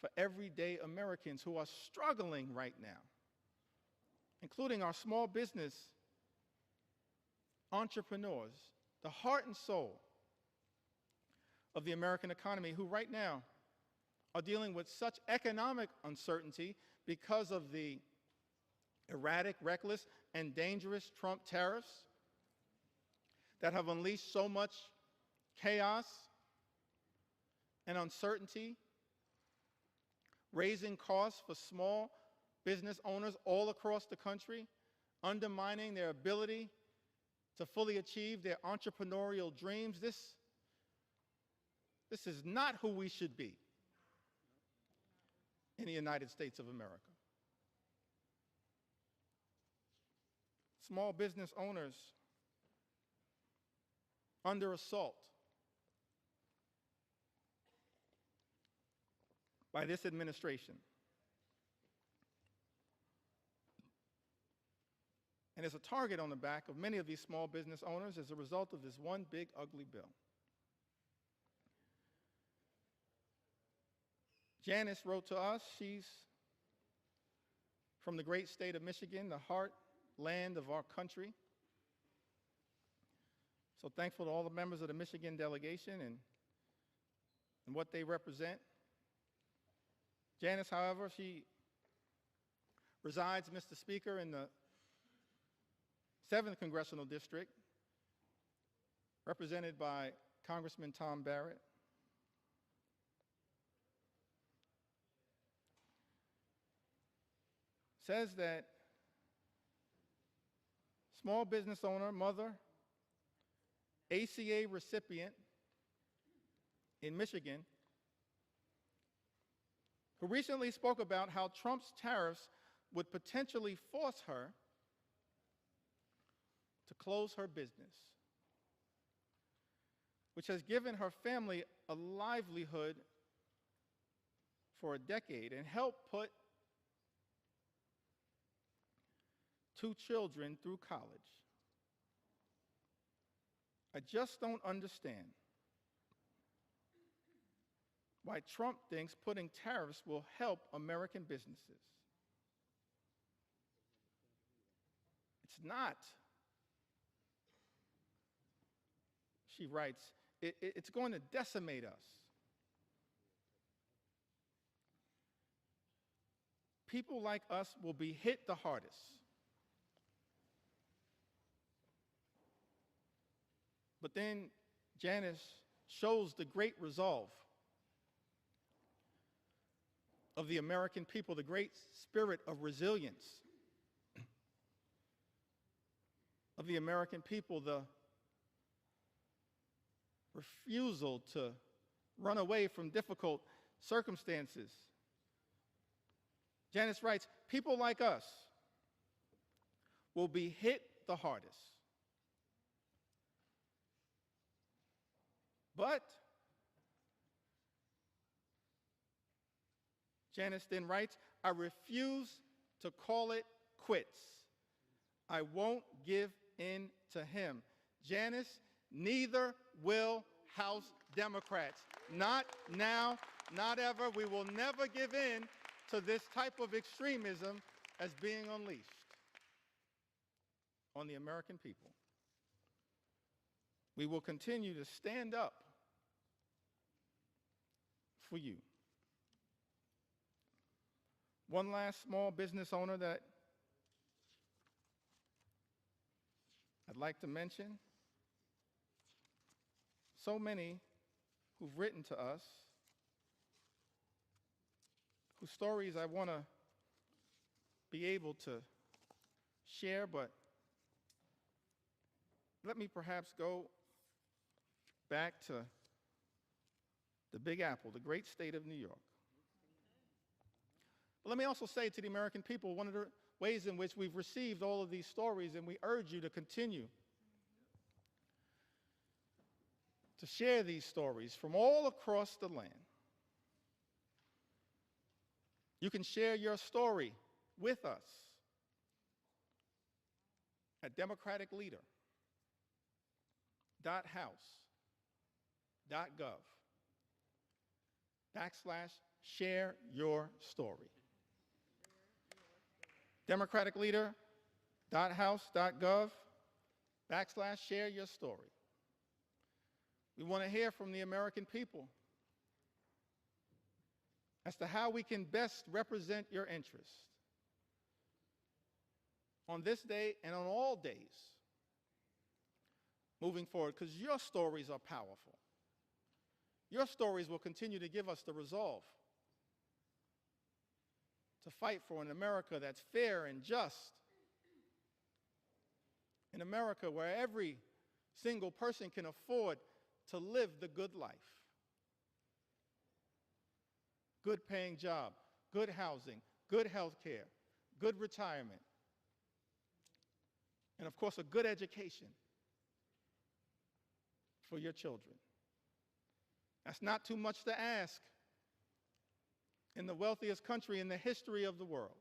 for everyday Americans who are struggling right now, including our small business entrepreneurs, the heart and soul of the American economy, who right now are dealing with such economic uncertainty because of the erratic, reckless, and dangerous Trump tariffs that have unleashed so much chaos and uncertainty, raising costs for small business owners all across the country, undermining their ability to fully achieve their entrepreneurial dreams. This is not who we should be in the United States of America. Small business owners under assault by this administration. And as a target on the back of many of these small business owners as a result of this one big ugly bill. Janice wrote to us. She's from the great state of Michigan, the heartland of our country. So thankful to all the members of the Michigan delegation and what they represent. Janice, however, she resides, Mr. Speaker, in the 7th Congressional District, represented by Congressman Tom Barrett. Says that small business owner, mother, ACA recipient in Michigan, who recently spoke about how Trump's tariffs would potentially force her to close her business, which has given her family a livelihood for a decade and helped put 2 children through college. I just don't understand why Trump thinks putting tariffs will help American businesses. It's not. She writes, it's going to decimate us. People like us will be hit the hardest. But then Janice shows the great resolve of the American people, the great spirit of resilience of the American people, the refusal to run away from difficult circumstances. Janice writes, people like us will be hit the hardest. But Janice then writes, I refuse to call it quits. I won't give in to him. Janice, neither will House Democrats. Not now, not ever. We will never give in to this type of extremism as being unleashed on the American people. We will continue to stand up for you. One last small business owner that I'd like to mention. So many who've written to us, whose stories I want to be able to share, but let me perhaps go back to the Big Apple, the great state of New York. But let me also say to the American people, one of the ways in which we've received all of these stories, and we urge you to continue to share these stories from all across the land. You can share your story with us at Democratic Leader .house.gov/share your story. Democratic Leader .house.gov/share your story. We want to hear from the American people as to how we can best represent your interests on this day and on all days moving forward, because your stories are powerful. Your stories will continue to give us the resolve to fight for an America that's fair and just, an America where every single person can afford to live the good life. Good paying job, good housing, good health care, good retirement, and of course a good education for your children. That's not too much to ask in the wealthiest country in the history of the world.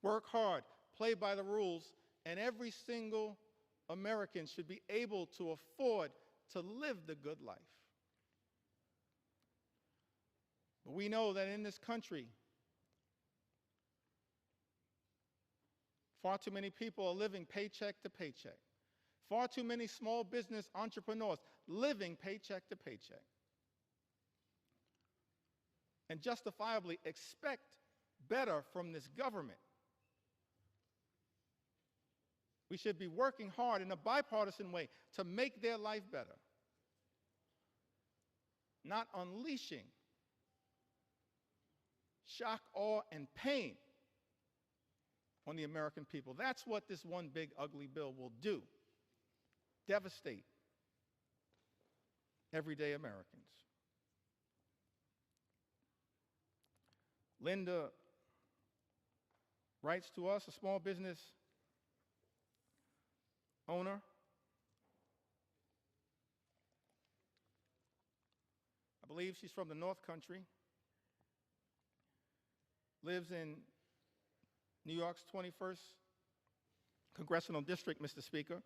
Work hard, play by the rules, and every single American should be able to afford to live the good life. But we know that in this country, far too many people are living paycheck to paycheck. Far too many small business entrepreneurs living paycheck to paycheck, and justifiably expect better from this government. We should be working hard in a bipartisan way to make their life better, not unleashing shock, awe, and pain on the American people. That's what this one big ugly bill will do. Devastate everyday Americans. Linda writes to us, a small business owner. I believe she's from the North Country. Lives in New York's 21st Congressional District, Mr. Speaker.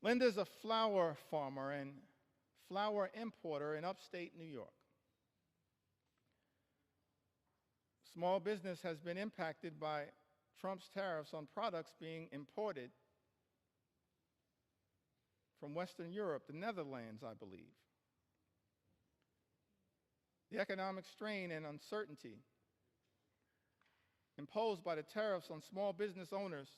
Linda's a flower farmer and flower importer in upstate New York. Small business has been impacted by Trump's tariffs on products being imported from Western Europe, the Netherlands, I believe. The economic strain and uncertainty imposed by the tariffs on small business owners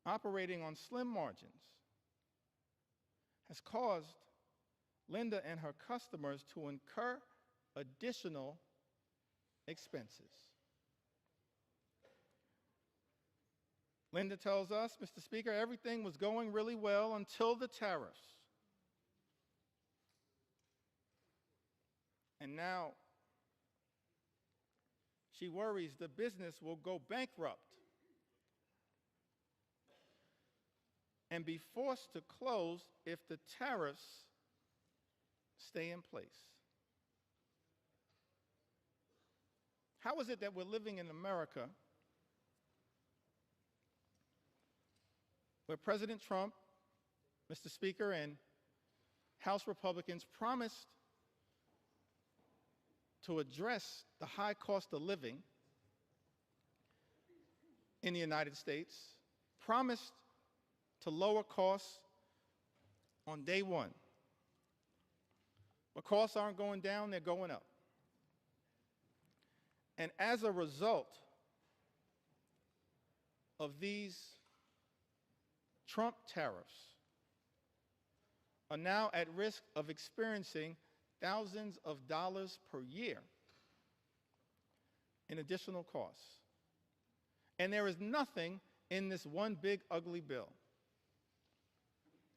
operating on slim margins has caused Linda and her customers to incur additional expenses. Linda tells us, Mr. Speaker, everything was going really well until the tariffs. And now she worries the business will go bankrupt and be forced to close if the tariffs stay in place. How is it that we're living in America where President Trump, Mr. Speaker, and House Republicans promised to address the high cost of living in the United States, promised to lower costs on day one? But costs aren't going down, they're going up. And as a result, of these Trump tariffs are now at risk of experiencing thousands of dollars per year in additional costs. And there is nothing in this one big ugly bill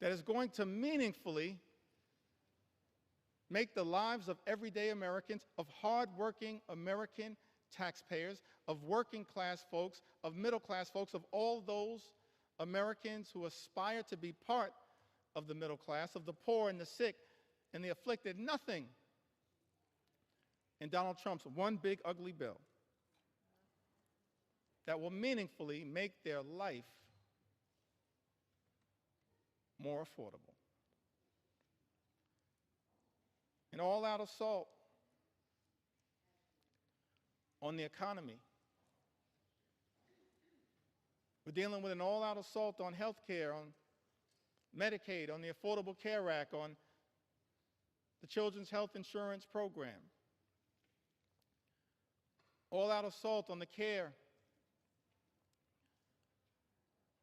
that is going to meaningfully make the lives of everyday Americans, of hardworking American taxpayers, of working class folks, of middle class folks, of all those Americans who aspire to be part of the middle class, of the poor and the sick and the afflicted. Nothing in Donald Trump's one big ugly bill that will meaningfully make their life more affordable. An all-out assault on the economy. We're dealing with an all-out assault on health care, on Medicaid, on the Affordable Care Act, on the Children's Health Insurance Program. All-out assault on the care,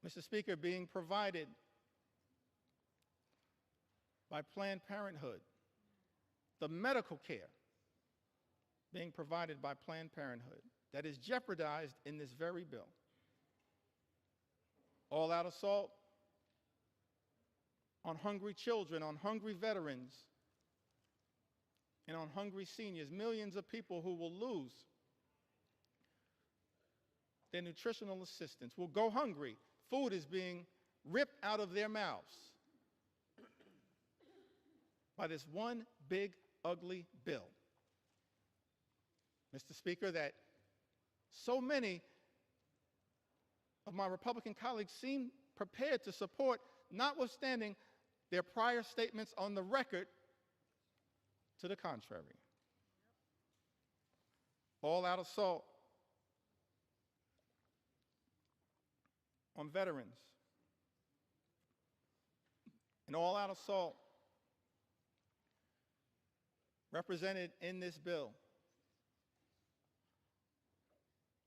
Mr. Speaker, being provided by Planned Parenthood. The medical care being provided by Planned Parenthood that is jeopardized in this very bill. All-out assault on hungry children, on hungry veterans, and on hungry seniors, millions of people who will lose their nutritional assistance, will go hungry. Food is being ripped out of their mouths by this one big, ugly bill. Mr. Speaker, that so many of my Republican colleagues seem prepared to support, notwithstanding their prior statements on the record to the contrary. All-out assault on veterans. An all-out assault represented in this bill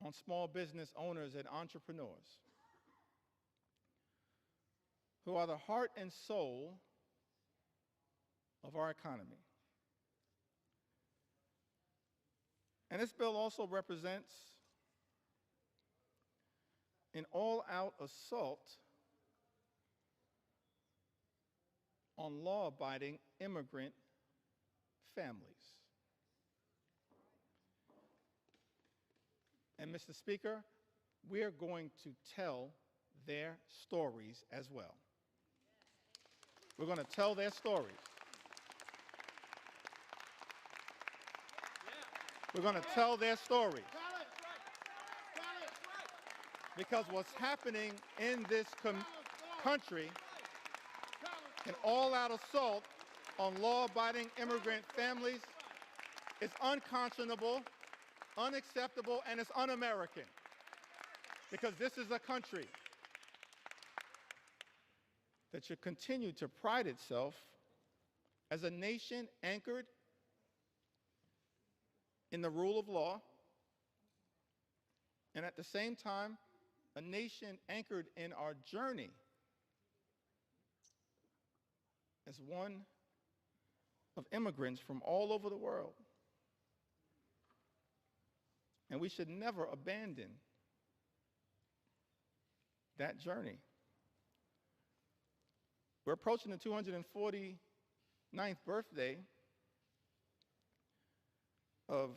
on small business owners and entrepreneurs who are the heart and soul of our economy. And this bill also represents an all-out assault on law-abiding immigrant families. And Mr. Speaker, we're going to tell their stories as well. We're going to tell their stories. We're going to tell their stories. Because what's happening in this country, an all-out assault on law-abiding immigrant families, is unconscionable, unacceptable, and it's un-American. Because this is a country that should continue to pride itself as a nation anchored in the rule of law, and at the same time, a nation anchored in our journey as one of immigrants from all over the world. And we should never abandon that journey. We're approaching the 249th birthday of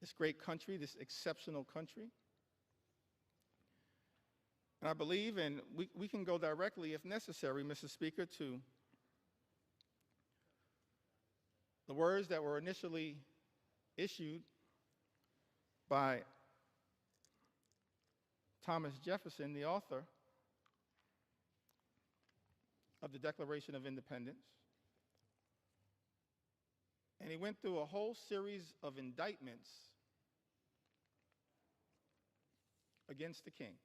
this great country, this exceptional country. And I believe, and we can go directly, if necessary, Mr. Speaker, to the words that were initially issued by Thomas Jefferson, the author of the Declaration of Independence. And he went through a whole series of indictments against the king.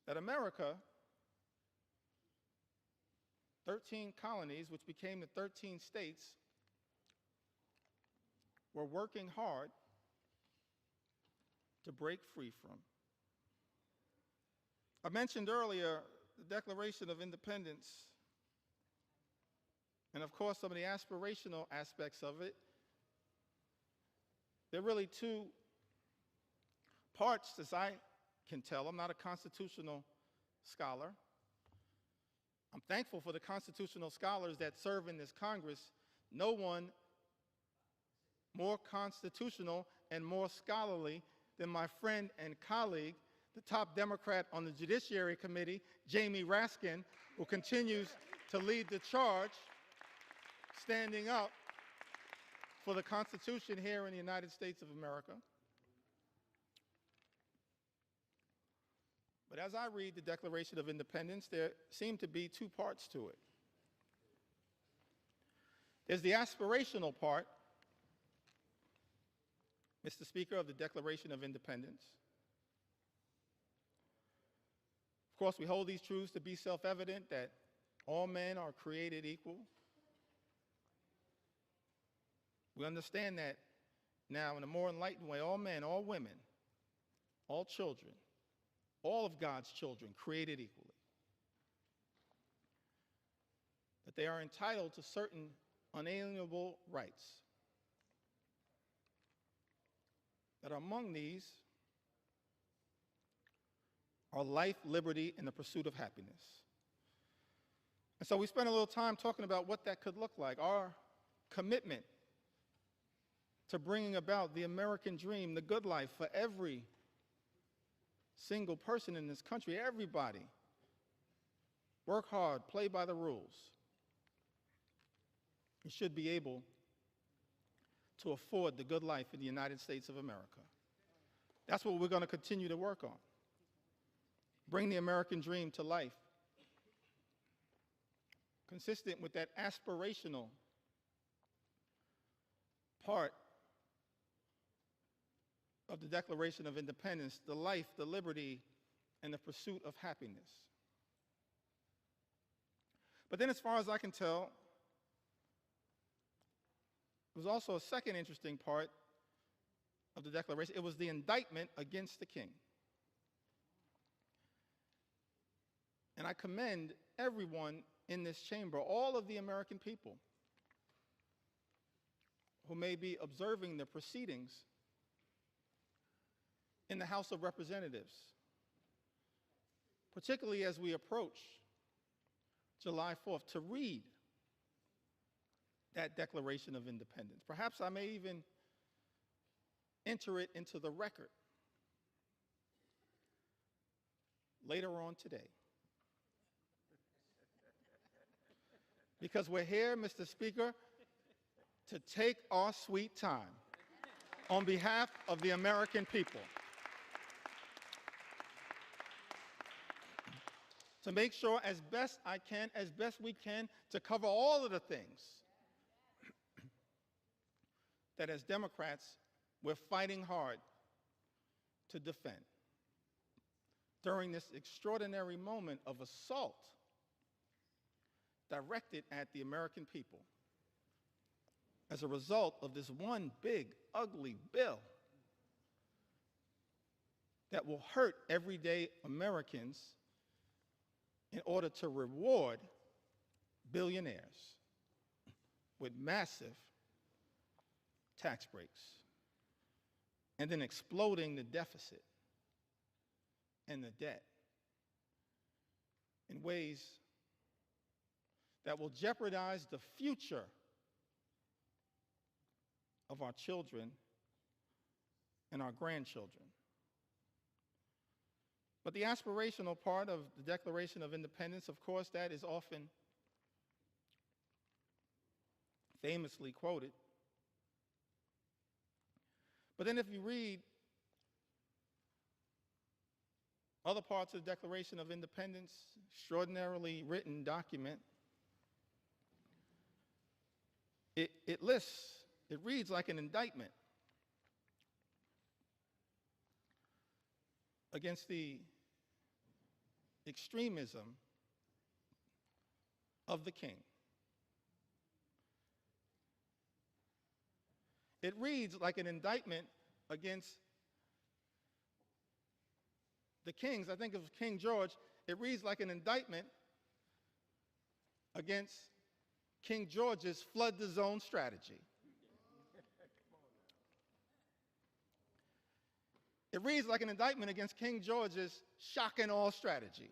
That America, 13 colonies, which became the 13 states, were working hard to break free from. I mentioned earlier the Declaration of Independence, and of course some of the aspirational aspects of it. There are really two parts, as I can tell. I'm not a constitutional scholar. I'm thankful for the constitutional scholars that serve in this Congress. No one more constitutional and more scholarly than my friend and colleague, the top Democrat on the Judiciary Committee, Jamie Raskin, who continues to lead the charge, standing up for the Constitution here in the United States of America. But as I read the Declaration of Independence, there seem to be two parts to it. There's the aspirational part, Mr. Speaker, of the Declaration of Independence. Of course, we hold these truths to be self-evident, that all men are created equal. We understand that now in a more enlightened way. All men, all women, all children, all of God's children created equally. That they are entitled to certain unalienable rights. That among these are life, liberty, and the pursuit of happiness. And so we spent a little time talking about what that could look like, our commitment to bringing about the American dream, the good life for every single person in this country, everybody. Work hard, play by the rules. You should be able to afford the good life in the United States of America. That's what we're going to continue to work on. Bring the American dream to life, consistent with that aspirational part of the Declaration of Independence, the life, the liberty, and the pursuit of happiness. But then, as far as I can tell, there was also a second interesting part of the Declaration. It was the indictment against the king. And I commend everyone in this chamber, all of the American people who may be observing the proceedings in the House of Representatives, particularly as we approach July 4th, to read that Declaration of Independence. Perhaps I may even enter it into the record later on today. Because we're here, Mr. Speaker, to take our sweet time on behalf of the American people, to make sure as best we can, to cover all of the things that as Democrats we're fighting hard to defend during this extraordinary moment of assault directed at the American people as a result of this one big, ugly bill that will hurt everyday Americans in order to reward billionaires with massive tax breaks and then exploding the deficit and the debt in ways that will jeopardize the future of our children and our grandchildren. But the aspirational part of the Declaration of Independence, of course, that is often famously quoted. But then if you read other parts of the Declaration of Independence, extraordinarily written document, it reads like an indictment against the extremism of the king. It reads like an indictment against the kings, I think of King George, it reads like an indictment against King George's flood the zone strategy. It reads like an indictment against King George's shock and awe strategy.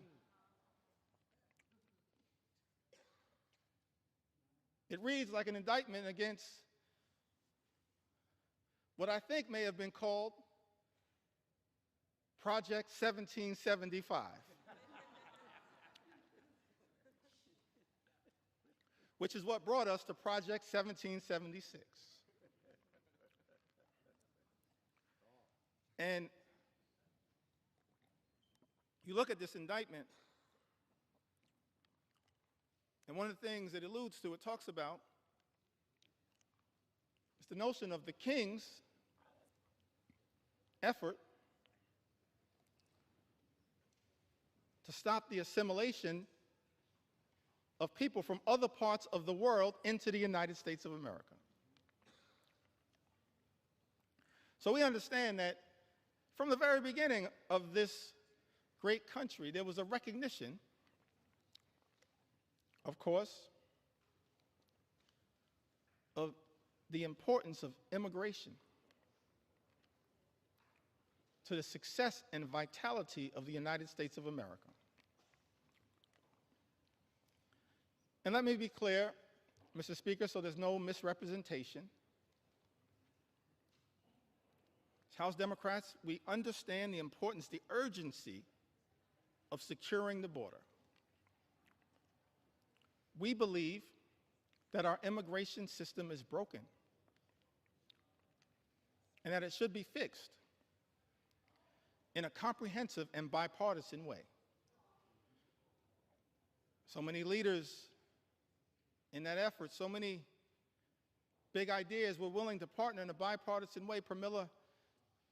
It reads like an indictment against what I think may have been called Project 1775, which is what brought us to Project 1776. And you look at this indictment, and one of the things it alludes to, it talks about, is the notion of the king's effort to stop the assimilation of people from other parts of the world into the United States of America. So we understand that from the very beginning of this great country, there was a recognition, of course, of the importance of immigration to the success and vitality of the United States of America. And let me be clear, Mr. Speaker, so there's no misrepresentation. As House Democrats, we understand the importance, the urgency of securing the border. We believe that our immigration system is broken and that it should be fixed in a comprehensive and bipartisan way. So many leaders in that effort, so many big ideas were willing to partner in a bipartisan way. Pramila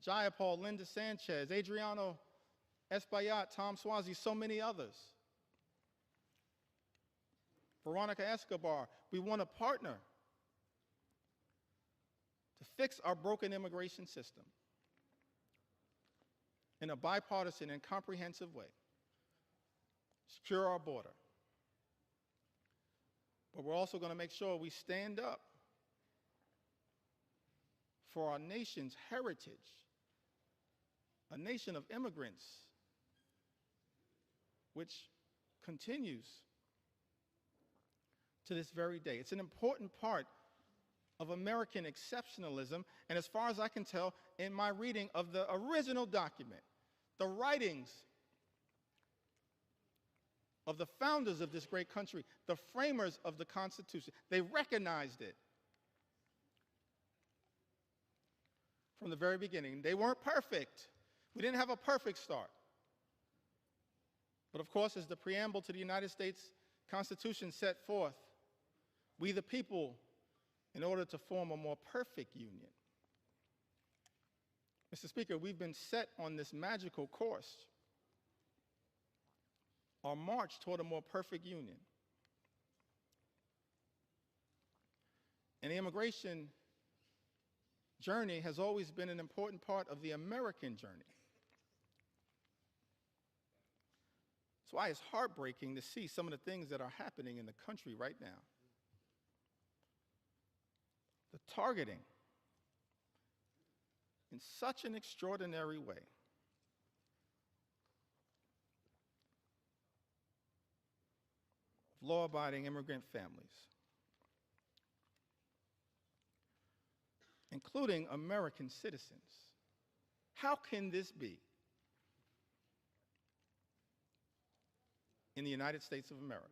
Jayapal, Linda Sanchez, Adriano Espaillat, Tom Suozzi, so many others. Veronica Escobar, we want to partner to fix our broken immigration system in a bipartisan and comprehensive way. Secure our border. But we're also going to make sure we stand up for our nation's heritage, a nation of immigrants, which continues to this very day. It's an important part of American exceptionalism, and as far as I can tell, in my reading of the original document, the writings of the founders of this great country, the framers of the Constitution, they recognized it from the very beginning. They weren't perfect. We didn't have a perfect start. But of course, as the preamble to the United States Constitution set forth, we the people, in order to form a more perfect union. Mr. Speaker, we've been set on this magical course, our march toward a more perfect union. And the immigration journey has always been an important part of the American journey. That's why it's heartbreaking to see some of the things that are happening in the country right now. The targeting in such an extraordinary way of law-abiding immigrant families, including American citizens. How can this be in the United States of America?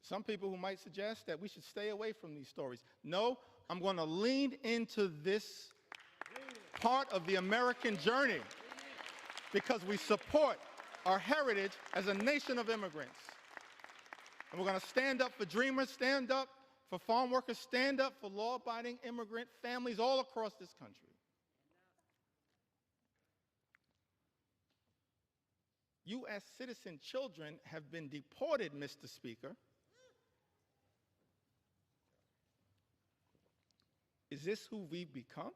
Some people who might suggest that we should stay away from these stories. No, I'm going to lean into this part of the American journey because we support our heritage as a nation of immigrants. And we're going to stand up for dreamers, stand up for farm workers, stand up for law-abiding immigrant families all across this country. U.S. citizen children have been deported, Mr. Speaker. Is this who we've become?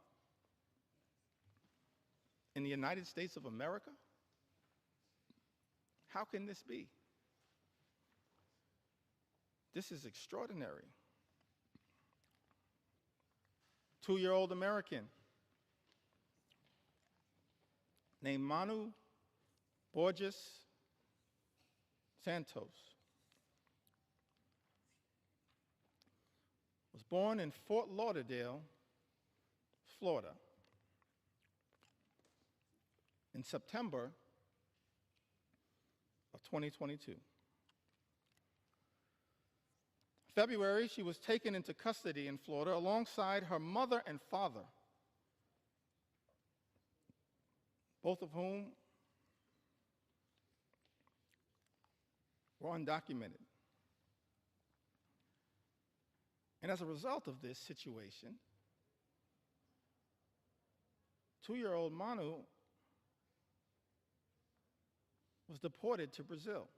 in the United States of America? How can this be? This is extraordinary. 2-year-old American named Manu Borges Santos was born in Fort Lauderdale, Florida, in September of 2022. February, she was taken into custody in Florida alongside her mother and father, both of whom were undocumented. And as a result of this situation, 2-year-old Manu was deported to Brazil.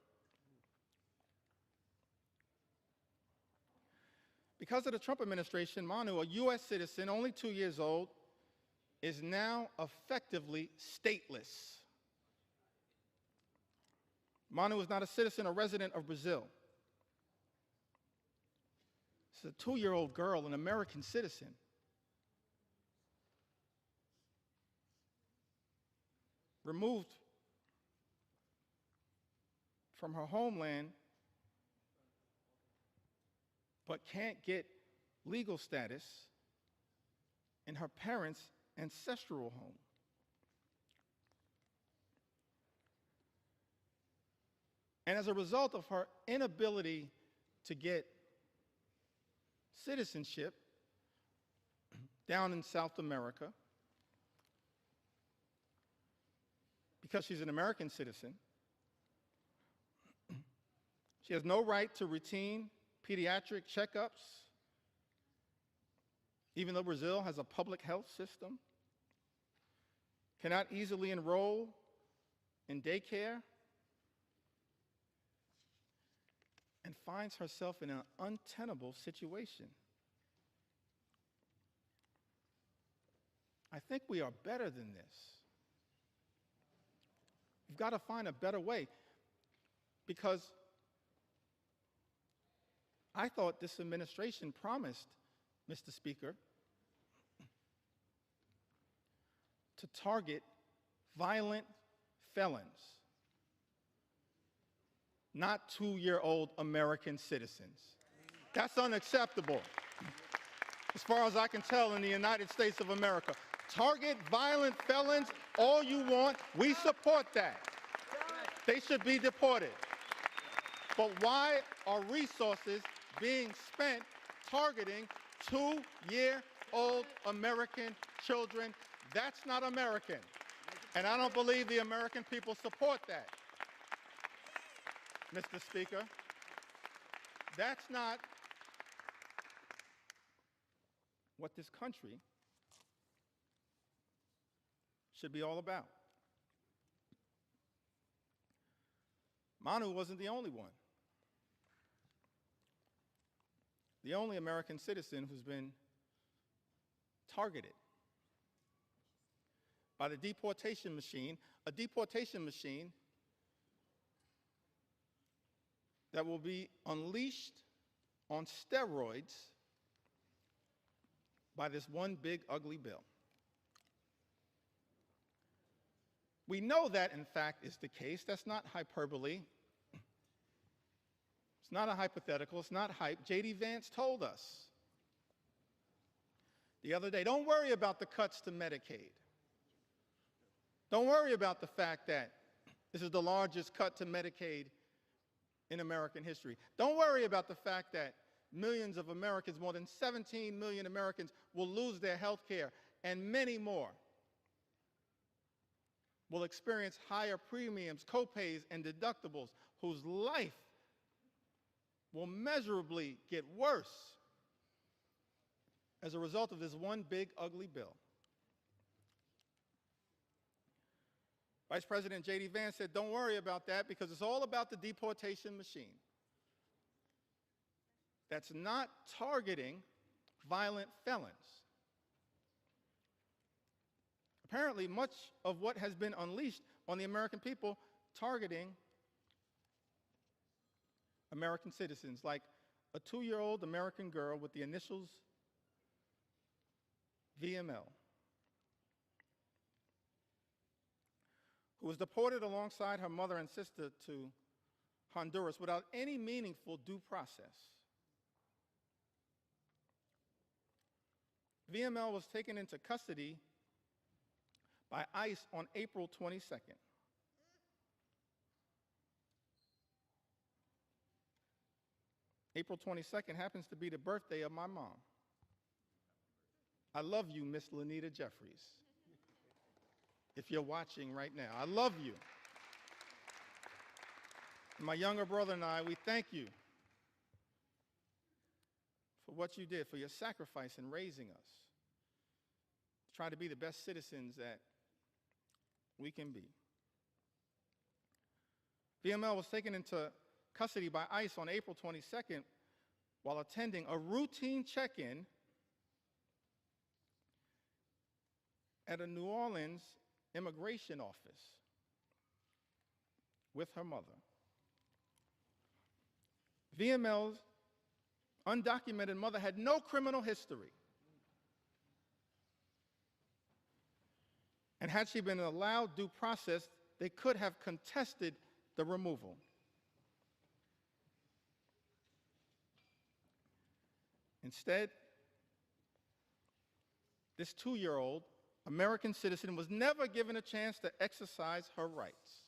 Because of the Trump administration, Manu, a U.S. citizen, only 2 years old, is now effectively stateless. Manu is not a citizen or resident of Brazil. She's a 2-year-old girl, an American citizen. Removed from her homeland, but can't get legal status in her parents' ancestral home. And as a result of her inability to get citizenship down in South America, because she's an American citizen, she has no right to routine pediatric checkups, even though Brazil has a public health system, cannot easily enroll in daycare, and finds herself in an untenable situation. I think we are better than this. We've got to find a better way, because I thought this administration promised, Mr. Speaker, to target violent felons, not 2-year-old American citizens. That's unacceptable, as far as I can tell, in the United States of America. Target violent felons all you want. We support that. They should be deported. But why are resources being spent targeting 2-year-old American children? That's not American. And I don't believe the American people support that. Mr. Speaker, that's not what this country should be all about. Manu wasn't the only one. The only American citizen who's been targeted by the deportation machine, a deportation machine that will be unleashed on steroids by this one big ugly bill. We know that, in fact, is the case. That's not hyperbole. It's not a hypothetical. It's not hype. J.D. Vance told us the other day, don't worry about the cuts to Medicaid. Don't worry about the fact that this is the largest cut to Medicaid in American history. Don't worry about the fact that millions of Americans, more than 17 million Americans, will lose their health care, and many more will experience higher premiums, copays, and deductibles, whose life will measurably get worse as a result of this one big ugly bill. Vice President J.D. Vance said, don't worry about that, because it's all about the deportation machine that's not targeting violent felons. apparently much of what has been unleashed on the American people targeting American citizens, like a 2-year-old American girl with the initials VML, who was deported alongside her mother and sister to Honduras without any meaningful due process. VML was taken into custody by ICE on April 22nd. April 22nd happens to be the birthday of my mom. I love you, Miss Lanita Jeffries. If you're watching right now, I love you. My younger brother and I, we thank you for what you did, for your sacrifice in raising us, to try to be the best citizens that we can be. VML was taken into custody by ICE on April 22nd while attending a routine check-in at a New Orleans immigration office with her mother. VML's undocumented mother had no criminal history. And had she been allowed due process, they could have contested the removal. Instead, this 2-year-old American citizen was never given a chance to exercise her rights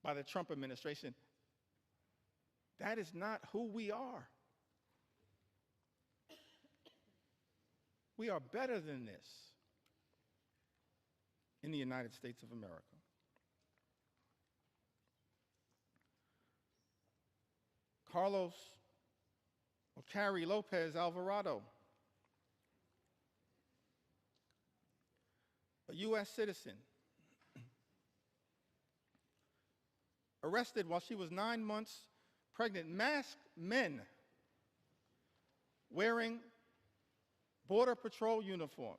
by the Trump administration. That is not who we are. We are better than this in the United States of America. Carlos Carrie Lopez Alvarado, a U.S. citizen, arrested while she was 9 months pregnant, masked men wearing Border Patrol uniforms,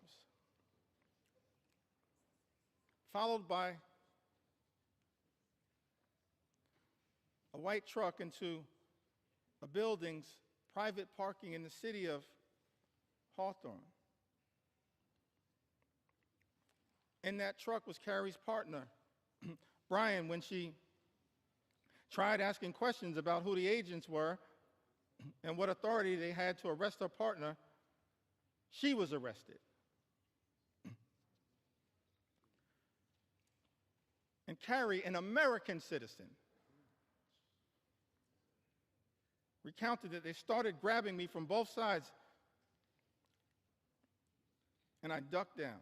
followed by a white truck into a building's private parking in the city of Hawthorne. In that truck was Carrie's partner, Brian. When she tried asking questions about who the agents were and what authority they had to arrest her partner, she was arrested. And Carrie, an American citizen, recounted that they started grabbing me from both sides, and I ducked down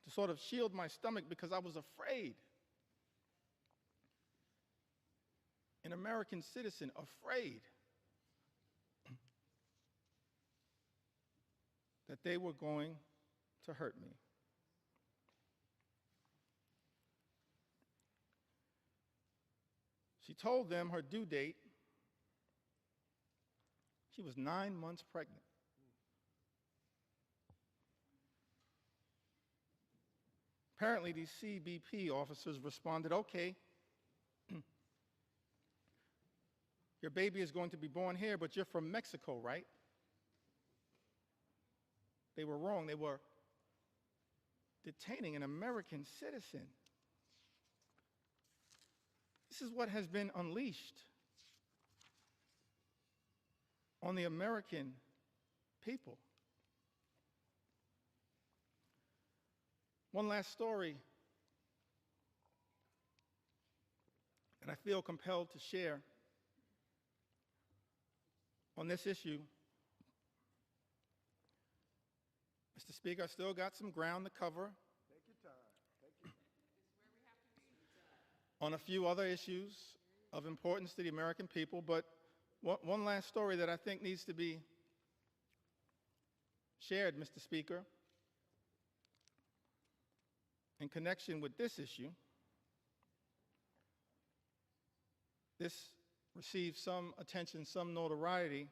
to sort of shield my stomach because I was afraid. An American citizen, afraid that they were going to hurt me. She told them her due date. She was 9 months pregnant. Apparently, these CBP officers responded, okay, your baby is going to be born here, but you're from Mexico, right? They were wrong. They were detaining an American citizen. This is what has been unleashed on the American people. One last story that I feel compelled to share on this issue. Mr. Speaker, I still got some ground to cover. Take your time. Take your time. On a few other issues of importance to the American people, but one last story that I think needs to be shared, Mr. Speaker, in connection with this issue. This received some attention, some notoriety.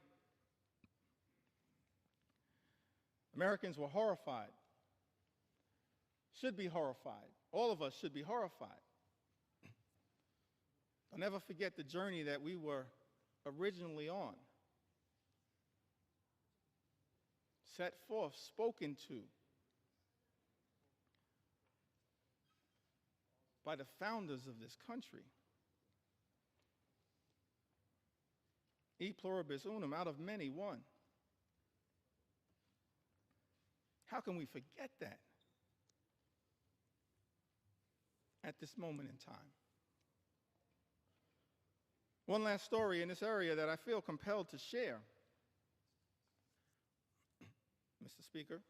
Americans were horrified, should be horrified. All of us should be horrified. I'll never forget the journey that we were originally on. Set forth, spoken to by the founders of this country. E pluribus unum, out of many, one. How can we forget that at this moment in time? One last story in this area that I feel compelled to share, Mr. Speaker.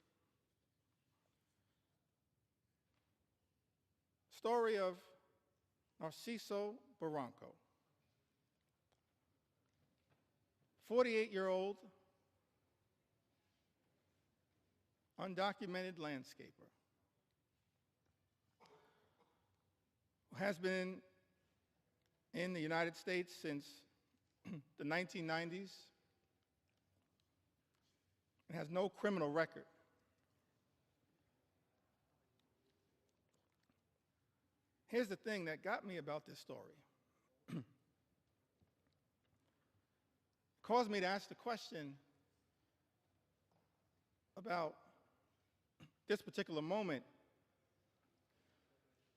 Story of Narciso Barranco, 48-year-old undocumented landscaper who has been in the United States since the 1990s and has no criminal record. Here's the thing that got me about this story. Caused me to ask the question about this particular moment,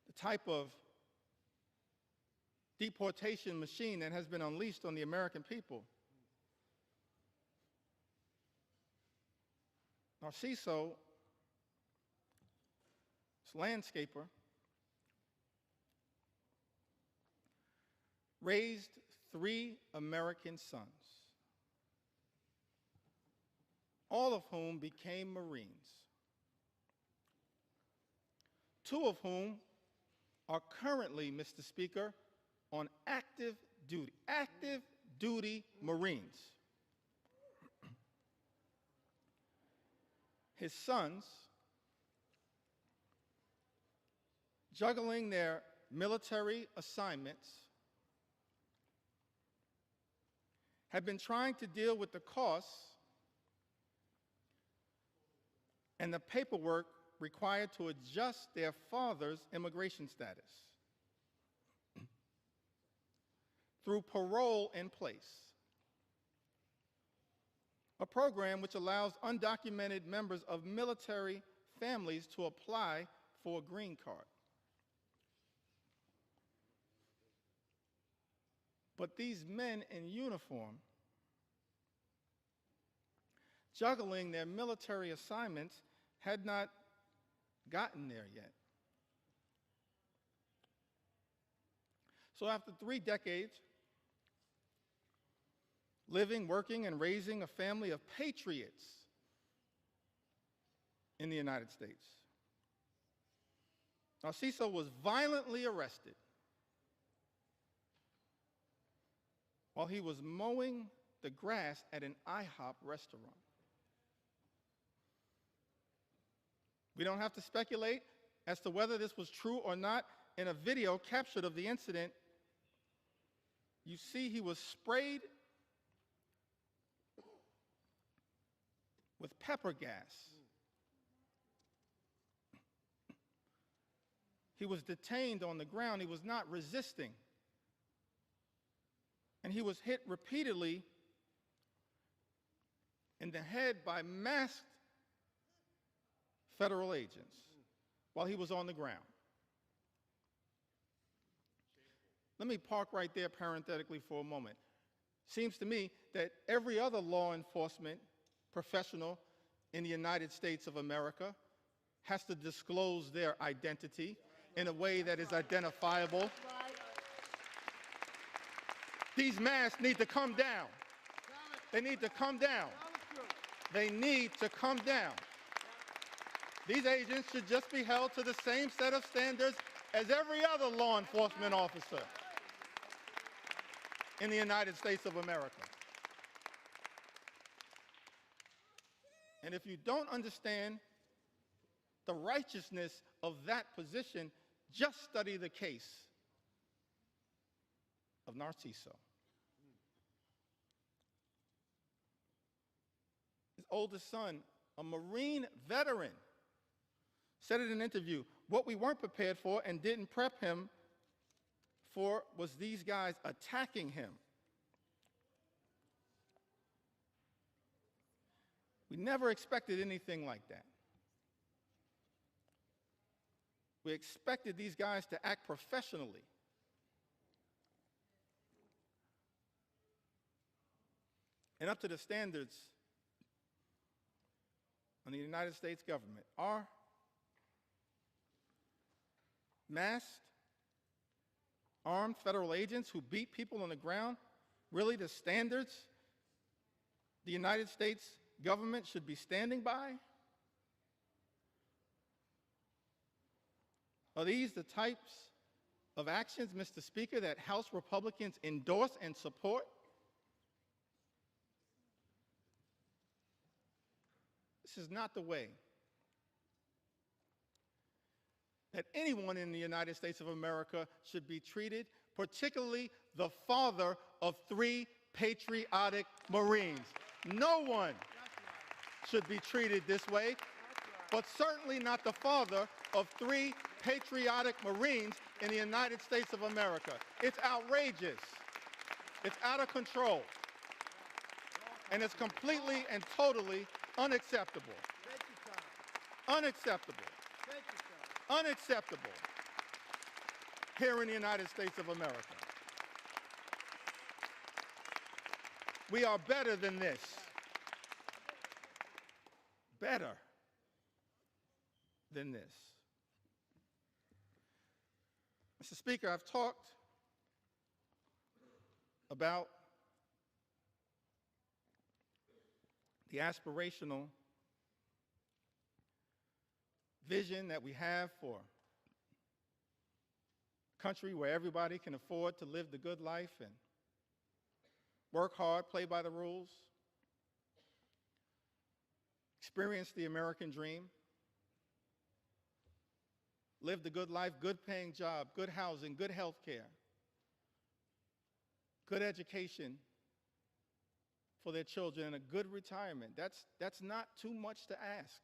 the type of deportation machine that has been unleashed on the American people. Narciso, this landscaper, raised 3 American sons, all of whom became Marines, 2 of whom are currently, Mr. Speaker, on active duty Marines. His sons, juggling their military assignments, have been trying to deal with the costs and the paperwork required to adjust their father's immigration status through parole in place, a program which allows undocumented members of military families to apply for a green card. But these men in uniform, juggling their military assignments, had not gotten there yet. So after 3 decades, living, working, and raising a family of patriots in the United States, Narciso was violently arrested while he was mowing the grass at an IHOP restaurant. We don't have to speculate as to whether this was true or not. In a video captured of the incident, you see he was sprayed with pepper gas. He was detained on the ground. He was not resisting. And he was hit repeatedly in the head by masked federal agents while he was on the ground. Let me park right there parenthetically for a moment. Seems to me that every other law enforcement professional in the United States of America has to disclose their identity in a way that is identifiable. These masks need to come down. They need to come down. They need to come down. These agents should just be held to the same set of standards as every other law enforcement officer in the United States of America. And if you don't understand the righteousness of that position, just study the case of Narciso. His oldest son a Marine veteran, said in an interview, what we weren't prepared for and didn't prep him for was these guys attacking him. We never expected anything like that. We expected these guys to act professionally. And up to the standards of the United States government. Our masked, armed federal agents who beat people on the ground, really the standards the United States government should be standing by? Are these the types of actions, Mr. Speaker, that House Republicans endorse and support? This is not the way that anyone in the United States of America should be treated, particularly the father of 3 patriotic Marines. No one should be treated this way, but certainly not the father of 3 patriotic Marines in the United States of America. It's outrageous. It's out of control. And it's completely and totally unacceptable. Unacceptable. Unacceptable here in the United States of America. We are better than this. Better than this. Mr. Speaker, I've talked about the aspirational vision that we have for a country where everybody can afford to live the good life and work hard, play by the rules, experience the American dream, live the good life, good paying job, good housing, good health care, good education for their children, and a good retirement. That's not too much to ask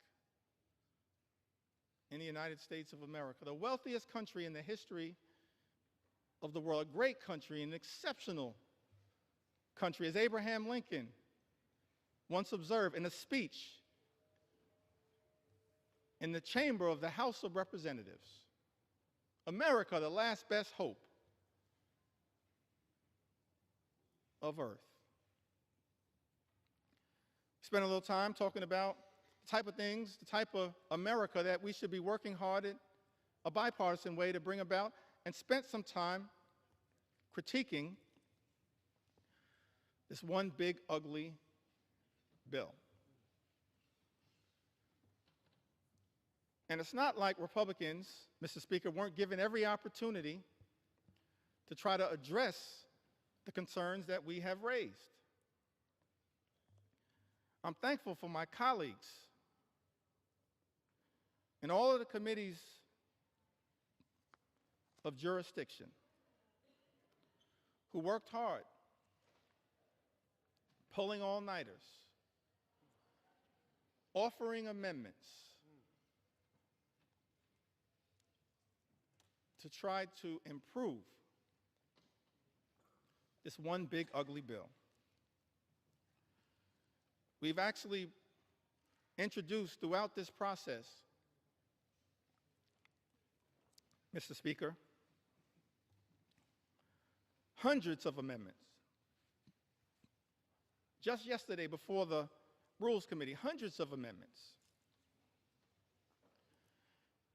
in the United States of America, the wealthiest country in the history of the world, a great country, an exceptional country, as Abraham Lincoln once observed in a speech in the chamber of the House of Representatives. America, the last best hope of Earth. Spent a little time talking about the type of things, the type of America that we should be working hard in a bipartisan way to bring about, and spent some time critiquing this one big, ugly bill. And it's not like Republicans, Mr. Speaker, weren't given every opportunity to try to address the concerns that we have raised. I'm thankful for my colleagues in all of the committees of jurisdiction who worked hard, pulling all-nighters, offering amendments to try to improve this one big, ugly bill. We've actually introduced throughout this process, Mr. Speaker, hundreds of amendments. Just yesterday before the Rules Committee, hundreds of amendments.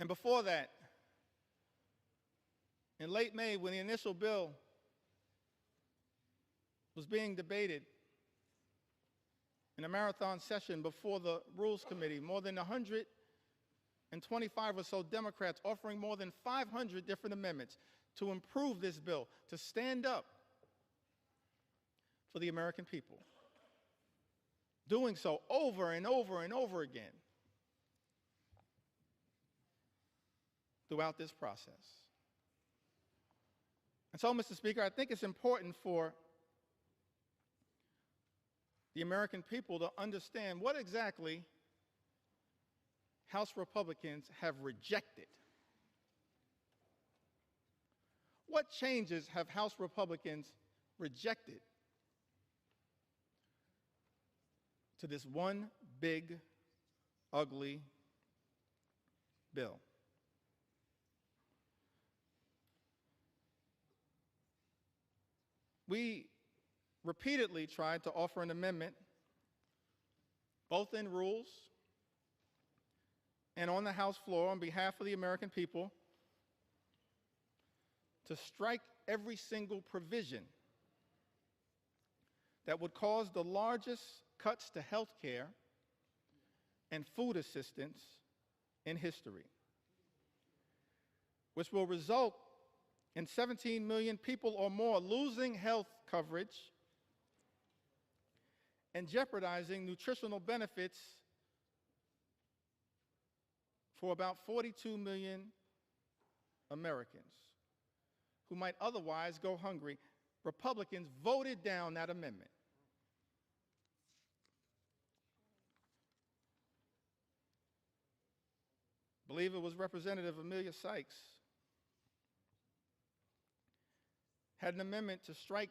And before that, in late May, when the initial bill was being debated in a marathon session before the Rules Committee, more than 125 or so Democrats offering more than 500 different amendments to improve this bill, to stand up for the American people. Doing so over and over and over again throughout this process. And so, Mr. Speaker, I think it's important for the American people to understand what exactly House Republicans have rejected? What changes have House Republicans rejected to this one big, ugly bill? We repeatedly tried to offer an amendment, both in rules and on the House floor on behalf of the American people, to strike every single provision that would cause the largest cuts to health care and food assistance in history, which will result in 17 million people or more losing health coverage and jeopardizing nutritional benefits for about 42 million Americans who might otherwise go hungry. Republicans voted down that amendment. I believe it was Representative Amelia Sykes had an amendment to strike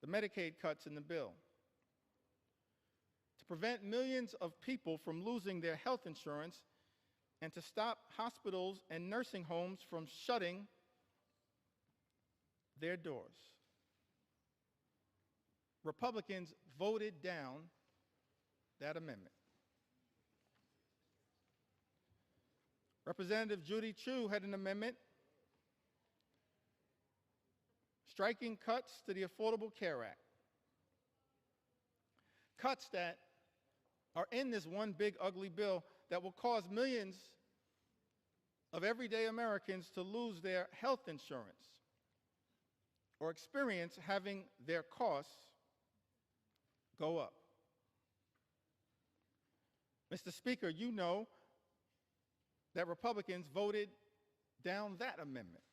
the Medicaid cuts in the bill to prevent millions of people from losing their health insurance and to stop hospitals and nursing homes from shutting their doors. Republicans voted down that amendment. Representative Judy Chu had an amendment striking cuts to the Affordable Care Act. Cuts that are in this one big ugly bill that will cause millions of everyday Americans to lose their health insurance or experience having their costs go up. Mr. Speaker, you know that Republicans voted down that amendment.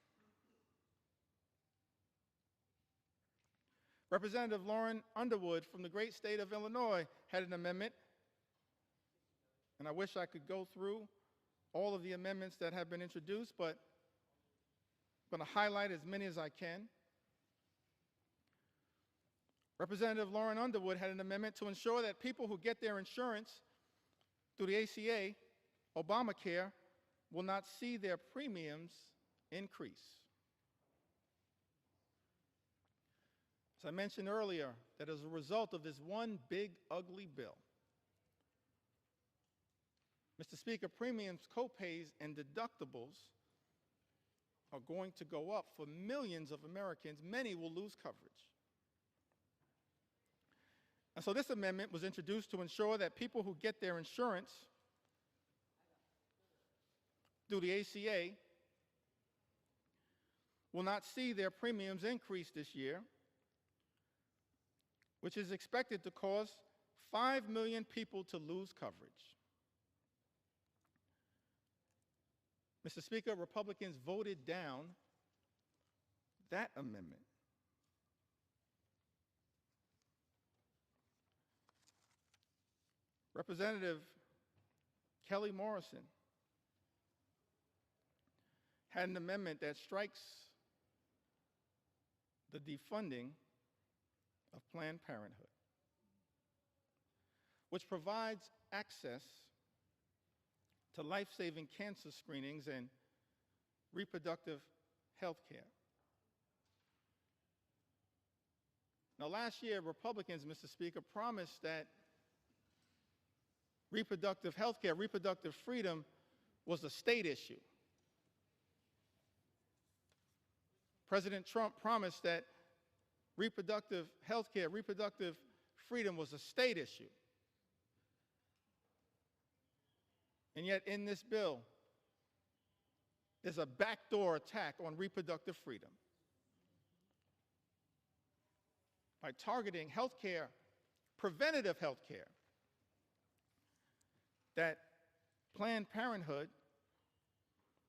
Representative Lauren Underwood from the great state of Illinois had an amendment, and I wish I could go through all of the amendments that have been introduced, but I'm going to highlight as many as I can. Representative Lauren Underwood had an amendment to ensure that people who get their insurance through the ACA, Obamacare, will not see their premiums increase. As I mentioned earlier, that as a result of this one big, ugly bill, Mr. Speaker, premiums, copays, and deductibles are going to go up for millions of Americans. Many will lose coverage. And so this amendment was introduced to ensure that people who get their insurance through the ACA will not see their premiums increase this year, which is expected to cause 5 million people to lose coverage. Mr. Speaker, Republicans voted down that amendment. Representative Kelly Morrison had an amendment that strikes the defunding of Planned Parenthood, which provides access to life-saving cancer screenings and reproductive health care. Now, last year, Republicans, Mr. Speaker, promised that reproductive health care, reproductive freedom was a state issue. President Trump promised that reproductive health care, reproductive freedom was a state issue. And yet in this bill, there's a backdoor attack on reproductive freedom by targeting health care, preventative health care, that Planned Parenthood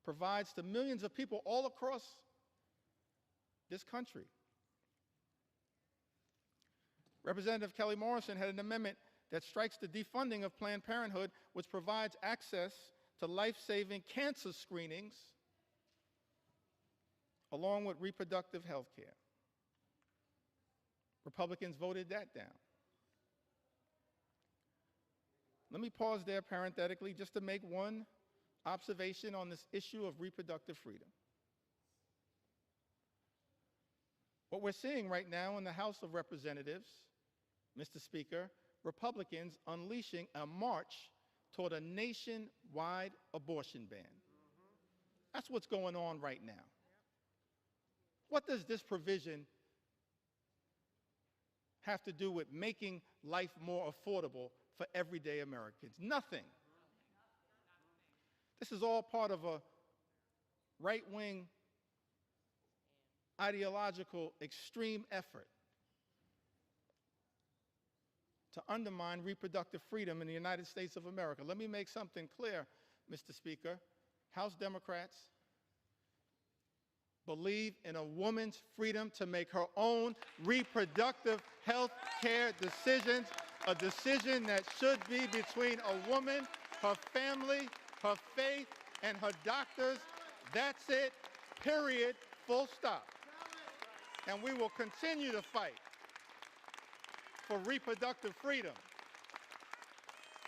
provides to millions of people all across this country. Representative Kelly Morrison had an amendment that strikes the defunding of Planned Parenthood, which provides access to life-saving cancer screenings along with reproductive health care. Republicans voted that down. Let me pause there parenthetically just to make one observation on this issue of reproductive freedom. What we're seeing right now in the House of Representatives, Mr. Speaker, Republicans unleashing a march toward a nationwide abortion ban. That's what's going on right now. What does this provision have to do with making life more affordable for everyday Americans? Nothing. This is all part of a right-wing ideological extreme effort to undermine reproductive freedom in the United States of America. Let me make something clear, Mr. Speaker. House Democrats believe in a woman's freedom to make her own reproductive health care decisions, a decision that should be between a woman, her family, her faith, and her doctors. That's it, period, full stop. And we will continue to fight for reproductive freedom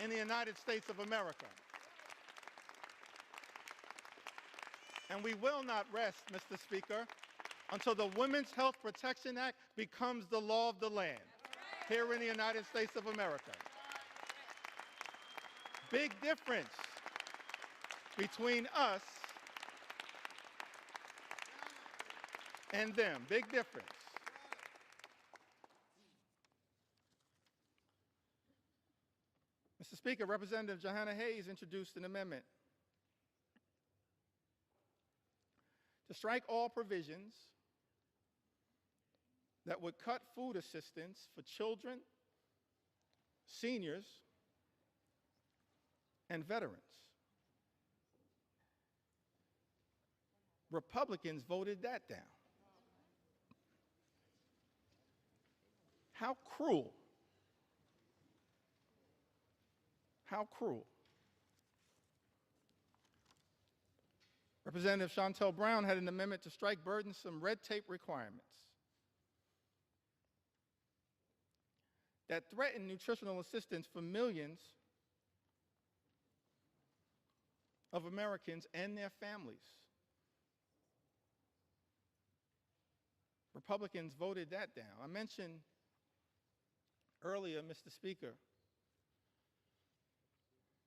in the United States of America. And we will not rest, Mr. Speaker, until the Women's Health Protection Act becomes the law of the land here in the United States of America. Big difference between us and them. Big difference. Mr. Speaker, Representative Johanna Hayes introduced an amendment to strike all provisions that would cut food assistance for children, seniors, and veterans. Republicans voted that down. How cruel. How cruel. Representative Shontel Brown had an amendment to strike burdensome red tape requirements that threaten nutritional assistance for millions of Americans and their families. Republicans voted that down. I mentioned earlier, Mr. Speaker,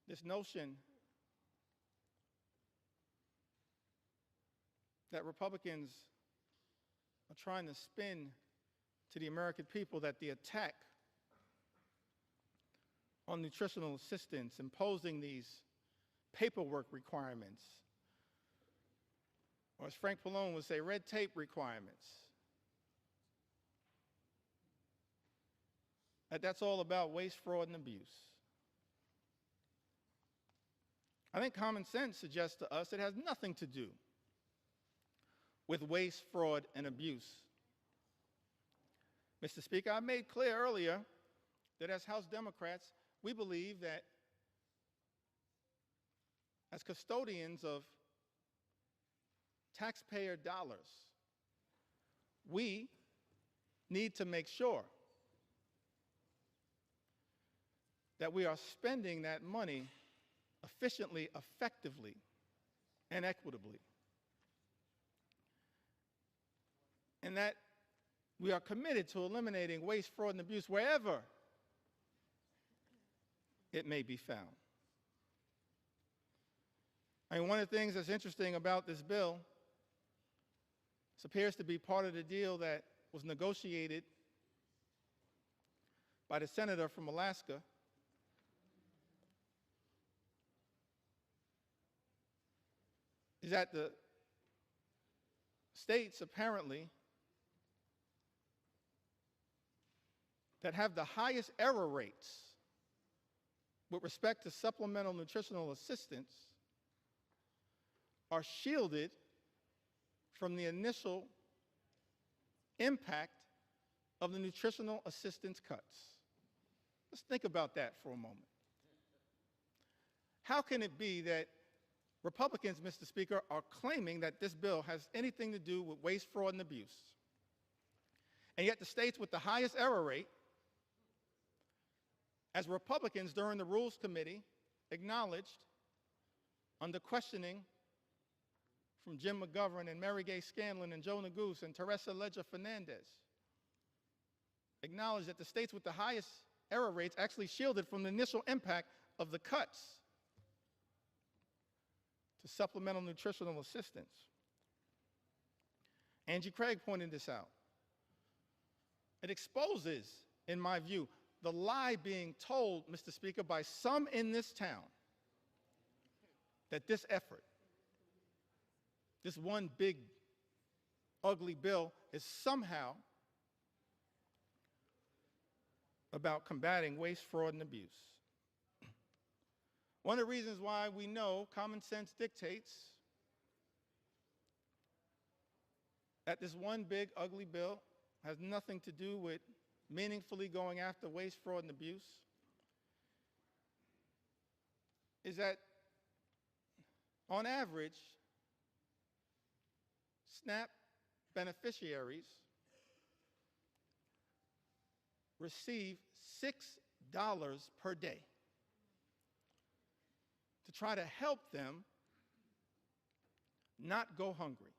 this notion that Republicans are trying to spin to the American people that the attack on nutritional assistance, imposing these paperwork requirements, or as Frank Pallone would say, red tape requirements, that's all about waste, fraud, and abuse. I think common sense suggests to us it has nothing to do with waste, fraud, and abuse. Mr. Speaker, I made clear earlier that as House Democrats, we believe that as custodians of taxpayer dollars, we need to make sure that we are spending that money efficiently, effectively, and equitably. And that we are committed to eliminating waste, fraud, and abuse wherever it may be found. I mean, one of the things that's interesting about this bill, this appears to be part of the deal that was negotiated by the senator from Alaska, is that the states apparently that have the highest error rates with respect to supplemental nutritional assistance are shielded from the initial impact of the nutritional assistance cuts. Let's think about that for a moment. How can it be that Republicans, Mr. Speaker, are claiming that this bill has anything to do with waste, fraud, and abuse? And yet the states with the highest error rate, as Republicans during the Rules Committee acknowledged under questioning from Jim McGovern and Mary Gay Scanlon and Joe Neguse and Teresa Leger Fernandez, acknowledged that the states with the highest error rates actually shielded from the initial impact of the cuts to supplemental nutritional assistance. Angie Craig pointed this out. It exposes, in my view, the lie being told, Mr. Speaker, by some in this town that this effort, this one big, ugly bill, is somehow about combating waste, fraud, and abuse. One of the reasons why we know common sense dictates that this one big, ugly bill has nothing to do with meaningfully going after waste, fraud, and abuse is that, on average, SNAP beneficiaries receive $6 per day to try to help them not go hungry,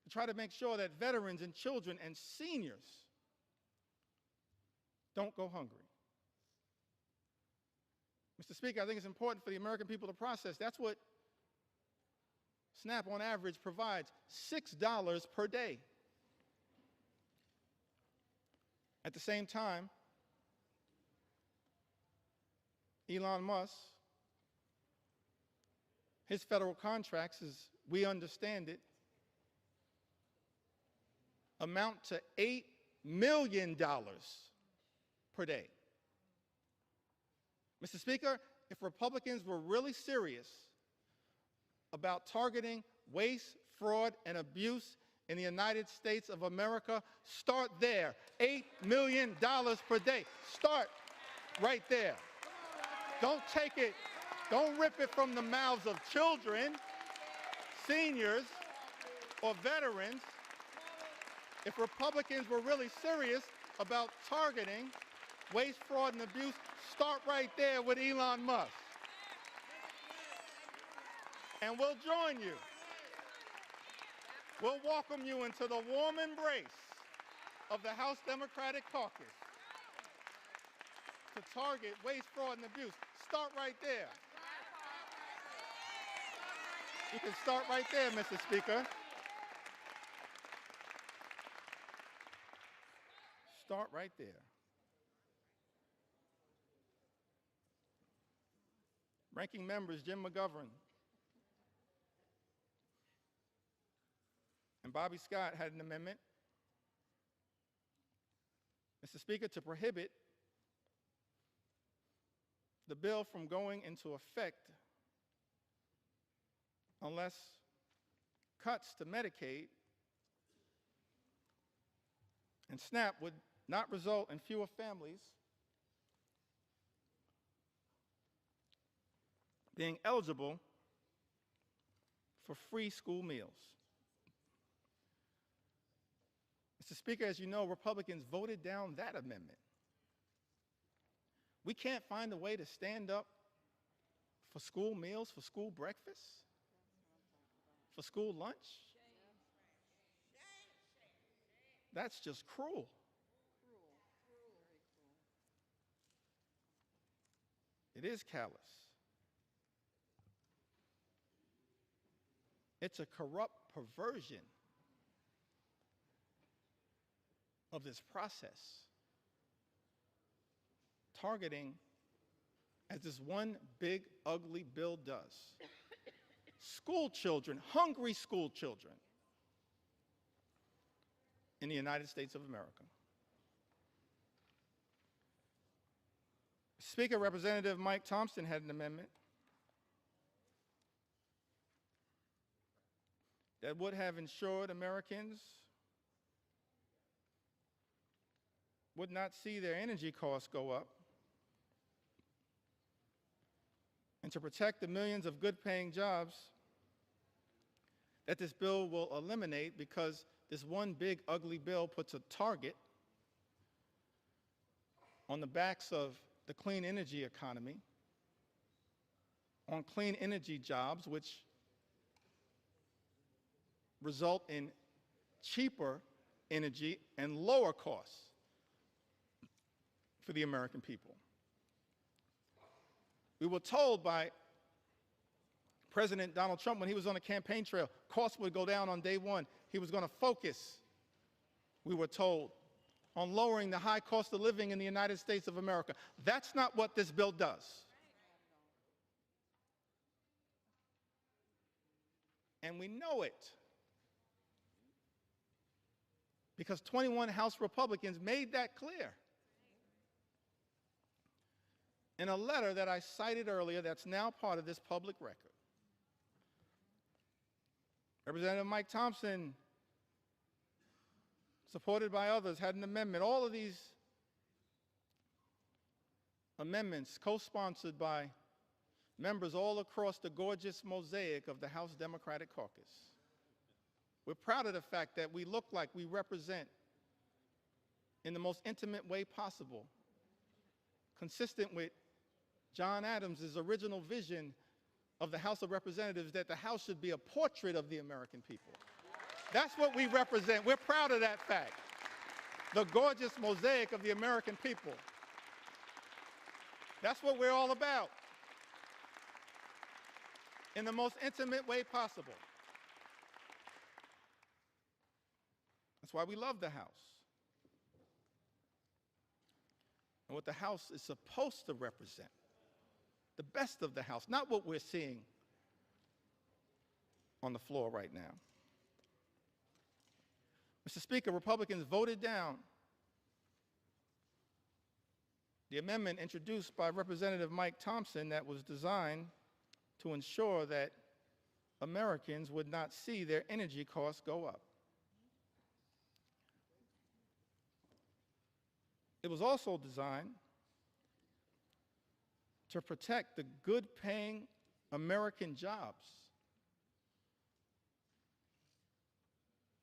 to try to make sure that veterans and children and seniors don't go hungry. Mr. Speaker, I think it's important for the American people to process. That's what SNAP on average provides, $6 per day. At the same time, Elon Musk, his federal contracts, as we understand it, amount to $8 million per day. Mr. Speaker, if Republicans were really serious about targeting waste, fraud, and abuse in the United States of America, start there. $8 million per day. Start right there. Don't take it, don't rip it from the mouths of children, seniors, or veterans. If Republicans were really serious about targeting waste, fraud, and abuse, start right there with Elon Musk. And we'll join you. We'll welcome you into the warm embrace of the House Democratic Caucus to target waste, fraud, and abuse. Start right there. You can start right there, Mr. Speaker. Start right there. Ranking members Jim McGovern and Bobby Scott had an amendment, Mr. Speaker, to prohibit the bill from going into effect unless cuts to Medicaid and SNAP would not result in fewer families being eligible for free school meals. Mr. Speaker, as you know, Republicans voted down that amendment. We can't find a way to stand up for school meals, for school breakfast, for school lunch. That's just cruel. It is callous. It's a corrupt perversion of this process, targeting, as this one big, ugly bill does, school children, hungry school children in the United States of America. Speaker, Representative Mike Thompson had an amendment that would have ensured Americans would not see their energy costs go up, and to protect the millions of good-paying jobs that this bill will eliminate, because this one big ugly bill puts a target on the backs of the clean energy economy, on clean energy jobs, which result in cheaper energy and lower costs for the American people. We were told by President Donald Trump when he was on the campaign trail, costs would go down on day one. He was going to focus, we were told, on lowering the high cost of living in the United States of America. That's not what this bill does. And we know it, because 21 House Republicans made that clear in a letter that I cited earlier that's now part of this public record. Representative Mike Thompson, supported by others, had an amendment. All of these amendments co-sponsored by members all across the gorgeous mosaic of the House Democratic Caucus. We're proud of the fact that we look like we represent, in the most intimate way possible, consistent with John Adams' original vision of the House of Representatives, that the House should be a portrait of the American people. That's what we represent. We're proud of that fact. The gorgeous mosaic of the American people. That's what we're all about, in the most intimate way possible. That's why we love the House. And what the House is supposed to represent, the best of the House, not what we're seeing on the floor right now. Mr. Speaker, Republicans voted down the amendment introduced by Representative Mike Thompson that was designed to ensure that Americans would not see their energy costs go up. It was also designed to protect the good-paying American jobs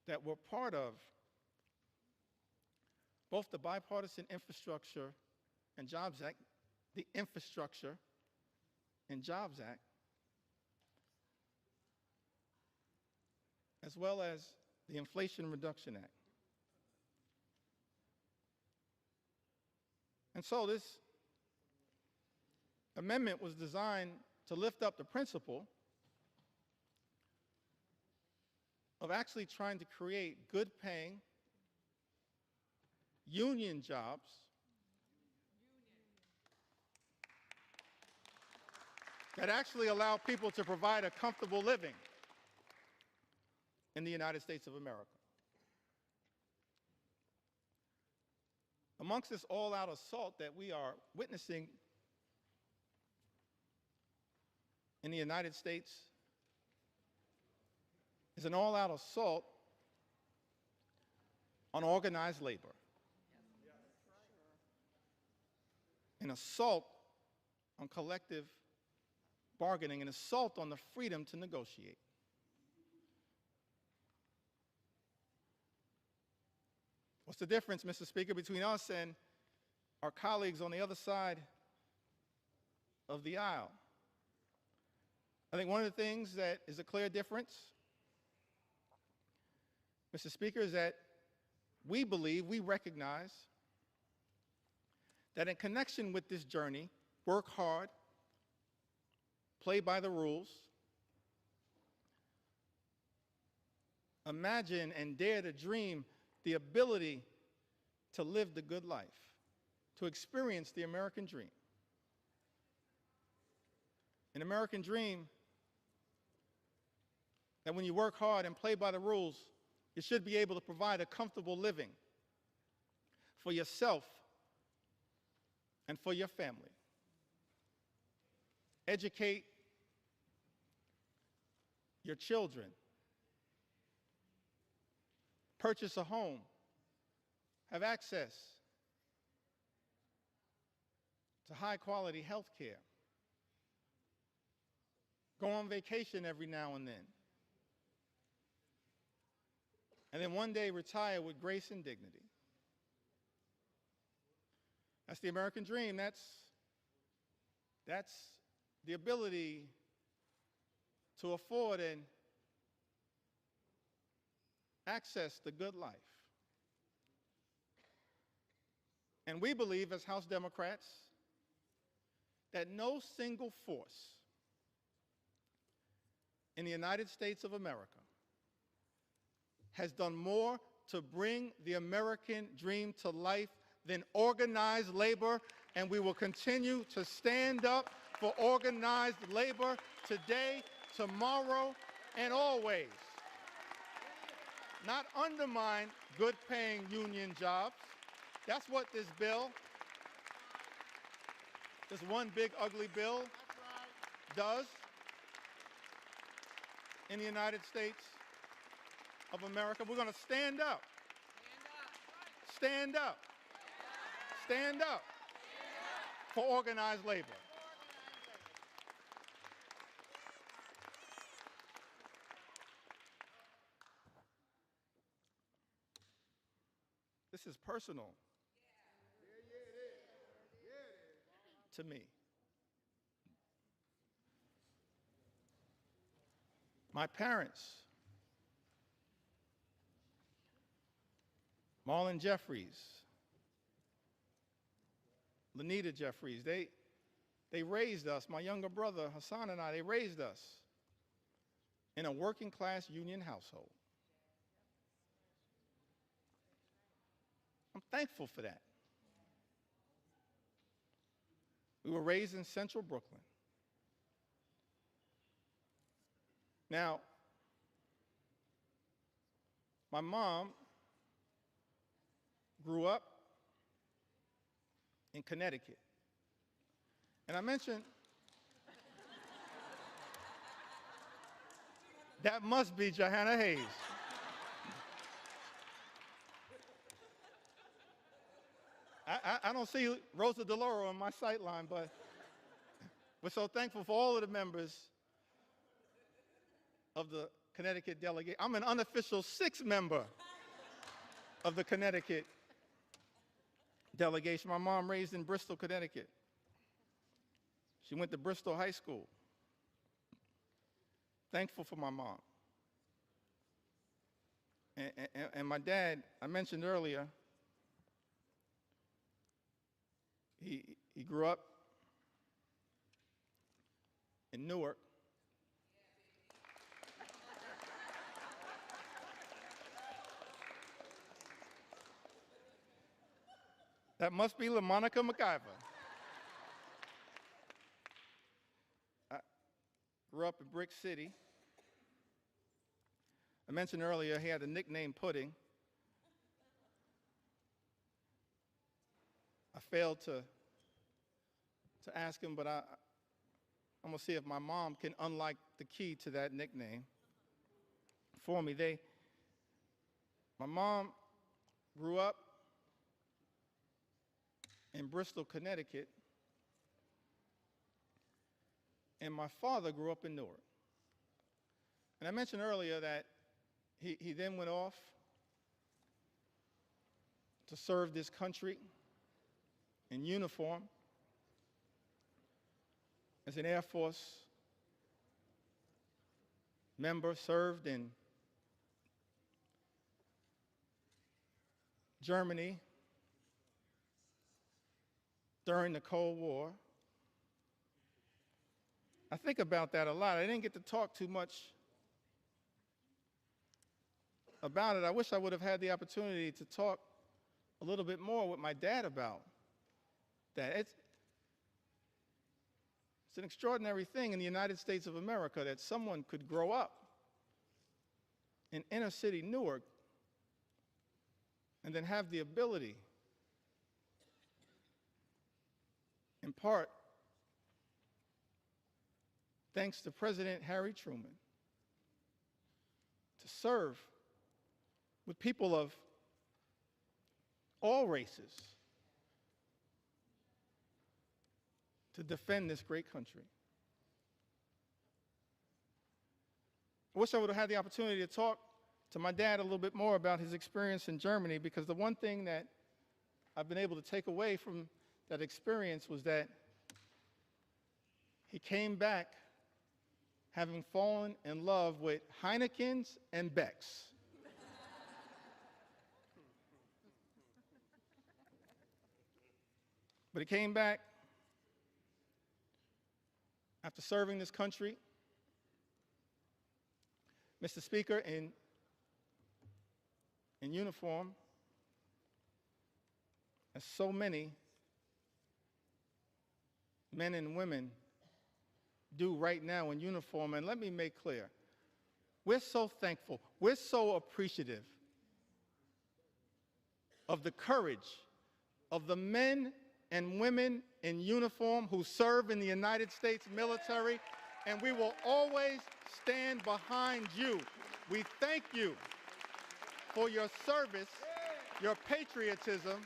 that were part of both the Bipartisan Infrastructure and Jobs Act, the Infrastructure and Jobs Act, as well as the Inflation Reduction Act. And so this amendment was designed to lift up the principle of actually trying to create good-paying union jobs that actually allow people to provide a comfortable living in the United States of America. Amongst this all-out assault that we are witnessing in the United States is an all-out assault on organized labor, an assault on collective bargaining, an assault on the freedom to negotiate. What's the difference, Mr. Speaker, between us and our colleagues on the other side of the aisle? I think one of the things that is a clear difference, Mr. Speaker, is that we believe, we recognize that in connection with this journey, work hard, play by the rules, imagine and dare to dream the ability to live the good life, to experience the American dream. An American dream that when you work hard and play by the rules, you should be able to provide a comfortable living for yourself and for your family. Educate your children. Purchase a home. Have access to high-quality health care, go on vacation every now and then one day retire with grace and dignity. That's the American dream. That's the ability to afford and access the good life. And we believe as House Democrats that no single force in the United States of America has done more to bring the American dream to life than organized labor, and we will continue to stand up for organized labor today, tomorrow, and always. Not undermine good-paying union jobs. That's what this bill, this one big ugly bill, does in the United States of America. We're going to stand up. Stand up. Stand up for organized labor. This is personal to me. My parents, Marlon Jeffries, Lanita Jeffries, they raised us, my younger brother Hassan and I, they raised us in a working class union household. I'm thankful for that. We were raised in central Brooklyn. Now, my mom grew up in Connecticut. And I mentioned, that must be Johanna Hayes. I don't see Rosa DeLauro on my sight line, but we're so thankful for all of the members of the Connecticut delegate. I'm an unofficial sixth member of the Connecticut delegation. My mom raised in Bristol, Connecticut. She went to Bristol High School. Thankful for my mom. And my dad, I mentioned earlier, he grew up in Newark. That must be LaMonica McIver. I grew up in Brick City. I mentioned earlier he had the nickname Pudding. I failed to ask him, but I'm going to see if my mom can unlock the key to that nickname for me. My mom grew up in Bristol, Connecticut, and my father grew up in Newark. And I mentioned earlier that he then went off to serve this country in uniform as an Air Force member, served in Germany during the Cold War. I think about that a lot. I didn't get to talk too much about it. I wish I would have had the opportunity to talk a little bit more with my dad about that. It's an extraordinary thing in the United States of America that someone could grow up in inner city Newark and then have the ability, in part, thanks to President Harry Truman, to serve with people of all races, to defend this great country. I wish I would have had the opportunity to talk to my dad a little bit more about his experience in Germany, because the one thing that I've been able to take away from that experience was that he came back having fallen in love with Heineken's and Beck's. But he came back after serving this country, Mr. Speaker, in uniform, as so many men and women do right now in uniform. And let me make clear, we're so thankful, we're so appreciative of the courage of the men and women in uniform who serve in the United States military, and we will always stand behind you. We thank you for your service, your patriotism,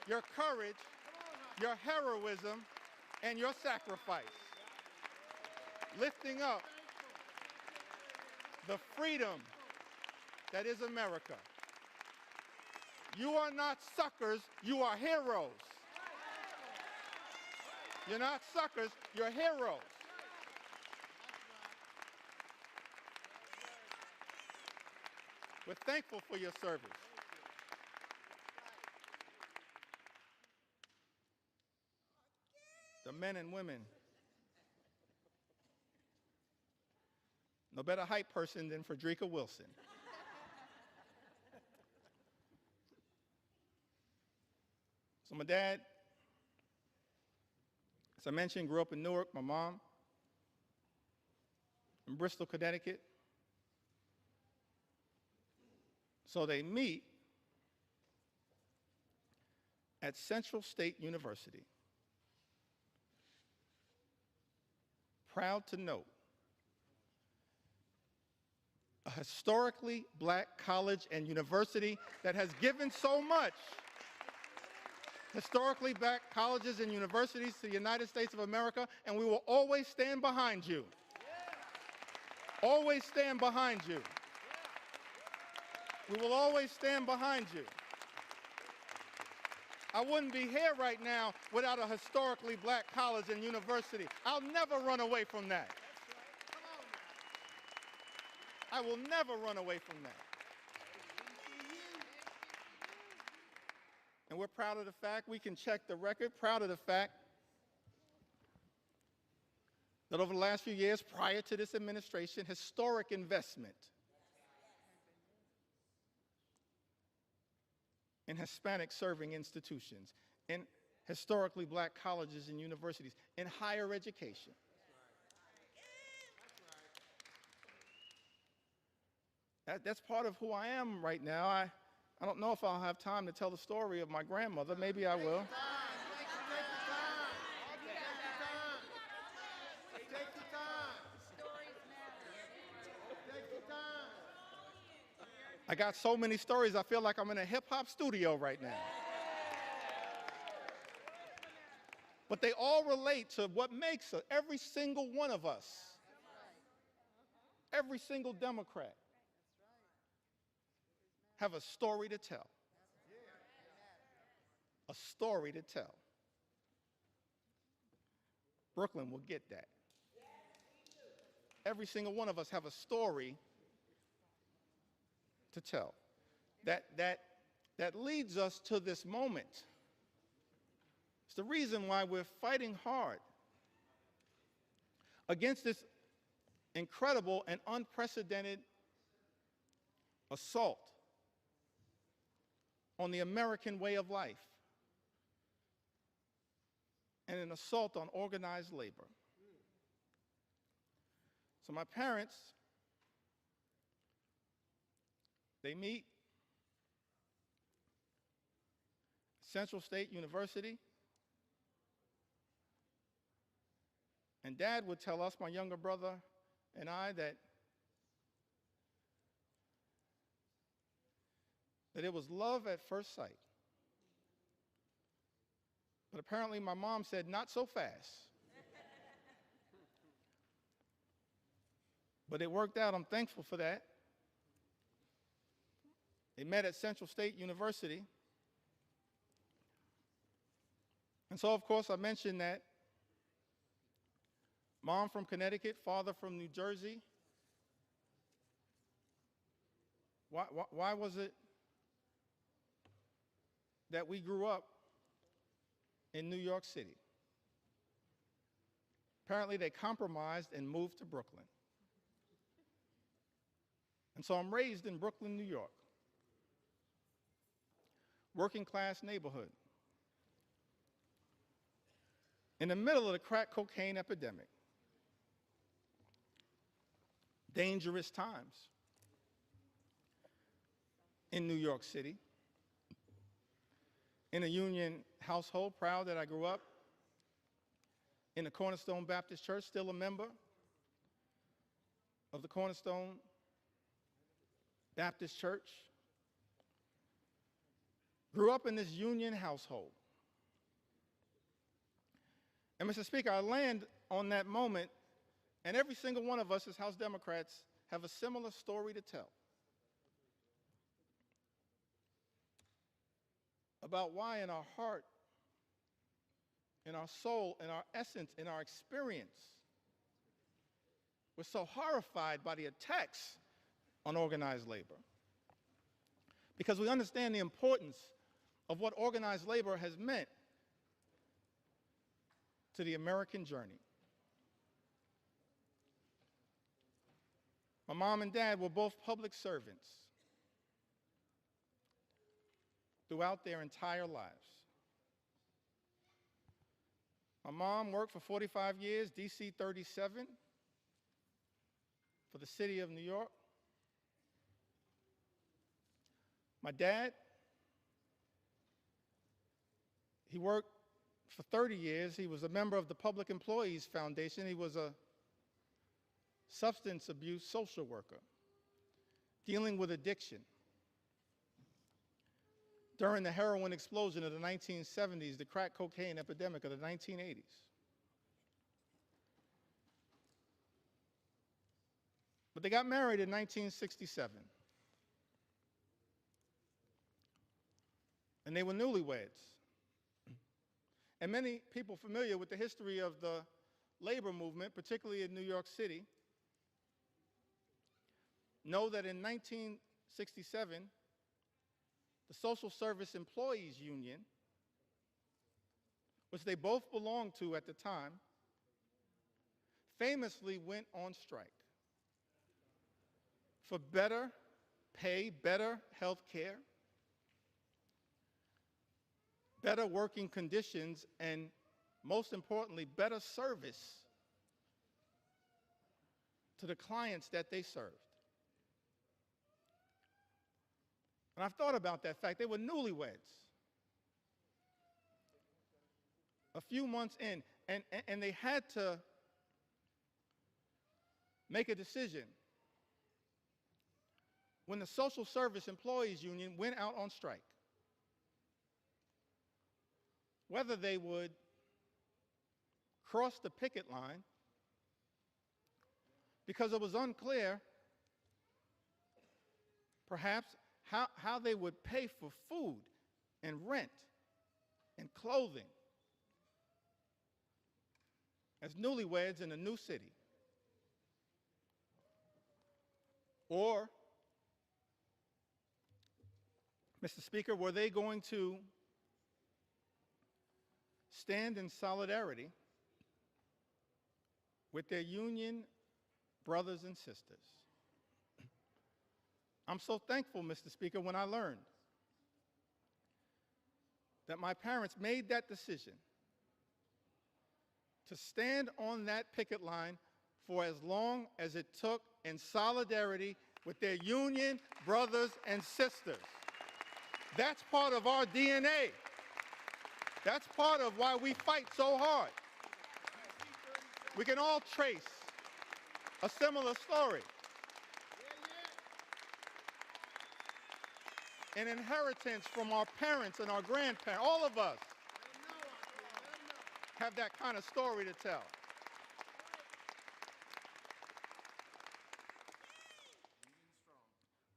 your courage, your heroism, and your sacrifice, lifting up the freedom that is America. You are not suckers, you are heroes. You're not suckers, you're heroes. We're thankful for your service. The men and women, no better hype person than Frederica Wilson. So my dad, as I mentioned, grew up in Newark. My mom in Bristol, Connecticut. So they meet at Central State University. Proud to note, a historically black college and university that has given so much. Historically black colleges and universities to the United States of America, and we will always stand behind you. Always stand behind you. We will always stand behind you. I wouldn't be here right now without a historically black college and university. I'll never run away from that. I will never run away from that. And we're proud of the fact, we can check the record, proud of the fact that over the last few years prior to this administration, historic investment in Hispanic serving institutions, in historically black colleges and universities, in higher education. That's part of who I am right now. I don't know if I'll have time to tell the story of my grandmother. Maybe I will. I got so many stories, I feel like I'm in a hip-hop studio right now. But they all relate to what makes every single one of us, every single Democrat, have a story to tell. A story to tell. Brooklyn will get that. Every single one of us have a story to tell. That leads us to this moment. It's the reason why we're fighting hard against this incredible and unprecedented assault on the American way of life and an assault on organized labor. So my parents, they meet Central State University, and Dad would tell us, my younger brother and I, that it was love at first sight. But apparently my mom said, not so fast. But it worked out. I'm thankful for that. They met at Central State University. And so, of course, I mentioned that mom from Connecticut, father from New Jersey. Why was it that we grew up in New York City? Apparently, they compromised and moved to Brooklyn. And so I'm raised in Brooklyn, New York, working class neighborhood, in the middle of the crack cocaine epidemic. Dangerous times in New York City. In a union household, proud that I grew up in the Cornerstone Baptist Church, still a member of the Cornerstone Baptist Church. Grew up in this union household. And Mr. Speaker, I land on that moment, and every single one of us as House Democrats have a similar story to tell about why in our heart, in our soul, in our essence, in our experience, we're so horrified by the attacks on organized labor. Because we understand the importance of what organized labor has meant to the American journey. My mom and dad were both public servants throughout their entire lives. My mom worked for 45 years, DC 37, for the city of New York. My dad, he worked for 30 years. He was a member of the Public Employees Foundation. He was a substance abuse social worker dealing with addiction during the heroin explosion of the 1970s, the crack cocaine epidemic of the 1980s. But they got married in 1967. And they were newlyweds. And many people familiar with the history of the labor movement, particularly in New York City, know that in 1967, the Social Service Employees Union, which they both belonged to at the time, famously went on strike for better pay, better health care, better working conditions, and most importantly, better service to the clients that they served. And I've thought about that fact. They were newlyweds. A few months in, and they had to make a decision when the Social Service Employees Union went out on strike, whether they would cross the picket line, because it was unclear, perhaps, how they would pay for food and rent and clothing as newlyweds in a new city. Or, Mr. Speaker, were they going to stand in solidarity with their union brothers and sisters? I'm so thankful, Mr. Speaker, when I learned that my parents made that decision to stand on that picket line for as long as it took in solidarity with their union brothers and sisters. That's part of our DNA. That's part of why we fight so hard. We can all trace a similar story. An inheritance from our parents and our grandparents, all of us. have that kind of story to tell.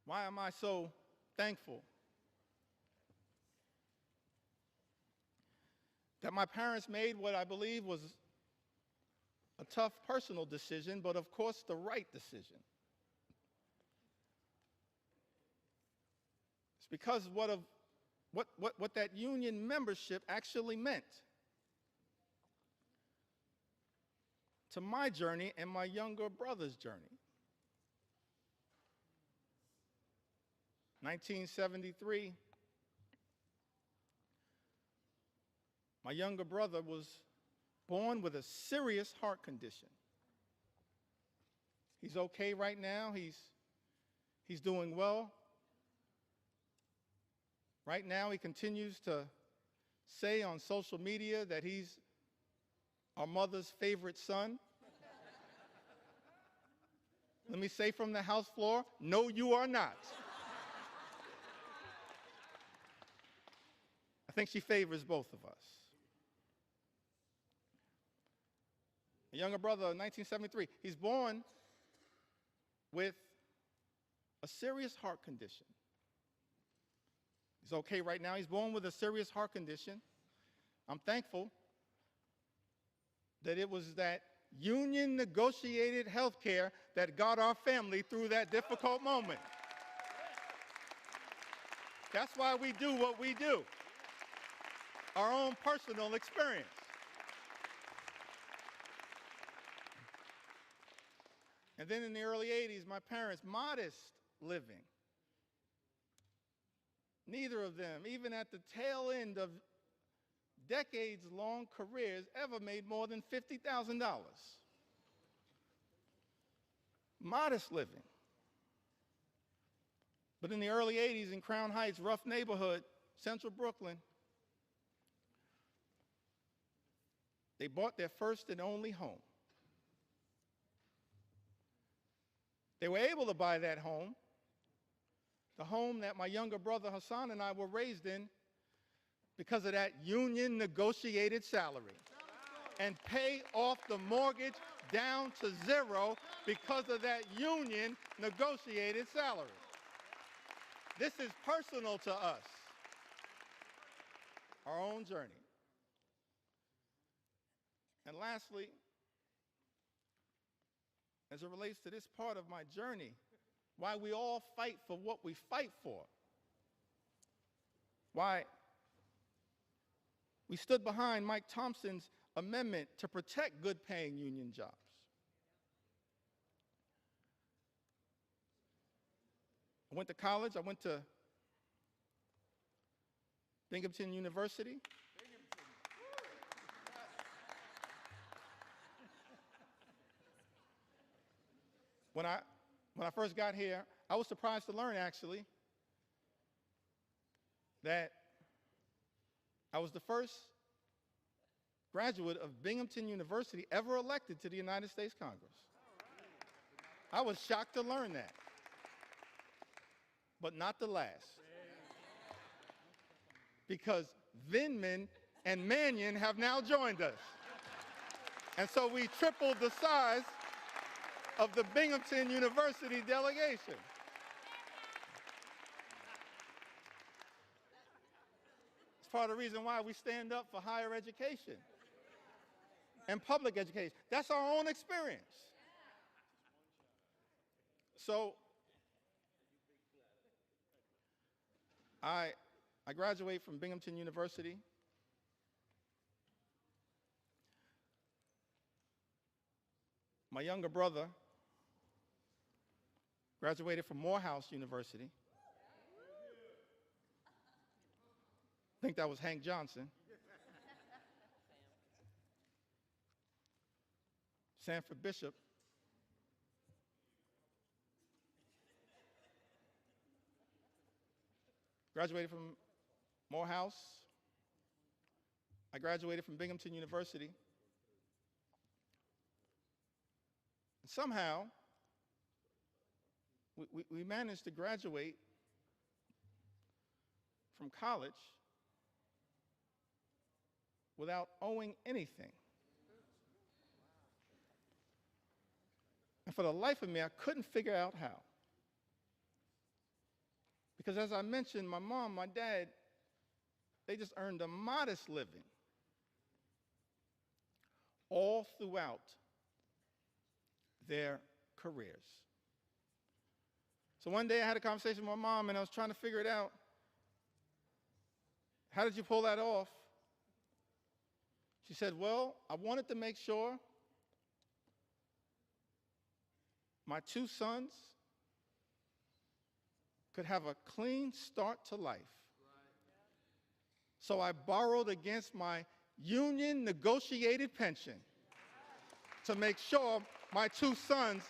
Why am I so thankful that my parents made what I believe was a tough personal decision, but of course the right decision? It's because what that union membership actually meant to my journey and my younger brother's journey. 1973, my younger brother was born with a serious heart condition. He's okay right now. He's doing well. Right now, he continues to say on social media that he's our mother's favorite son. Let me say from the House floor, no, you are not. I think she favors both of us. A younger brother, 1973, he's born with a serious heart condition. He's okay right now. He's born with a serious heart condition. I'm thankful that it was that union negotiated health care that got our family through that difficult moment. That's why we do what we do. Our own personal experience. And then in the early 80s, my parents, modest living. Neither of them, even at the tail end of decades-long careers, ever made more than $50,000. Modest living. But in the early 80s in Crown Heights, rough neighborhood, central Brooklyn, they bought their first and only home. They were able to buy that home, the home that my younger brother Hassan and I were raised in, because of that union negotiated salary, and pay off the mortgage down to zero because of that union negotiated salary. This is personal to us, our own journey. And lastly, as it relates to this part of my journey, why we all fight for what we fight for, why we stood behind Mike Thompson's amendment to protect good-paying union jobs. I went to college. I went to Binghamton University. When I first got here, I was surprised to learn, actually, that I was the first graduate of Binghamton University ever elected to the United States Congress. I was shocked to learn that, but not the last. Because Vindman and Mannion have now joined us. And so we tripled the size of the Binghamton University delegation. It's part of the reason why we stand up for higher education and public education. That's our own experience. So I graduated from Binghamton University. My younger brother graduated from Morehouse University. I think that was Hank Johnson. Sanford Bishop. Graduated from Morehouse. I graduated from Binghamton University. And somehow, we managed to graduate from college without owing anything. And for the life of me, I couldn't figure out how. Because as I mentioned, my mom, my dad, they just earned a modest living all throughout their careers. So one day I had a conversation with my mom and I was trying to figure it out. How did you pull that off? She said, well, I wanted to make sure my two sons could have a clean start to life. So I borrowed against my union negotiated pension to make sure my two sons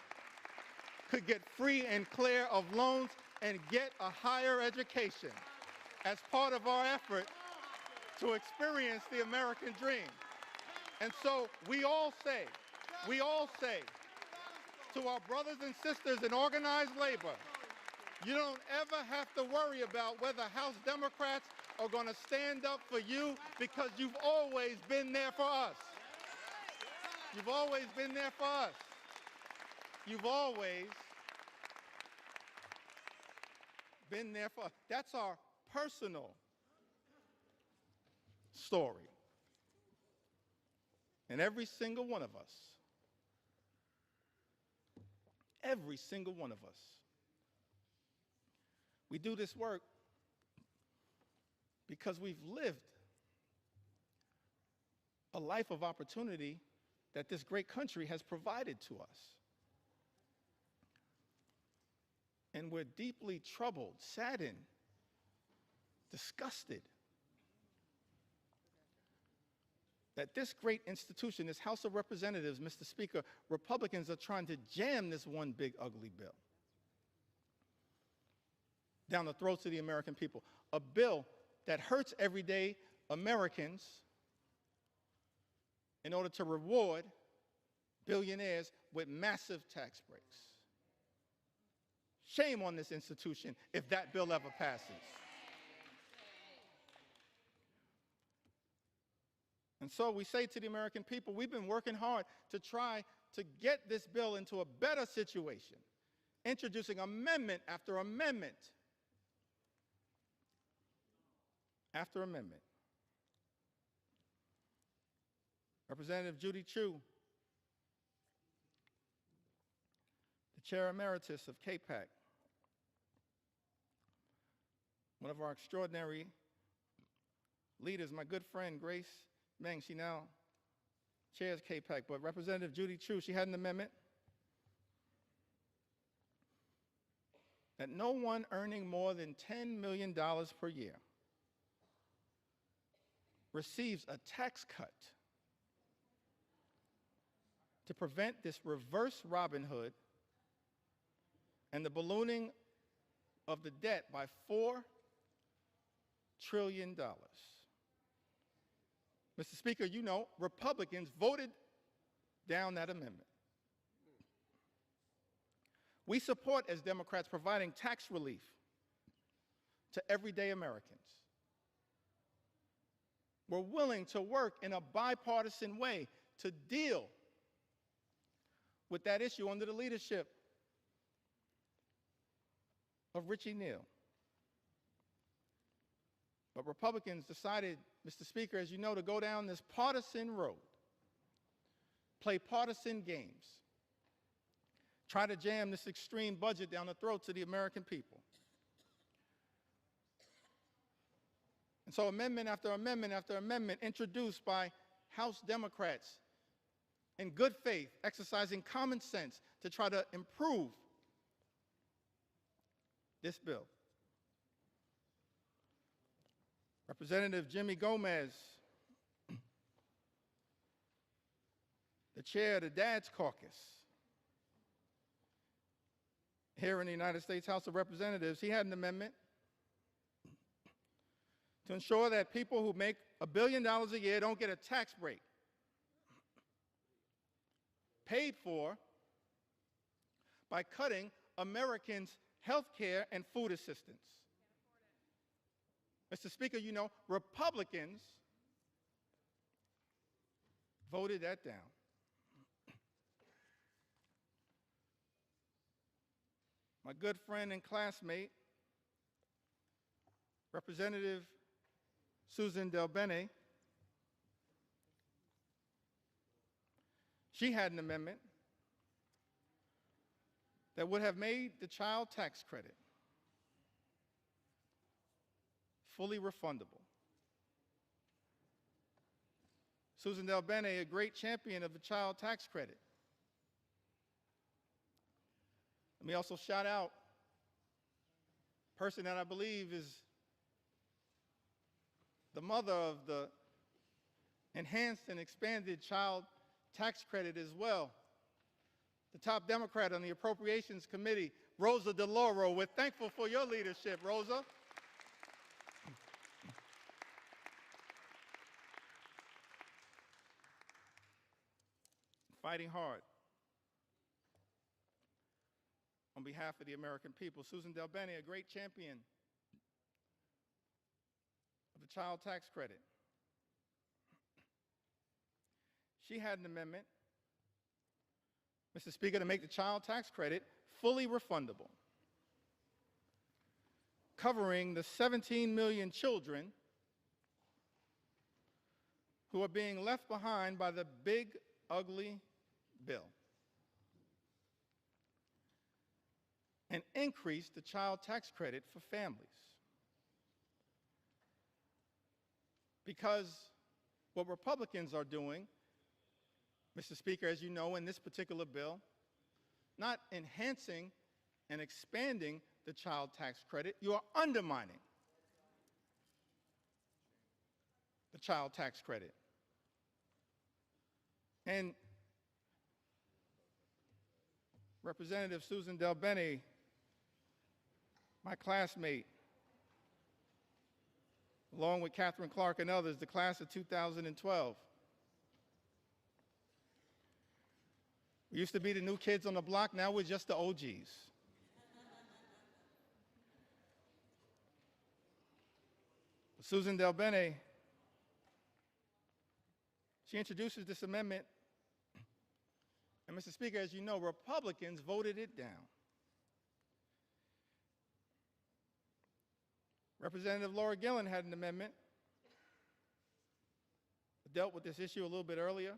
could get free and clear of loans and get a higher education as part of our effort to experience the American dream. And so we all say to our brothers and sisters in organized labor, you don't ever have to worry about whether House Democrats are going to stand up for you, because you've always been there for us. You've always been there for us. You've always been there for us. That's our personal story. And every single one of us, we do this work because we've lived a life of opportunity that this great country has provided to us. And we're deeply troubled, saddened, disgusted that this great institution, this House of Representatives, Mr. Speaker, Republicans are trying to jam this one big ugly bill down the throats of the American people. A bill that hurts everyday Americans in order to reward billionaires with massive tax breaks. Shame on this institution if that bill ever passes. And so we say to the American people, we've been working hard to try to get this bill into a better situation, introducing amendment after amendment after amendment. Representative Judy Chu, the Chair Emeritus of KPAC, one of our extraordinary leaders, my good friend Grace Meng, she now chairs KPAC, but Representative Judy Chu, she had an amendment that no one earning more than $10 million per year receives a tax cut to prevent this reverse Robin Hood and the ballooning of the debt by $4 trillion. Mr. Speaker, you know, Republicans voted down that amendment. We support, as Democrats, providing tax relief to everyday Americans. We're willing to work in a bipartisan way to deal with that issue under the leadership of Richie Neal. But Republicans decided, Mr. Speaker, as you know, to go down this partisan road, play partisan games, try to jam this extreme budget down the throats of the American people. And so amendment after amendment after amendment introduced by House Democrats in good faith, exercising common sense to try to improve this bill. Representative Jimmy Gomez, the chair of the Dad's Caucus here in the United States House of Representatives, he had an amendment to ensure that people who make $1 billion a year don't get a tax break paid for by cutting Americans' health care and food assistance. Mr. Speaker, you know, Republicans voted that down. My good friend and classmate, Representative Susan Del Bene, she had an amendment that would have made the child tax credit fully refundable. Susan Del Bene, a great champion of the child tax credit. Let me also shout out a person that I believe is the mother of the enhanced and expanded child tax credit as well. The top Democrat on the Appropriations Committee, Rosa DeLauro. We're thankful for your leadership, Rosa. Fighting hard on behalf of the American people. Susan Del Bene, a great champion of the child tax credit. She had an amendment, Mr. Speaker, to make the child tax credit fully refundable, covering the 17 million children who are being left behind by the big, ugly bill, and increase the child tax credit for families. Because what Republicans are doing, Mr. Speaker, as you know, in this particular bill, not enhancing and expanding the child tax credit, you are undermining the child tax credit. And Representative Susan Del Bene, my classmate, along with Catherine Clark and others, the class of 2012. We used to be the new kids on the block, now we're just the OGs. Susan Del Bene, she introduces this amendment, and Mr. Speaker, as you know, Republicans voted it down. Representative Laura Gillen had an amendment that dealt with this issue a little bit earlier.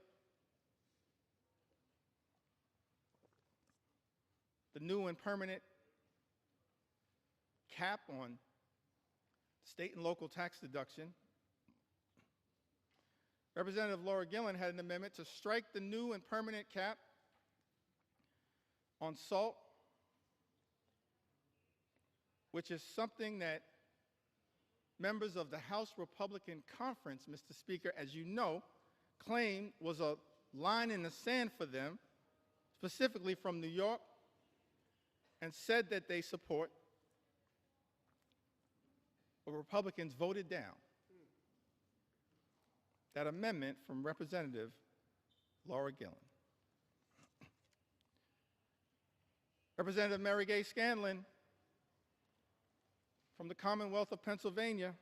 The new and permanent cap on state and local tax deduction. Representative Laura Gillen had an amendment to strike the new and permanent cap on salt, which is something that members of the House Republican Conference, Mr. Speaker, as you know, claimed was a line in the sand for them, specifically from New York, and said that they support. But Republicans voted down that amendment from Representative Laura Gillen. Representative Mary Gay Scanlon from the Commonwealth of Pennsylvania,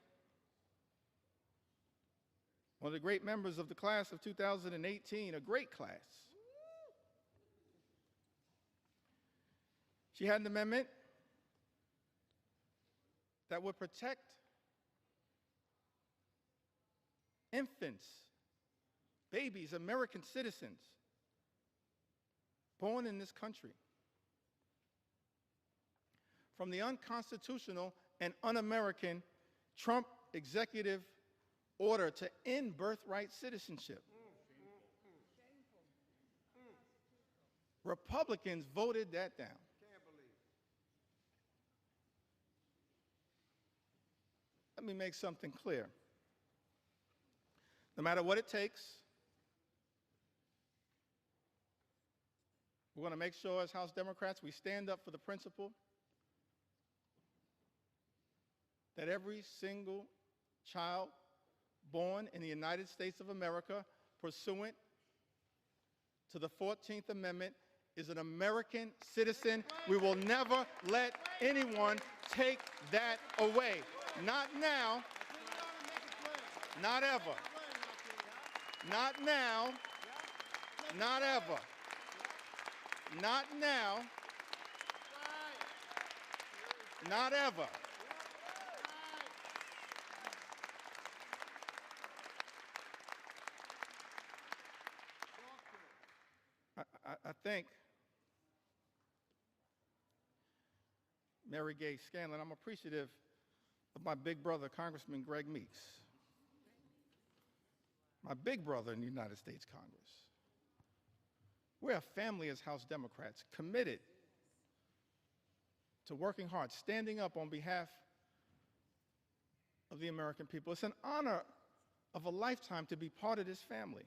one of the great members of the class of 2018, a great class. She had an amendment that would protect infants, babies, American citizens born in this country from the unconstitutional and un-American Trump executive order to end birthright citizenship. Republicans voted that down. Let me make something clear. No matter what it takes, we're going to make sure as House Democrats we stand up for the principle that every single child born in the United States of America pursuant to the 14th Amendment is an American citizen. We will never let anyone take that away. Not now, not ever. Not now, Not ever. Not now. Not ever. I think Mary Gay Scanlon, I'm appreciative of my big brother, Congressman Greg Meeks, my big brother in the United States Congress. We're a family as House Democrats, committed to working hard, standing up on behalf of the American people. It's an honor of a lifetime to be part of this family.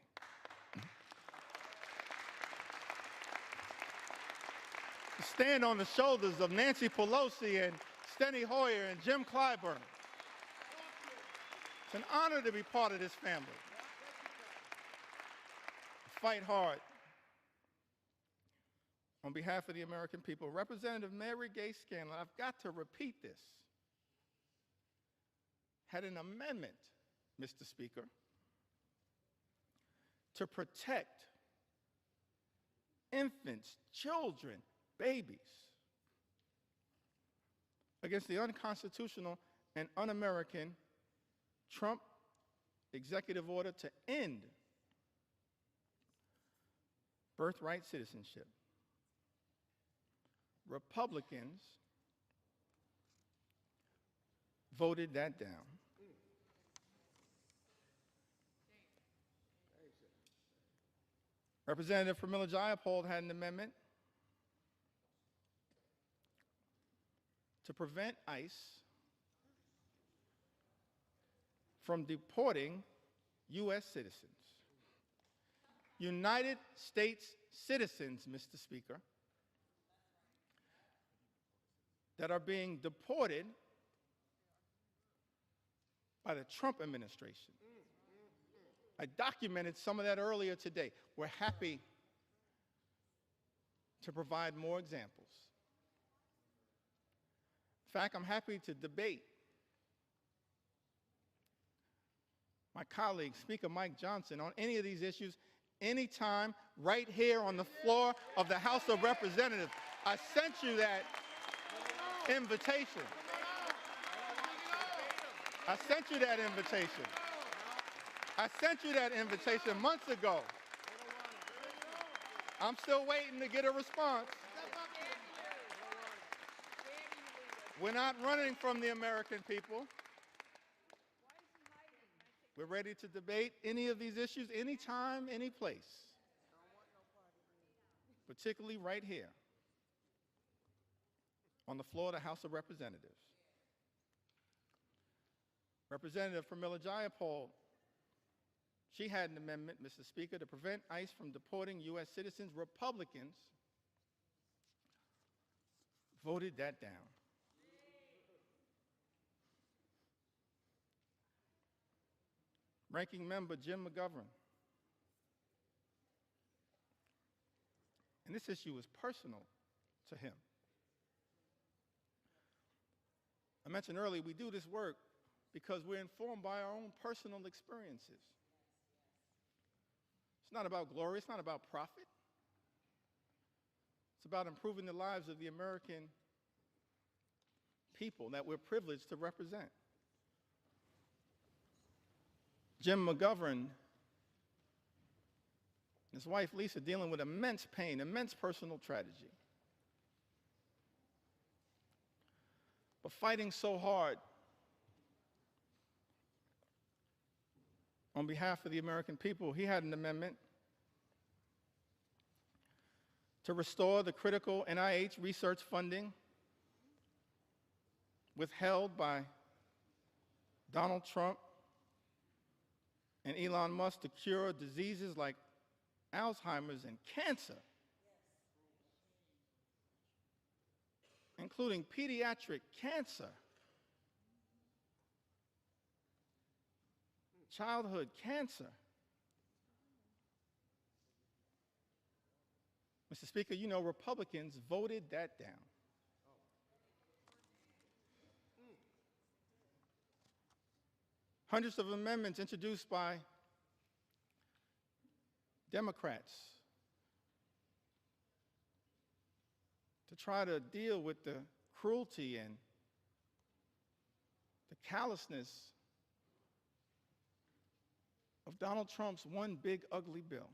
To stand on the shoulders of Nancy Pelosi and Steny Hoyer and Jim Clyburn. It's an honor to be part of this family. Fight hard on behalf of the American people. Representative Mary Gay Scanlon, I've got to repeat this, had an amendment, Mr. Speaker, to protect infants, children, babies against the unconstitutional and un-American Trump executive order to end birthright citizenship. Republicans voted that down. Representative Pramila Jayapal had an amendment to prevent ICE from deporting U.S. citizens. United States citizens, Mr. Speaker, that are being deported by the Trump administration. I documented some of that earlier today. We're happy to provide more examples. In fact, I'm happy to debate my colleague, Speaker Mike Johnson, on any of these issues anytime right here on the floor of the House of Representatives. I sent you that invitation. I sent you that invitation. I sent you that invitation months ago. I'm still waiting to get a response. We're not running from the American people. We're ready to debate any of these issues anytime, any place, particularly right here on the floor of the House of Representatives. Representative Pramila Jayapal, she had an amendment, Mr. Speaker, to prevent ICE from deporting U.S. citizens. Republicans voted that down. Ranking Member Jim McGovern, and this issue is personal to him. I mentioned earlier, we do this work because we're informed by our own personal experiences. It's not about glory, it's not about profit. It's about improving the lives of the American people that we're privileged to represent. Jim McGovern and his wife Lisa dealing with immense pain, immense personal tragedy, but fighting so hard on behalf of the American people. He had an amendment to restore the critical NIH research funding withheld by Donald Trump and Elon Musk to cure diseases like Alzheimer's and cancer, including pediatric cancer, childhood cancer. Mr. Speaker, you know Republicans voted that down. Hundreds of amendments introduced by Democrats to try to deal with the cruelty and the callousness of Donald Trump's one big ugly bill.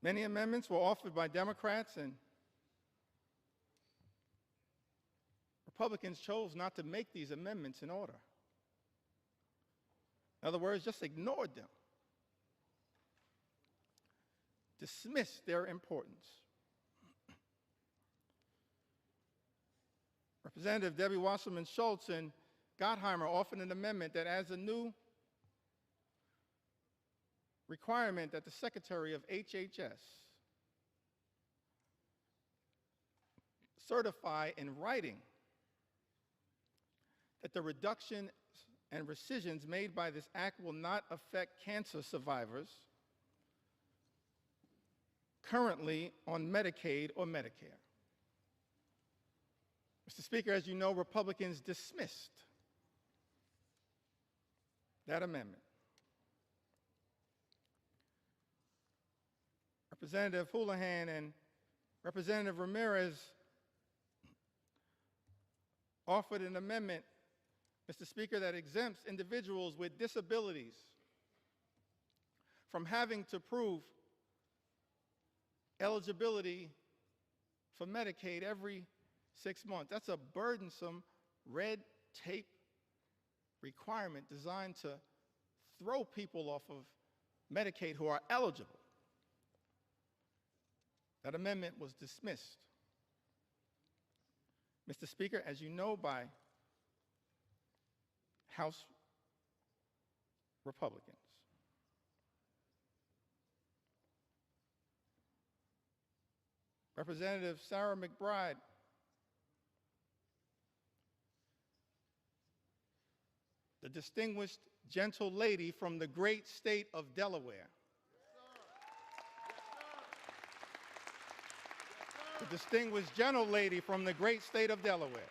Many amendments were offered by Democrats, and Republicans chose not to make these amendments in order. In other words, just ignored them, dismissed their importance. Representative Debbie Wasserman Schultz and Gottheimer offered an amendment that adds a new requirement that the Secretary of HHS certify in writing that the reductions and rescissions made by this act will not affect cancer survivors currently on Medicaid or Medicare. Mr. Speaker, as you know, Republicans dismissed that amendment. Representative Houlihan and Representative Ramirez offered an amendment, Mr. Speaker, that exempts individuals with disabilities from having to prove eligibility for Medicaid every 6 months. That's a burdensome red tape requirement designed to throw people off of Medicaid who are eligible. That amendment was dismissed, Mr. Speaker, as you know, by House Republicans. Representative Sarah McBride the distinguished gentle lady from the great state of Delaware. The distinguished gentle lady from the great state of Delaware.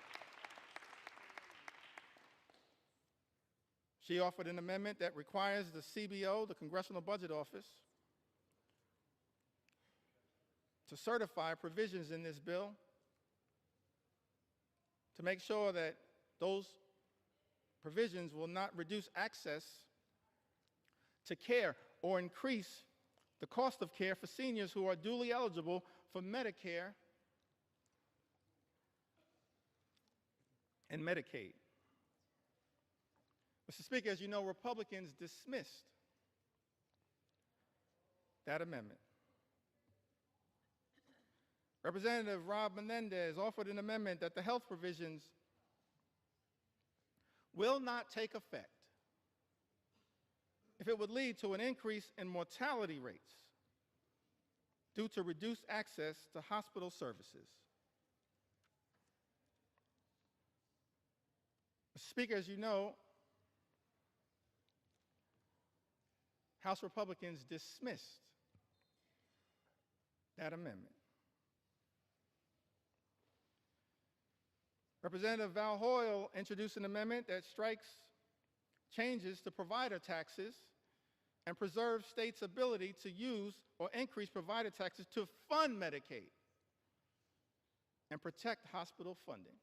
She offered an amendment that requires the CBO, the Congressional Budget Office, to certify provisions in this bill to make sure that those provisions will not reduce access to care or increase the cost of care for seniors who are duly eligible for Medicare and Medicaid. Mr. Speaker, as you know, Republicans dismissed that amendment. Representative Rob Menendez offered an amendment that the health provisions will not take effect if it would lead to an increase in mortality rates due to reduced access to hospital services. Mr. Speaker, as you know, House Republicans dismissed that amendment. Representative Val Hoyle introduced an amendment that strikes changes to provider taxes and preserves states' ability to use or increase provider taxes to fund Medicaid and protect hospital funding.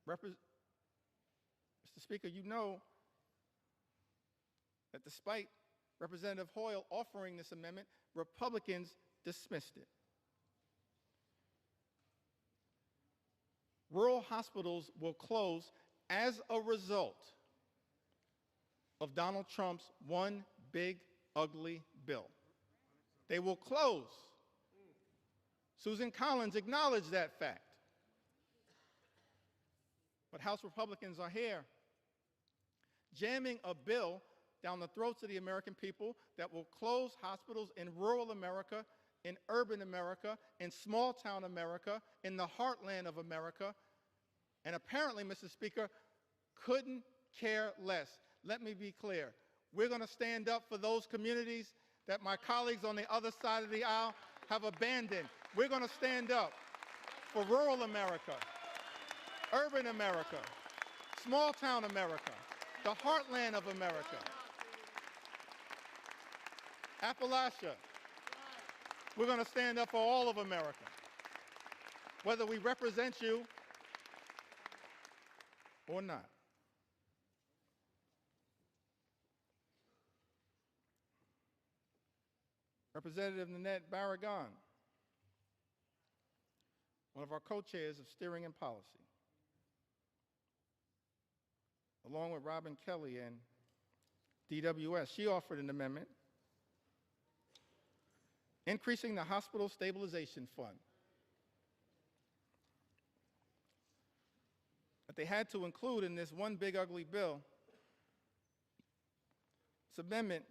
Mr. Speaker, you know that despite Representative Hoyle offering this amendment, Republicans dismissed it. Rural hospitals will close as a result of Donald Trump's one big ugly bill. They will close. Susan Collins acknowledged that fact. But House Republicans are here jamming a bill down the throats of the American people that will close hospitals in rural America, in urban America, in small town America, in the heartland of America, and apparently, Mr. Speaker, couldn't care less. Let me be clear. We're going to stand up for those communities that my colleagues on the other side of the aisle have abandoned. We're going to stand up for rural America, urban America, small town America, the heartland of America. Appalachia. We're going to stand up for all of America, whether we represent you or not. Representative Nanette Barragan, one of our co-chairs of steering and policy, along with Robin Kelly and DWS, she offered an amendment increasing the Hospital Stabilization Fund. But they had to include in this one big ugly bill, this amendment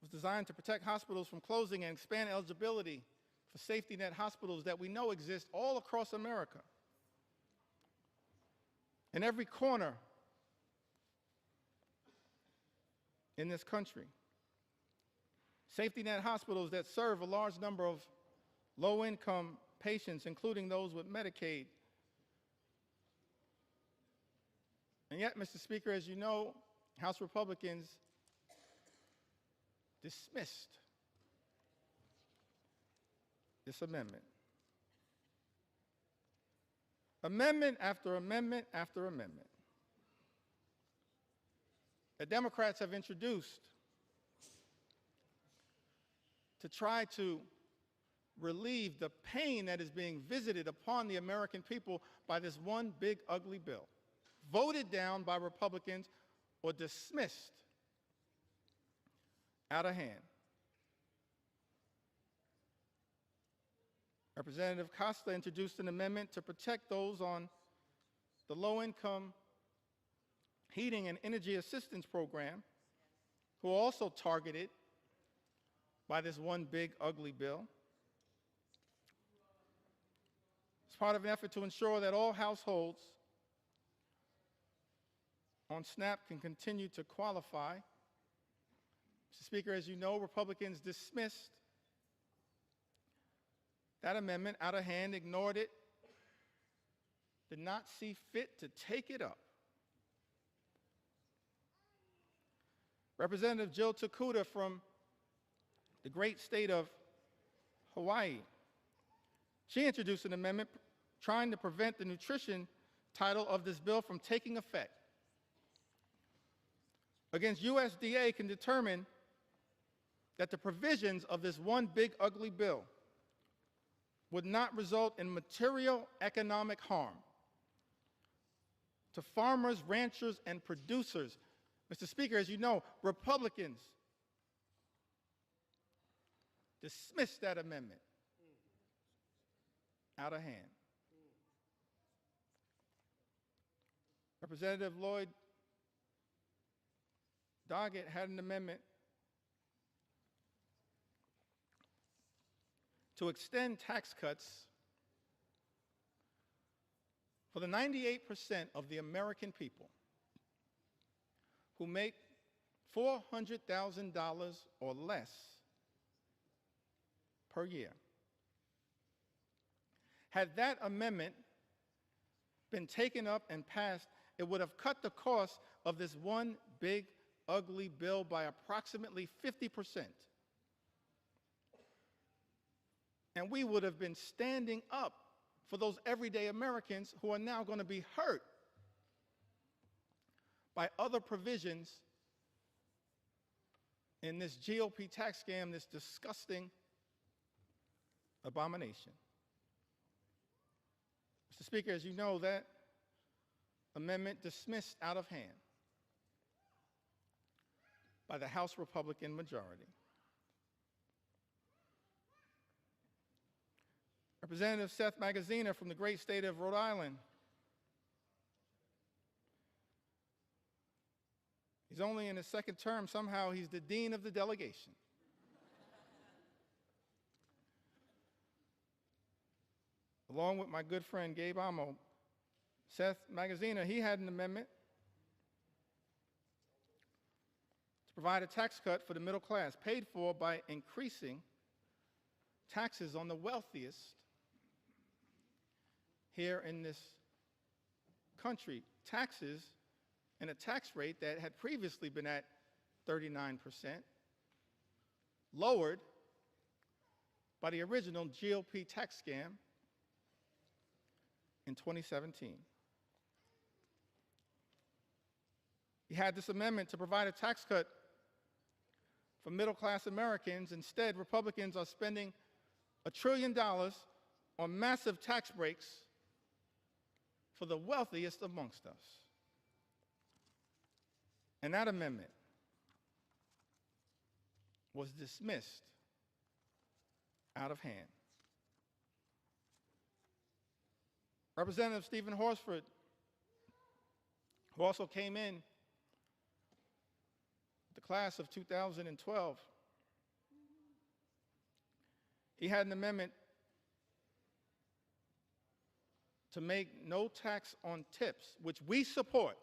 was designed to protect hospitals from closing and expand eligibility for safety net hospitals that we know exist all across America. In every corner in this country. Safety net hospitals that serve a large number of low-income patients, including those with Medicaid. And yet, Mr. Speaker, as you know, House Republicans dismissed this amendment. Amendment after amendment after amendment. The Democrats have introduced to try to relieve the pain that is being visited upon the American people by this one big ugly bill, voted down by Republicans or dismissed out of hand. Representative Costa introduced an amendment to protect those on the low-income heating and energy assistance program who are also targeted by this one big ugly bill. It's part of an effort to ensure that all households on SNAP can continue to qualify. Mr. Speaker, as you know, Republicans dismissed that amendment out of hand, ignored it, did not see fit to take it up. Representative Jill Takuda from the great state of Hawaii, she introduced an amendment trying to prevent the nutrition title of this bill from taking effect. Against USDA can determine that the provisions of this one big ugly bill would not result in material economic harm to farmers, ranchers, and producers. Mr. Speaker, as you know, Republicans dismissed that amendment out of hand. Representative Lloyd Doggett had an amendment to extend tax cuts for the 98% of the American people who make $400,000 or less per year. Had that amendment been taken up and passed, it would have cut the cost of this one big, ugly bill by approximately 50%. And we would have been standing up for those everyday Americans who are now going to be hurt by other provisions in this GOP tax scam, this disgusting abomination. Mr. Speaker, as you know, that amendment dismissed out of hand by the House Republican majority. Representative Seth Magaziner from the great state of Rhode Island. He's only in his second term. Somehow he's the dean of the delegation. Along with my good friend Gabe Amo, Seth Magaziner, he had an amendment to provide a tax cut for the middle class, paid for by increasing taxes on the wealthiest here in this country. Taxes and a tax rate that had previously been at 39%, lowered by the original GOP tax scam in 2017. He had this amendment to provide a tax cut for middle-class Americans. Instead, Republicans are spending $1 trillion on massive tax breaks for the wealthiest amongst us. And that amendment was dismissed out of hand. Representative Stephen Horsford, who also came in the class of 2012, he had an amendment to make no tax on tips, which we support.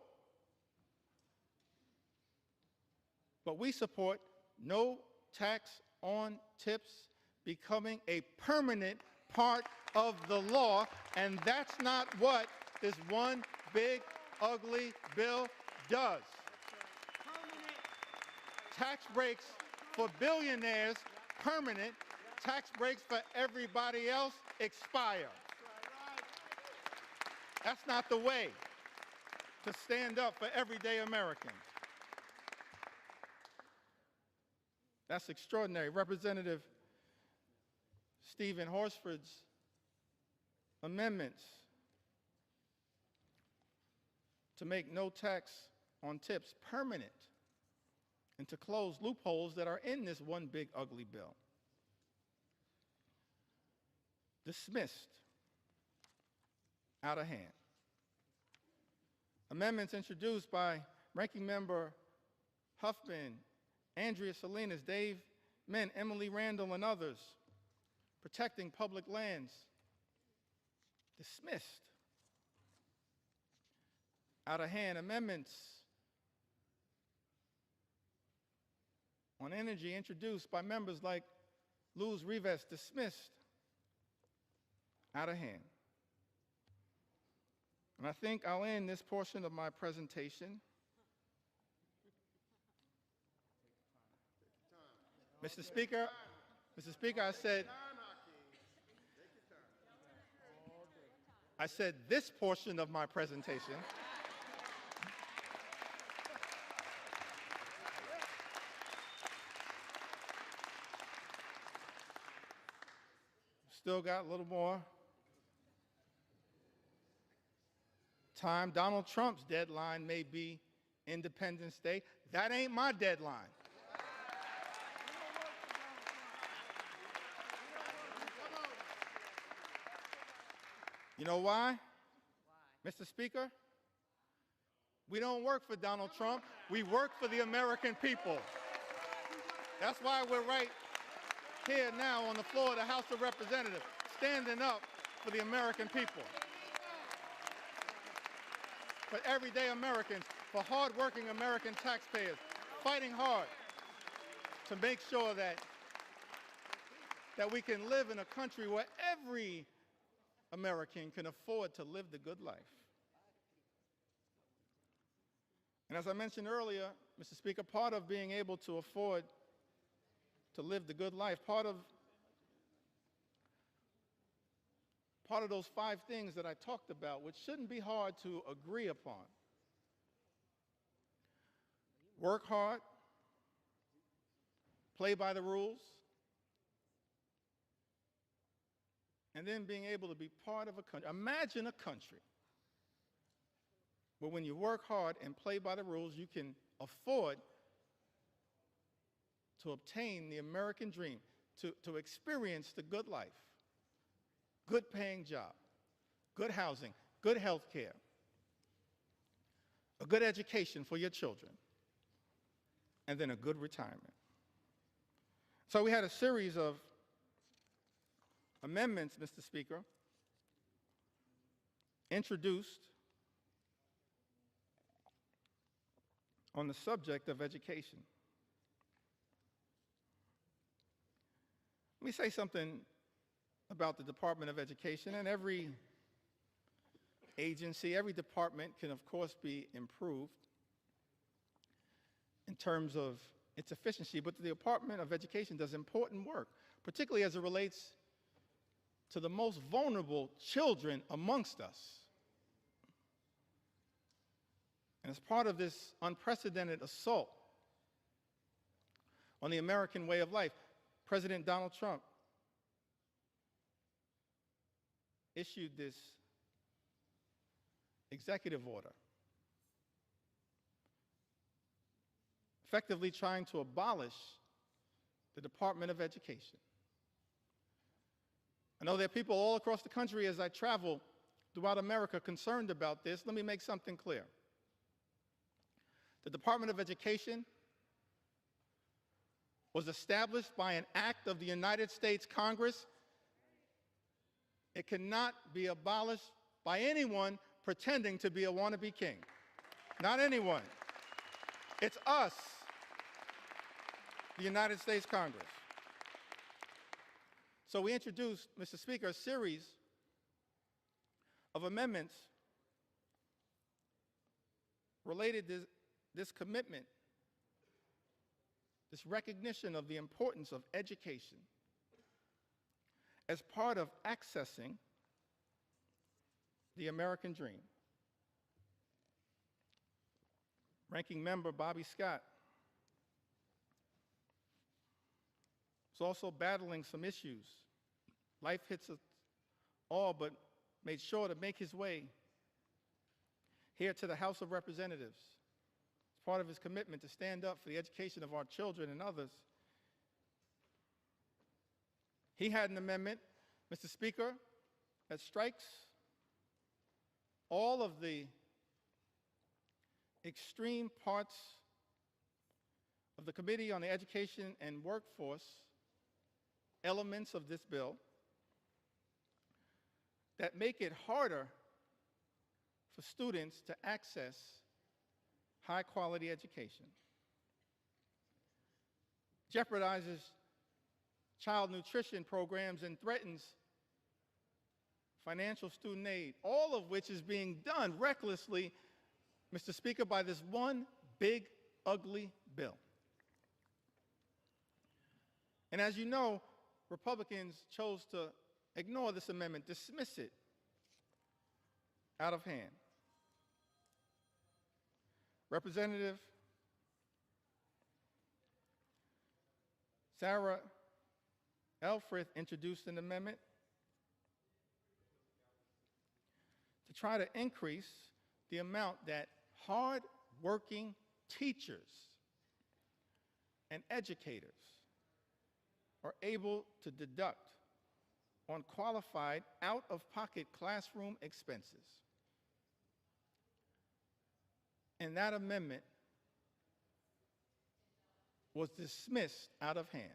But we support no tax on tips becoming a permanent part of the law, and that's not what this one big, ugly bill does. Tax breaks for billionaires, permanent. Tax breaks for everybody else expire. That's not the way to stand up for everyday Americans. That's extraordinary. Representative Stephen Horsford's amendments to make no tax on tips permanent and to close loopholes that are in this one big ugly bill. Dismissed out of hand. Amendments introduced by Ranking Member Huffman, Andrea Salinas, Dave Mint, Emily Randall, and others, protecting public lands, dismissed out of hand. Amendments on energy introduced by members like Luz Rivas, dismissed out of hand. And I think I'll end this portion of my presentation. Mr. Speaker, I said this portion of my presentation. Still got a little more time. Donald Trump's deadline may be Independence Day. That ain't my deadline. You know why? Mr. Speaker? We don't work for Donald Trump. We work for the American people. That's why we're right here now on the floor of the House of Representatives, standing up for the American people, for everyday Americans, for hardworking American taxpayers, fighting hard to make sure that we can live in a country where every American can afford to live the good life. And as I mentioned earlier, Mr. Speaker, part of being able to afford to live the good life, part of those 5 things that I talked about, which shouldn't be hard to agree upon. Work hard, play by the rules, and then being able to be part of a country. Imagine a country where when you work hard and play by the rules, you can afford to obtain the American dream, to experience the good life, good paying job, good housing, good health care, a good education for your children, and then a good retirement. So we had a series of amendments, Mr. Speaker, introduced on the subject of education. Let me say something about the Department of Education, and every agency, every department can, of course, be improved. in terms of its efficiency, but the Department of Education does important work, particularly as it relates to the most vulnerable children amongst us. And as part of this unprecedented assault on the American way of life, President Donald Trump issued this executive order, effectively trying to abolish the Department of Education. I know there are people all across the country as I travel throughout America concerned about this. Let me make something clear. The Department of Education was established by an act of the United States Congress. It cannot be abolished by anyone pretending to be a wannabe king. Not anyone. It's us, the United States Congress. So we introduced, Mr. Speaker, a series of amendments related to this commitment, this recognition of the importance of education as part of accessing the American dream. Ranking Member Bobby Scott is also battling some issues. Life hits us all, but made sure to make his way here to the House of Representatives. As part of his commitment to stand up for the education of our children and others, he had an amendment, Mr. Speaker, that strikes all of the extreme parts of the Committee on the Education and Workforce elements of this bill that make it harder for students to access high-quality education. Jeopardizes child nutrition programs and threatens financial student aid, all of which is being done recklessly, Mr. Speaker, by this one big, ugly bill. And as you know, Republicans chose to ignore this amendment, dismiss it out of hand. Representative Sarah Elfreth introduced an amendment to try to increase the amount that hard-working teachers and educators are able to deduct on qualified out-of-pocket classroom expenses. And that amendment was dismissed out of hand.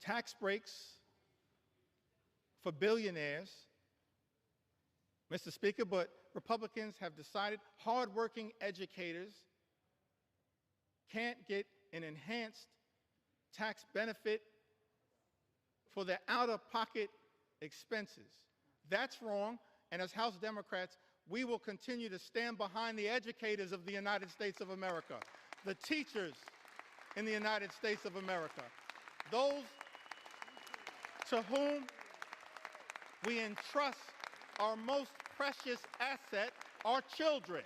Tax breaks for billionaires, Mr. Speaker, but Republicans have decided hardworking educators can't get an enhanced tax benefit for their out-of-pocket expenses. That's wrong, and as House Democrats, we will continue to stand behind the educators of the United States of America, the teachers in the United States of America, those to whom we entrust our most precious asset, our children.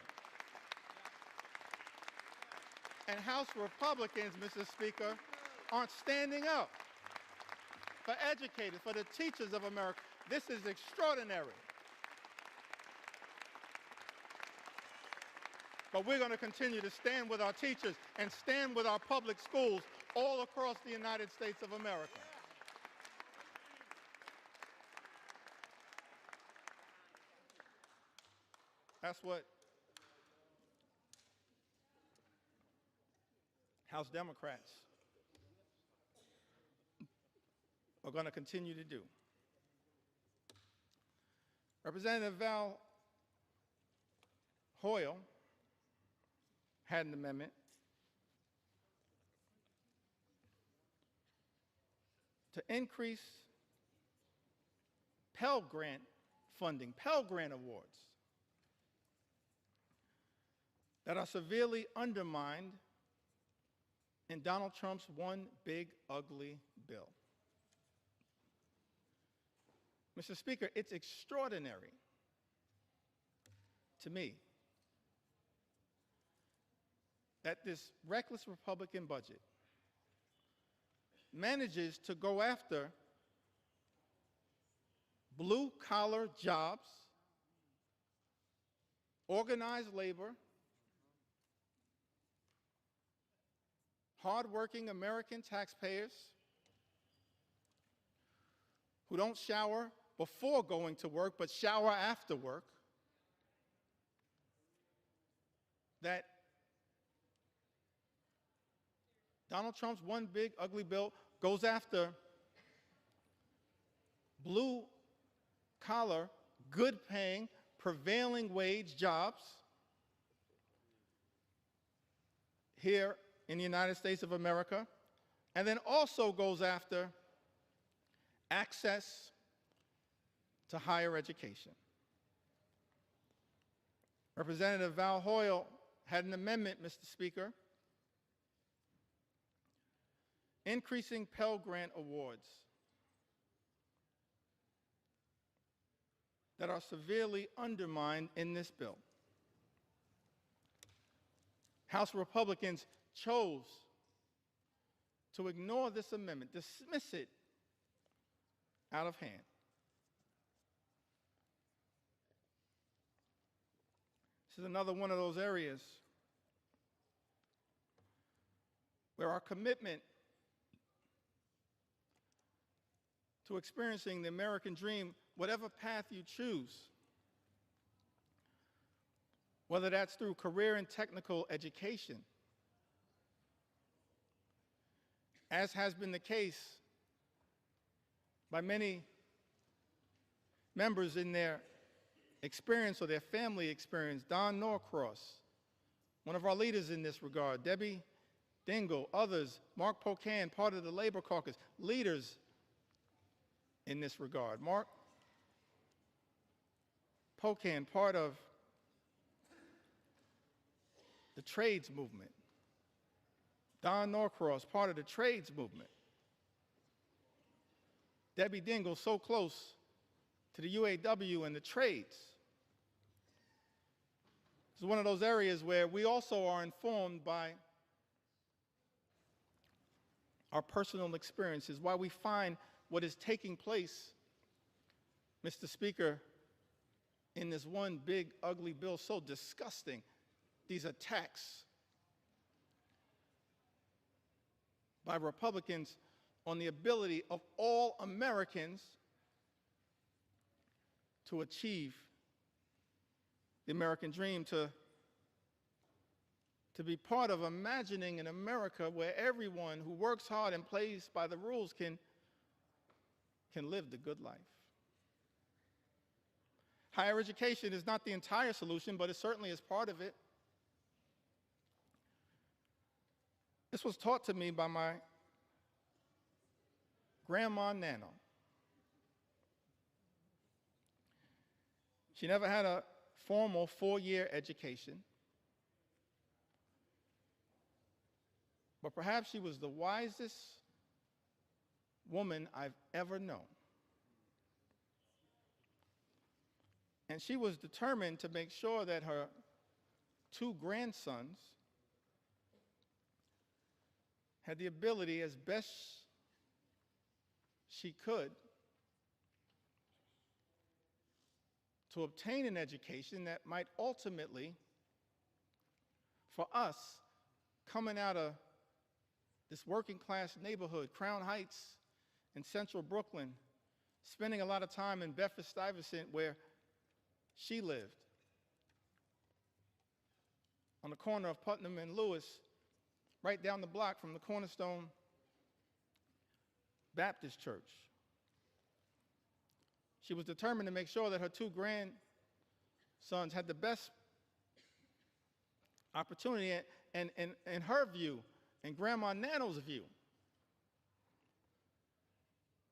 And House Republicans, Mr. Speaker, aren't standing up for educators, for the teachers of America. This is extraordinary. But we're going to continue to stand with our teachers and stand with our public schools all across the United States of America. That's what House Democrats are going to continue to do. Representative Val Hoyle had an amendment to increase Pell Grant funding, Pell Grant awards. that are severely undermined in Donald Trump's one big ugly bill. Mr. Speaker, it's extraordinary to me that this reckless Republican budget manages to go after blue-collar jobs, organized labor, hardworking American taxpayers who don't shower before going to work but shower after work, that Donald Trump's one big ugly bill goes after blue-collar, good-paying, prevailing wage jobs here in the United States of America, and then also goes after access to higher education. Representative Val Hoyle had an amendment, Mr. Speaker, increasing Pell Grant awards that are severely undermined in this bill. House Republicans chose to ignore this amendment, dismiss it out of hand. This is another one of those areas where our commitment to experiencing the American dream, whatever path you choose, whether that's through career and technical education, as has been the case by many members in their experience or their family experience. Don Norcross, one of our leaders in this regard, Debbie Dingell, others, Mark Pocan, part of the Labor Caucus, leaders in this regard. Mark Pocan, part of the trades movement. Don Norcross, part of the trades movement. Debbie Dingell, so close to the UAW and the trades. It's one of those areas where we also are informed by our personal experiences, why we find what is taking place, Mr. Speaker, in this one big ugly bill so disgusting. These attacks by Republicans on the ability of all Americans to achieve the American dream, to be part of imagining an America where everyone who works hard and plays by the rules can live the good life. Higher education is not the entire solution, but it certainly is part of it. This was taught to me by my grandma Nano. She never had a formal 4-year education, but perhaps she was the wisest woman I've ever known. And she was determined to make sure that her 2 grandsons had the ability, as best she could, to obtain an education that might ultimately, for us, coming out of this working class neighborhood, Crown Heights in central Brooklyn, spending a lot of time in Bedford-Stuyvesant where she lived, on the corner of Putnam and Lewis, right down the block from the Cornerstone Baptist Church. She was determined to make sure that her 2 grandsons had the best opportunity, and in her view, and Grandma Nano's view,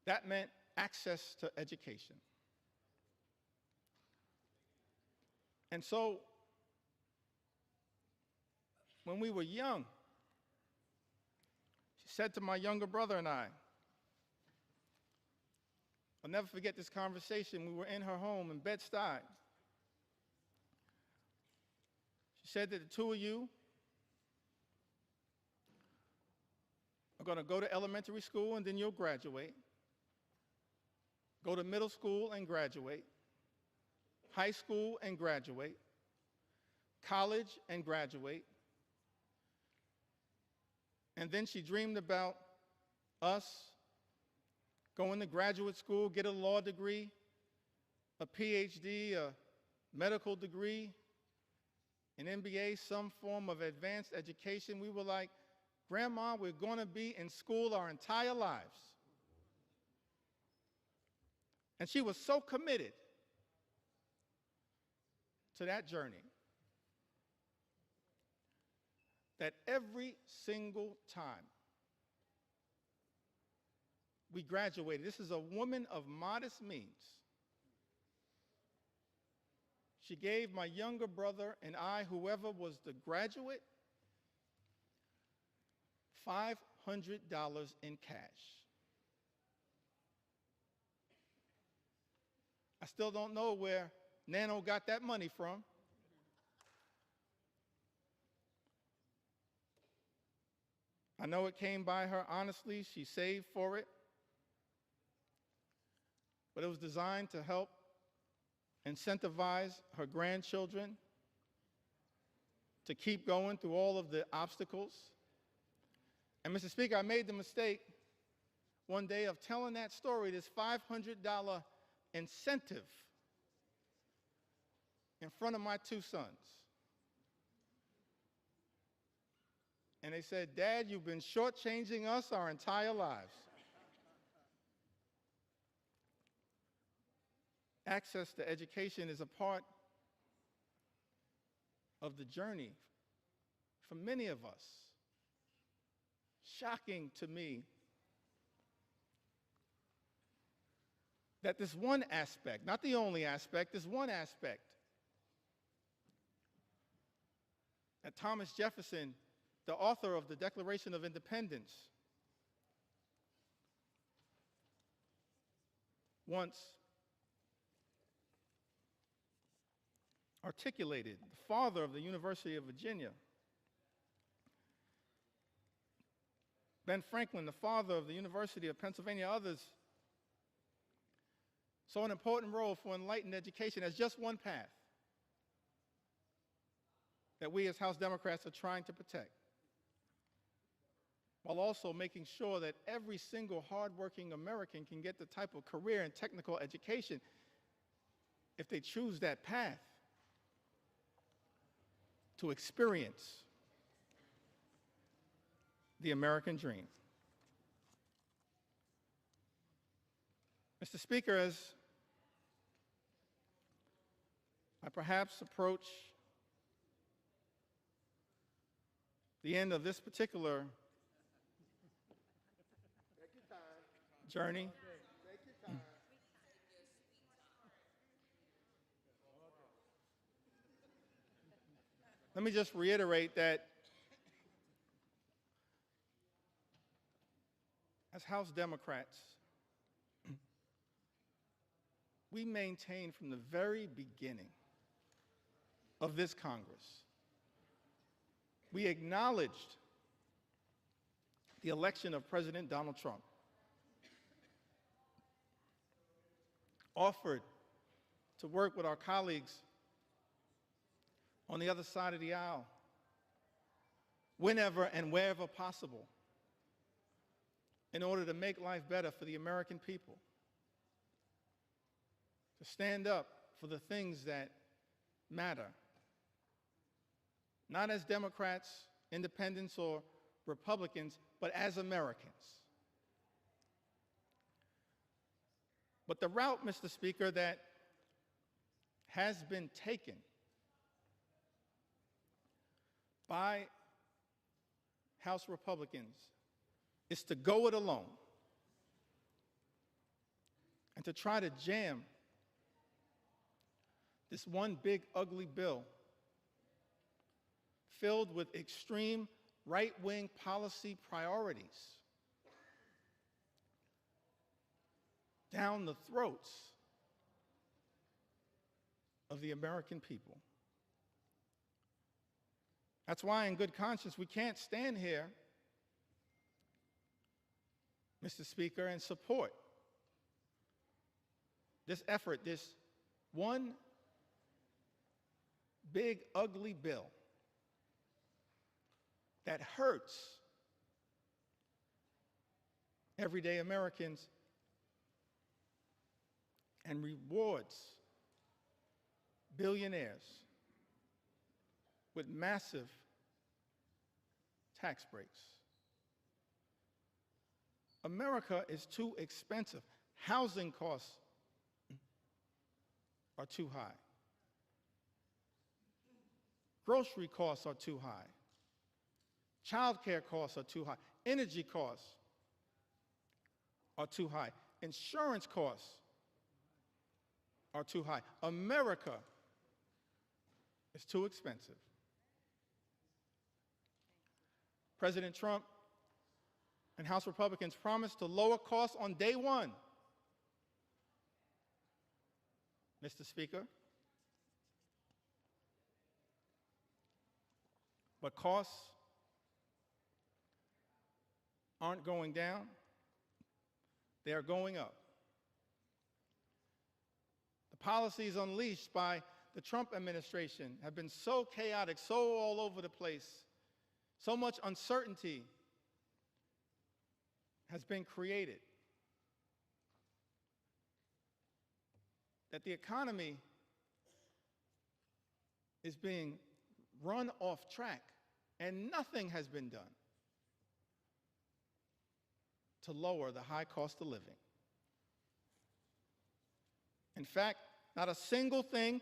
that meant access to education. And so, when we were young. She said to my younger brother and I, I'll never forget this conversation. We were in her home in Bed-Stuy. She said that the two of you are going to go to elementary school and then you'll graduate. Go to middle school and graduate. High school and graduate. College and graduate. And then she dreamed about us going to graduate school, get a law degree, a PhD, a medical degree, an MBA, some form of advanced education. We were like, Grandma, we're going to be in school our entire lives. And she was so committed to that journey that every single time we graduated, this is a woman of modest means, she gave my younger brother and I, whoever was the graduate, $500 in cash. I still don't know where Nano got that money from. I know it came by her honestly. She saved for it. But it was designed to help incentivize her grandchildren to keep going through all of the obstacles. And Mr. Speaker, I made the mistake one day of telling that story, this $500 incentive, in front of my two sons. And they said, Dad, you've been shortchanging us our entire lives. Access to education is a part of the journey for many of us. Shocking to me that this one aspect, not the only aspect, this one aspect that Thomas Jefferson, the author of the Declaration of Independence, once articulated, the father of the University of Virginia, Ben Franklin, the father of the University of Pennsylvania, others saw an important role for enlightened education as just one path that we as House Democrats are trying to protect, while also making sure that every single hardworking American can get the type of career and technical education if they choose that path to experience the American dream. Mr. Speaker, as I perhaps approach the end of this particular journey, let me just reiterate that as House Democrats, we maintain from the very beginning of this Congress, we acknowledged the election of President Donald Trump, offered to work with our colleagues on the other side of the aisle, whenever and wherever possible, in order to make life better for the American people, to stand up for the things that matter, not as Democrats, independents, or Republicans, but as Americans. But the route, Mr. Speaker, that has been taken by House Republicans is to go it alone and to try to jam this one big ugly bill filled with extreme right-wing policy priorities down the throats of the American people. That's why, in good conscience, we can't stand here, Mr. Speaker, and support this effort, this one big, ugly bill that hurts everyday Americans and rewards billionaires with massive tax breaks. America is too expensive. Housing costs are too high. Grocery costs are too high. Childcare costs are too high. Energy costs are too high. Insurance costs are too high. America is too expensive. President Trump and House Republicans promised to lower costs on day one. Mr. Speaker, but costs aren't going down, they are going up. The policies unleashed by the Trump administration have been so chaotic, so all over the place, so much uncertainty has been created that the economy is being run off track, and nothing has been done to lower the high cost of living. In fact, not a single thing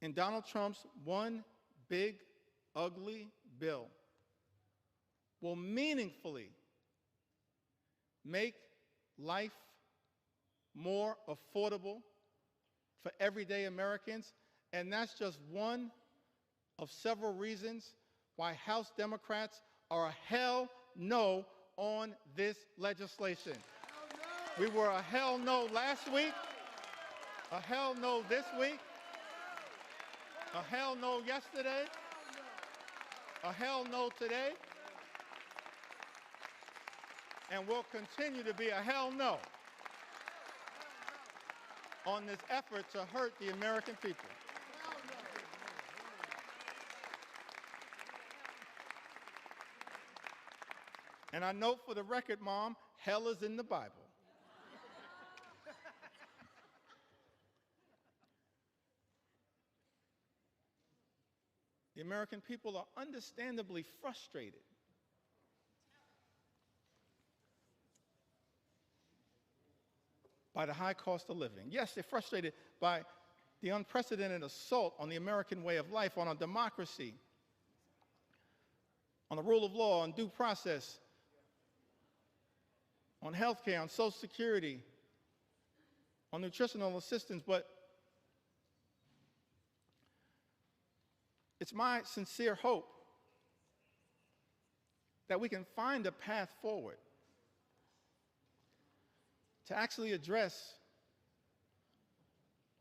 in Donald Trump's one big, ugly bill will meaningfully make life more affordable for everyday Americans, and that's just one of several reasons why House Democrats are a hell no on this legislation. We were a hell no last week, a hell no this week, a hell no yesterday, a hell no today, and will continue to be a hell no on this effort to hurt the American people. And I note for the record, Mom, hell is in the Bible. The American people are understandably frustrated by the high cost of living. Yes, they're frustrated by the unprecedented assault on the American way of life, on our democracy, on the rule of law, on due process, on health care, on Social Security, on nutritional assistance, but it's my sincere hope that we can find a path forward to actually address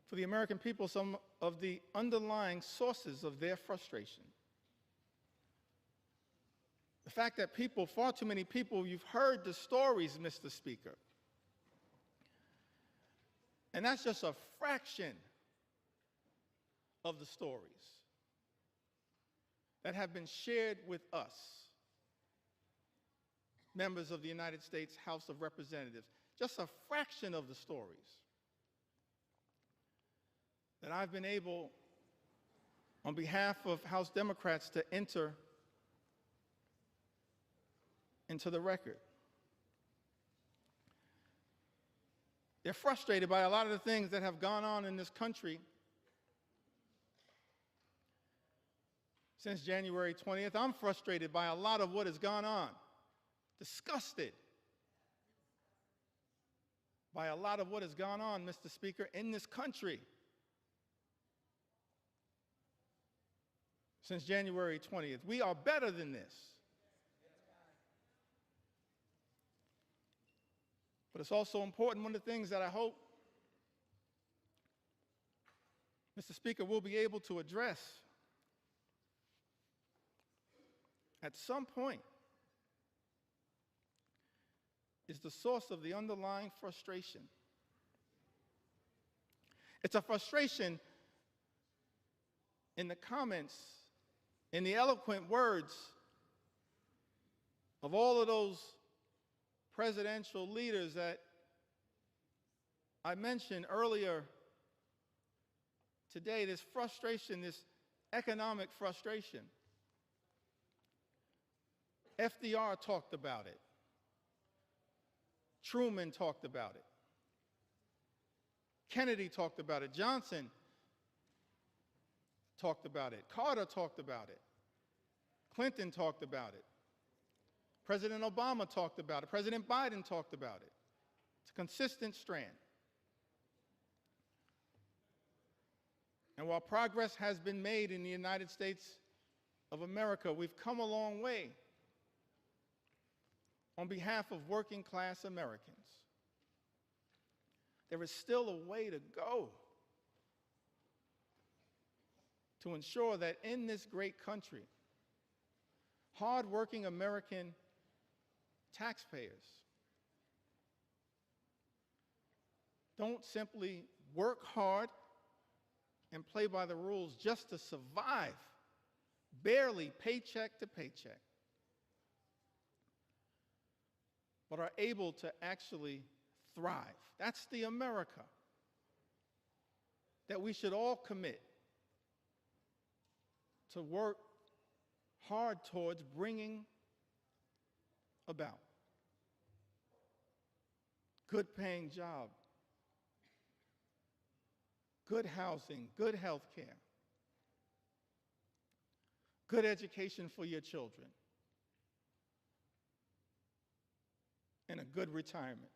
for the American people some of the underlying sources of their frustration. The fact that people, far too many people, you've heard the stories, Mr. Speaker. And that's just a fraction of the stories that have been shared with us, members of the United States House of Representatives. Just a fraction of the stories that I've been able, on behalf of House Democrats, to enter into the record. They're frustrated by a lot of the things that have gone on in this country since January 20th. I'm frustrated by a lot of what has gone on, disgusted by a lot of what has gone on, Mr. Speaker, in this country since January 20th. We are better than this. But it's also important, one of the things that I hope, Mr. Speaker, we'll be able to address at some point is the source of the underlying frustration. It's a frustration in the comments, in the eloquent words of all of those presidential leaders that I mentioned earlier today, this frustration, this economic frustration. FDR talked about it. Truman talked about it. Kennedy talked about it. Johnson talked about it. Carter talked about it. Clinton talked about it. President Obama talked about it. President Biden talked about it. It's a consistent strand. And while progress has been made in the United States of America, we've come a long way on behalf of working class Americans. There is still a way to go to ensure that in this great country, hardworking American taxpayers don't simply work hard and play by the rules just to survive, barely paycheck to paycheck, but are able to actually thrive. That's the America that we should all commit to work hard towards bringing about. Good paying job, good housing, good health care, good education for your children, and a good retirement.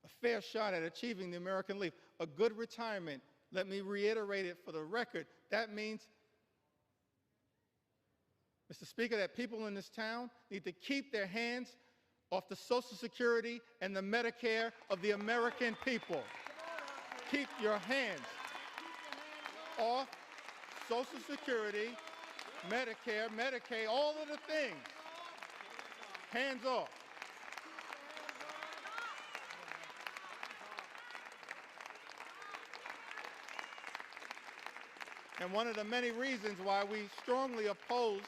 A fair shot at achieving the American Dream. A good retirement, let me reiterate it for the record, that means, Mr. Speaker, that people in this town need to keep their hands off the Social Security and the Medicare of the American people. Keep your hands off Social Security, Medicare, Medicaid, all of the things. Hands off. And one of the many reasons why we strongly oppose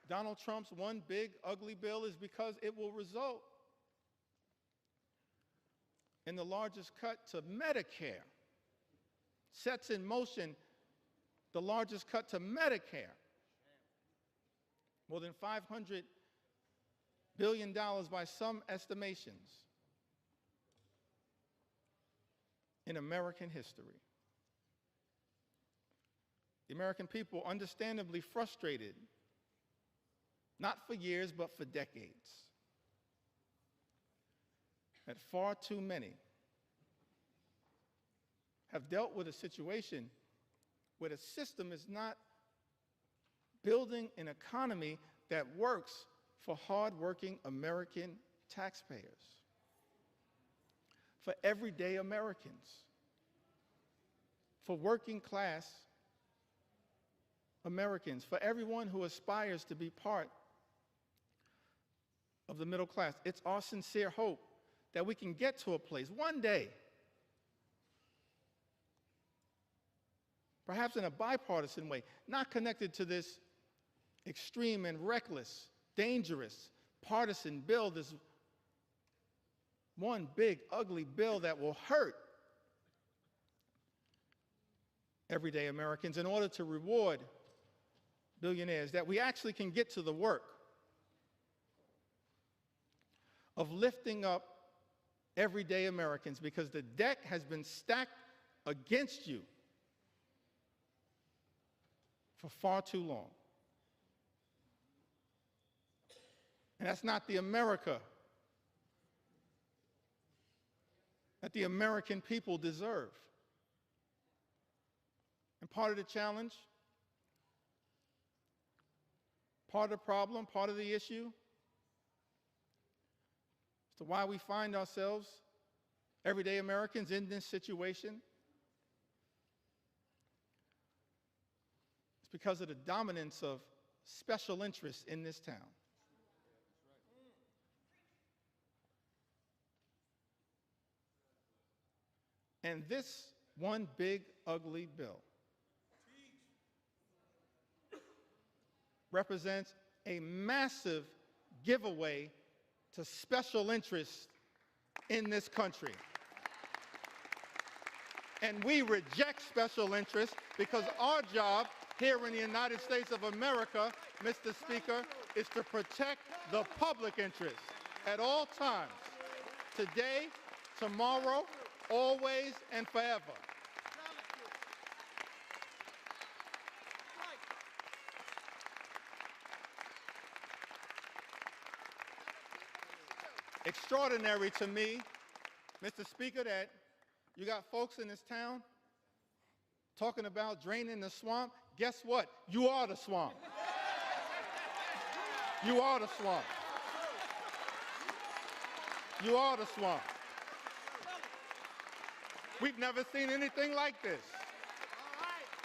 Donald Trump's one big ugly bill is because it will result in the largest cut to Medicare, sets in motion the largest cut to Medicare, more than $500 billion by some estimations in American history. The American people understandably frustrated, not for years, but for decades, that far too many have dealt with a situation where the system is not building an economy that works for hardworking American taxpayers, for everyday Americans, for working class Americans, for everyone who aspires to be part of the middle class. It's our sincere hope that we can get to a place one day, perhaps in a bipartisan way, not connected to this extreme and reckless, dangerous, partisan bill, this one big, ugly bill that will hurt everyday Americans in order to reward billionaires, that we actually can get to the work of lifting up everyday Americans, because the deck has been stacked against you for far too long. And that's not the America that the American people deserve. And part of the challenge, part of the problem, part of the issue as to why we find ourselves, everyday Americans, in this situation is because of the dominance of special interests in this town. And this one big, ugly bill represents a massive giveaway to special interests in this country. And we reject special interests because our job here in the United States of America, Mr. Speaker, is to protect the public interest at all times, today, tomorrow, always, and forever. Extraordinary to me, Mr. Speaker, that you got folks in this town talking about draining the swamp. Guess what? You are the swamp. You are the swamp. You are the swamp. We've never seen anything like this.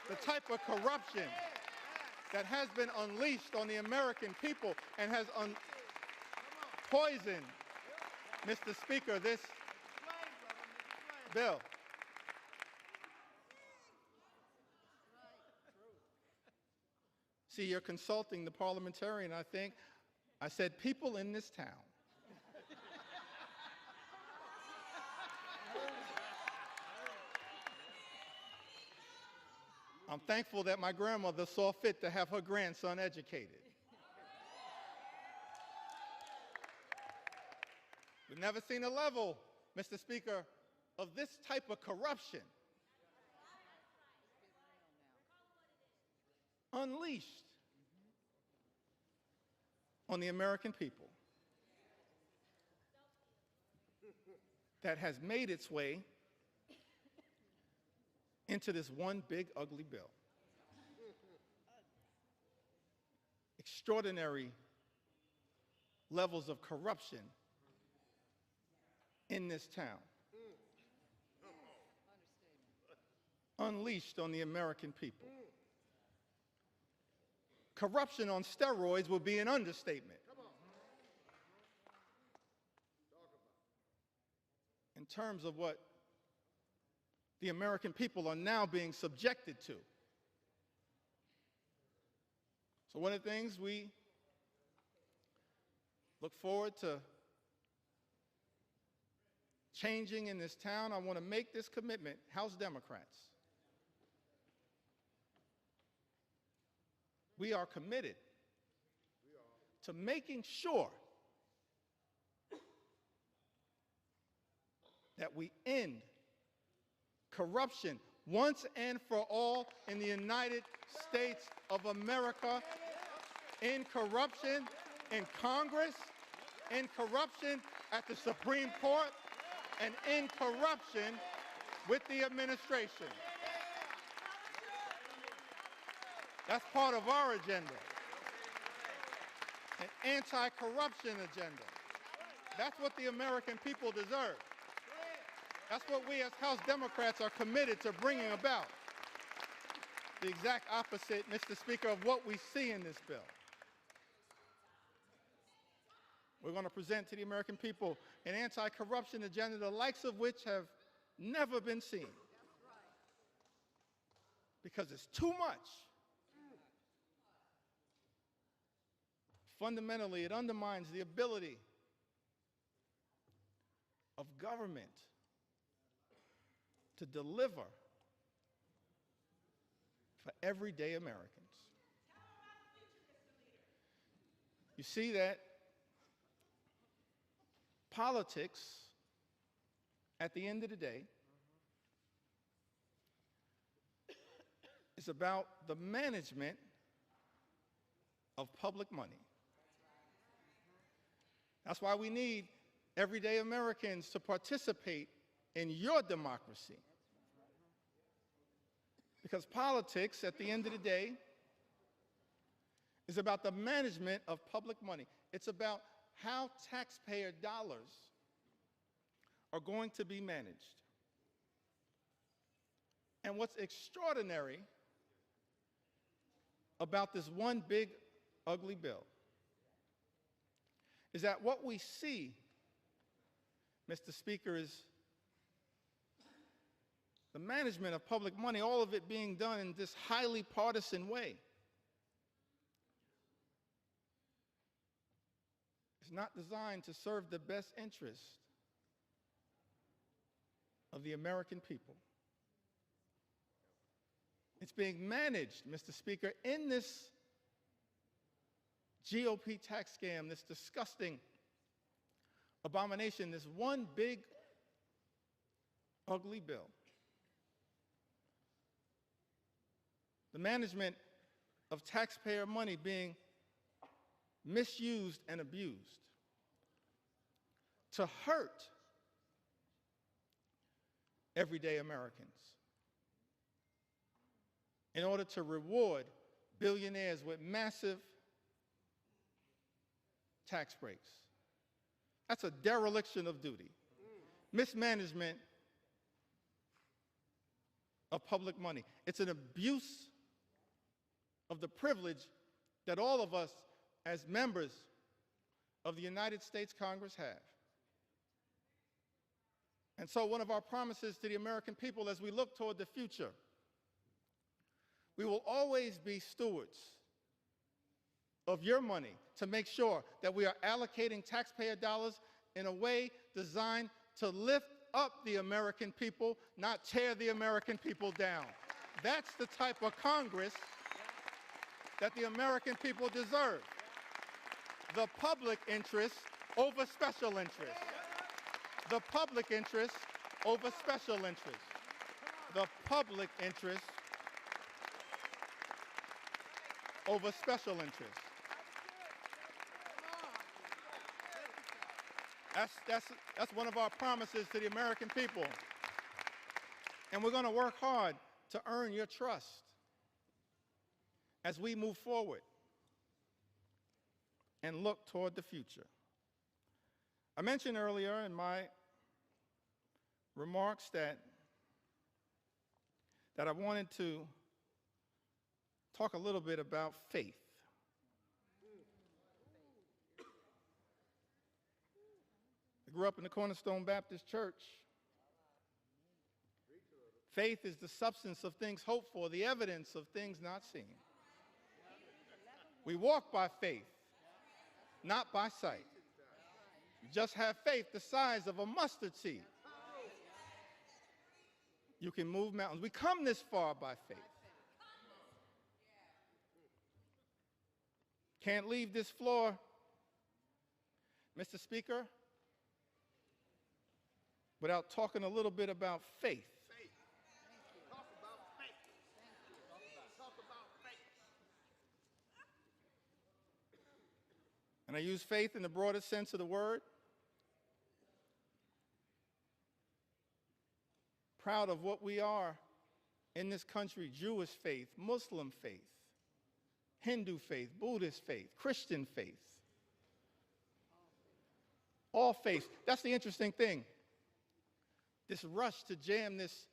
The type of corruption that has been unleashed on the American people and has poisoned, Mr. Speaker, this bill. See, you're consulting the parliamentarian, I think. I said people in this town. I'm thankful that my grandmother saw fit to have her grandson educated. We've never seen a level, Mr. Speaker, of this type of corruption unleashed on the American people that has made its way into this one big ugly bill. Extraordinary levels of corruption in this town, unleashed on the American people. Corruption on steroids would be an understatement. In terms of what the American people are now being subjected to. So one of the things we look forward to changing in this town, I want to make this commitment, House Democrats. We are committed to making sure that we end corruption once and for all in the United States of America, in corruption in Congress, in corruption at the Supreme Court, and in corruption with the administration. That's part of our agenda, an anti-corruption agenda. That's what the American people deserve. That's what we as House Democrats are committed to bringing about. The exact opposite, Mr. Speaker, of what we see in this bill. We're going to present to the American people an anti-corruption agenda, the likes of which have never been seen. Because it's too much. Fundamentally, it undermines the ability of government to deliver for everyday Americans. You see that politics, at the end of the day, is about the management of public money. That's why we need everyday Americans to participate in your democracy. Because politics, at the end of the day, is about the management of public money. It's about how taxpayer dollars are going to be managed. And what's extraordinary about this one big, ugly bill is that what we see, Mr. Speaker, is the management of public money, all of it being done in this highly partisan way. It's not designed to serve the best interest of the American people. It's being managed, Mr. Speaker, in this GOP tax scam, this disgusting abomination, this one big, ugly bill. The management of taxpayer money being misused and abused to hurt everyday Americans in order to reward billionaires with massive tax breaks. That's a dereliction of duty. Mismanagement of public money. It's an abuse of the privilege that all of us as members of the United States Congress have. And so one of our promises to the American people as we look toward the future, we will always be stewards of your money to make sure that we are allocating taxpayer dollars in a way designed to lift up the American people, not tear the American people down. That's the type of Congress that the American people deserve. The public interest over special interest. The public interest over special interest. The public interest over special interest. That's one of our promises to the American people. And we're going to work hard to earn your trust as we move forward and look toward the future. I mentioned earlier in my remarks that I wanted to talk a little bit about faith. I grew up in the Cornerstone Baptist Church. Faith is the substance of things hoped for, the evidence of things not seen. We walk by faith, not by sight. You just have faith the size of a mustard seed. You can move mountains. We come this far by faith. Can't leave this floor, Mr. Speaker, without talking a little bit about faith. Talk about faith. Talk about faith. And I use faith in the broadest sense of the word. Proud of what we are in this country: Jewish faith, Muslim faith, Hindu faith, Buddhist faith, Christian faith. All faiths. That's the interesting thing. This rush to jam this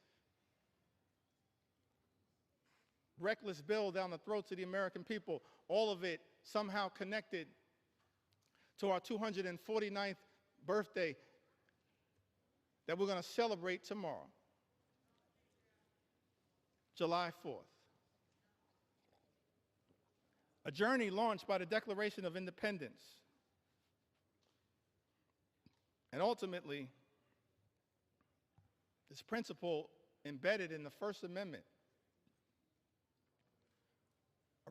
reckless bill down the throats of the American people, all of it somehow connected to our 249th birthday that we're going to celebrate tomorrow, July 4th. A journey launched by the Declaration of Independence, and ultimately this principle embedded in the First Amendment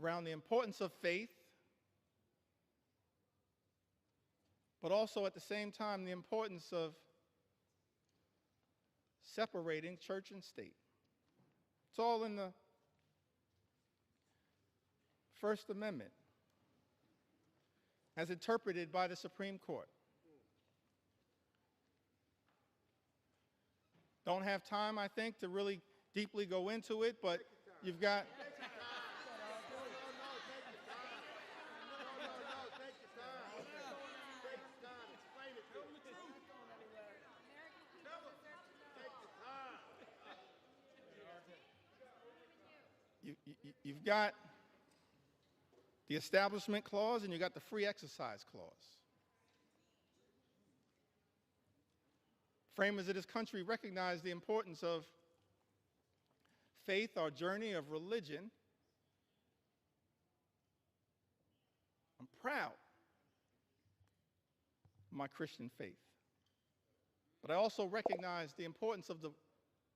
around the importance of faith, but also at the same time the importance of separating church and state. It's all in the First Amendment as interpreted by the Supreme Court. Don't have time, I think, to really deeply go into it, but You've got, No, take your time. No, take your time. Take your time. Explain it to me. Tell them. Take your time. you've got the Establishment Clause and you got the Free Exercise Clause. Framers of this country recognize the importance of faith, our journey of religion. I'm proud of my Christian faith. But I also recognize the importance of the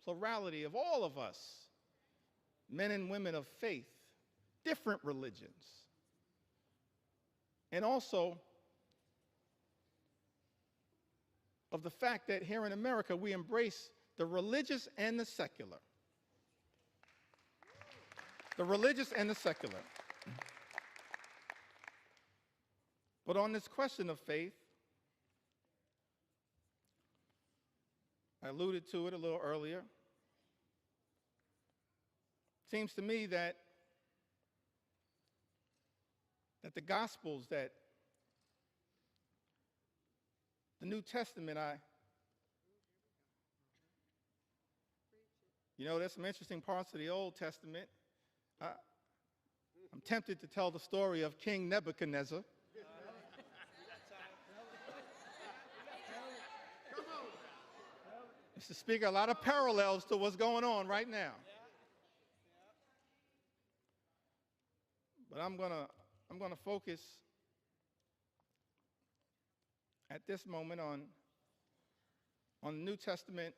plurality of all of us, men and women of faith, different religions. And also of the fact that here in America we embrace the religious and the secular. The religious and the secular. But on this question of faith, I alluded to it a little earlier. It seems to me that the Gospels, that the New Testament, there's some interesting parts of the Old Testament. I'm tempted to tell the story of King Nebuchadnezzar. Mr. Speaker, a lot of parallels to what's going on right now. But I'm gonna focus at this moment on the New Testament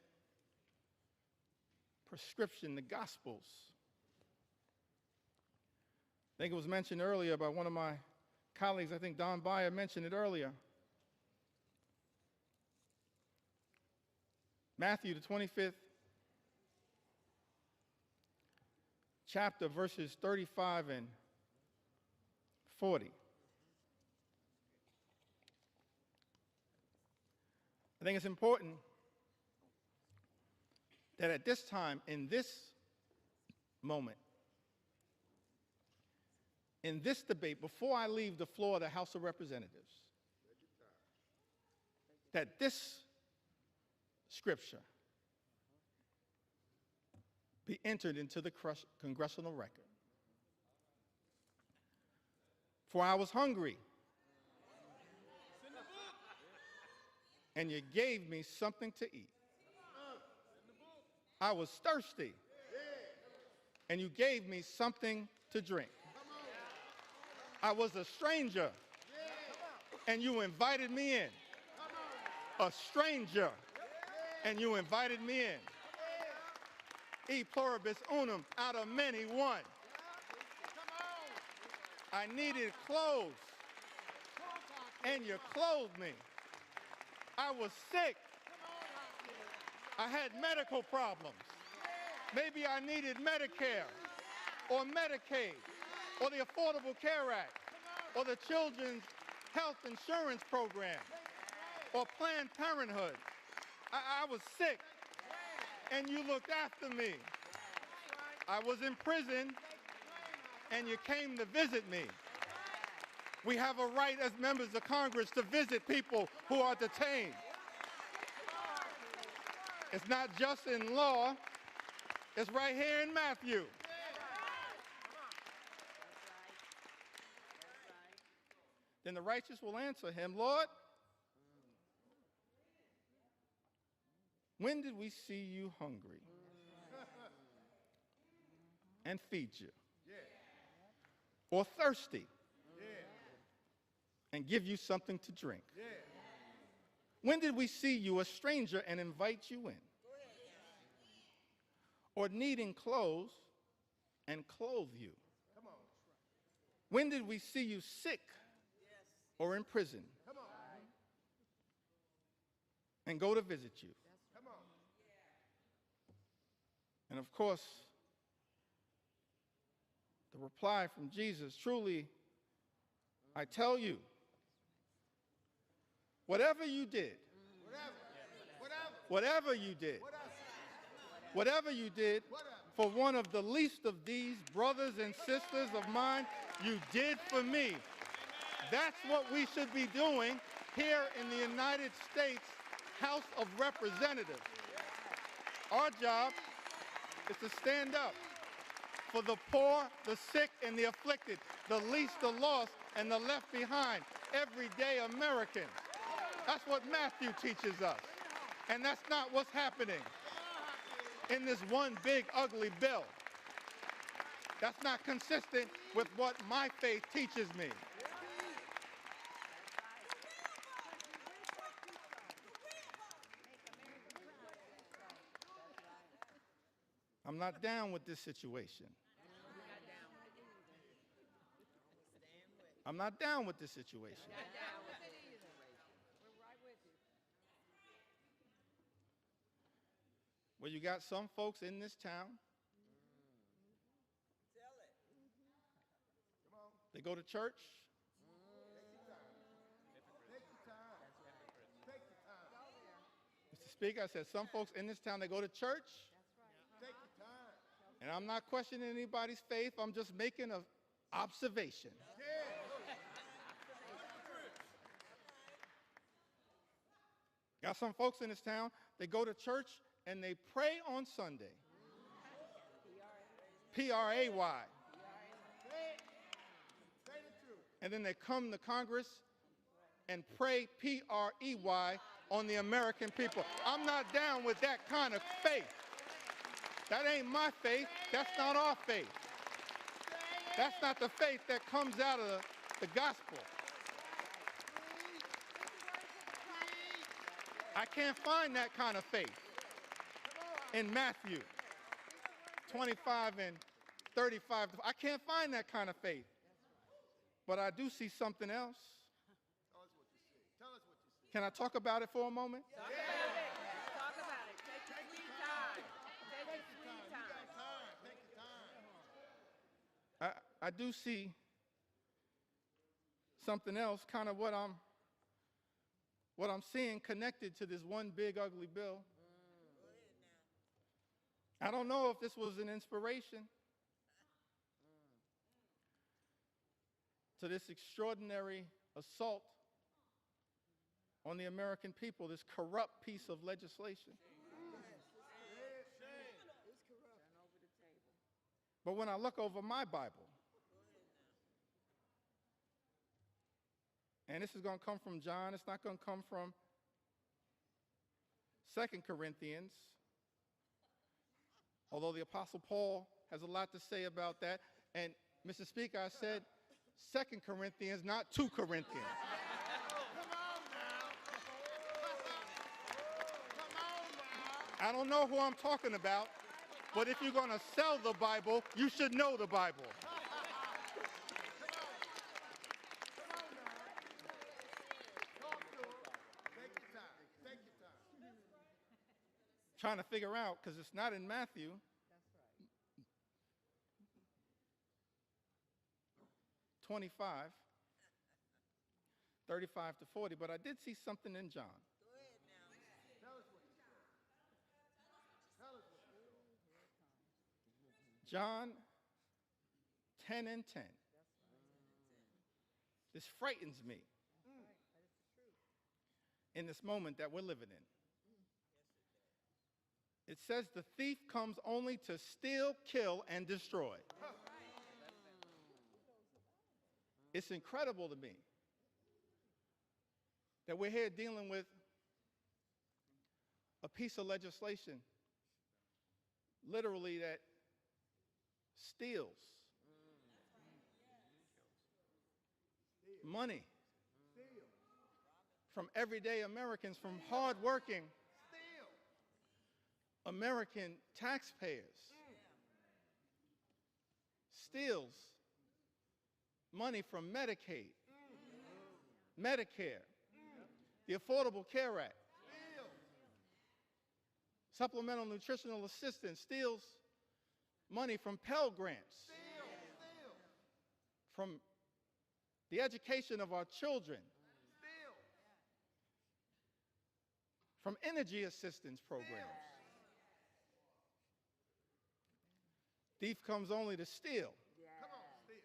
prescription, the Gospels. I think it was mentioned earlier by one of my colleagues. I think Don Beyer mentioned it earlier. Matthew, the 25th chapter, verses 35 and 40. I think it's important that at this time, in this moment, in this debate, before I leave the floor of the House of Representatives, that this scripture be entered into the congressional record. For I was hungry, and you gave me something to eat. I was thirsty, and you gave me something to drink. I was a stranger, and you invited me in. A stranger, and you invited me in. E pluribus unum, out of many, one. I needed clothes, and you clothed me. I was sick. I had medical problems. Maybe I needed Medicare, or Medicaid, or the Affordable Care Act, or the Children's Health Insurance Program, or Planned Parenthood. I was sick, and you looked after me. I was in prison, and you came to visit me. We have a right as members of Congress to visit people who are detained. It's not just in law, it's right here in Matthew. Then the righteous will answer him, Lord, when did we see you hungry and feed you? Or thirsty and give you something to drink? When did we see you a stranger and invite you in? Or needing clothes and clothe you? When did we see you sick or in prison and go to visit you? And of course, the reply from Jesus, truly, I tell you, whatever you did, whatever you did, Whatever you did for one of the least of these brothers and sisters of mine, you did for me. That's what we should be doing here in the United States House of Representatives. Our job is to stand up for the poor, the sick, and the afflicted, the least, the lost, and the left behind, everyday Americans. That's what Matthew teaches us. And that's not what's happening in this one big ugly bill. That's not consistent with what my faith teaches me. I'm not down with this situation. I'm not down with this situation. Well, you got some folks in this town. They go to church. Mr. Speaker, I said some folks in this town, they go to church. And I'm not questioning anybody's faith. I'm just making an observation. Got some folks in this town, they go to church and they pray on Sunday. P-R-A-Y. And then they come to Congress and pray P-R-E-Y on the American people. I'm not down with that kind of faith. That ain't my faith. That's not our faith. That's not the faith that comes out of the gospel. I can't find that kind of faith in Matthew 25 and 35. I can't find that kind of faith. But I do see something else. Tell us what you see. Tell us what you see. Can I talk about it for a moment? Talk about it. Talk about it. Take your sweet time. Take your sweet time. Take your time. I do see something else, kind of what I'm seeing connected to this one big ugly bill. I don't know if this was an inspiration to this extraordinary assault on the American people, this corrupt piece of legislation. But when I look over my Bible, and this is going to come from John, it's not going to come from 2 Corinthians, although the Apostle Paul has a lot to say about that. And Mr. Speaker, I said 2 Corinthians, not 2 Corinthians. Come on now. Come on now. I don't know who I'm talking about, but if you're going to sell the Bible, you should know the Bible. Talk to him. Take your time. Take your time. Trying to figure out, because it's not in Matthew. 25, 35 to 40, but I did see something in John. Tell us what you see. Tell us what you see. John 10 and 10. This frightens me in this moment that we're living in. It says the thief comes only to steal, kill, and destroy. It's incredible to me that we're here dealing with a piece of legislation literally that steals money from everyday Americans, from hardworking American taxpayers. Steals money from Medicaid, Medicare, the Affordable Care Act, supplemental nutritional assistance, steals money from Pell Grants, from the education of our children, from energy assistance programs. Thief comes only to steal Come on, still.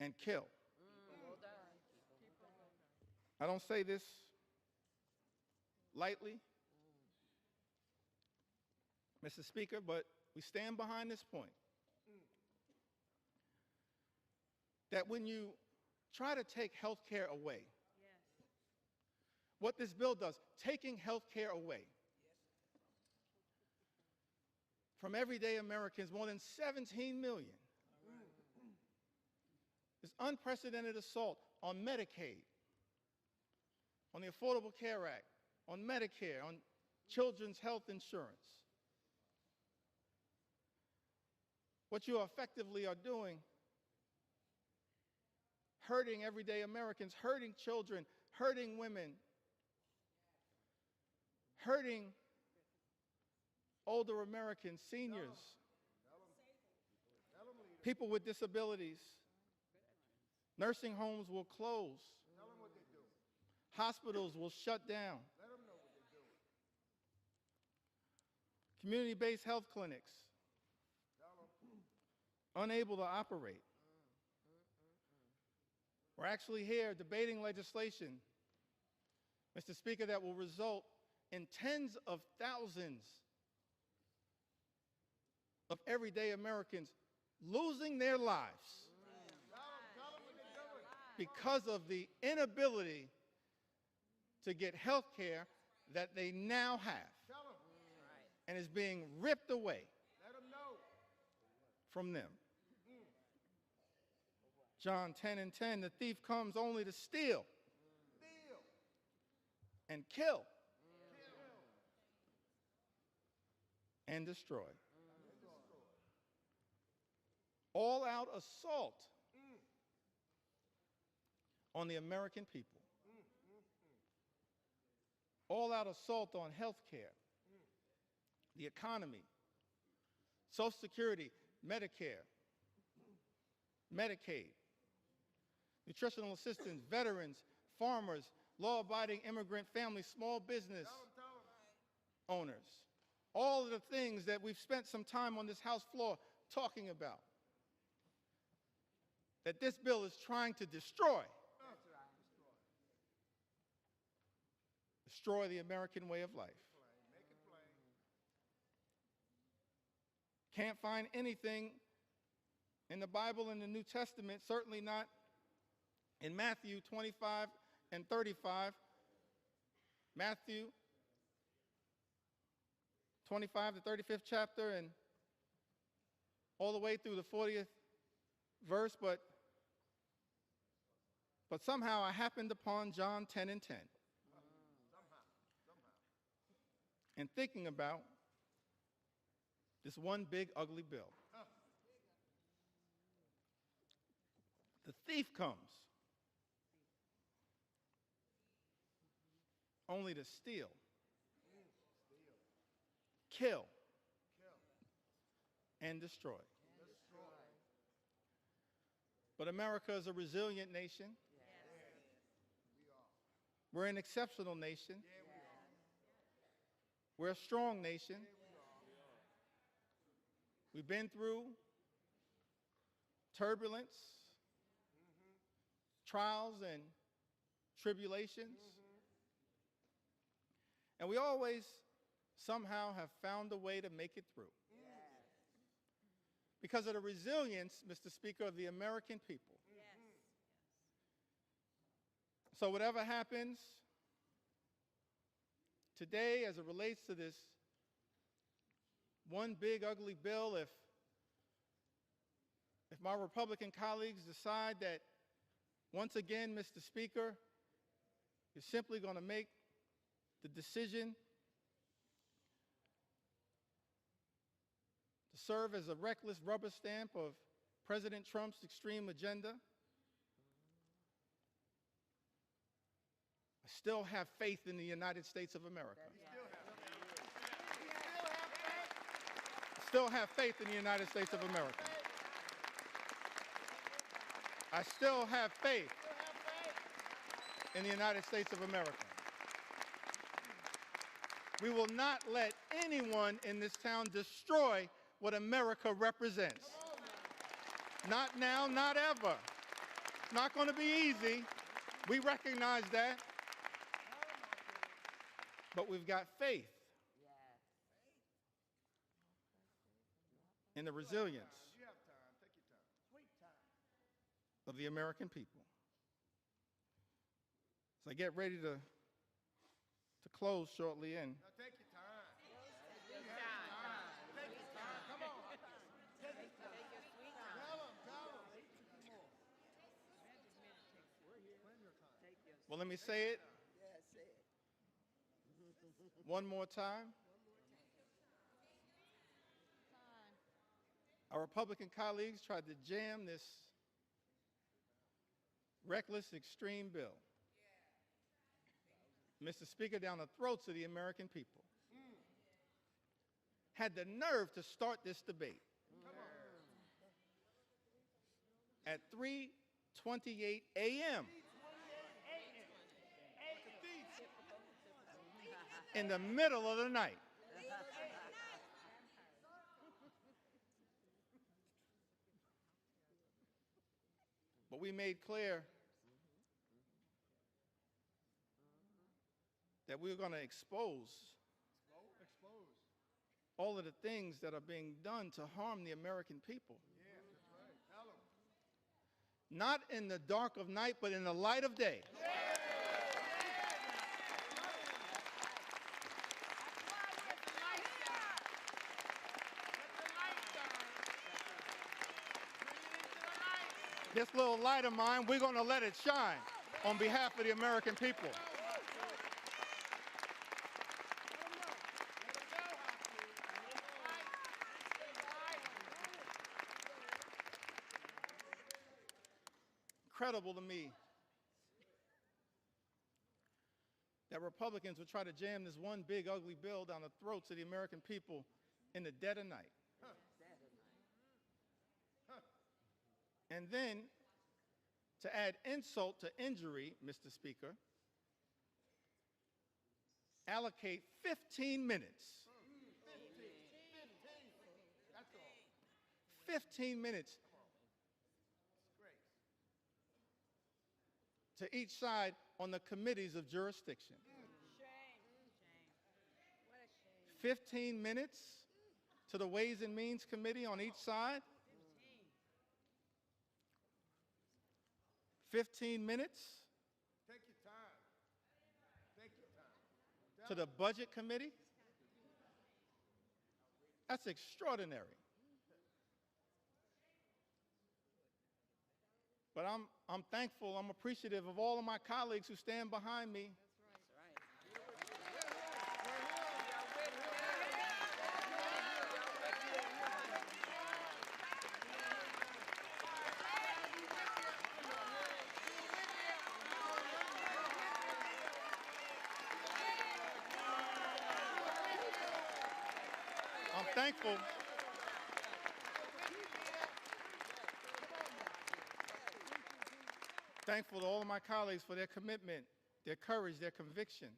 and kill. Well done. I don't say this lightly, Mr. Speaker, but we stand behind this point. That when you try to take health care away, Yes. what this bill does, taking health care away from everyday Americans, more than 17 million, is unprecedented assault on Medicaid, on the Affordable Care Act, on Medicare, on children's health insurance. What you effectively are doing, hurting everyday Americans, hurting children, hurting women, hurting older Americans, seniors, Tell them, leader. people with disabilities. Nursing homes will close. Tell them what they're doing. Hospitals will shut down. Let them know what they're doing. Community-based health clinics Tell them. unable to operate. We're actually here debating legislation, Mr. Speaker, that will result in tens of thousands of everyday Americans losing their lives Tell them what they're doing. because of the inability to get health care that they now have Tell them. and is being ripped away Let them know. from them. John 10:10, the thief comes only to steal Steal. and kill and destroy. All-out assault on the American people. All-out assault on health care, the economy, Social Security, Medicare, Medicaid, nutritional assistance, veterans, farmers, law-abiding immigrant families, small business Tell them. owners. All of the things that we've spent some time on this House floor talking about. That this bill is trying to destroy. Destroy the American way of life. Make it plain. Can't find anything in the Bible and the New Testament, certainly not in Matthew 25 and 35. Matthew 25, the 35th chapter, and all the way through the 40th verse, but somehow I happened upon John 10:10. And thinking about this one big ugly bill. The thief comes only to steal, kill, and destroy. But America is a resilient nation. We're an exceptional nation. We're a strong nation. We've been through turbulence, trials, and tribulations. And we always somehow have found a way to make it through. Because of the resilience, Mr. Speaker, of the American people. So whatever happens today as it relates to this one big ugly bill, if my Republican colleagues decide that once again, Mr. Speaker, you're simply going to make the decision to serve as a reckless rubber stamp of President Trump's extreme agenda, I still have faith in the United States of America. I still have faith in the United States of America. I still have faith in the United States of America. We will not let anyone in this town destroy what America represents. Not now, not ever. Not going to be easy. We recognize that. But we've got faith in the resilience You have time. Take your time. Sweet time. of the American people. As I get ready to close shortly in, Now take your time. Sweet time. Take your time. Come on. Take your time. Take your sweet time. Tell them. Tell them. Come on. Plan your time. well, let me say it one more time. Our Republican colleagues tried to jam this reckless, extreme bill, Mr. Speaker, down the throats of the American people. Had the nerve to start this debate at 3:28 a.m. in the middle of the night. But we made clear that we were going to expose all of the things that are being done to harm the American people. Yeah, that's right. Tell them. Not in the dark of night, but in the light of day. This little light of mine, we're going to let it shine on behalf of the American people. Incredible to me that Republicans would try to jam this one big ugly bill down the throats of the American people in the dead of night. And then, to add insult to injury, Mr. Speaker, allocate 15 minutes. 15 minutes to each side on the committees of jurisdiction. 15 minutes to the Ways and Means Committee on each side. 15 minutes Take your time. Take your time. to the Budget Committee. That's extraordinary. But I'm thankful, I'm appreciative of all of my colleagues who stand behind me. I'm thankful. Thankful to all of my colleagues for their commitment, their courage, their conviction,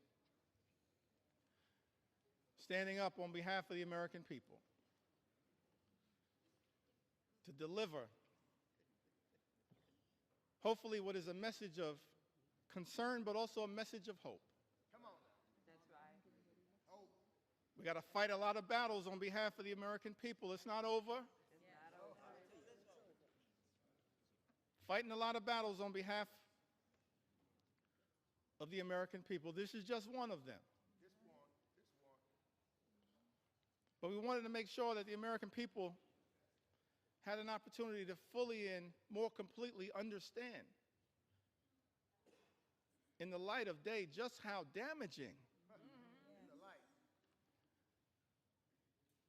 standing up on behalf of the American people to deliver, hopefully, what is a message of concern, but also a message of hope. Come on. That's right. Hope. We got to fight a lot of battles on behalf of the American people. It's not over. Fighting a lot of battles on behalf of the American people. This is just one of them. This one. But we wanted to make sure that the American people had an opportunity to fully and more completely understand in the light of day just how damaging In the light.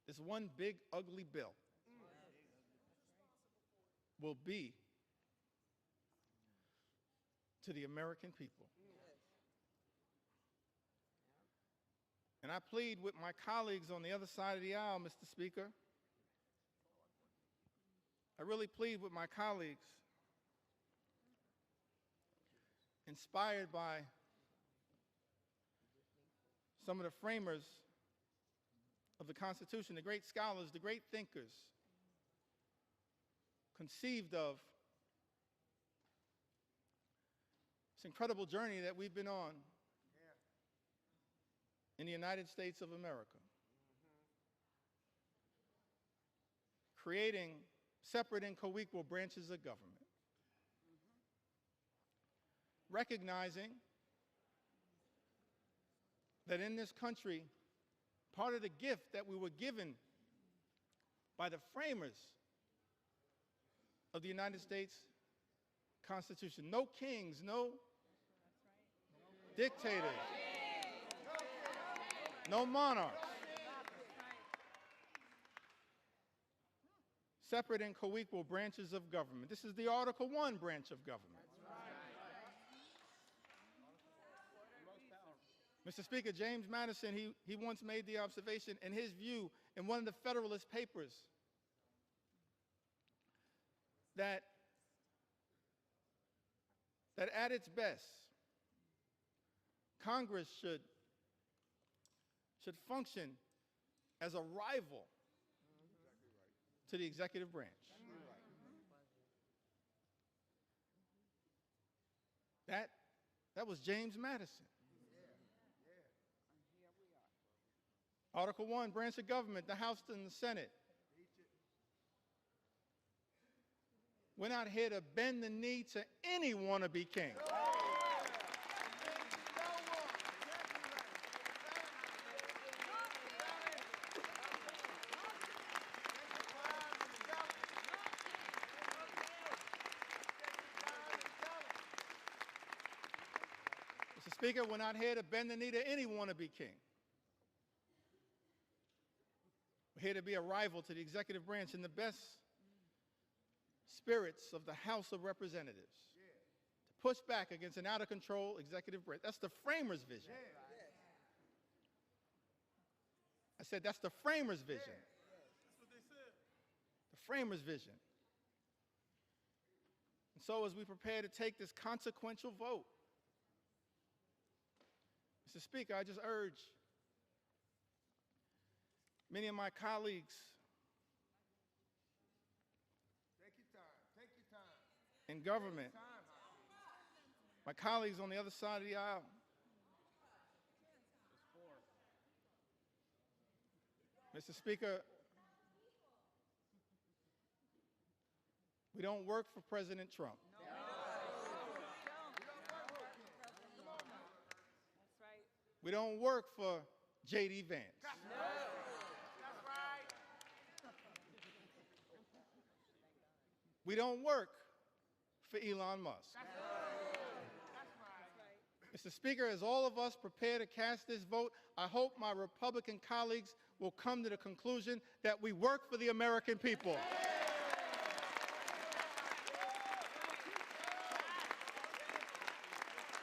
this one big ugly bill will be to the American people. And I plead with my colleagues on the other side of the aisle, Mr. Speaker. I really plead with my colleagues, inspired by some of the framers of the Constitution, the great scholars, the great thinkers conceived of this incredible journey that we've been on in the United States of America, creating separate and co-equal branches of government, recognizing that in this country, part of the gift that we were given by the framers of the United States Constitution, no kings, no dictators, no monarchs, separate and co-equal branches of government. This is the Article I branch of government. Mr. Speaker, James Madison, he once made the observation in his view in one of the Federalist Papers that at its best, Congress should function as a rival to the executive branch. That was James Madison. Article I, branch of government, the House and the Senate. We're not here to bend the knee to any wannabe king. Mr. Speaker, we're not here to bend the knee to any wannabe king. We're here to be a rival to the executive branch in the best spirits of the House of Representatives, to push back against an out-of-control executive branch. That's the framers' vision. I said that's the framers' vision. That's what they said. The framers' vision. And so as we prepare to take this consequential vote, Mr. Speaker, I just urge many of my colleagues Take your time. in government, my colleagues on the other side of the aisle, Mr. Speaker, we don't work for President Trump. We don't work for J.D. Vance. We don't work for Elon Musk. Mr. Speaker, as all of us prepare to cast this vote, I hope my Republican colleagues will come to the conclusion that we work for the American people.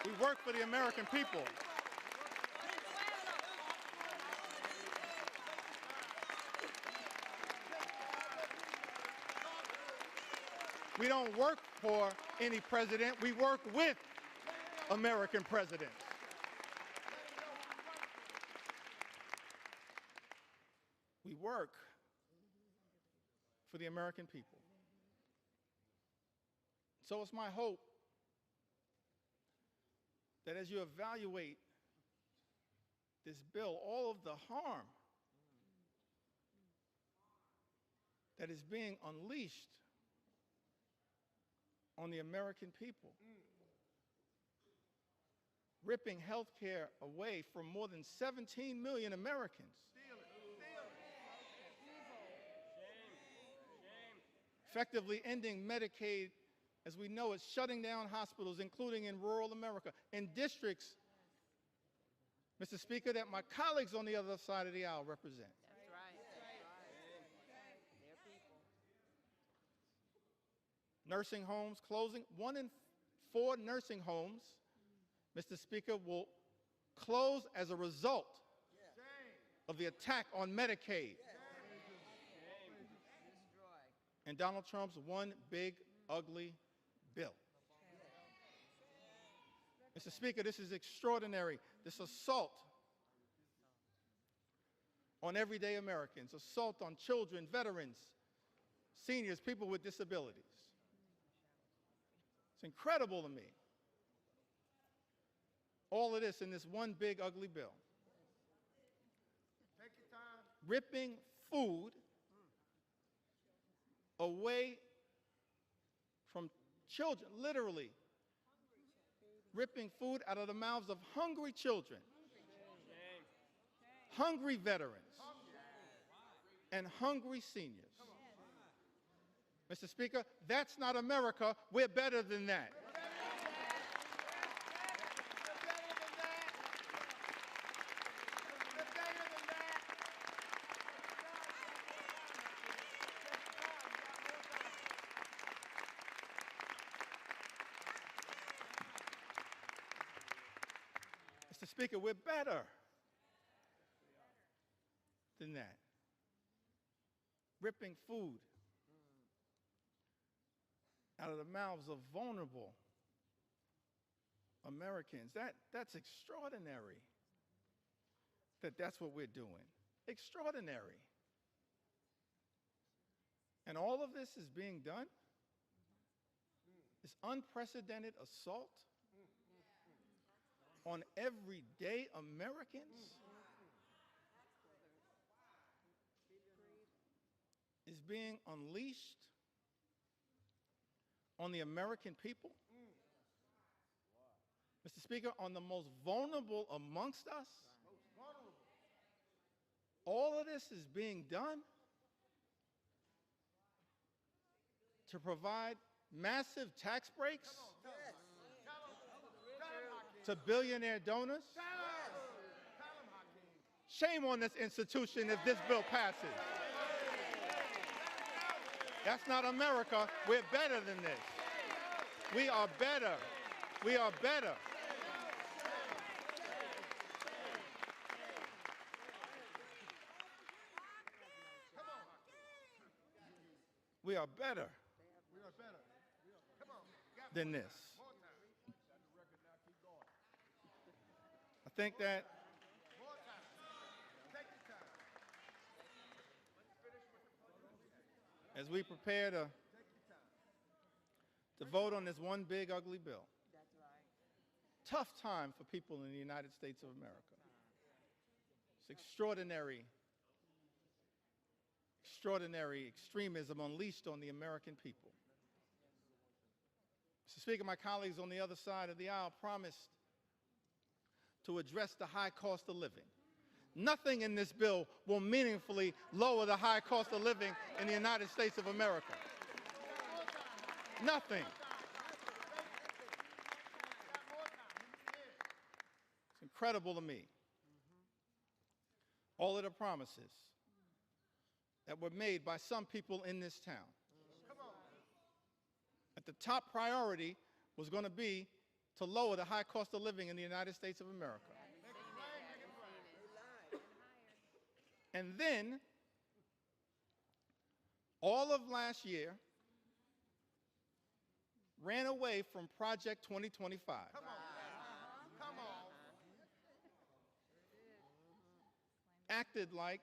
We work for the American people. We don't work for any president. We work with American presidents. We work for the American people. So it's my hope that as you evaluate this bill, all of the harm that is being unleashed on the American people, ripping health care away from more than 17 million Americans, effectively ending Medicaid as we know it, shutting down hospitals, including in rural America, in districts, Mr. Speaker, that my colleagues on the other side of the aisle represent. That's right. They're people. Nursing homes closing. 1 in 4 nursing homes, Mr. Speaker, will close as a result of the attack on Medicaid and Donald Trump's one big, ugly bill. Mr. Speaker, this is extraordinary. This assault on everyday Americans, assault on children, veterans, seniors, people with disabilities. It's incredible to me. All of this in this one big ugly bill. Take your time. Ripping food away from children, literally ripping food out of the mouths of hungry children, hungry veterans, and hungry seniors. Mr. Speaker, that's not America. We're better than that. Mr. Speaker, we're better than that. Ripping food out of the mouths of vulnerable Americans. That's extraordinary that's what we're doing. Extraordinary. And all of this is being done? This unprecedented assault on everyday Americans is being unleashed on the American people. Mr. Speaker, on the most vulnerable amongst us. All of this is being done to provide massive tax breaks to billionaire donors. Shame on this institution if this bill passes. That's not America. We're better than this. We are better. We are better. We are better than this. I think that as we prepare to vote on this one big ugly bill, tough time for people in the United States of America. It's extraordinary extremism unleashed on the American people. Mr. Speaker, my colleagues on the other side of the aisle promised to address the high cost of living. Nothing in this bill will meaningfully lower the high cost of living in the United States of America. Nothing. It's incredible to me. All of the promises that were made by some people in this town. That the top priority was going to be to lower the high cost of living in the United States of America. And then, all of last year, ran away from Project 2025. Come on. Acted like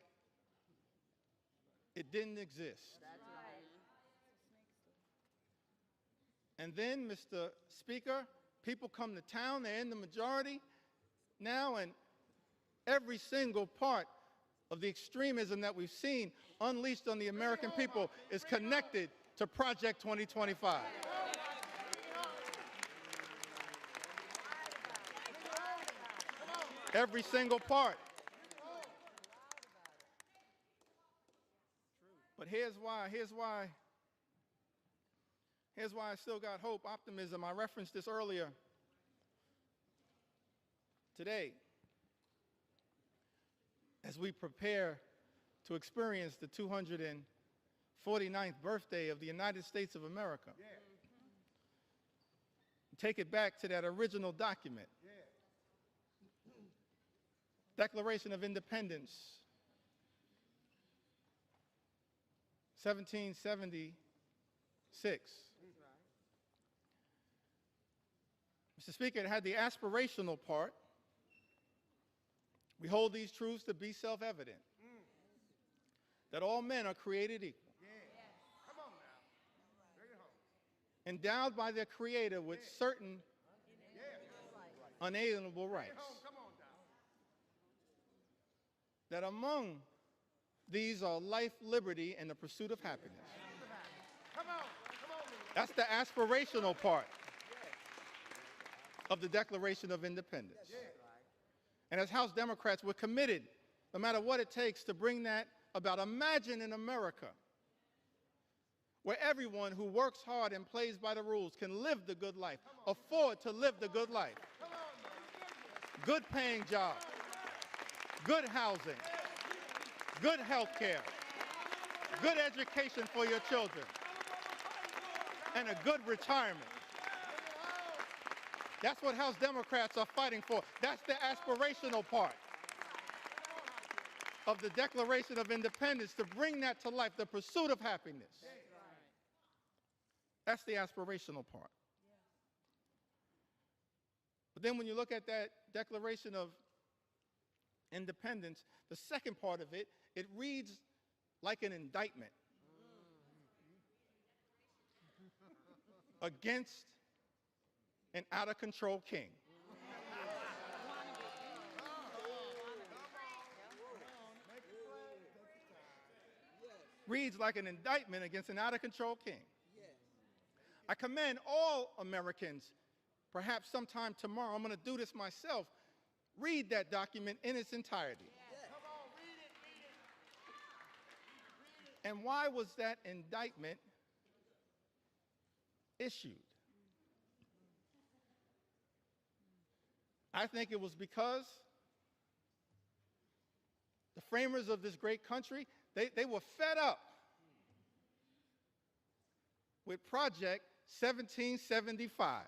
it didn't exist. And then, Mr. Speaker, people come to town, they're in the majority now, and every single part of the extremism that we've seen unleashed on the American people is connected to Project 2025. Every single part. But here's why I still got hope, optimism. I referenced this earlier today. As we prepare to experience the 249th birthday of the United States of America. Yeah. Take it back to that original document. Yeah. Declaration of Independence, 1776. Mr. Speaker, it had the aspirational part. We hold these truths to be self-evident. that all men are created equal, Come on now. Bring it home. endowed by their Creator with certain unalienable rights, Come on now. that among these are life, liberty, and the pursuit of happiness. Come on. Come on. That's the aspirational part of the Declaration of Independence. And as House Democrats, we're committed, no matter what it takes, to bring that about. Imagine in America where everyone who works hard and plays by the rules can live the good life, afford to live the good life. Good paying jobs, good housing, good health care, good education for your children, and a good retirement. That's what House Democrats are fighting for. That's the aspirational part of the Declaration of Independence, to bring that to life, the pursuit of happiness. That's the aspirational part. But then when you look at that Declaration of Independence, the second part of it, it reads like an indictment against an out-of-control king. Reads like an indictment against an out-of-control king. I commend all Americans, perhaps sometime tomorrow, I'm going to do this myself, read that document in its entirety. And why was that indictment issued? I think it was because the framers of this great country, they were fed up with Project 1775.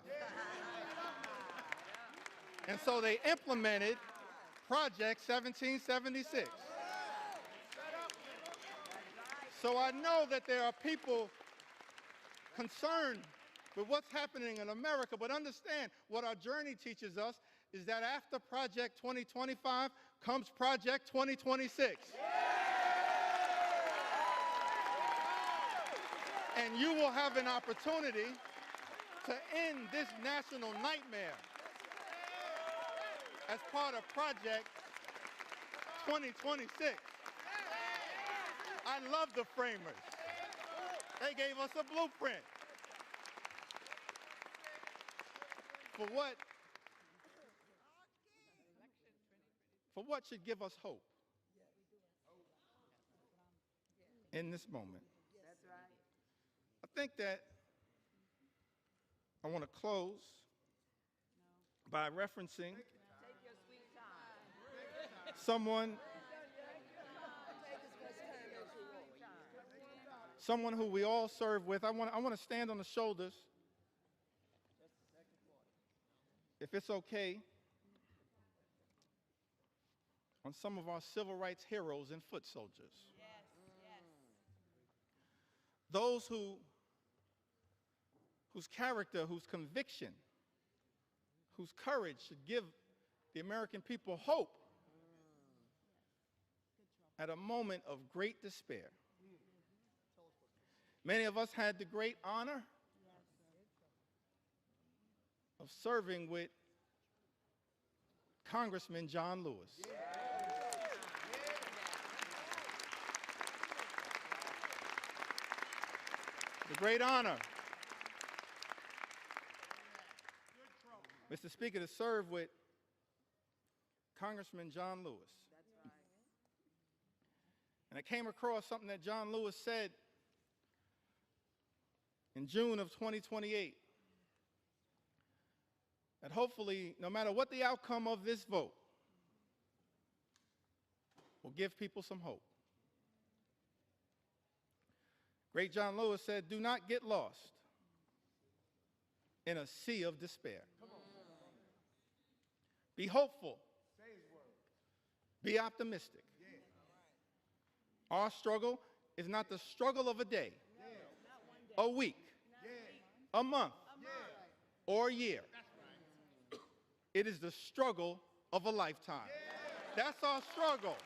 And so they implemented Project 1776. So I know that there are people concerned with what's happening in America, but understand what our journey teaches us is that after Project 2025 comes Project 2026. And you will have an opportunity to end this national nightmare as part of Project 2026. I love the framers. They gave us a blueprint for what should give us hope in this moment. That's right. I think that I want to close by referencing Take your sweet time. someone who we all serve with. I want to stand on the shoulders, if it's okay, on some of our civil rights heroes and foot soldiers. Those whose character, whose conviction, whose courage should give the American people hope at a moment of great despair. Many of us had the great honor of serving with Congressman John Lewis. The great honor, Mr. Speaker, to serve with Congressman John Lewis. And I came across something that John Lewis said in June of 2028, that hopefully, no matter what the outcome of this vote, will give people some hope. Great John Lewis said, "Do not get lost in a sea of despair. Be hopeful. Be optimistic. Our struggle is not the struggle of a day, a week, a month, or a year. It is the struggle of a lifetime." That's our struggle.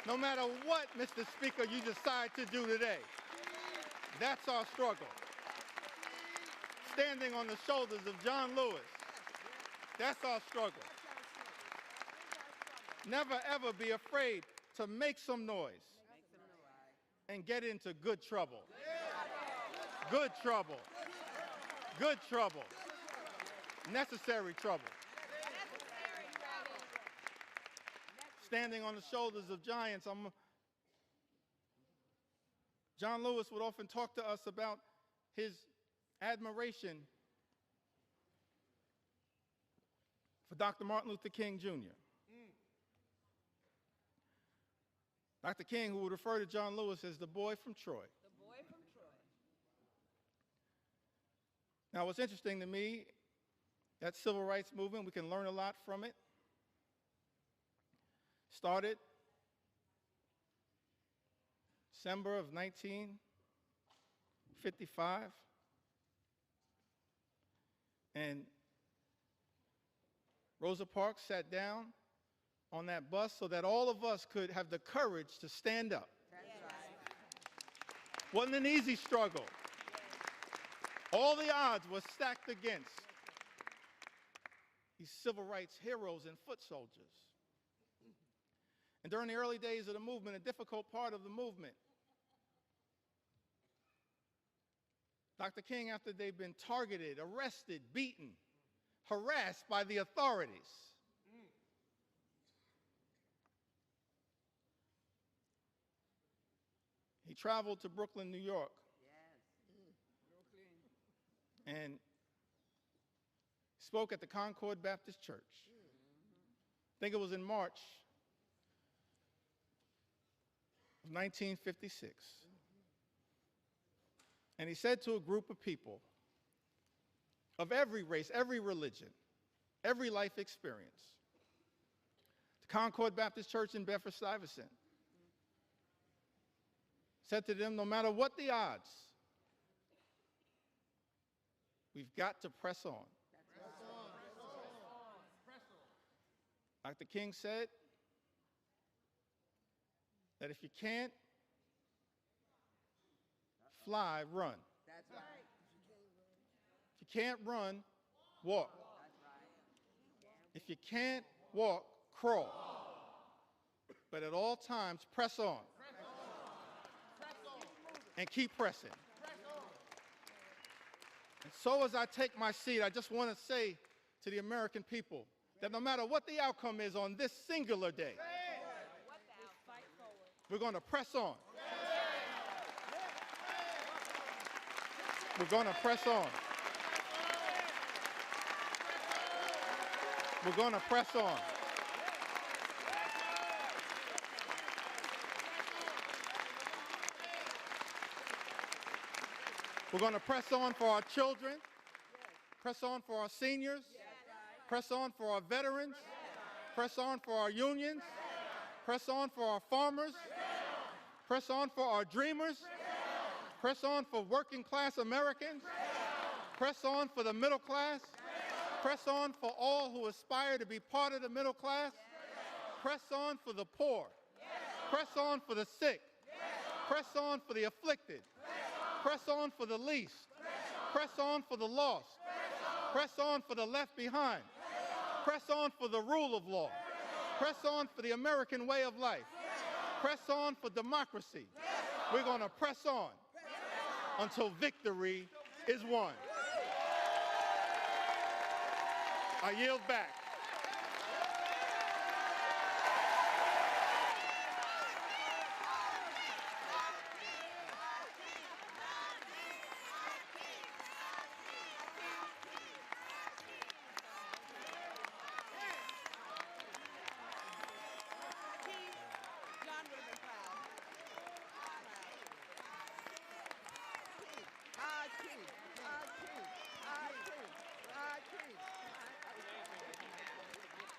No matter what, Mr. Speaker, you decide to do today. That's our struggle. Standing on the shoulders of John Lewis. That's our struggle. Never, ever be afraid to make some noise and get into good trouble. Good trouble. Good trouble. Necessary trouble. Standing on the shoulders of giants. John Lewis would often talk to us about his admiration for Dr. Martin Luther King Jr. Dr. King, who would refer to John Lewis as the boy from Troy. The boy from Troy. Now, what's interesting to me, that civil rights movement, we can learn a lot from it. Started December of 1955. And Rosa Parks sat down on that bus so that all of us could have the courage to stand up. That's right. Wasn't an easy struggle. All the odds were stacked against these civil rights heroes and foot soldiers. And during the early days of the movement, a difficult part of the movement, Dr. King, after they'd been targeted, arrested, beaten, harassed by the authorities, he traveled to Brooklyn, New York, and spoke at the Concord Baptist Church. I think it was in March of 1956. And he said to a group of people of every race, every religion, every life experience, the Concord Baptist Church in Bedford-Stuyvesant, said to them, no matter what the odds, we've got to press on. Dr. King said that if you can't fly, run. That's right. If you can't run, walk. If you can't walk, crawl. But at all times, press on. And keep pressing. And so as I take my seat, I just want to say to the American people that no matter what the outcome is on this singular day, we're going to press on. We're going to press on. We're going to press on. We're going to press on for our children, press on for our seniors, press on for our veterans, press on for our unions, press on for our farmers, press on for our dreamers, press on for working class Americans, press on for the middle class, press on for all who aspire to be part of the middle class, press on for the poor, press on for the sick, press on for the afflicted, press on for the least, press on for the lost, press on for the left behind, press on for the rule of law, press on for the American way of life, press on for democracy. We're going to press on until victory is won. I yield back.